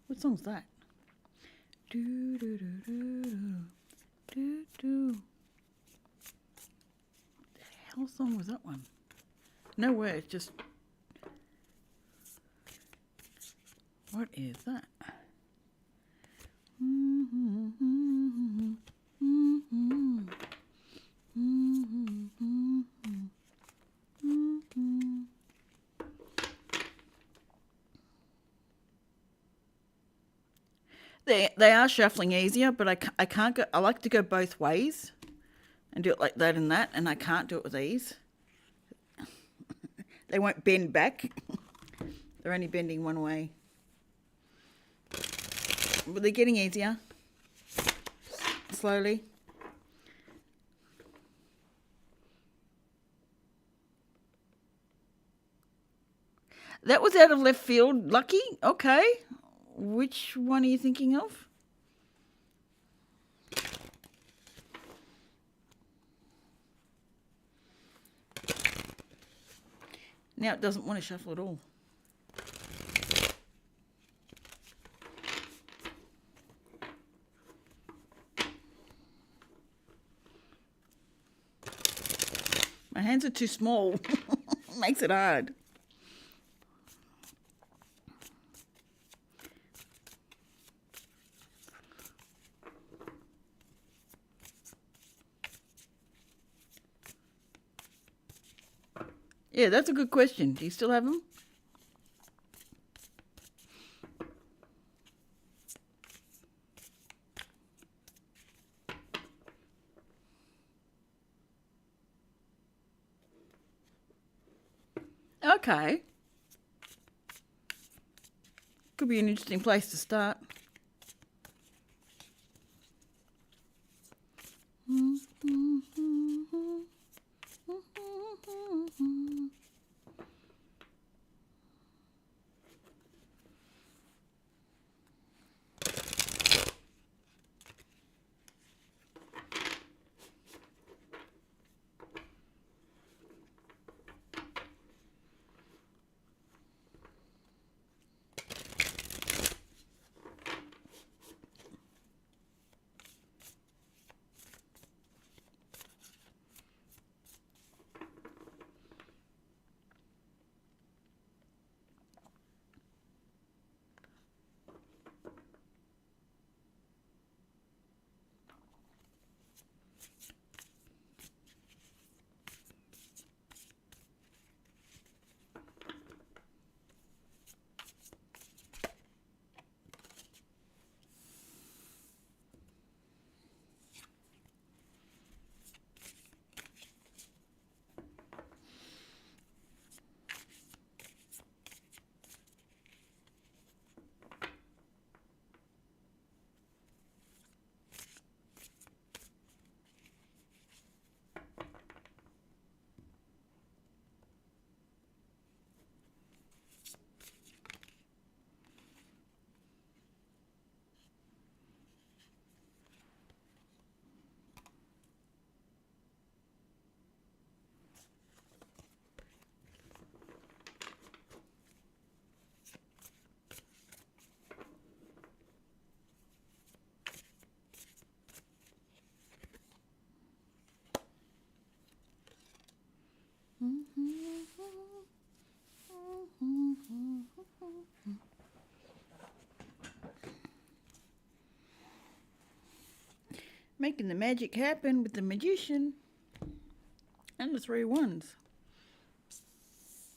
What song's that? Do. What the hell song was that one? No words, just. What is that? They are shuffling easier, but I can't go. I like to go both ways and do it like that and that, and I can't do it with these. They won't bend back. They're only bending one way. But they're getting easier. Slowly. That was out of left field. Lucky. Okay. Which one are you thinking of? Now it doesn't want to shuffle at all. My hands are too small. Makes it hard. Yeah, that's a good question. Do you still have them? Okay. Could be an interesting place to start. Making the magic happen with the magician. And the 3 wands.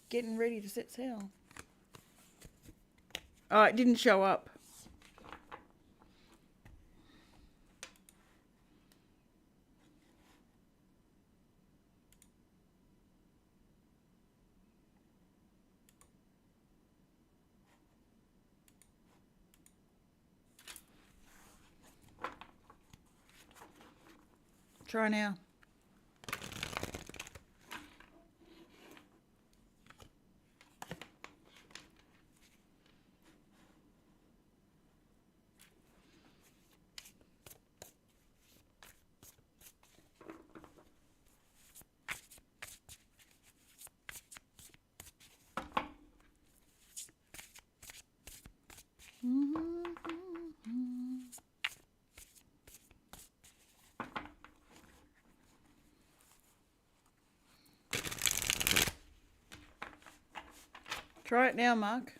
Getting ready to set sail. Oh, it didn't show up. Try now. Try it now, Mark.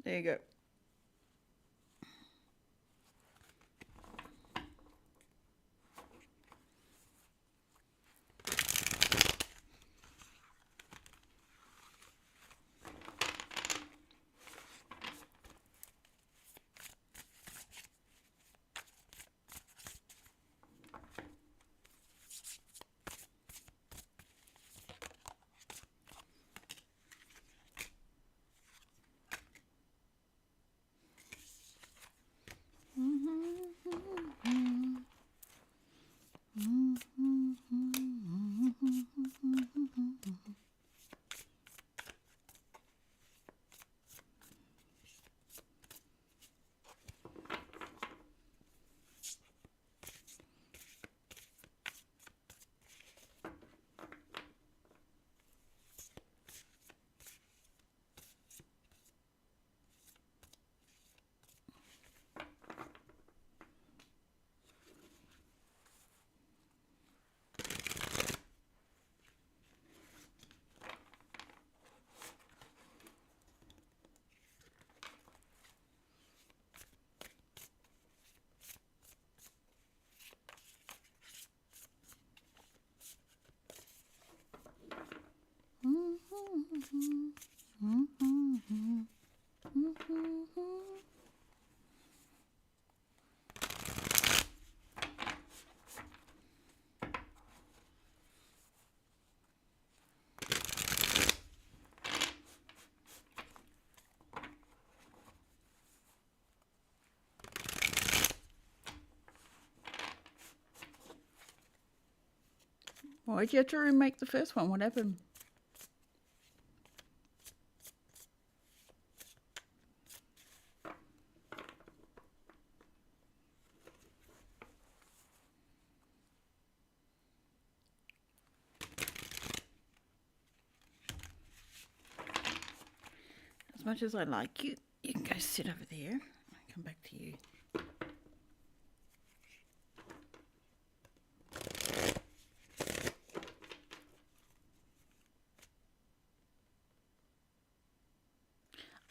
There you go. Why'd you have to remake the first one? What happened? As much as I like you, you can go sit over there. I'll come back to you.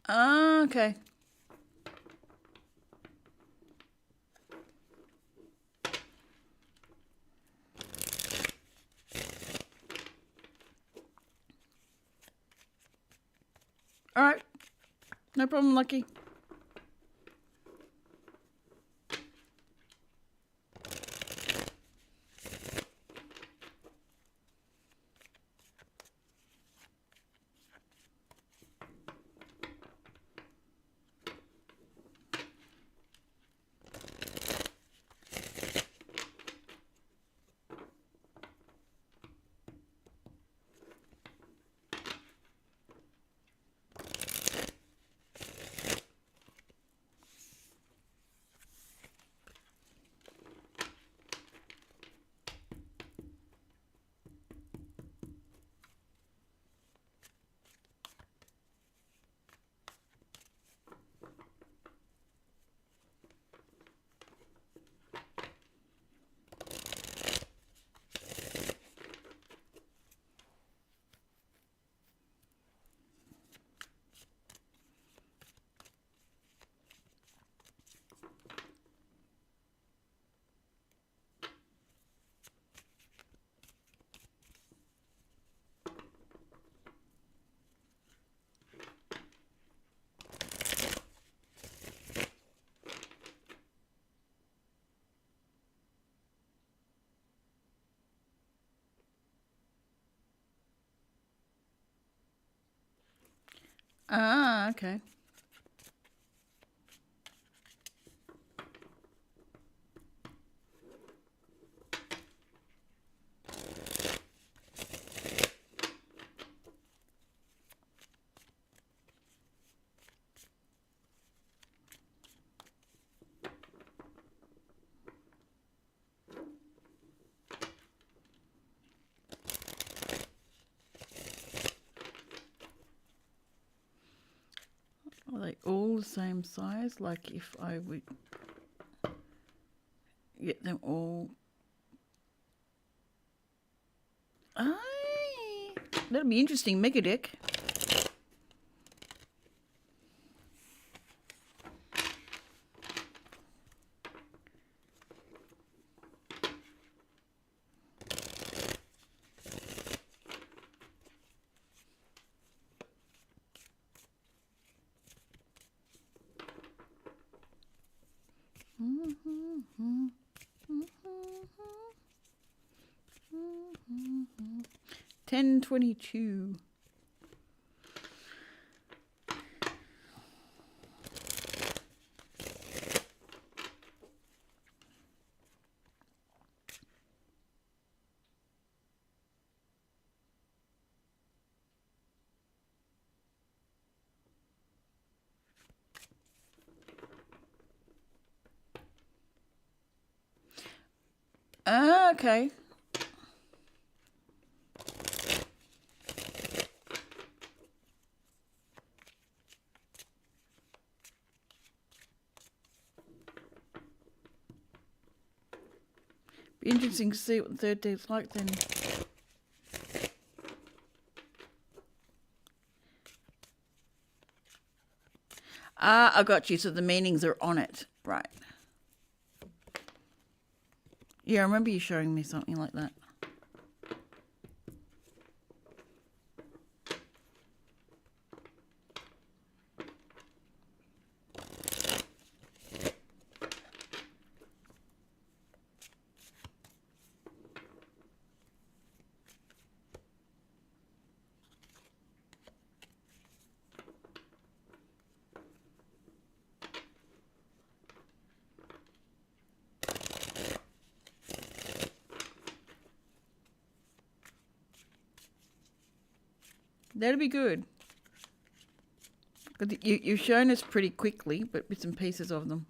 Okay. All right. No problem, Lucky. Ah, okay. Are they all the same size? Like if I would get them all. Aye, that'll be interesting. Mega deck. Mm-hmm. 10:22. Ah, okay. Be interesting to see what the third deck's like then. Ah, I got you. So the meanings are on it. Right. Yeah, I remember you showing me something like that. That'll be good. Because you've shown us pretty quickly, but bits and pieces of them.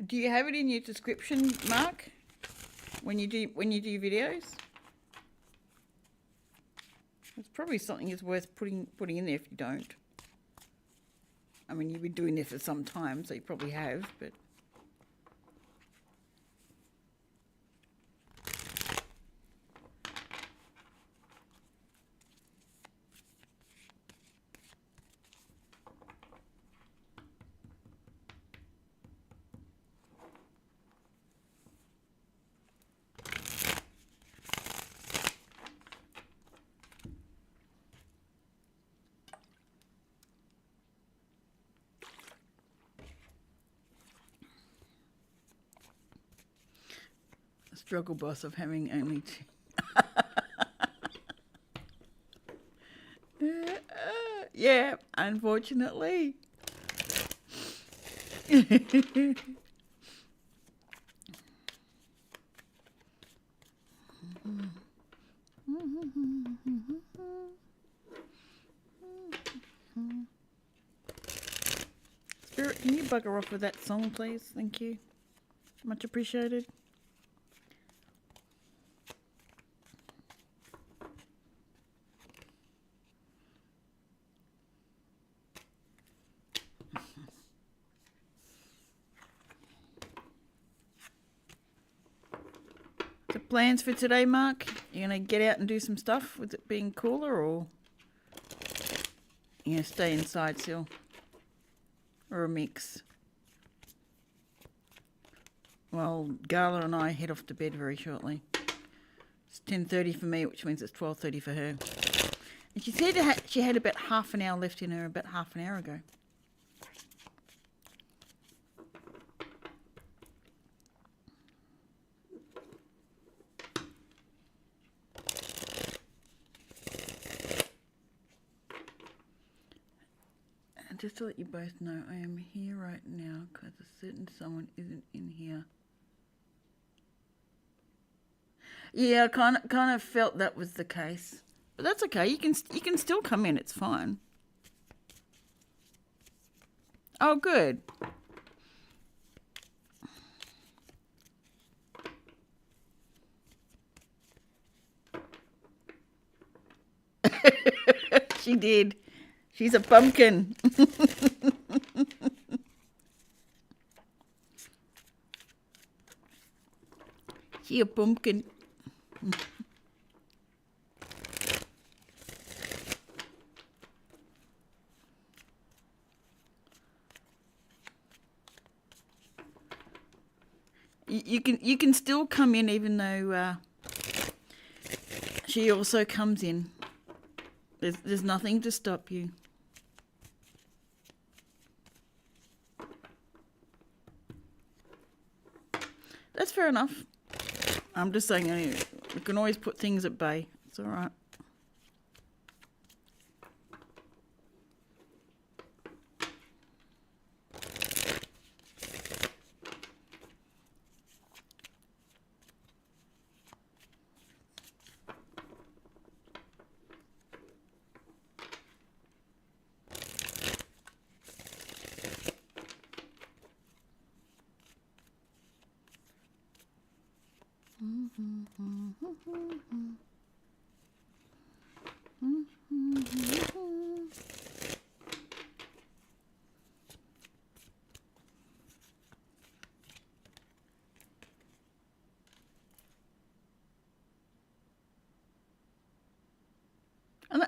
Do you have it in your description, Mark? When you do videos? It's probably something that's worth putting in there if you don't. I mean, you've been doing this for some time, so you probably have, but. Struggle boss of having only two. Yeah, unfortunately. Spirit, can you bugger off with that song, please? Thank you. Much appreciated. So plans for today, Mark? You gonna get out and do some stuff with it being cooler, or you gonna stay inside still, or a mix? Well, Gala and I head off to bed very shortly. It's 10:30 for me, which means it's 12:30 for her. And she said she had about half an hour left in her about half an hour ago. And just to let you both know, I am here right now because a certain someone isn't in here. Yeah, I kind of felt that was the case, but that's okay. You can still come in. It's fine. Oh, good. She did. She's a pumpkin. She a pumpkin. You can still come in even though she also comes in. There's nothing to stop you. That's fair enough. I'm just saying, you can always put things at bay. It's all right.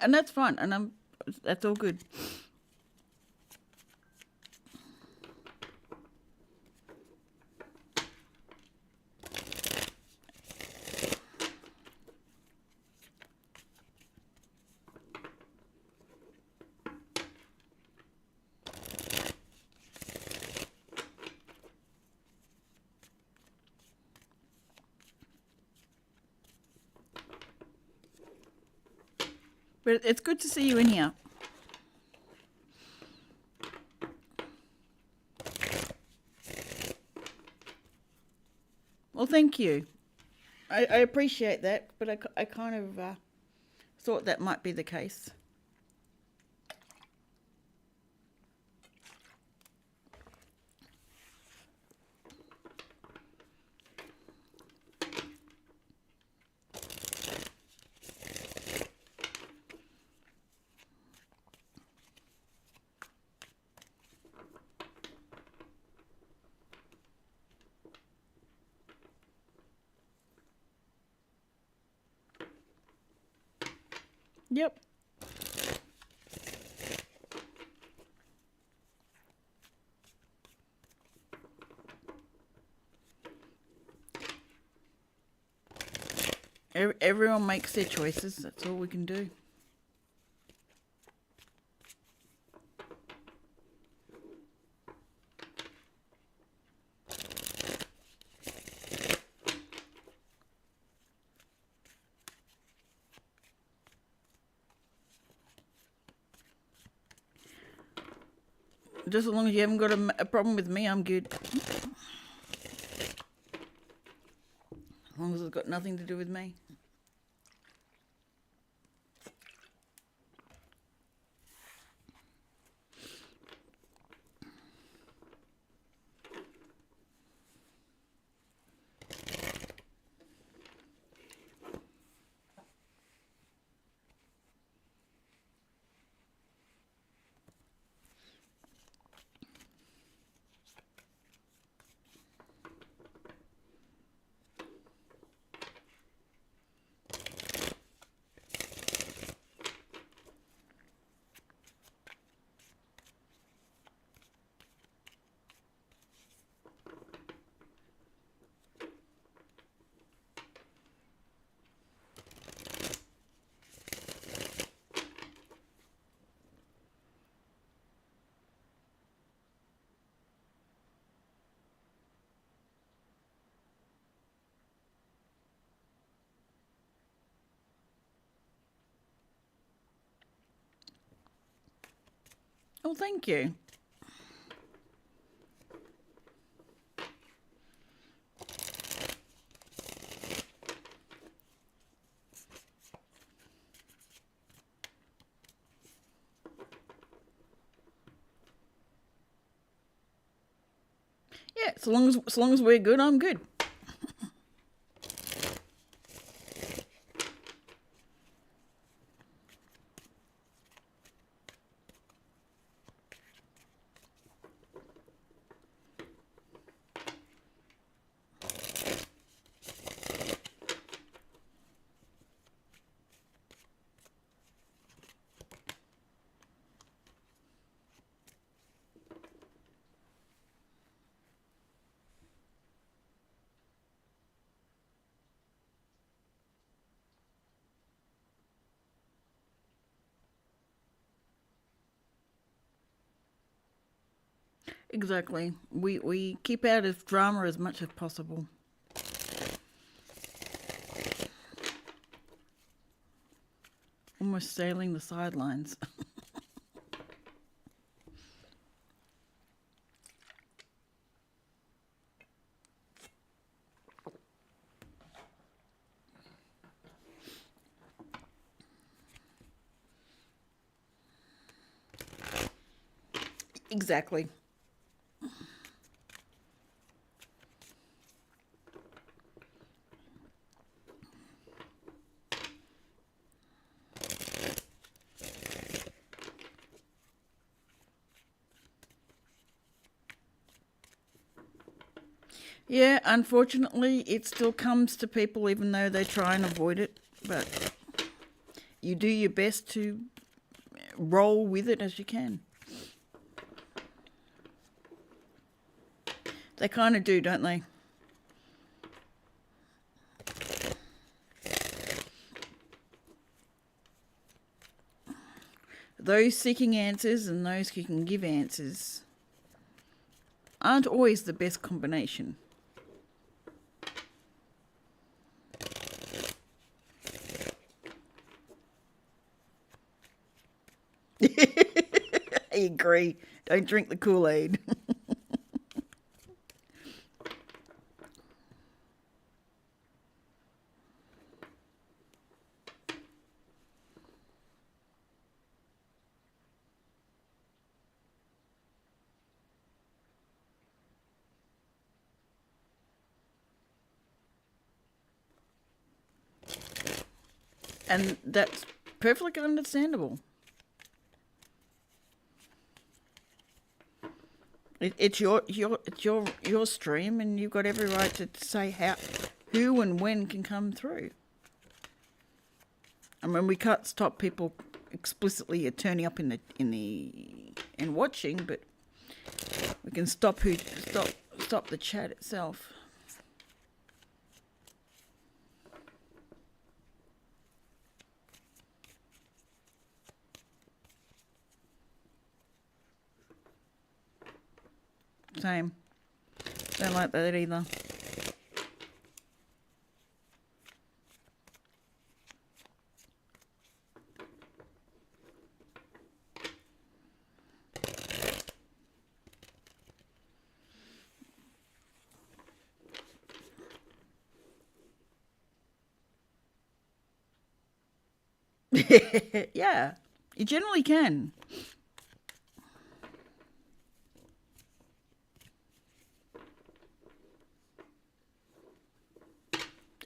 And that's fine, and that's all good. But it's good to see you in here. Well, thank you. I appreciate that, but I kind of thought that might be the case. Yep. Everyone makes their choices. That's all we can do. Just as long as you haven't got a problem with me, I'm good. As long as it's got nothing to do with me. Oh, thank you. Yeah, so long as we're good, I'm good. Exactly. We keep out of drama as much as possible. Almost sailing the sidelines. Exactly. Yeah, unfortunately, it still comes to people even though they try and avoid it. But you do your best to roll with it as you can. They kind of do, don't they? Those seeking answers and those who can give answers aren't always the best combination. I agree. Don't drink the Kool-Aid. And that's perfectly understandable. It's your stream, and you've got every right to say who and when can come through. I mean, we can't stop people explicitly turning up in watching, but we can stop the chat itself. Same. Don't like that either. Yeah, you generally can.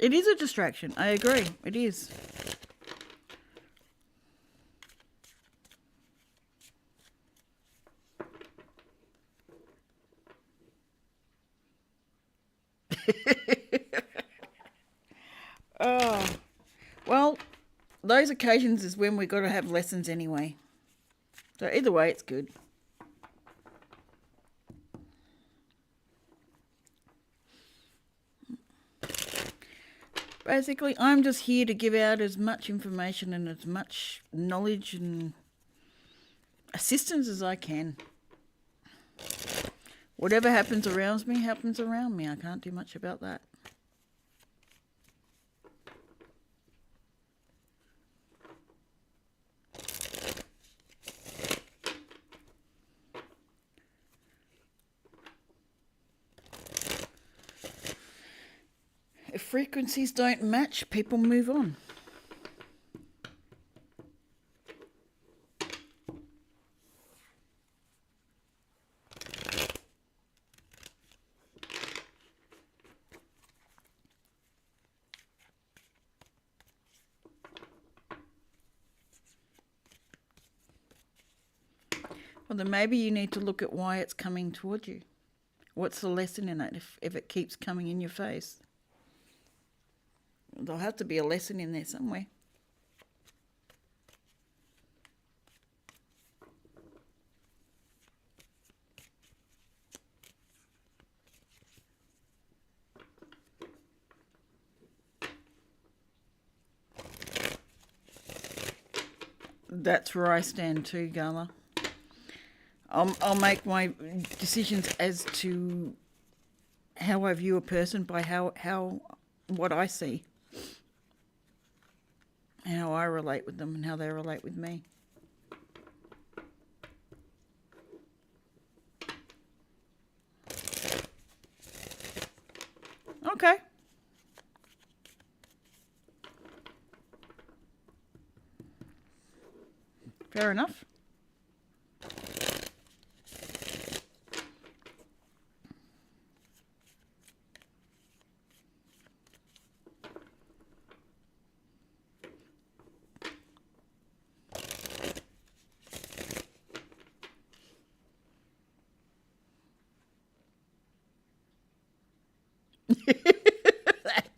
It is a distraction. I agree. It is. Oh, well, those occasions is when we got to have lessons anyway. So either way, it's good. Basically, I'm just here to give out as much information and as much knowledge and assistance as I can. Whatever happens around me happens around me. I can't do much about that. If frequencies don't match, people move on. Well, then maybe you need to look at why it's coming toward you. What's the lesson in it if it keeps coming in your face? There'll have to be a lesson in there somewhere. That's where I stand too, Gala. I'll make my decisions as to how I view a person by how what I see, and how I relate with them and how they relate with me. Okay. Fair enough.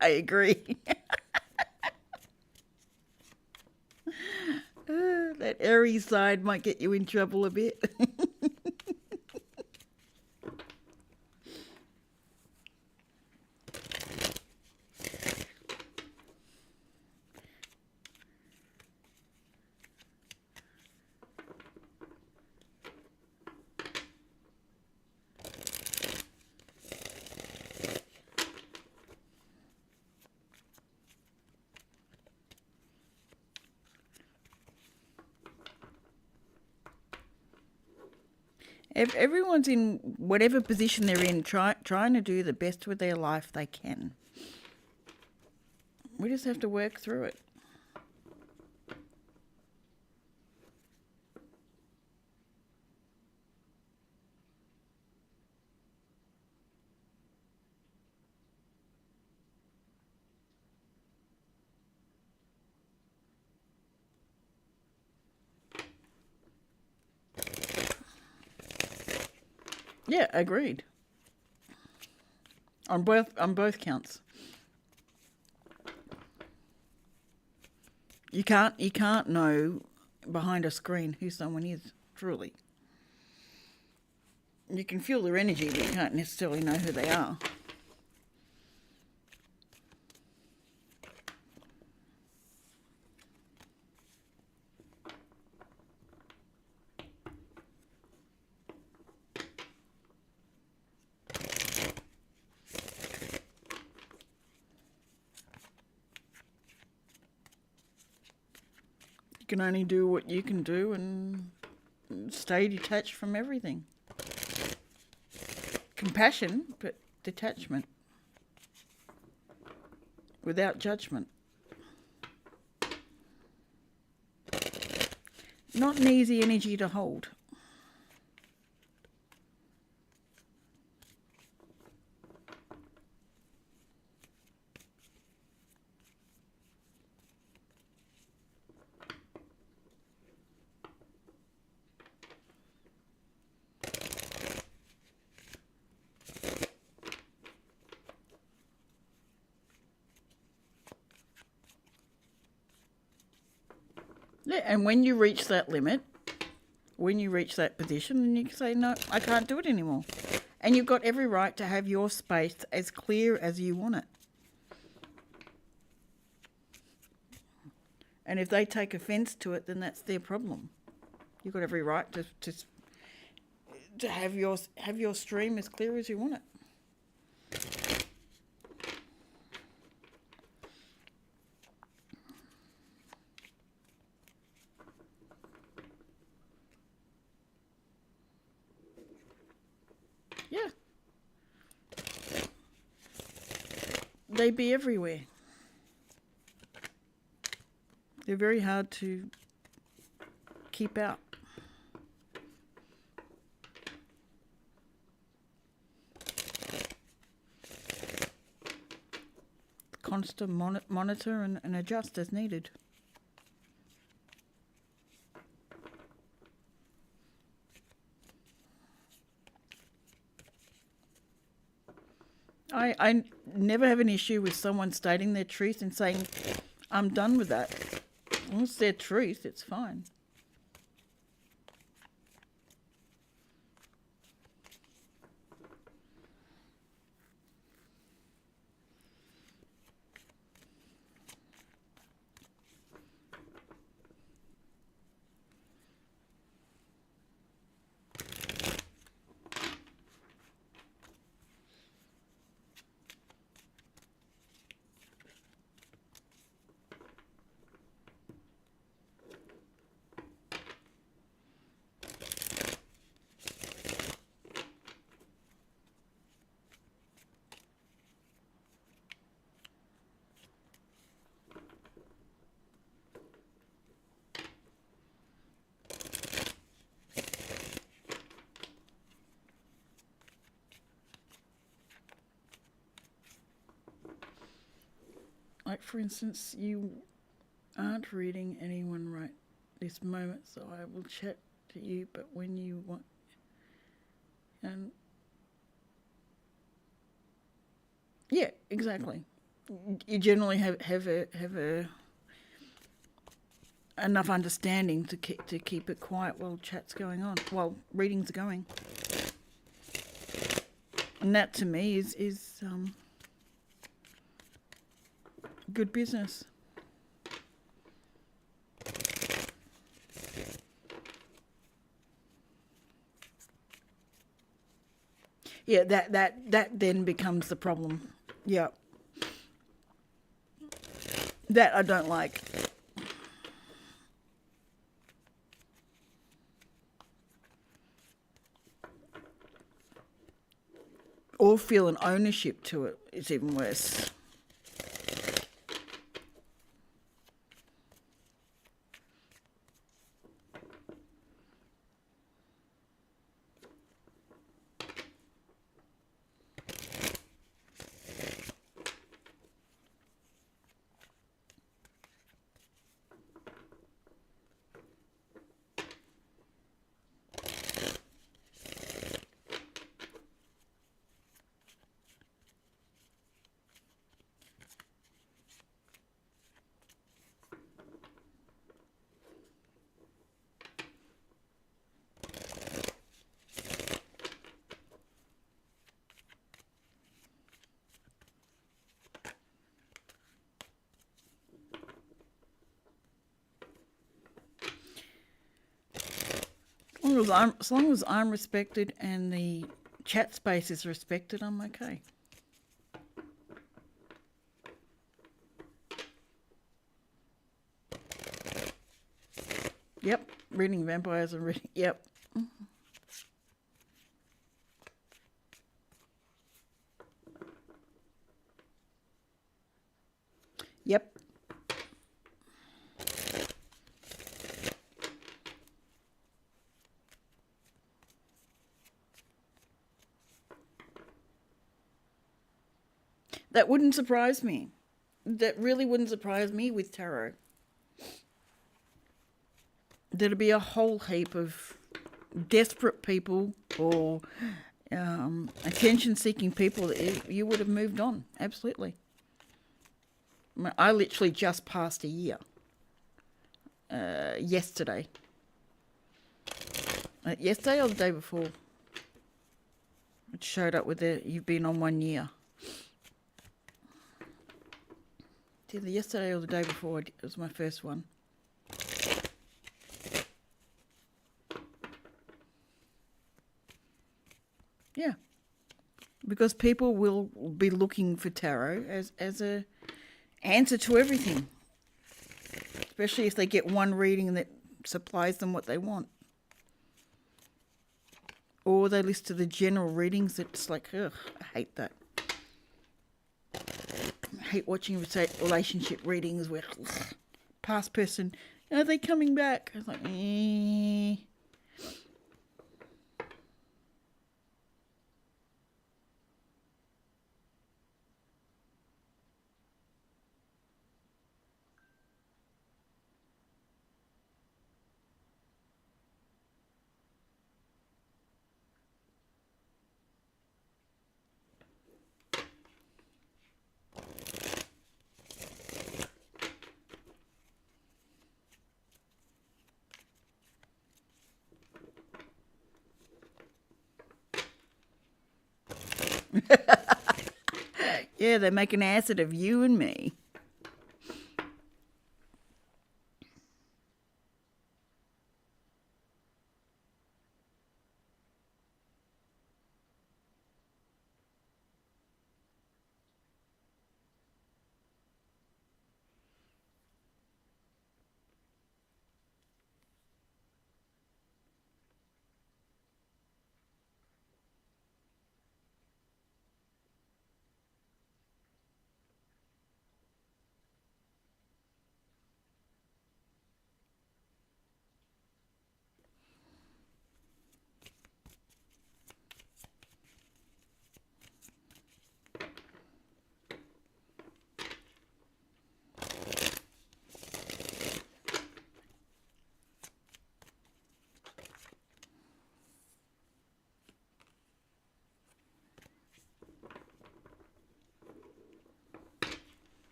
I agree. That airy side might get you in trouble a bit. If everyone's in whatever position they're in, trying to do the best with their life they can. We just have to work through it. Yeah, agreed. On both counts. You can't know behind a screen who someone is, truly. You can feel their energy, but you can't necessarily know who they are. You can only do what you can do and stay detached from everything. Compassion, but detachment. Without judgment. Not an easy energy to hold. Yeah, and when you reach that limit, when you reach that position, then you can say, no, I can't do it anymore. And you've got every right to have your space as clear as you want it. And if they take offence to it, then that's their problem. You've got every right to have your stream as clear as you want it. Yeah. they be everywhere. They're very hard to keep out. Constant monitor and adjust as needed. I never have an issue with someone stating their truth and saying, I'm done with that. As long as it's their truth, it's fine. Like, for instance, you aren't reading anyone right this moment, so I will chat to you, but when you want. And yeah, exactly. You generally have enough understanding to keep it quiet while chat's going on, while reading's going. And that to me is good business. Yeah, that then becomes the problem. Yeah. That I don't like. Or feel an ownership to it. It's even worse. As long as I'm respected and the chat space is respected, I'm okay. Yep, reading vampires and reading. Yep. Yep. That wouldn't surprise me. That really wouldn't surprise me with tarot. There'd be a whole heap of desperate people or attention-seeking people that you would have moved on. Absolutely. I literally just passed a year. Yesterday. Yesterday or the day before. It showed up with you've been on 1 year. It's either yesterday or the day before. It was my first one. Yeah. Because people will be looking for tarot as a answer to everything. Especially if they get one reading that supplies them what they want. Or they listen to the general readings that's like, ugh, I hate that. I hate watching relationship readings where past person, are they coming back? I was like, eh. Yeah, they make an acid of you and me.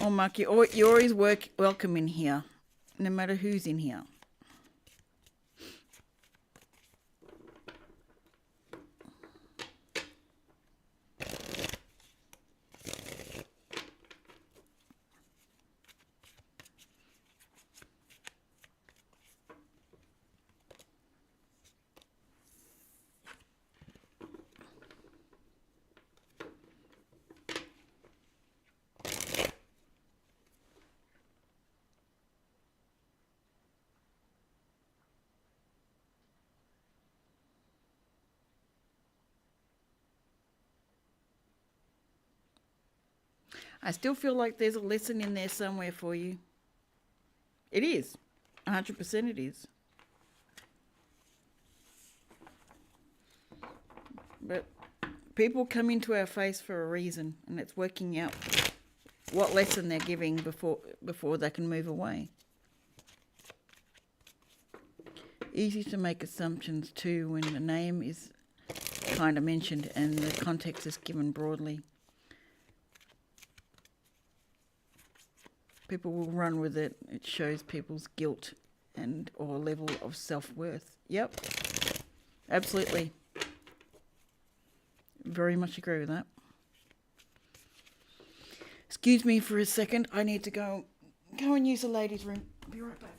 Oh, Mark, you're always welcome in here, no matter who's in here. I still feel like there's a lesson in there somewhere for you. It is. 100% it is. But people come into our face for a reason, and it's working out what lesson they're giving before they can move away. Easy to make assumptions too when the name is kind of mentioned and the context is given broadly. People will run with it. It shows people's guilt and or level of self-worth. Yep, absolutely. Very much agree with that. Excuse me for a second. I need to go and use the ladies' room. I'll be right back.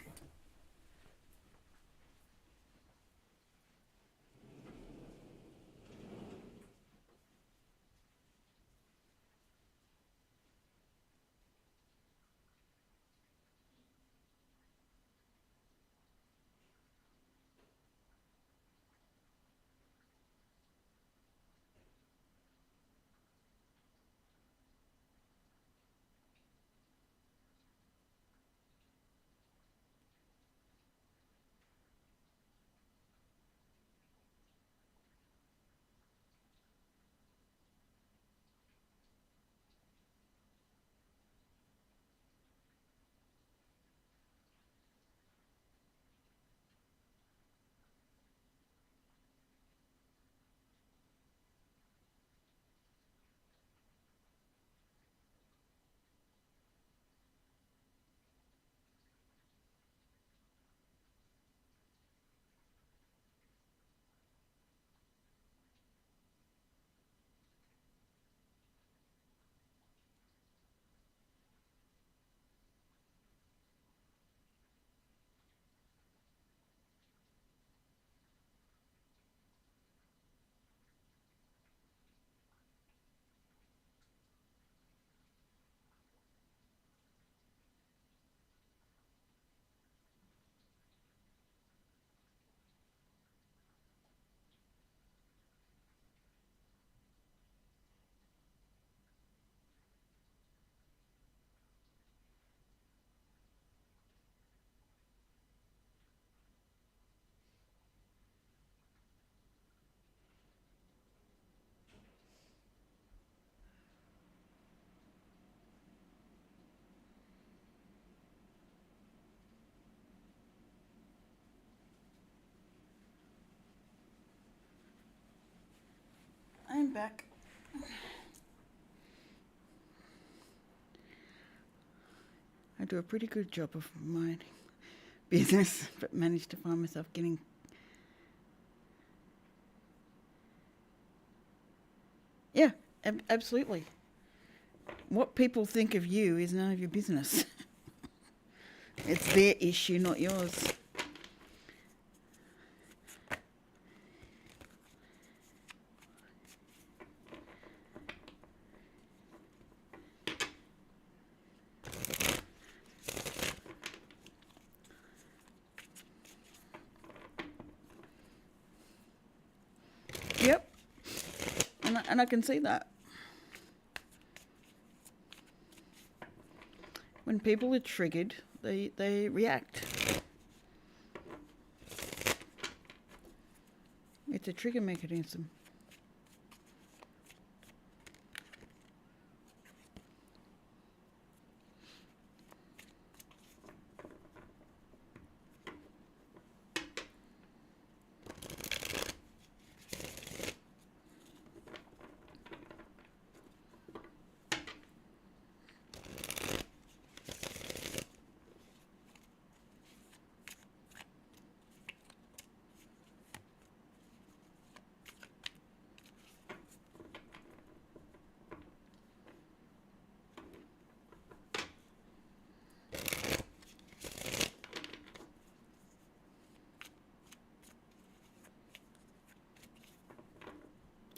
back. I do a pretty good job of my business, but manage to find myself getting... Yeah, absolutely. What people think of you is none of your business. It's their issue, not yours. Yep. And I can see that. When people are triggered, they react. It's a trigger mechanism.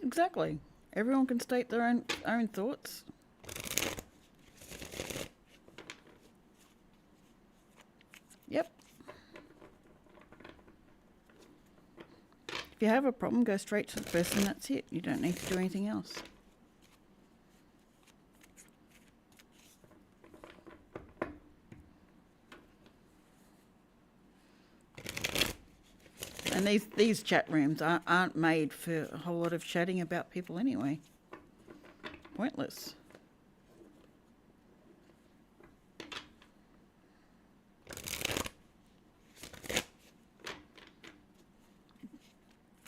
Exactly. Everyone can state their own thoughts. Yep. If you have a problem, go straight to the person. That's it. You don't need to do anything else. And these chat rooms aren't made for a whole lot of chatting about people anyway. Pointless.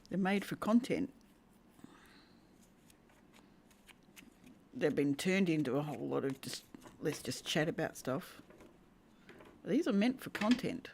They're made for content. They've been turned into a whole lot of let's just chat about stuff. These are meant for content.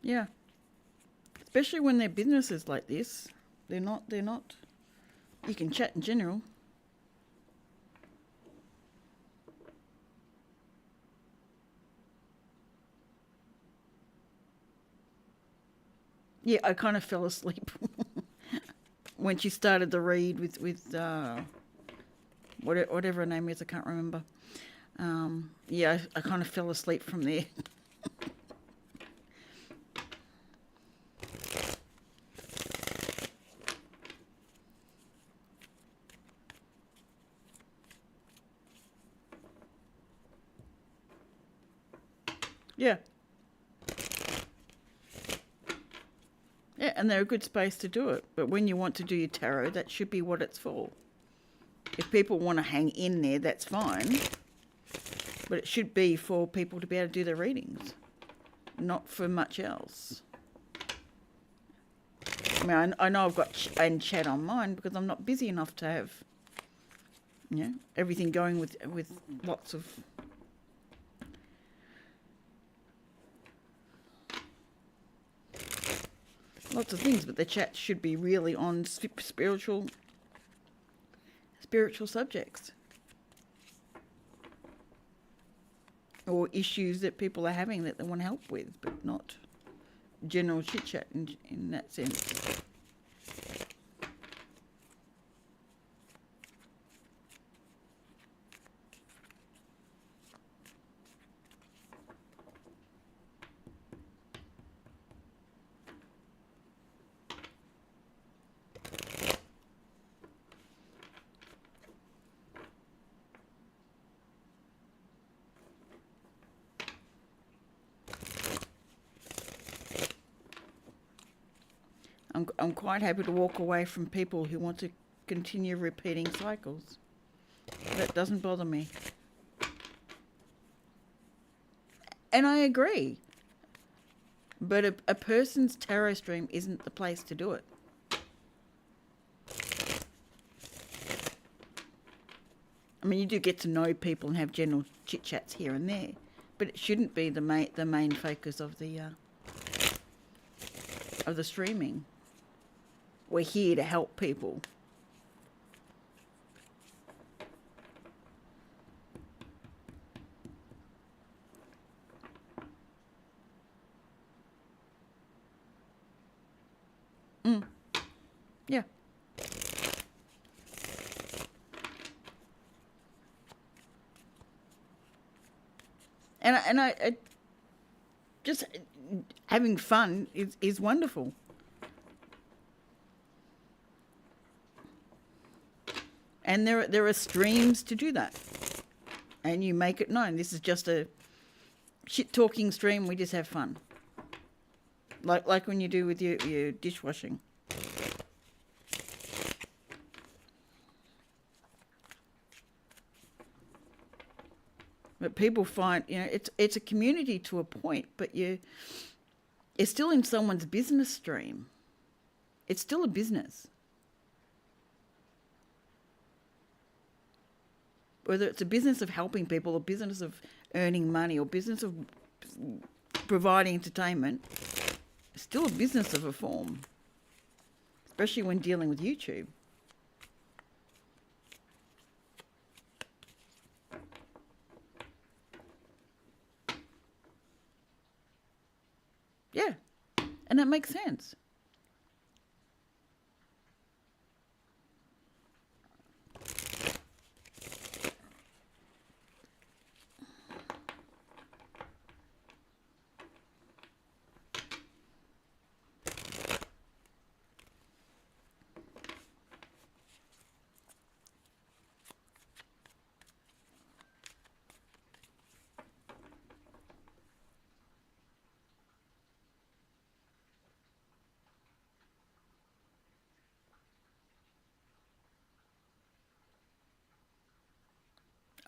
Yeah. Especially when they're businesses like this. They're not. You can chat in general. Yeah, I kind of fell asleep when she started the read with whatever her name is. I can't remember. Yeah, I kind of fell asleep from there. Yeah. Yeah, and they're a good space to do it. But when you want to do your tarot, that should be what it's for. If people want to hang in there, that's fine. But it should be for people to be able to do their readings, not for much else. I mean, I know I've got chat on mine because I'm not busy enough to have, everything going with lots of... Lots of things, but the chat should be really on spiritual subjects or issues that people are having that they want help with, but not general chit chat in that sense. I'm quite happy to walk away from people who want to continue repeating cycles. That doesn't bother me. And I agree. But a person's tarot stream isn't the place to do it. I mean, you do get to know people and have general chit chats here and there, but it shouldn't be the main focus of the streaming. We're here to help people. Yeah. And I just having fun is wonderful. And there are streams to do that. And you make it known. This is just a shit talking stream, we just have fun. Like when you do with your dishwashing. But people find, it's a community to a point, but it's still in someone's business stream. It's still a business. Whether it's a business of helping people, or business of earning money, or business of providing entertainment, it's still a business of a form. Especially when dealing with YouTube. Yeah, and that makes sense.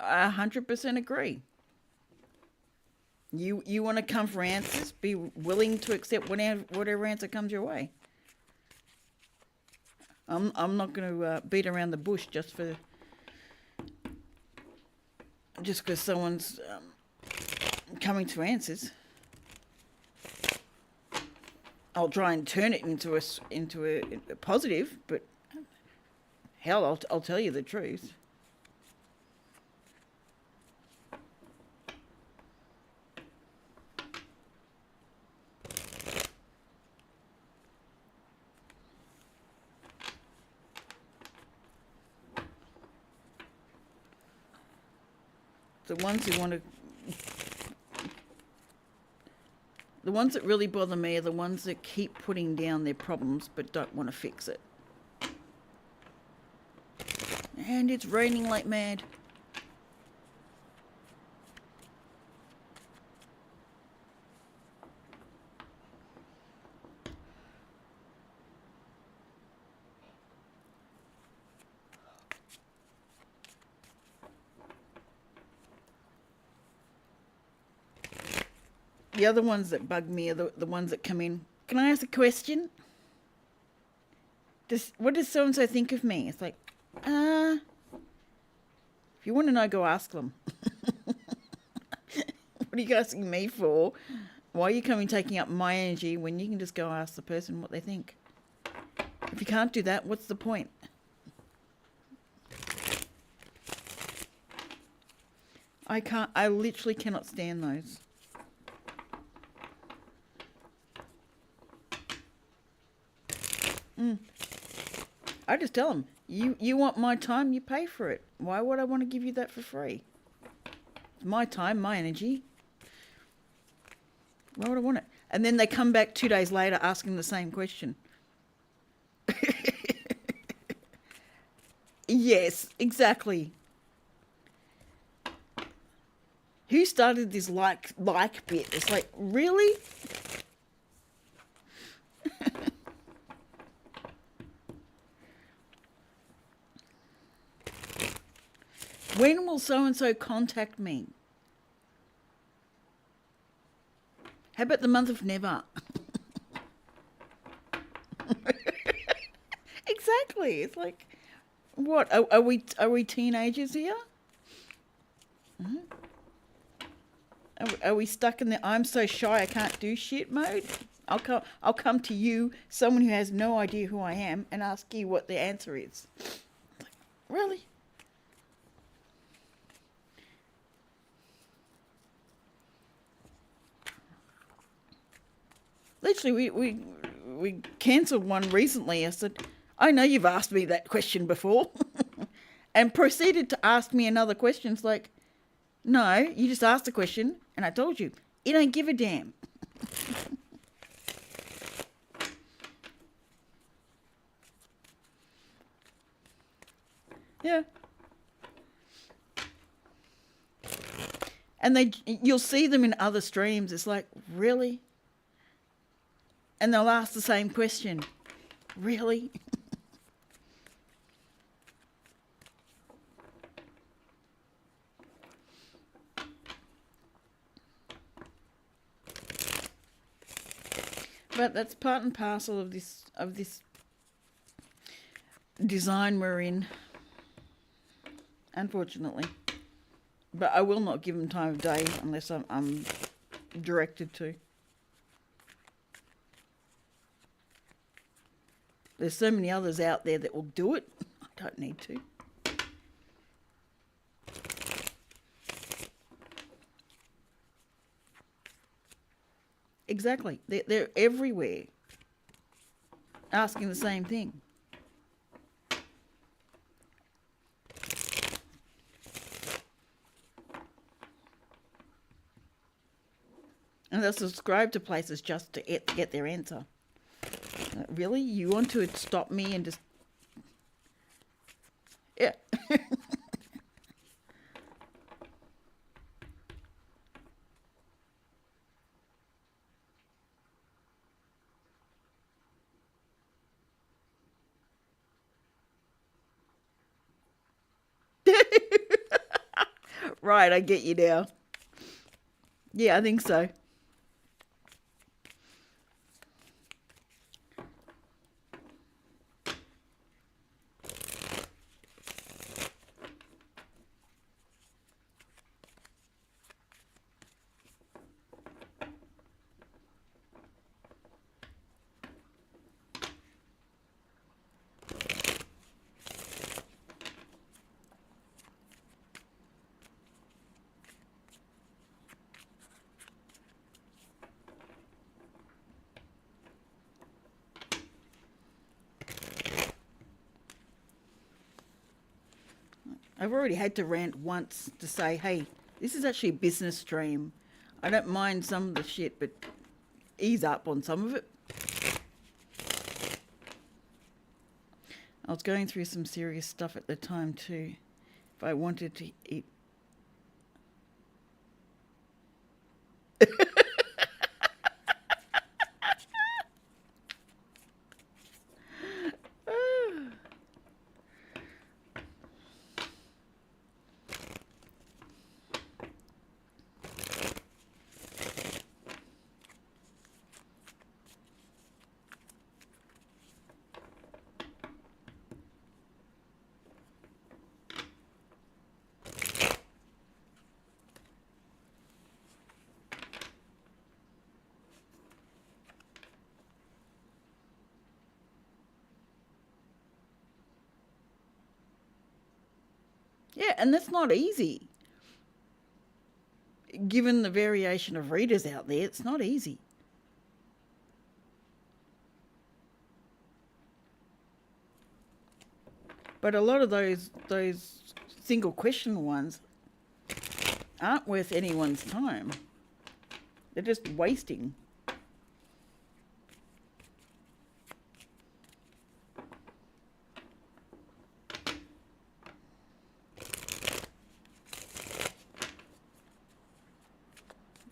I 100% agree. You want to come for answers, be willing to accept whatever answer comes your way. I'm not going to beat around the bush just because someone's coming to answers. I'll try and turn it into a positive, but hell, I'll tell you the truth. The ones who want to, the ones that really bother me are the ones that keep putting down their problems but don't want to fix it. And it's raining like mad. The other ones that bug me are the ones that come in. Can I ask a question? What does so-and-so think of me? It's like, if you want to know, go ask them. What are you asking me for? Why are you coming taking up my energy when you can just go ask the person what they think? If you can't do that, what's the point? I literally cannot stand those. I just tell them, you want my time, you pay for it. Why would I want to give you that for free? It's my time, my energy. Why would I want it? And then they come back 2 days later asking the same question. Yes, exactly. Who started this like bit? It's like, really? When will so and so contact me? How about the month of never? Exactly. It's like, what are we teenagers here? Are we stuck in the I'm so shy I can't do shit mode? I'll come to you, someone who has no idea who I am, and ask you what the answer is. Really? Literally, we cancelled one recently. I said, I know you've asked me that question before, and proceeded to ask me another question. It's like, no, you just asked a question, and I told you, you don't give a damn. Yeah. And you'll see them in other streams. It's like, really? And they'll ask the same question. Really? But that's part and parcel of this design we're in, unfortunately. But I will not give them time of day unless I'm directed to. There's so many others out there that will do it. I don't need to. Exactly. They're everywhere asking the same thing. And they'll subscribe to places just to get their answer. Really? You want to stop me and just... Yeah. Right, I get you now. Yeah, I think so. I've already had to rant once to say, hey, this is actually a business stream. I don't mind some of the shit, but ease up on some of it. I was going through some serious stuff at the time too. If I wanted to eat... Yeah, and that's not easy. Given the variation of readers out there, it's not easy. But a lot of those single question ones aren't worth anyone's time. They're just wasting.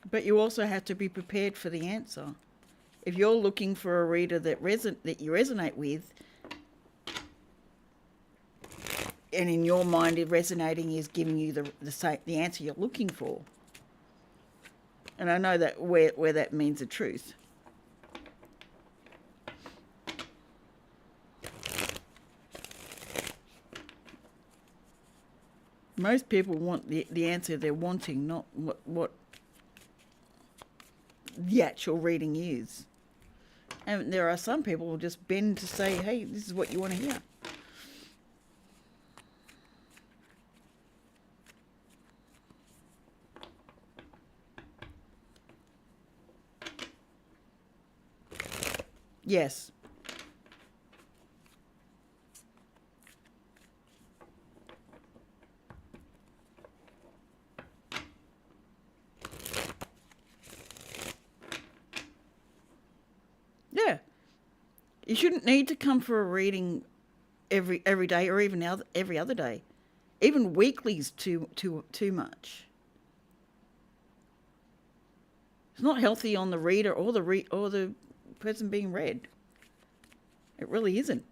But you also have to be prepared for the answer. If you're looking for a reader that you resonate with, and in your mind, it resonating is giving you the answer you're looking for. And I know that where that means the truth. Most people want the answer they're wanting, not what the actual reading is. And there are some people who just bend to say, hey, this is what you want to hear. Yes. Yeah. You shouldn't need to come for a reading every day or even every other day. Even weekly's too much. It's not healthy on the reader or the person being read. It really isn't.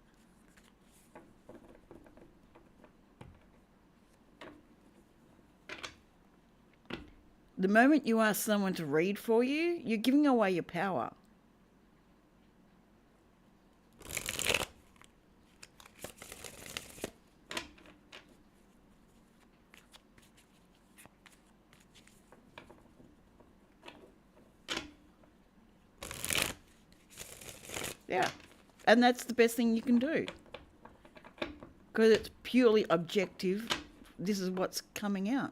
The moment you ask someone to read for you, you're giving away your power. Yeah. And that's the best thing you can do. Because it's purely objective. This is what's coming out.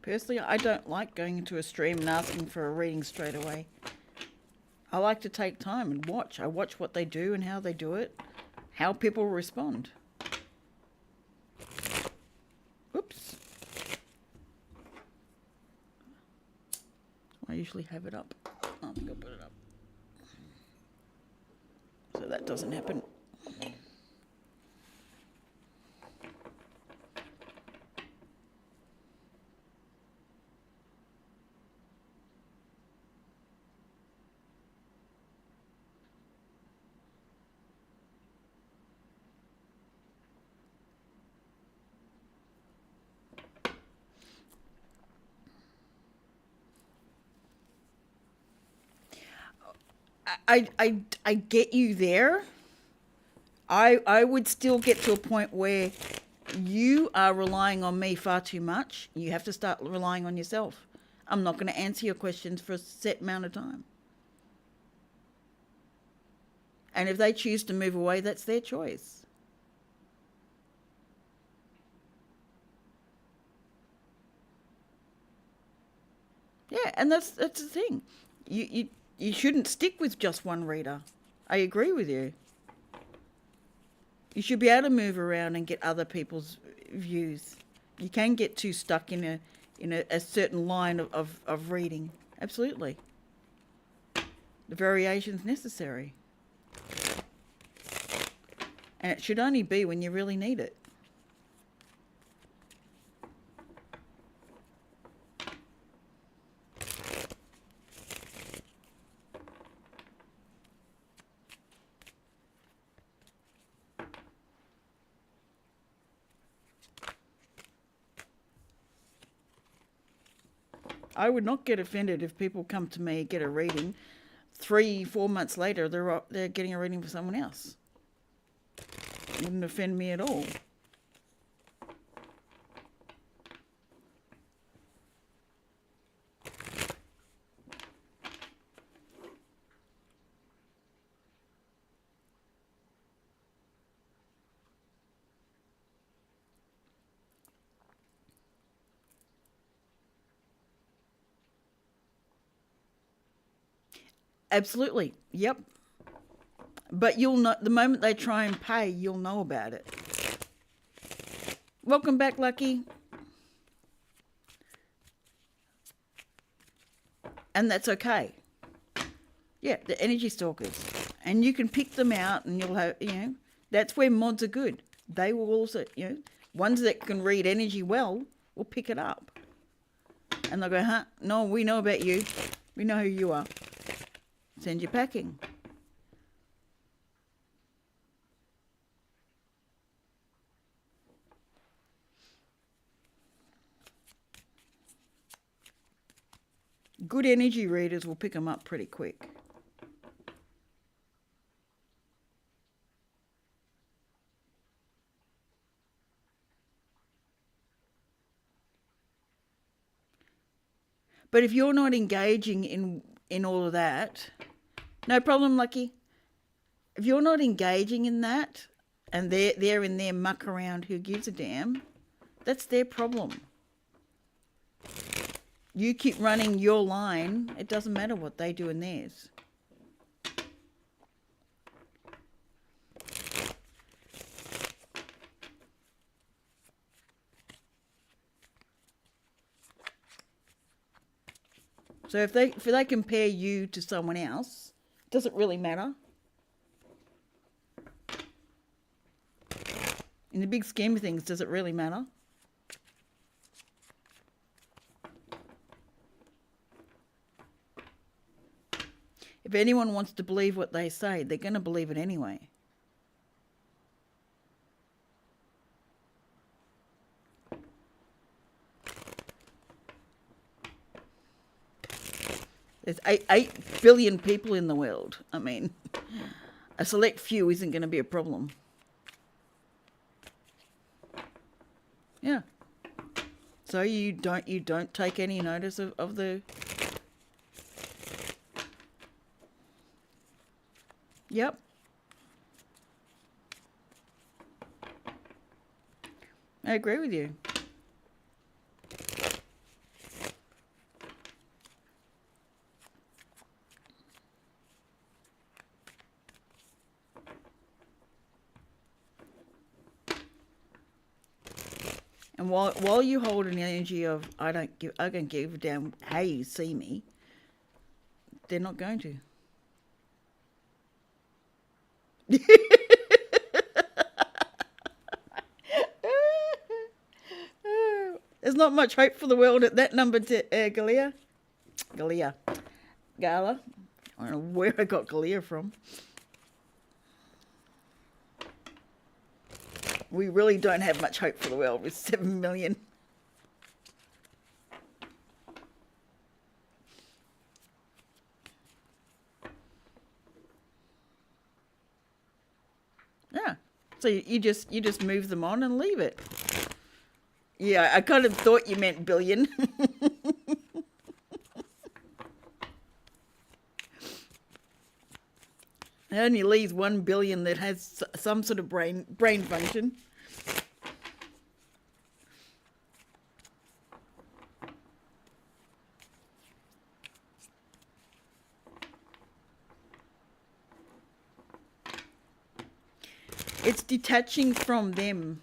Personally, I don't like going into a stream and asking for a reading straight away. I like to take time and watch. I watch what they do and how they do it, how people respond. Oops. I usually have it up. I'm going to put it up. So that doesn't happen. I get you there. I would still get to a point where you are relying on me far too much. You have to start relying on yourself. I'm not going to answer your questions for a set amount of time. And if they choose to move away, that's their choice. Yeah, and that's the thing. You shouldn't stick with just one reader. I agree with you. You should be able to move around and get other people's views. You can get too stuck in a certain line of reading. Absolutely. The variation's necessary. And it should only be when you really need it. I would not get offended if people come to me, get a reading, 3-4 months later they're getting a reading for someone else. It wouldn't offend me at all. Absolutely. Yep. But you'll know the moment they try and pay, you'll know about it. Welcome back, Lucky. And that's okay. Yeah, the energy stalkers. And you can pick them out and you'll have, that's where mods are good. They will also, ones that can read energy well will pick it up. And they'll go, huh? No, we know about you. We know who you are. Send you packing. Good energy readers will pick them up pretty quick. But if you're not engaging in all of that, no problem, Lucky. If you're not engaging in that and they're in their muck around, who gives a damn? That's their problem. You keep running your line, it doesn't matter what they do in theirs. So if they compare you to someone else, does it really matter? In the big scheme of things, does it really matter? If anyone wants to believe what they say, they're going to believe it anyway. There's 8 billion people in the world. I mean, a select few isn't going to be a problem. Yeah. So you don't take any notice of the. Yep. I agree with you. And while you hold an energy of I don't give a damn how you see me, they're not going to. There's not much hope for the world at that number, Galia. Gala. I don't know where I got Galia from. We really don't have much hope for the world with 7 million. Yeah. So you just move them on and leave it. Yeah, I kind of thought you meant billion. It only leaves 1 billion that has some sort of brain function. It's detaching from them,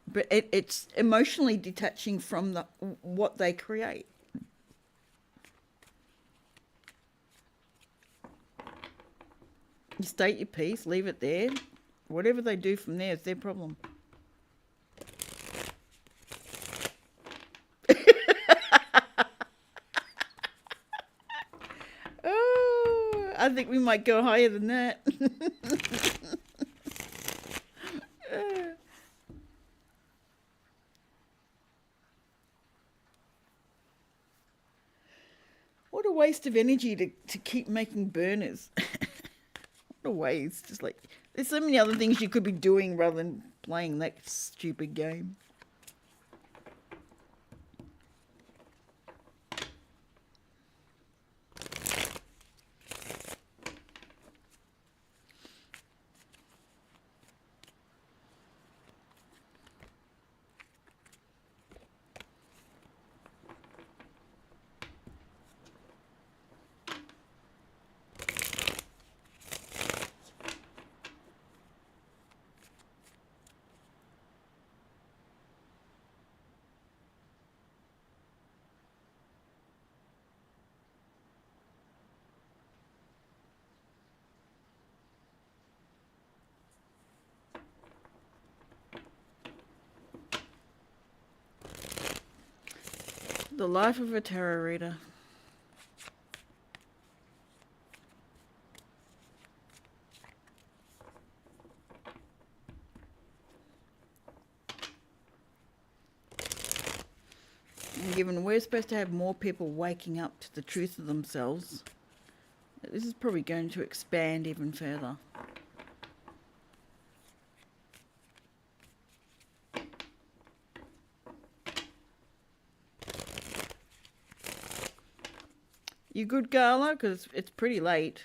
but it's emotionally detaching from what they create. You state your piece, leave it there. Whatever they do from there is their problem. Oh, I think we might go higher than that. What a waste of energy to keep making burners. What a waste. Just like, there's so many other things you could be doing rather than playing that stupid game. The life of a tarot reader. And given we're supposed to have more people waking up to the truth of themselves, this is probably going to expand even further. You good, Gala? Because it's pretty late.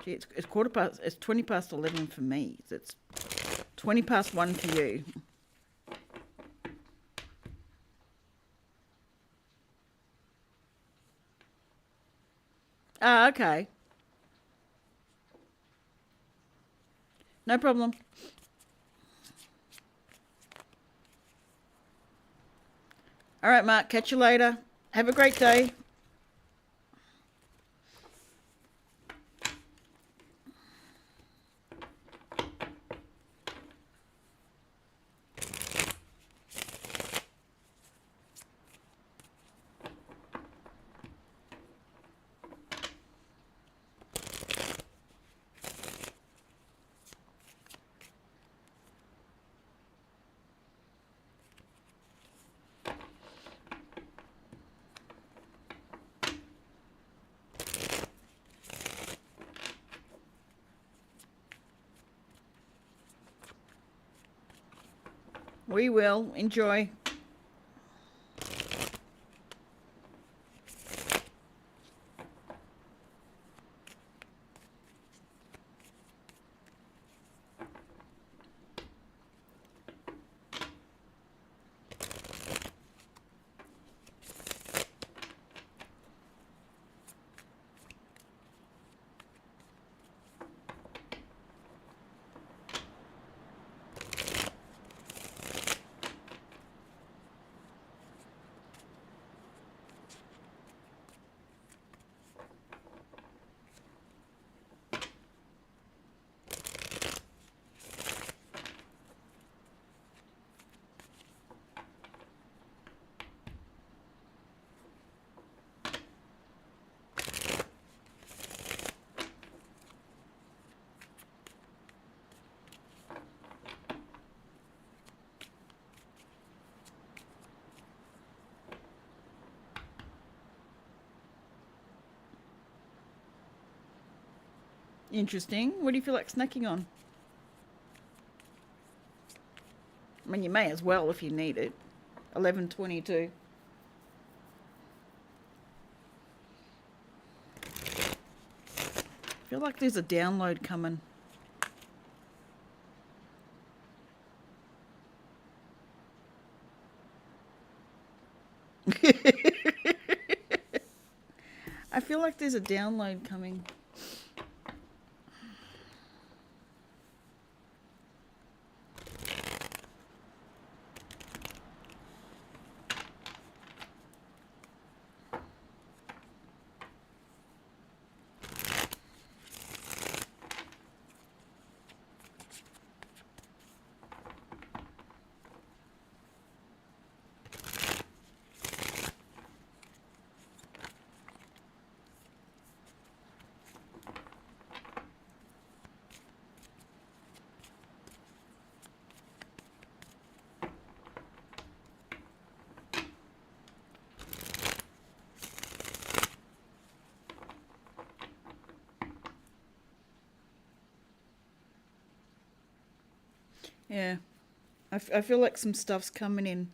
Gee, it's 20 past 11 for me. So it's 20 past 1 for you. Ah, okay. No problem. All right, Mark. Catch you later. Have a great day. We will. Enjoy. Interesting. What do you feel like snacking on? I mean, you may as well if you need it. 11:22. I feel like there's a download coming. I feel like there's a download coming. Yeah. I feel like some stuff's coming in.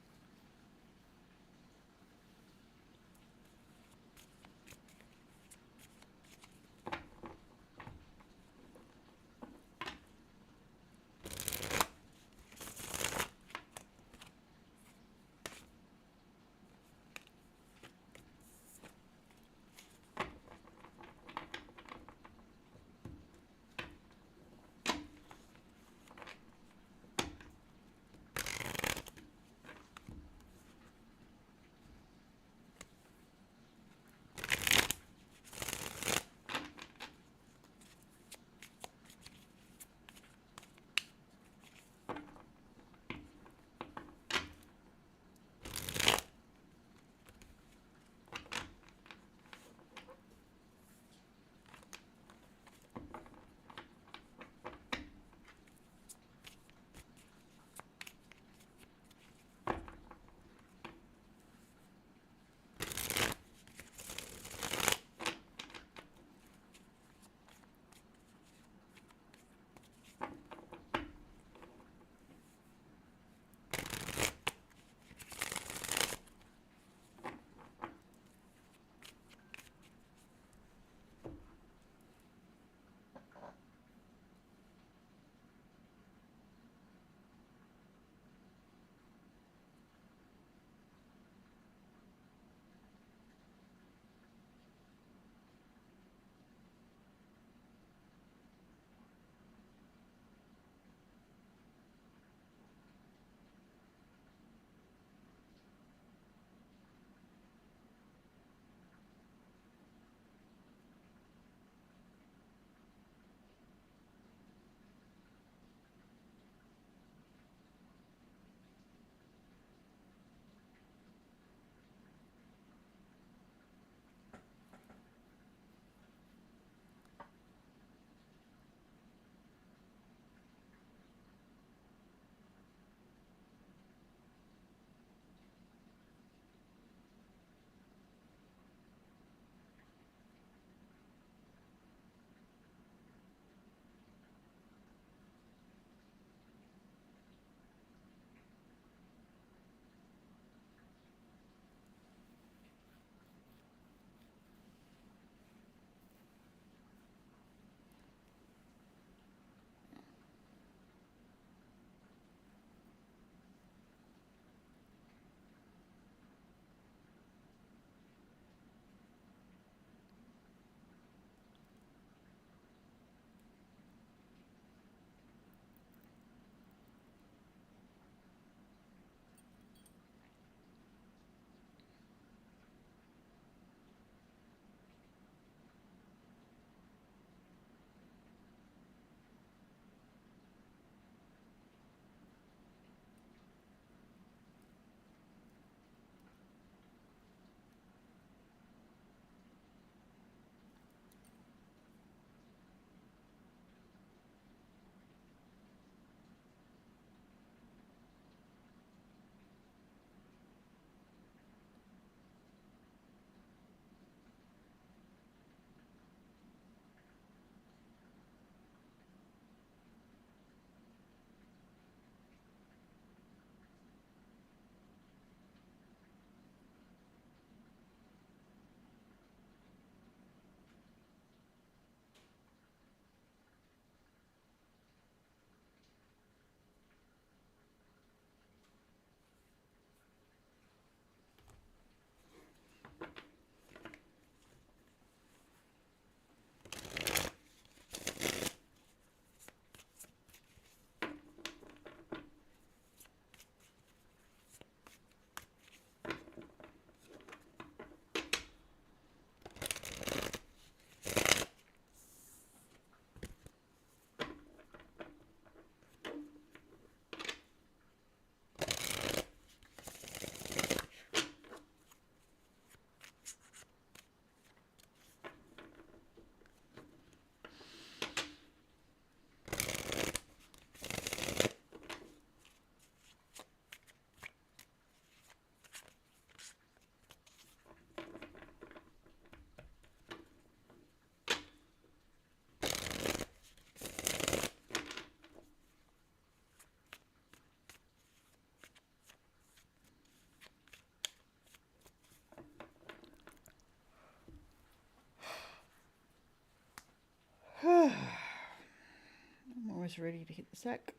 almost ready to hit the sack.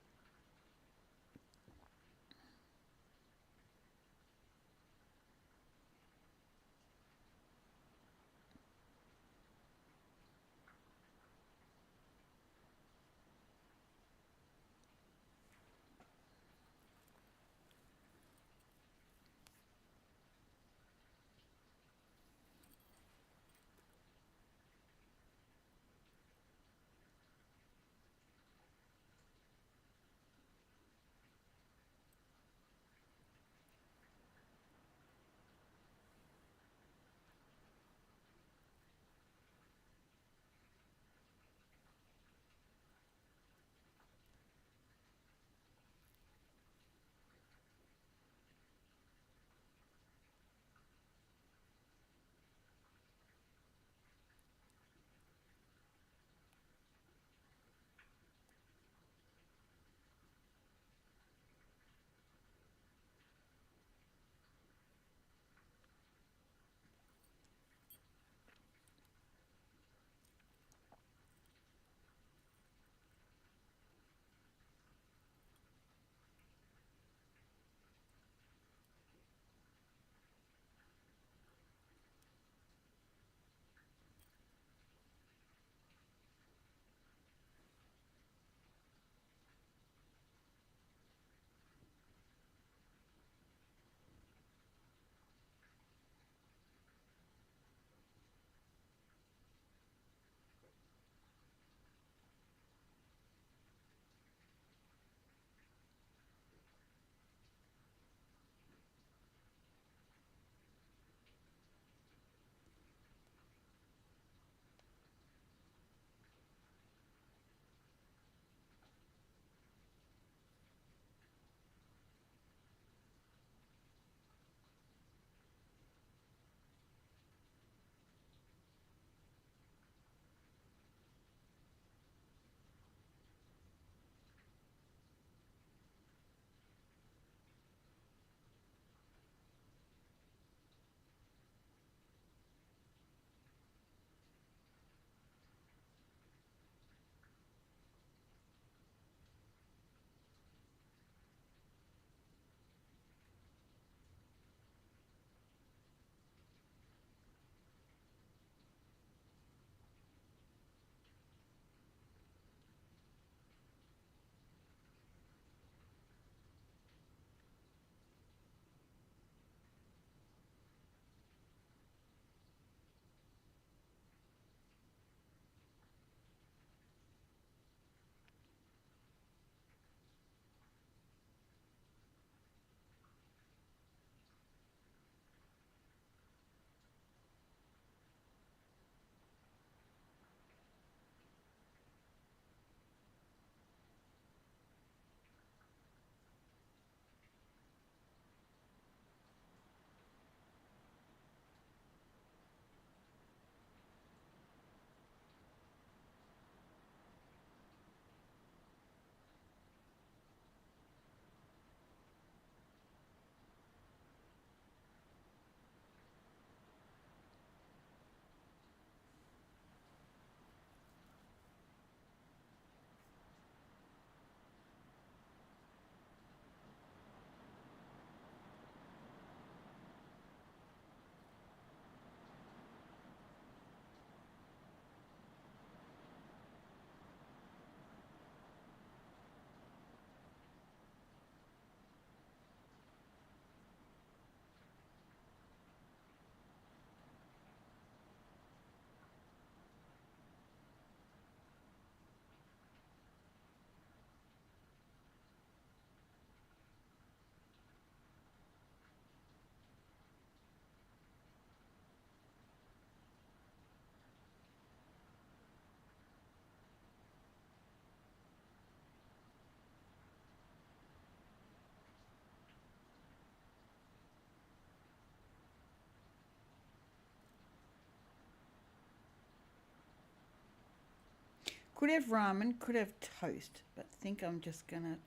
Could have ramen, could have toast, but think I'm just gonna.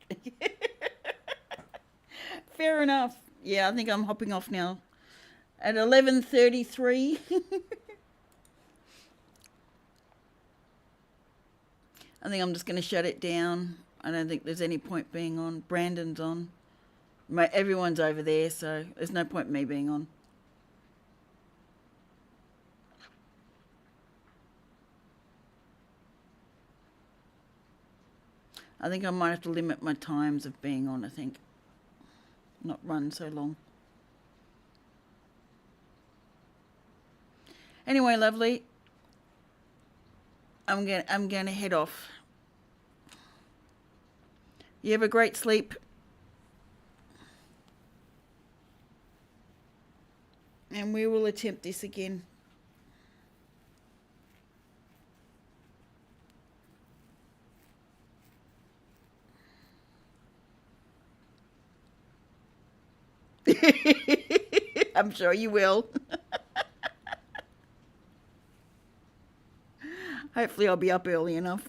Fair enough. Yeah, I think I'm hopping off now. At 11:33. I think I'm just going to shut it down. I don't think there's any point being on. Brandon's on. Everyone's over there, so there's no point in me being on. I think I might have to limit my times of being on, I think. Not run so long. Anyway, lovely. I'm going to head off. You have a great sleep. And we will attempt this again. I'm sure you will. Hopefully I'll be up early enough.